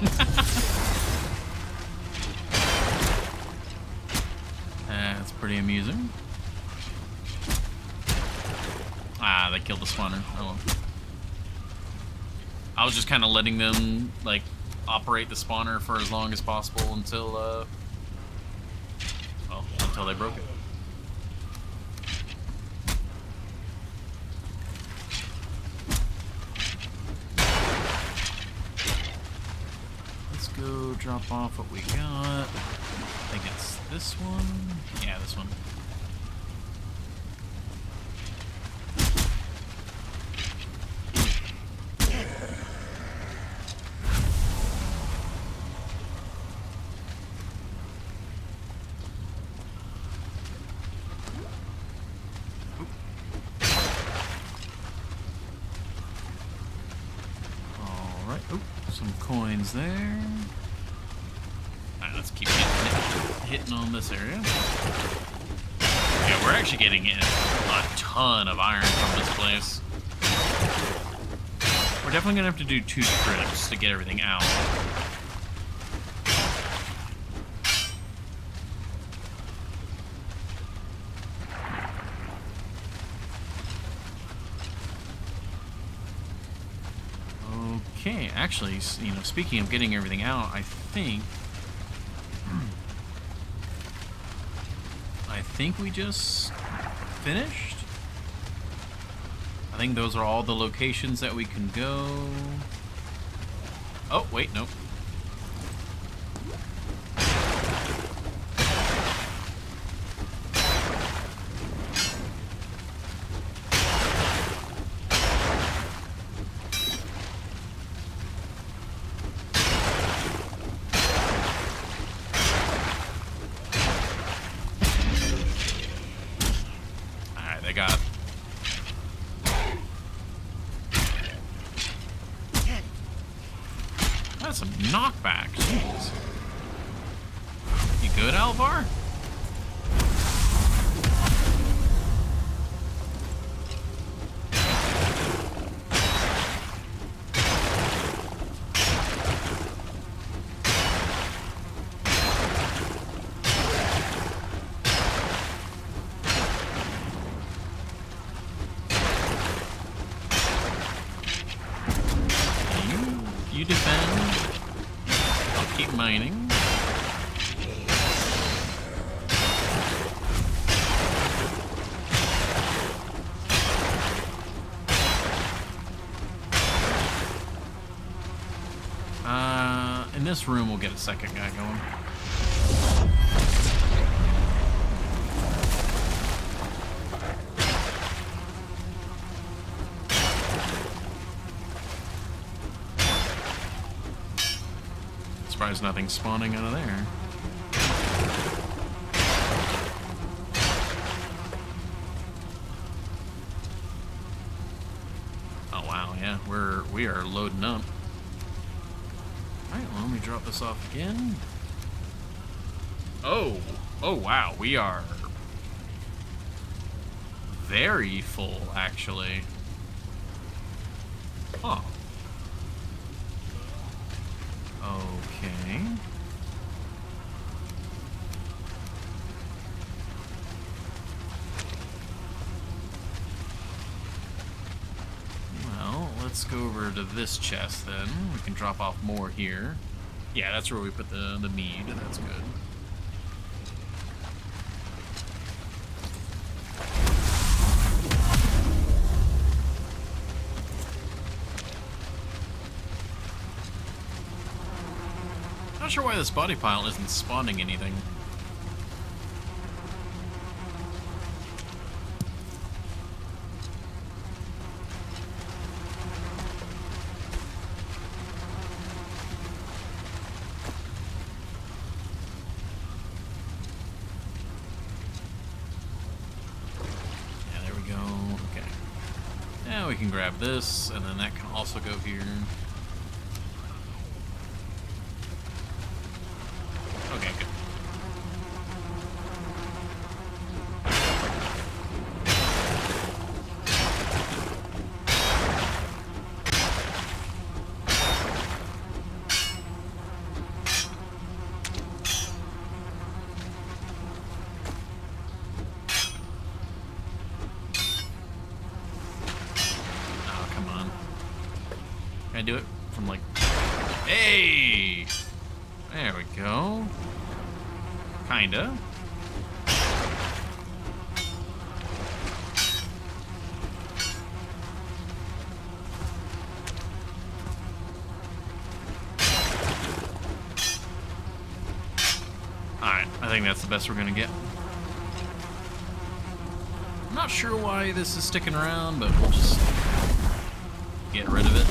That's pretty amusing. Ah, they killed the spawner. Oh well. I was just kind of letting them, like, operate the spawner for as long as possible until, well, until they broke it. Let's go drop off what we got. I think it's this one. Yeah, this one. Some coins there. Alright, let's keep hitting on this area. Yeah, we're actually getting a ton of iron from this place. We're definitely gonna have to do 2 trips to get everything out. Okay, actually, you know, speaking of getting everything out, I think we just finished. I think those are all the locations that we can go. Oh, wait, nope. That's some knockback. Jeez. You good, Alvar? You defend. I'll keep mining. In this room, we'll get a second guy going. Surprised nothing's spawning out of there. Oh wow, yeah, we are loading up. Alright, well, let me drop this off again. Oh wow, we are very full, actually. Huh. Okay. Well, let's go over to this chest then. We can drop off more here. Yeah, that's where we put the mead. That's good. Not sure why this body pile isn't spawning anything. Yeah, there we go. Okay. Now we can grab this, and then that can also go here. Okay, good. Can I do it from like... Hey! There we go. Kinda. Alright, I think that's the best we're gonna get. I'm not sure why this is sticking around, but we'll just get rid of it.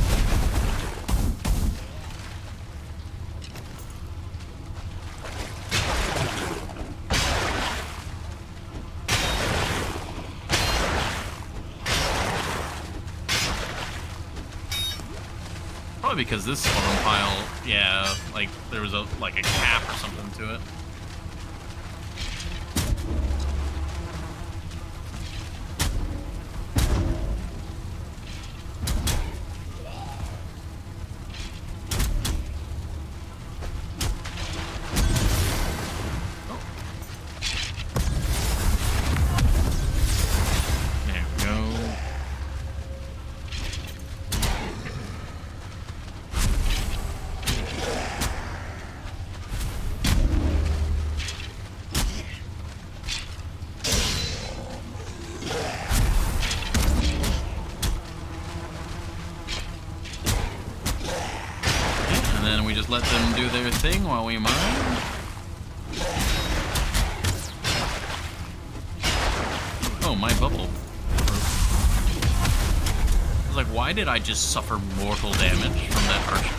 Probably because this spawn pile, yeah, like there was a cap or something to it. Let them do their thing while we mine. Oh, my bubble. I was like, why did I just suffer mortal damage from that archer?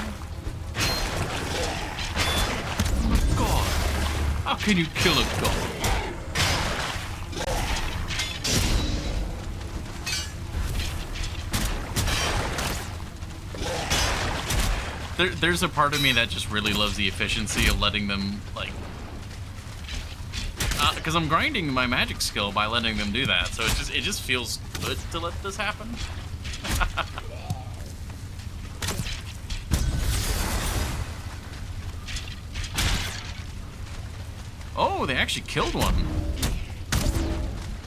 Oh my god. How can you kill a god? There's a part of me that just really loves the efficiency of letting them, like... Because I'm grinding my magic skill by letting them do that, so it just feels good to let this happen. Oh, they actually killed one.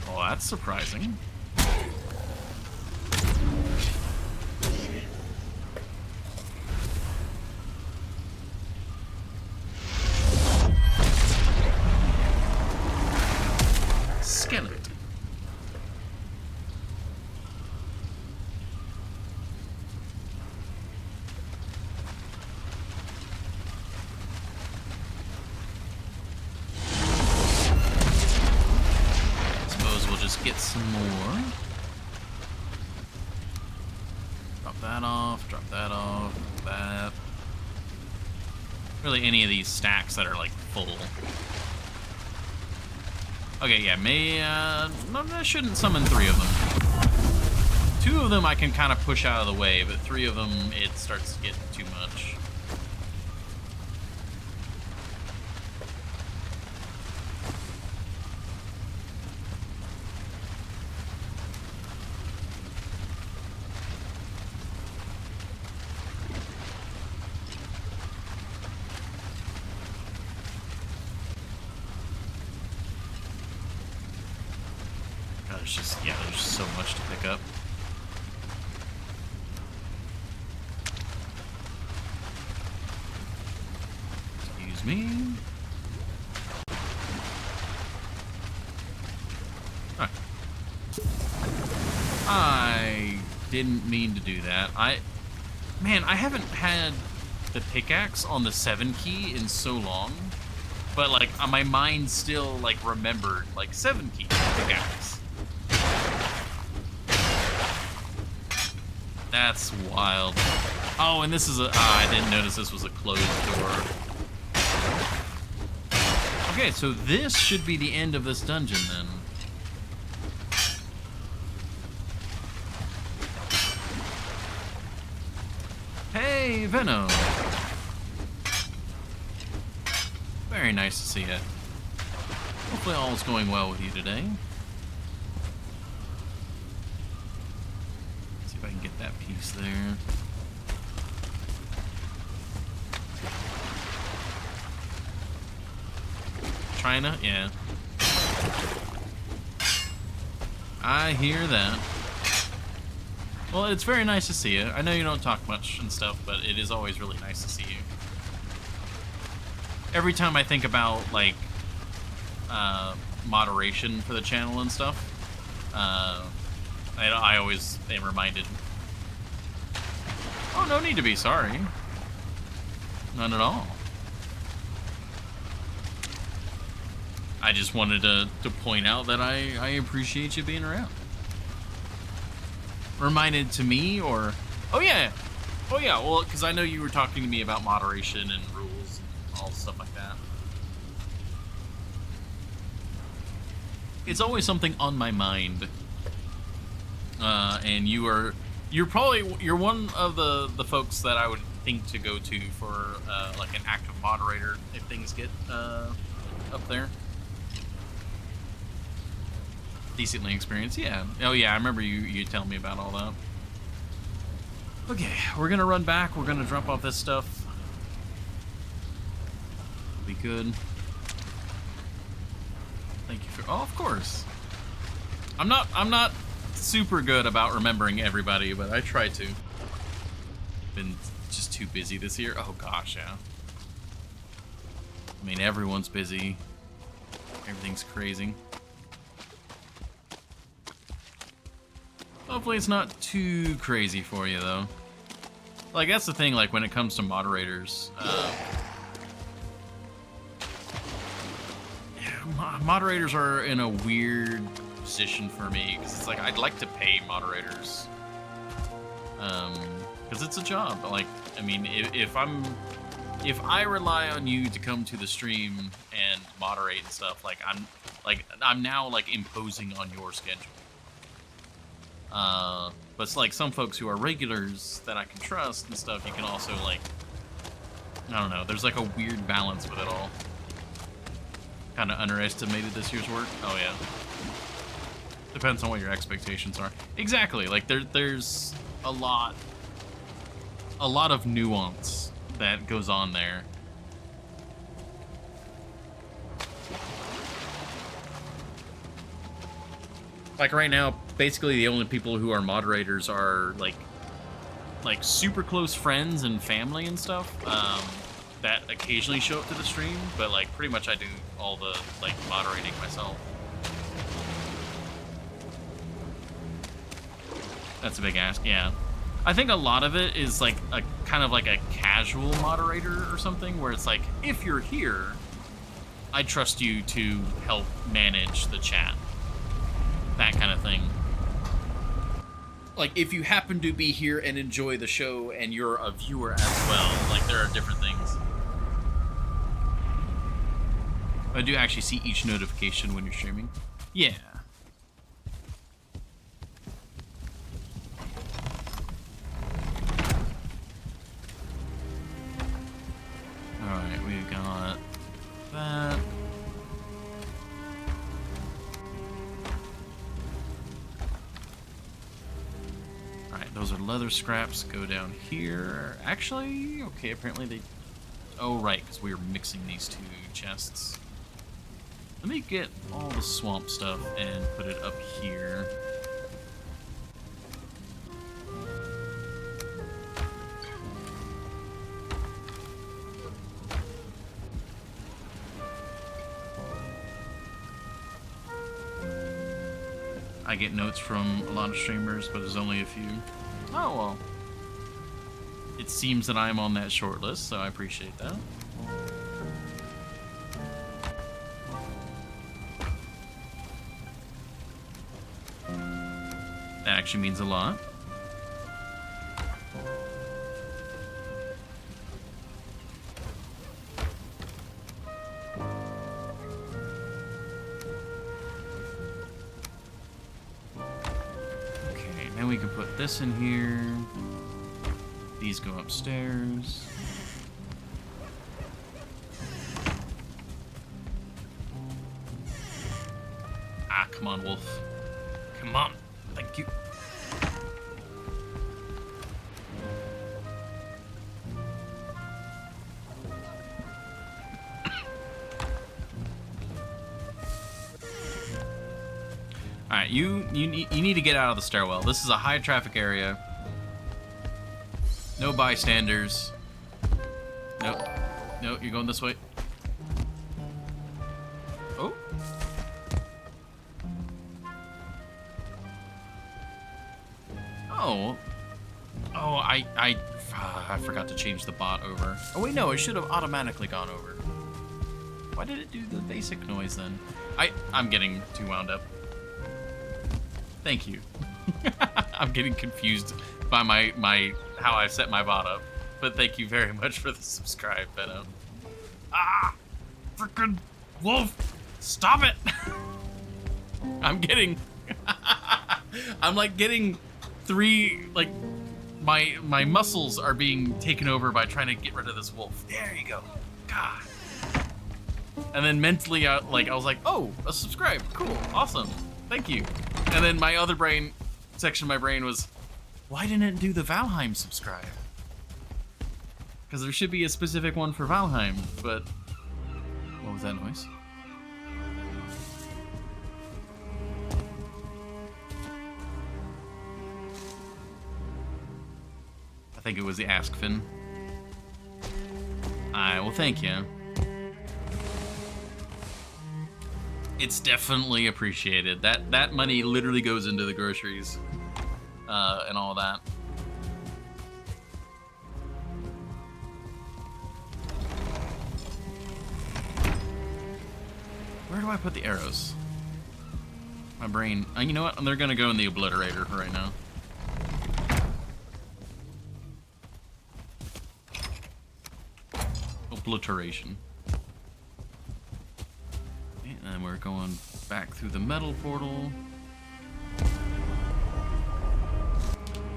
Oh, that's surprising. Get some more. Drop that off, that. Really any of these stacks that are like full. Okay, yeah, I shouldn't summon 3 of them. 2 of them I can kind of push out of the way, but 3 of them, it starts to get too much. There's just so much to pick up. Excuse me. Alright. I didn't mean to do that. Man, I haven't had the pickaxe on the 7 key in so long. But, like, my mind still, like, remembered, like, 7 key pickaxe. That's wild. Oh, and this is I didn't notice this was a closed door. Okay, so this should be the end of this dungeon, then. Hey, Venom. Very nice to see you. Hopefully all's going well with you today. See if I can get that piece there. China? Yeah. I hear that. Well, it's very nice to see you. I know you don't talk much and stuff, but it is always really nice to see you. Every time I think about, like, moderation for the channel and stuff, I always am reminded. Oh, no need to be sorry. None at all. I just wanted to point out that I appreciate you being around. Reminded to me, or... Oh, yeah. Well, because I know you were talking to me about moderation and rules and all stuff like that. It's always something on my mind. And you're one of the folks that I would think to go to for like an active moderator if things get up there. Decently experienced, yeah. Oh yeah, I remember you telling me about all that. Okay, we're gonna run back. We're gonna drop off this stuff. It'll be good. Thank you for. Oh, of course. I'm not super good about remembering everybody, but I try to. Been just too busy this year. Oh gosh, yeah. I mean, everyone's busy. Everything's crazy. Hopefully it's not too crazy for you, though. Like, that's the thing, like, when it comes to moderators. Moderators are in a weird position for me, because it's like, I'd like to pay moderators. Because it's a job. Like, I mean, if I rely on you to come to the stream and moderate and stuff, like, I'm now, like, imposing on your schedule. But it's like some folks who are regulars that I can trust and stuff, you can also, like, I don't know, there's like a weird balance with it all. Kind of underestimated this year's work. Oh yeah. Depends on what your expectations are. Exactly, like there's a lot of nuance that goes on there. Like right now, basically the only people who are moderators are like super close friends and family and stuff that occasionally show up to the stream, but like pretty much I do all the like moderating myself. That's a big ask, yeah. I think a lot of it is like a kind of like a casual moderator or something, where it's like, if you're here, I trust you to help manage the chat. That kind of thing. Like, if you happen to be here and enjoy the show and you're a viewer as well, like, there are different things. I do actually see each notification when you're streaming. Yeah. Alright, we've got that. Alright, those are leather scraps. Go down here. Actually, okay, apparently they... Oh, right, because we were mixing these two chests. Let me get all the swamp stuff and put it up here. I get notes from a lot of streamers, but there's only a few. Oh, well. It seems that I'm on that short list, so I appreciate that. That actually means a lot. Okay, now we can put this in here. These go upstairs. Ah, come on, Wolf. Come on. Thank you. All right, you need to get out of the stairwell. This is a high traffic area. No bystanders. Nope. No, you're going this way. Oh. Oh. Oh, I forgot to change the bot over. Oh wait, no, it should have automatically gone over. Why did it do the basic noise then? I'm getting too wound up. Thank you. I'm getting confused by my how I set my bot up. But thank you very much for the subscribe, Venom. Ah! Frickin' wolf! Stop it! I'm like getting three, like, my muscles are being taken over by trying to get rid of this wolf. There you go. God. And then mentally, I was like, oh, a subscribe. Cool. Awesome. Thank you. And then my other section of my brain was, why didn't it do the Valheim subscribe? Because there should be a specific one for Valheim, but... What was that noise? I think it was the Ask Fin. Alright, well thank you. It's definitely appreciated. That money literally goes into the groceries and all that. Where do I put the arrows? My brain... you know what? They're gonna go in the obliterator right now. Obliteration. And we're going back through the metal portal.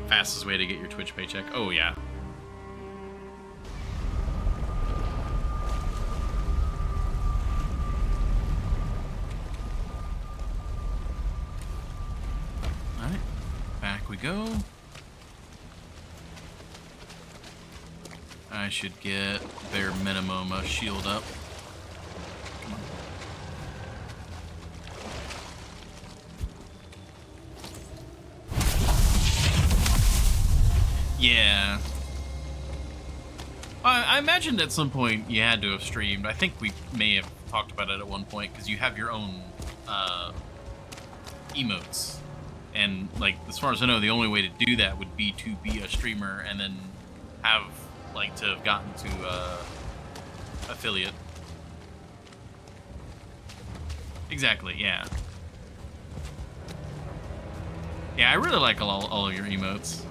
Fastest way to get your Twitch paycheck. Oh, yeah. Alright. Back we go. I should get bare minimum a shield up. Yeah. I imagined at some point you had to have streamed. I think we may have talked about it at one point, because you have your own emotes. And, like, as far as I know, the only way to do that would be to be a streamer and then have, like, to have gotten to affiliate. Exactly, yeah. Yeah, I really like all of your emotes.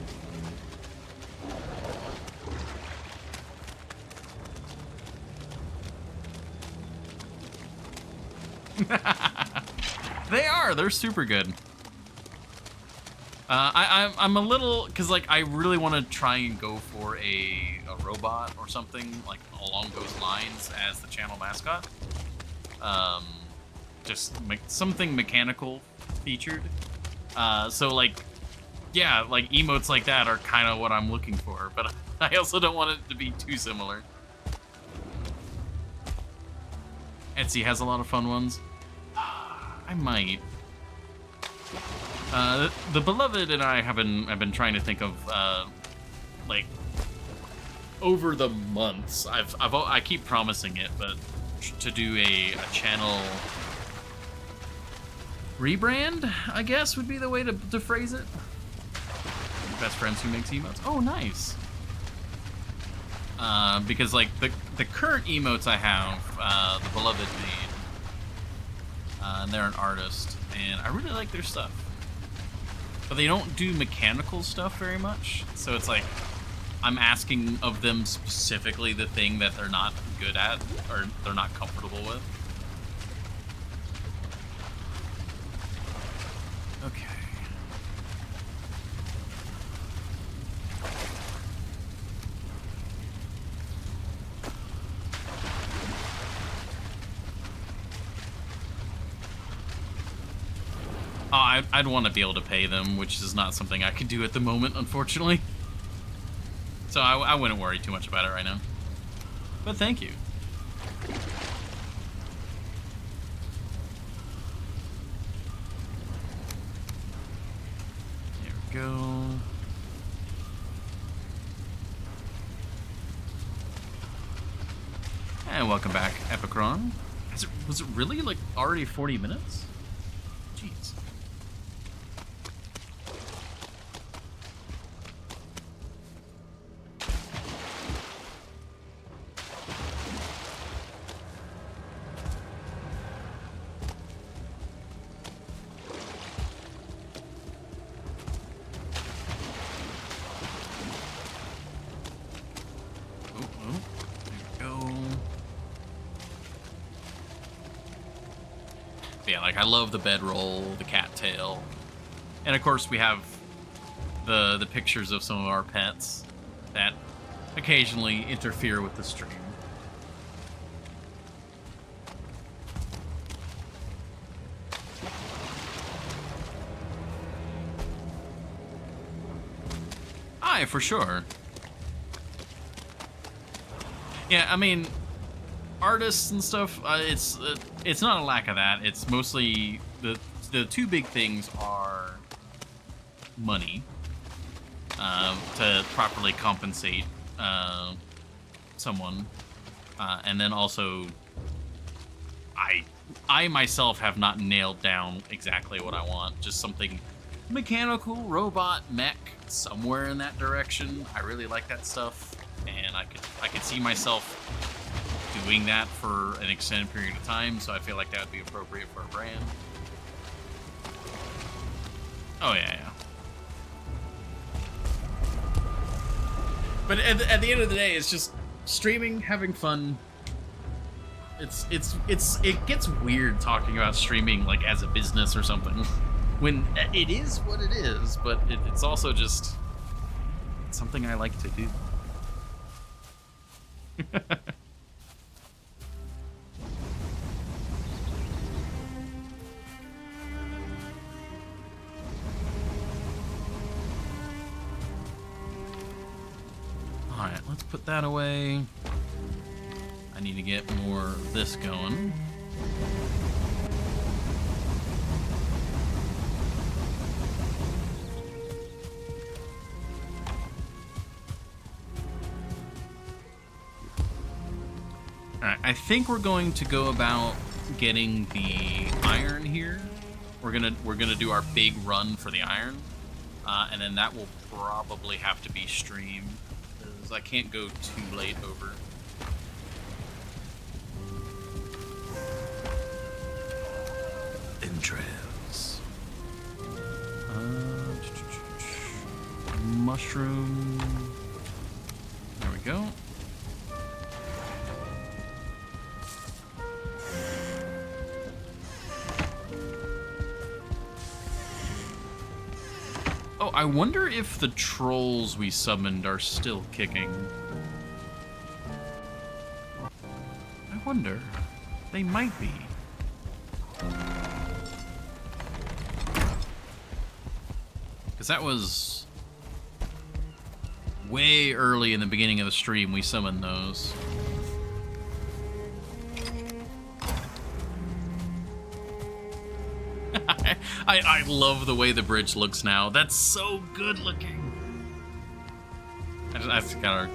They're super good. I'm a little, cause like I really want to try and go for a robot or something like along those lines as the channel mascot. Just something mechanical featured. So like, yeah, like emotes like that are kind of what I'm looking for, but I also don't want it to be too similar. Etsy has a lot of fun ones. I might. The Beloved and I have been trying to think of like over the months. I keep promising it, but to do a channel rebrand, I guess would be the way to phrase it. Best friends who makes emotes. Oh, nice. Because like the current emotes I have, the Beloved made, and they're an artist, and I really like their stuff. But they don't do mechanical stuff very much, so it's like I'm asking of them specifically the thing that they're not good at or they're not comfortable with. Okay. Oh, I'd want to be able to pay them, which is not something I could do at the moment, unfortunately. So I wouldn't worry too much about it right now. But thank you. go. And welcome back, Epicron. Was it really like already 40 minutes? Jeez. Yeah, like I love the bedroll, the cattail, and of course we have the pictures of some of our pets that occasionally interfere with the stream. Aye, for sure. Yeah, I mean, artists and stuff, it's not a lack of that. It's mostly the two big things are money, to properly compensate someone, and then also I myself have not nailed down exactly what I want. Just something mechanical, robot, mech, somewhere in that direction. I really like that stuff, and I could see myself doing that for an extended period of time, so I feel like that would be appropriate for a brand. Oh yeah. But at the end of the day, it's just streaming, having fun. It gets weird talking about streaming like as a business or something, when it is what it is. But it's also just something I like to do. Alright, let's put that away. I need to get more of this going. Alright, I think we're going to go about getting the iron here. We're gonna do our big run for the iron. And then that will probably have to be streamed, because I can't go too late over. Entrails. Mushroom. There we go. Oh, I wonder if the trolls we summoned are still kicking. I wonder. They might be. Because that was way early in the beginning of the stream we summoned those. I love the way the bridge looks now. That's so good looking. I just gotta...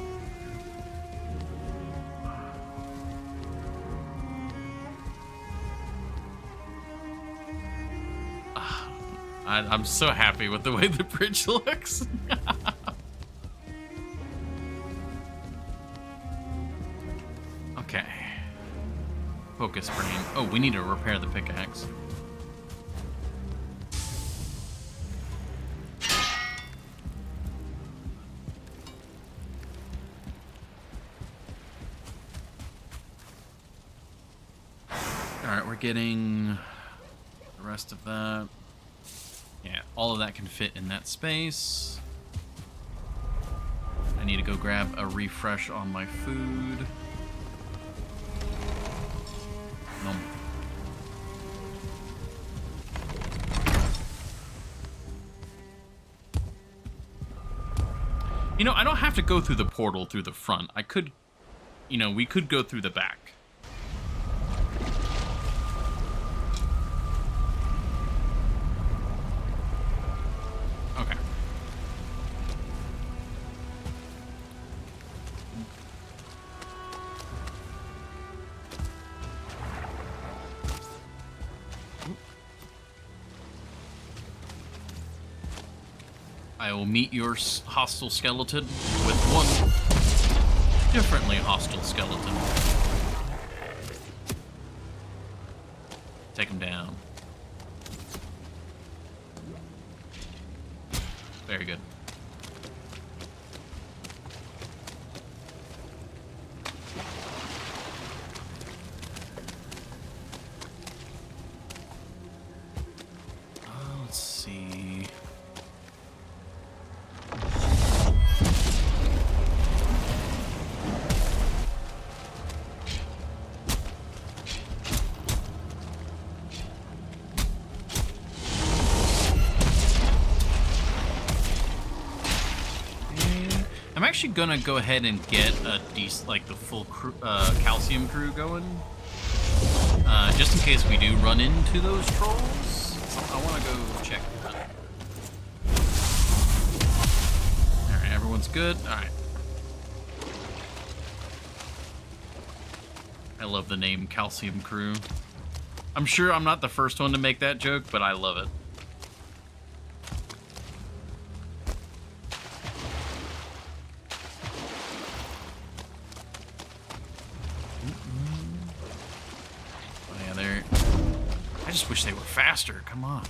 I'm so happy with the way the bridge looks. Okay. Focus brain. Oh, we need to repair the pickaxe. Alright, we're getting the rest of that. Yeah, all of that can fit in that space. I need to go grab a refresh on my food. Nom. You know, I don't have to go through the portal through the front. I could, you know, we could go through the back. I will meet your hostile skeleton with one differently hostile skeleton. Take him down. Very good. Let's see. I'm actually gonna go ahead and get a decent, like the full crew, calcium crew going, just in case we do run into those trolls. So I want to go check that. All right, everyone's good. All right. I love the name Calcium Crew. I'm sure I'm not the first one to make that joke, but I love it. I just wish they were faster. Come on.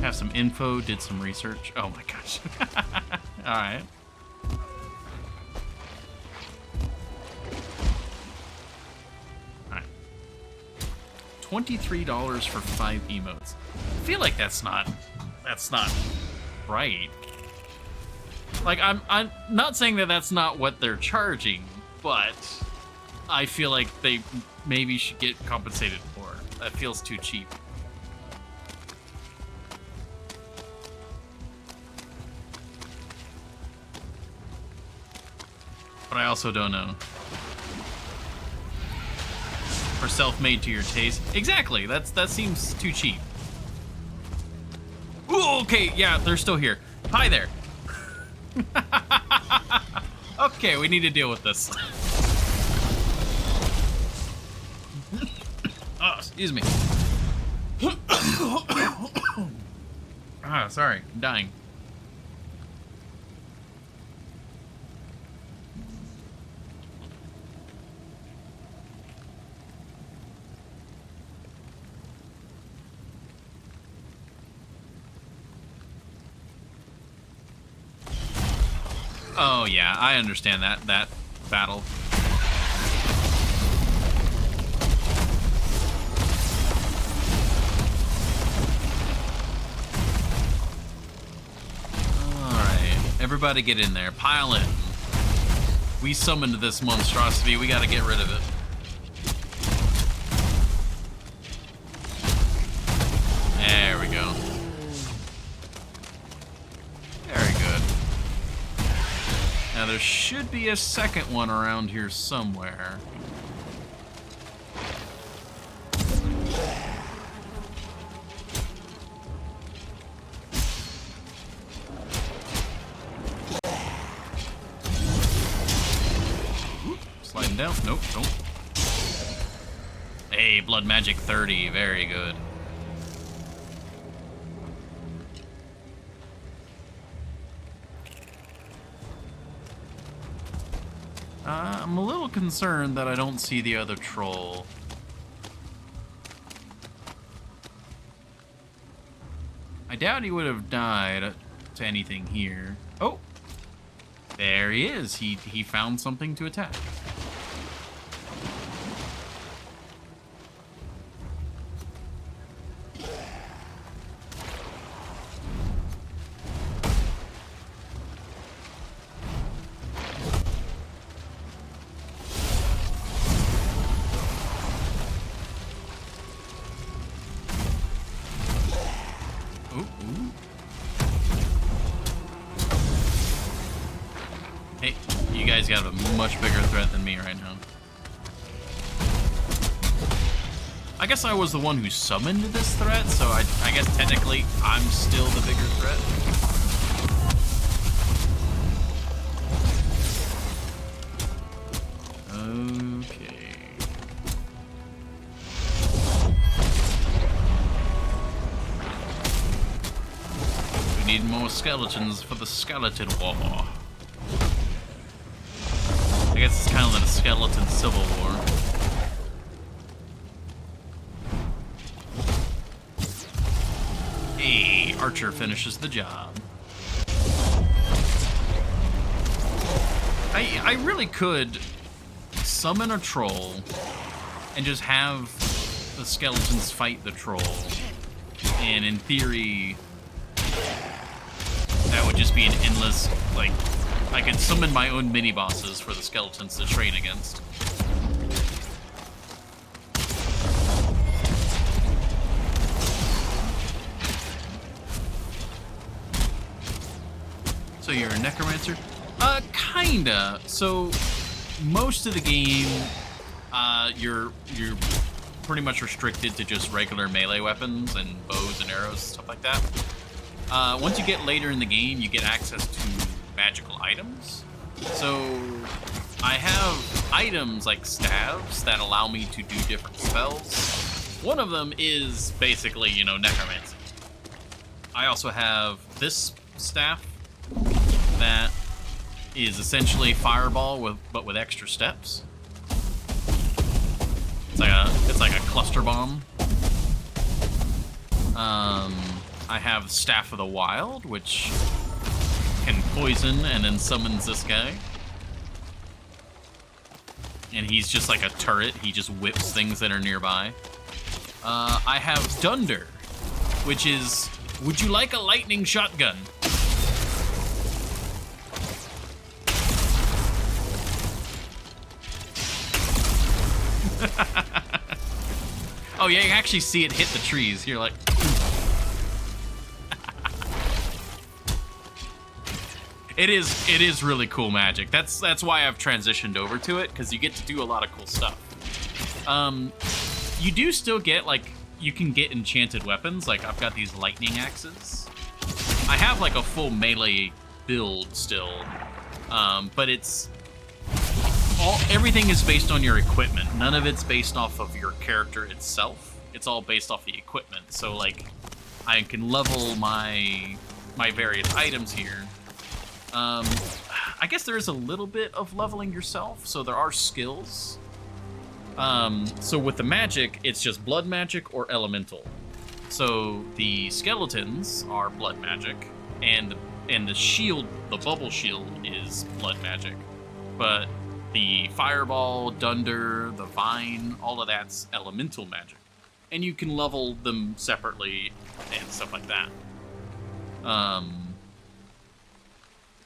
Have some info, did some research. Oh my gosh. Alright. Alright. $23 for 5 emotes. I feel like that's not right. Like, I'm not saying that that's not what they're charging, but I feel like they maybe should get compensated more. That feels too cheap. But I also don't know. Or self-made to your taste. Exactly, that seems too cheap. Ooh, okay, yeah, they're still here. Hi there. Okay, we need to deal with this. Oh, excuse me. Ah, sorry, I'm dying. Oh yeah, I understand that battle. Everybody get in there. Pile in. We summoned this monstrosity. We gotta get rid of it. There we go. Very good. Now there should be a second one around here somewhere. Sliding down. Nope, nope. Hey, Blood Magic 30. Very good. I'm a little concerned that I don't see the other troll. I doubt he would have died to anything here. Oh! There he is. He found something to attack. Hey, you guys got a much bigger threat than me right now. I guess I was the one who summoned this threat, so I guess technically I'm still the bigger threat. Okay. Okay. more skeletons for the skeleton war. I guess it's kind of like a skeleton civil war. Hey, Archer finishes the job. I really could summon a troll and just have the skeletons fight the troll. And in theory, that would just be an endless, like, I could summon my own mini-bosses for the skeletons to train against. So you're a necromancer? Kinda. So most of the game, you're pretty much restricted to just regular melee weapons and bows and arrows, stuff like that. Once you get later in the game, you get access to magical items. So I have items like staves that allow me to do different spells. One of them is basically, you know, necromancy. I also have this staff that is essentially fireball but with extra steps. It's like a cluster bomb. I have Staff of the Wild, which can poison and then summons this guy. And he's just like a turret. He just whips things that are nearby. I have Dunder, which is, would you like a lightning shotgun? Oh yeah, you can actually see it hit the trees. You're like... It is really cool magic. That's why I've transitioned over to it, because you get to do a lot of cool stuff. You do still get, like, you can get enchanted weapons. Like, I've got these lightning axes. I have, like, a full melee build still, but it's... everything is based on your equipment. None of it's based off of your character itself. It's all based off the equipment. So, like, I can level my various items here. I guess there is a little bit of leveling yourself, so there are skills. So with the magic, it's just blood magic or elemental. So the skeletons are blood magic, and the shield, the bubble shield, is blood magic. But the fireball, dunder, the vine, all of that's elemental magic. And you can level them separately and stuff like that.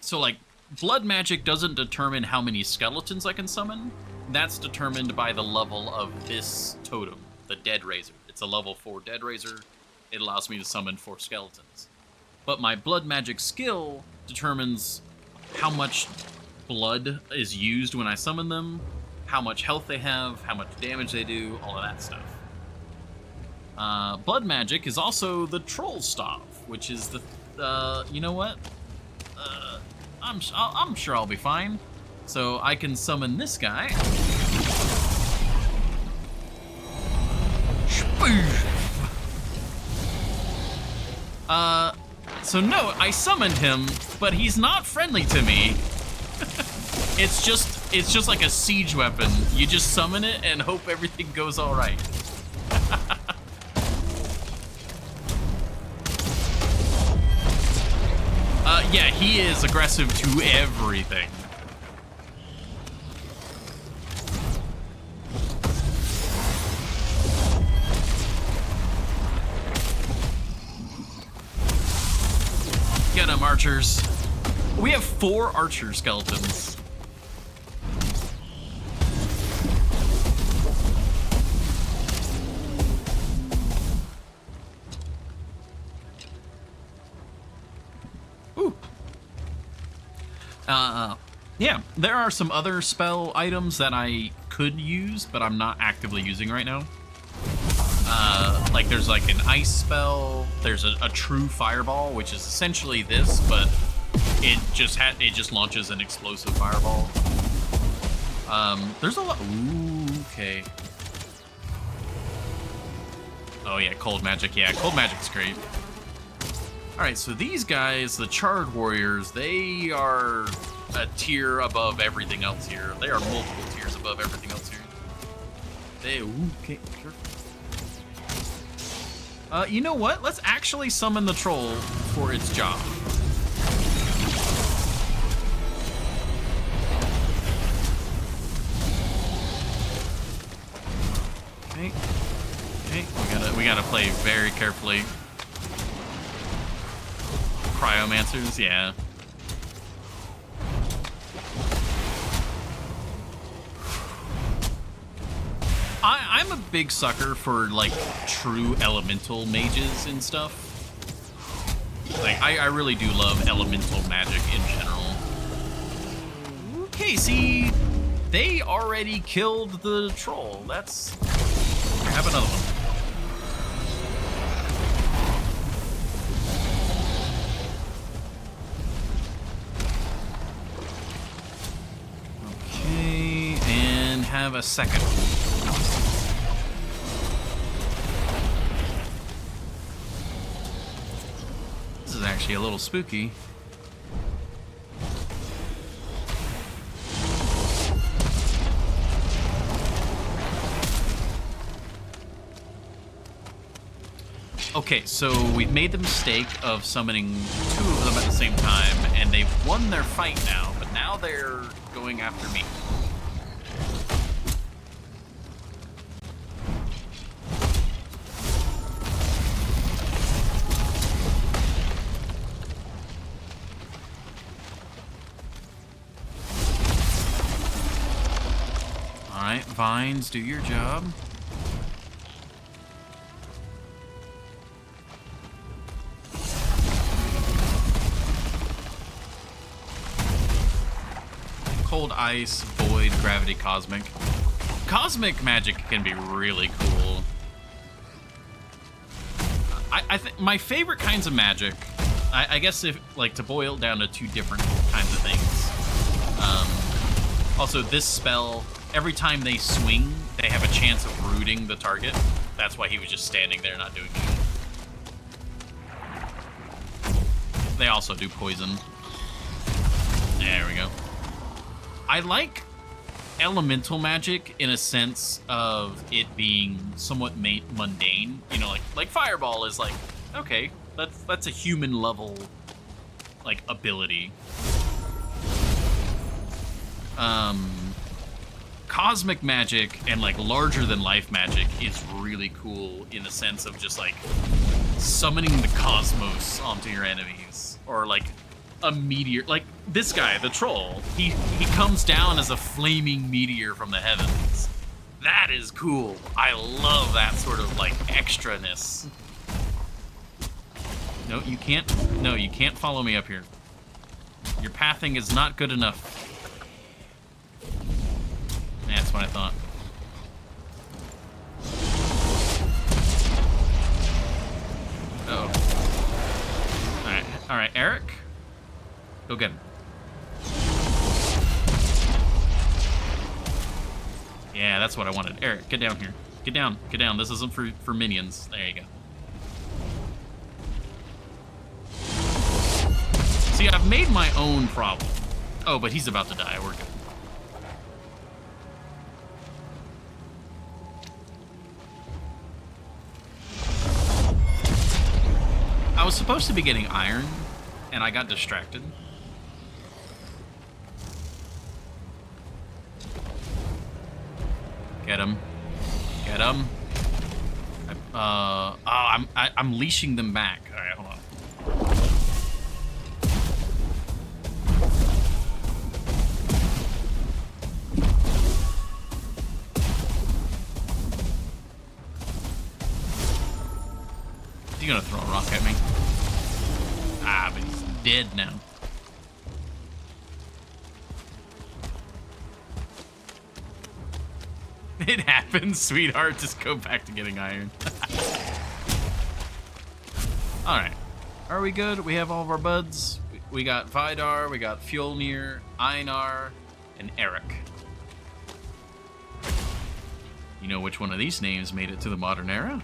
So, like, blood magic doesn't determine how many skeletons I can summon. That's determined by the level of this totem, the Dead Razor. It's a level 4 Dead Razor. It allows me to summon 4 skeletons. But my blood magic skill determines how much blood is used when I summon them, how much health they have, how much damage they do, all of that stuff. Blood magic is also the Troll Staff, which is the, you know what? I'm sure I'll be fine. So I can summon this guy. So no, I summoned him, but he's not friendly to me. It's just like a siege weapon. You just summon it and hope everything goes all right. Yeah, he is aggressive to everything. Get him, archers. We have 4 archer skeletons. Ooh. Yeah, there are some other spell items that I could use, but I'm not actively using right now. Like there's like an ice spell, there's a true fireball, which is essentially this, but it just launches an explosive fireball. There's a lot. Ooh, okay. Oh yeah, cold magic. Yeah, cold magic's great. Alright, so these guys, the Charred Warriors, they are a tier above everything else here. They are multiple tiers above everything else here. They, ooh, okay, careful. You know what? Let's actually summon the troll for its job. Okay. Okay, we gotta play very carefully. Cryomancers, yeah. I'm a big sucker for, like, true elemental mages and stuff. Like, I really do love elemental magic in general. Okay, see, they already killed the troll. That's... Here, have another one. Okay, and have a second. This is actually a little spooky. Okay, so we've made the mistake of summoning two of them at the same time, and they've won their fight now, but now they're going after me. Alright, Vines, do your job. Cold Ice, Void, Gravity, Cosmic. Cosmic magic can be really cool. I think my favorite kinds of magic, I guess if like to boil it down to two different kinds of things. Also, this spell, every time they swing, they have a chance of rooting the target. That's why he was just standing there not doing anything. They also do poison. There we go. I like elemental magic in a sense of it being somewhat mundane. You know, like Fireball is like, okay, that's a human level like ability. Cosmic magic and like larger than life magic is really cool in the sense of just like summoning the cosmos onto your enemies, or like a meteor, like this guy, the troll, he comes down as a flaming meteor from the heavens. That is cool. I love that sort of like extraness. No, you can't follow me up here. Your pathing is not good enough. That's what I thought. Uh-oh. All right, Eric. Go get him. Yeah, that's what I wanted. Eric, get down here. Get down. This isn't for minions. There you go. See, I've made my own problem. Oh, but he's about to die. We're good. I was supposed to be getting iron, and I got distracted. Get him. Get him. I'm leashing them back. All right, hold on. Is he gonna throw a rock at me? Ah, but he's dead now. It happens, sweetheart. Just go back to getting iron. Alright. Are we good? We have all of our buds. We got Vidar, we got Fjolnir, Einar, and Eric. You know which one of these names made it to the modern era?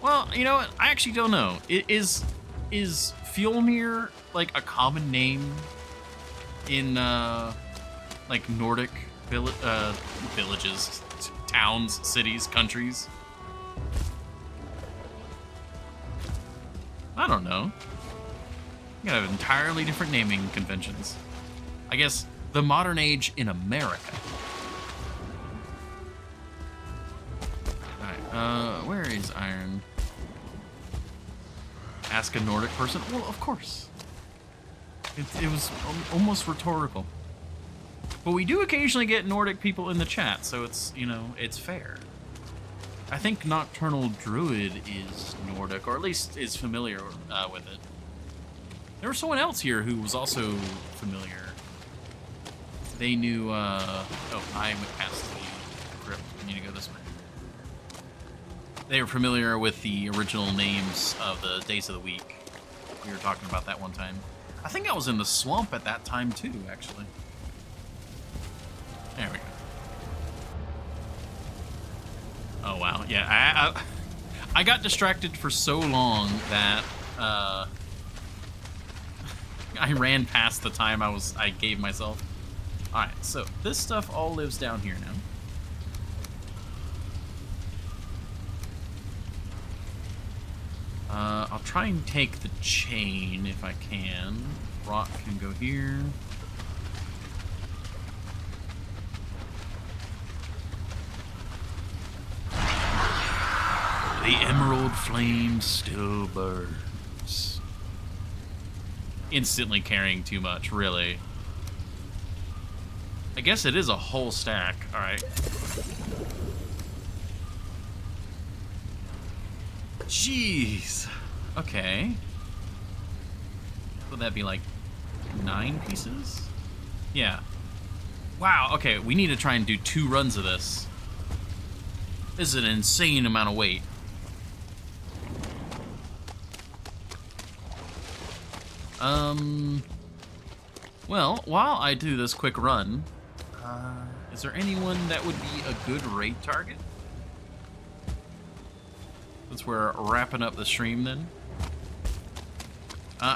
Well, you know what? I actually don't know. Is Fjolnir like a common name in like Nordic villages, towns, cities, countries? I don't know. You gotta have entirely different naming conventions. I guess the modern age in America. Alright, where is iron? Ask a Nordic person? Well, of course. It was almost rhetorical. But we do occasionally get Nordic people in the chat, so it's, you know, it's fair. I think Nocturnal Druid is Nordic, or at least is familiar with it. There was someone else here who was also familiar. They knew, oh, I went past the grip. I need to go this way. They were familiar with the original names of the days of the week. We were talking about that one time. I think I was in the swamp at that time too, actually. There we go. Oh wow, yeah. I got distracted for so long that I ran past the time I gave myself. All right, so this stuff all lives down here now. I'll try and take the chain if I can. Rock can go here. The emerald flame still burns. Instantly carrying too much, really. I guess it is a whole stack. All right. Jeez. Okay. Would that be like 9 pieces? Yeah. Wow, okay, we need to try and do 2 runs of this. This is an insane amount of weight. Well, while I do this quick run, is there anyone that would be a good raid target? Since we're wrapping up the stream then.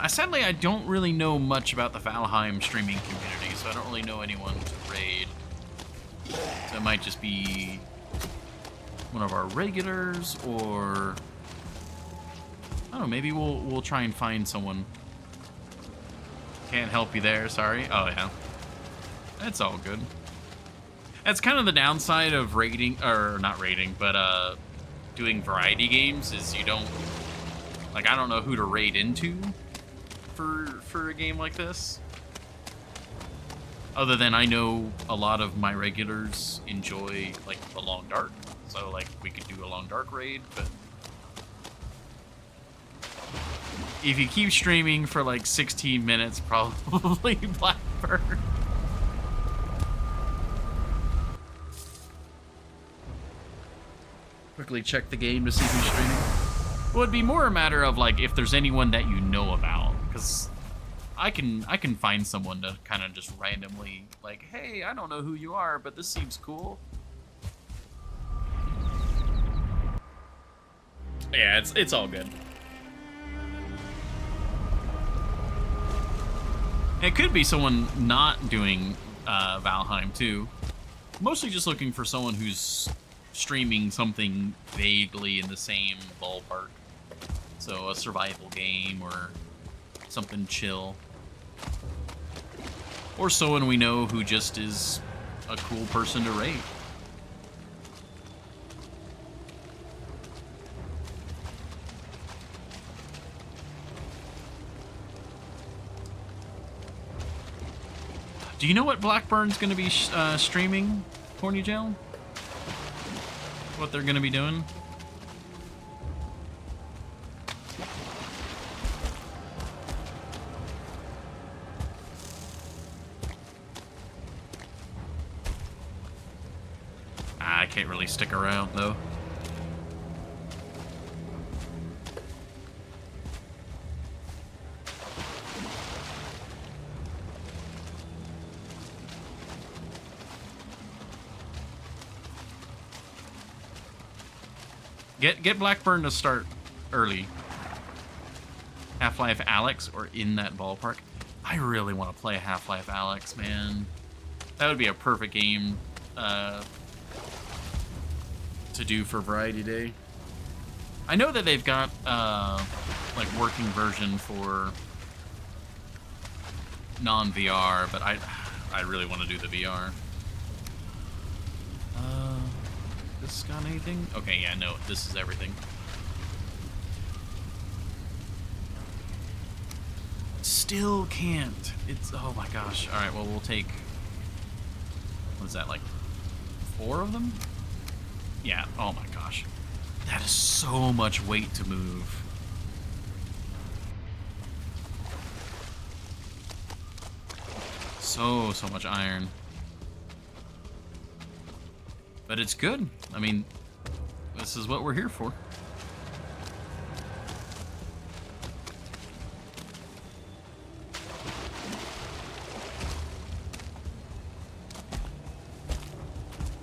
Sadly, I don't really know much about the Valheim streaming community, so I don't really know anyone to raid. So it might just be one of our regulars, or I don't know, maybe we'll try and find someone. Can't help you there, sorry. Oh yeah. That's all good. That's kind of the downside of raiding, or not raiding, but doing variety games is you don't, like, I don't know who to raid into for a game like this. Other than I know a lot of my regulars enjoy, like, the Long Dark. So, like, we could do a Long Dark raid, but if you keep streaming for, like, 16 minutes, probably Blackbird. Quickly check the game to see who's streaming. Well, it'd be more a matter of, like, if there's anyone that you know about, because I can find someone to kind of just randomly, like, hey, I don't know who you are, but this seems cool. Yeah, it's all good. It could be someone not doing Valheim too. Mostly just looking for someone who's streaming something vaguely in the same ballpark. So a survival game or something chill. Or someone we know who just is a cool person to raid. Do you know what Blackburn's going to be streaming, Corny Jail? What they're going to be doing? I can't really stick around, though. Get Blackburn to start early. Half-Life Alyx or in that ballpark. I really want to play Half-Life Alyx, man. That would be a perfect game to do for Variety Day. I know that they've got like working version for non-VR, but I really want to do the VR. This got anything? Okay, yeah, no, this is everything. Still can't. It's, oh my gosh. All right, well, we'll take, what is that, like 4 of them? Yeah, oh my gosh. That is so much weight to move. So much iron. But it's good. I mean, this is what we're here for.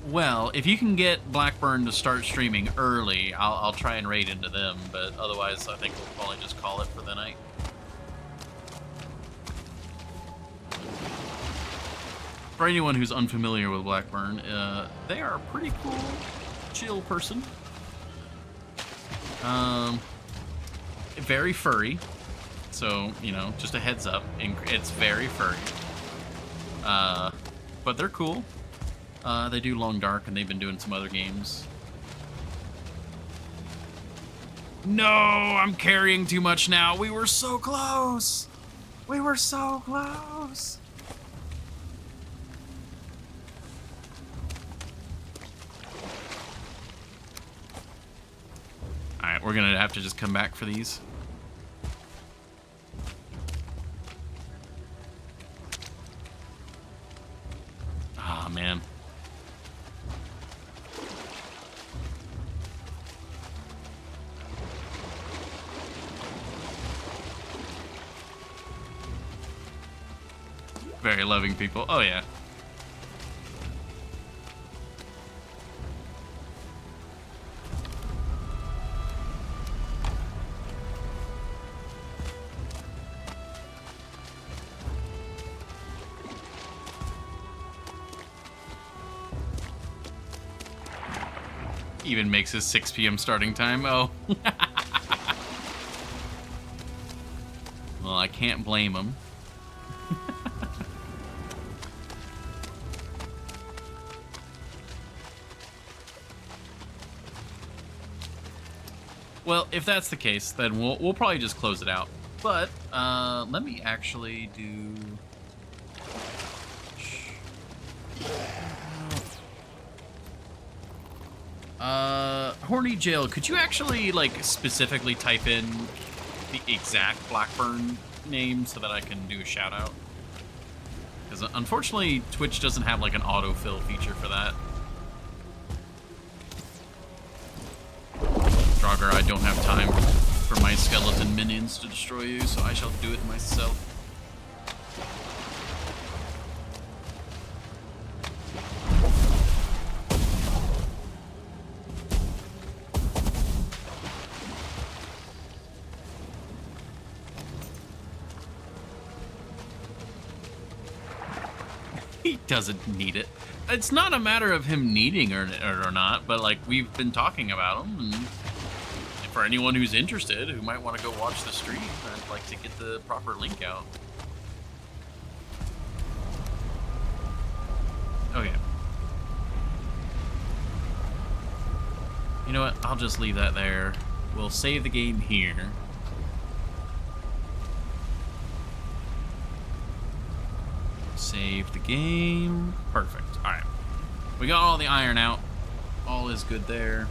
Well, if you can get Blackburn to start streaming early, I'll try and raid into them, but otherwise I think we'll probably just call it for the night. For anyone who's unfamiliar with Blackburn, they are a pretty cool, chill person. Very furry, so, you know, just a heads up, it's very furry. But they're cool. They do Long Dark, and they've been doing some other games. No, I'm carrying too much now. We were so close. We were so close. All right, we're gonna have to just come back for these. Ah, man. Very loving people. Oh, yeah. Even makes his 6 p.m. starting time. Oh. Well, I can't blame him. Well, if that's the case, then we'll probably just close it out. But let me actually do. Horny Jail, could you actually, like, specifically type in the exact Blackburn name so that I can do a shout out? Because unfortunately, Twitch doesn't have, like, an autofill feature for that. Draugr, I don't have time for my skeleton minions to destroy you, so I shall do it myself. He doesn't need it. It's not a matter of him needing or not, but like we've been talking about him, and for anyone who's interested, who might want to go watch the stream, I'd like to get the proper link out. Okay. You know what? I'll just leave that there. We'll save the game here. Save the game. Perfect. All right. We got all the iron out. All is good there.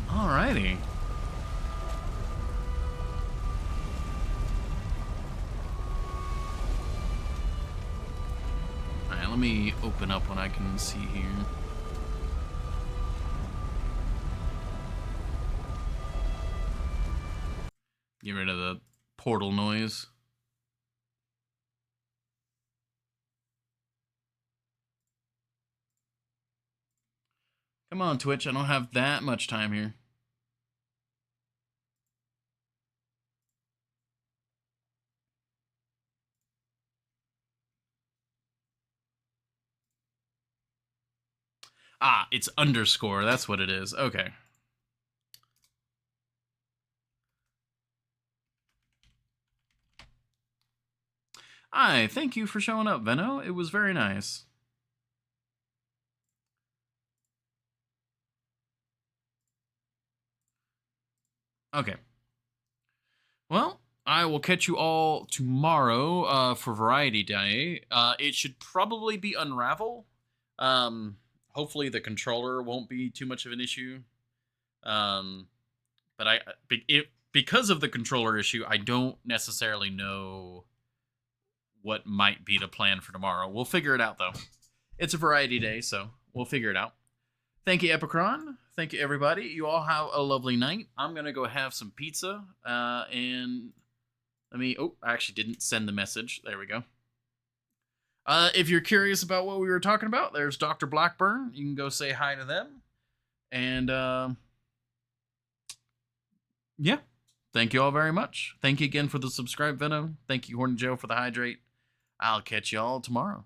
Alrighty. Alright, let me open up what I can see here. Get rid of the portal noise. Come on, Twitch. I don't have that much time here. Ah, it's underscore. That's what it is. Okay. Hi, thank you for showing up, Venno. It was very nice. Okay. Well, I will catch you all tomorrow for Variety Day. It should probably be Unravel. Hopefully the controller won't be too much of an issue. But because of the controller issue, I don't necessarily know what might be the plan for tomorrow. We'll figure it out though. It's a Variety Day, so we'll figure it out. Thank you, Epicron. Thank you, everybody. You all have a lovely night. I'm gonna go have some pizza, and let me. Oh, I actually didn't send the message. There we go. If you're curious about what we were talking about, there's Dr. Blackburn. You can go say hi to them. And yeah, thank you all very much. Thank you again for the subscribe, Venom. Thank you, Horn Joe, for the hydrate. I'll catch you all tomorrow.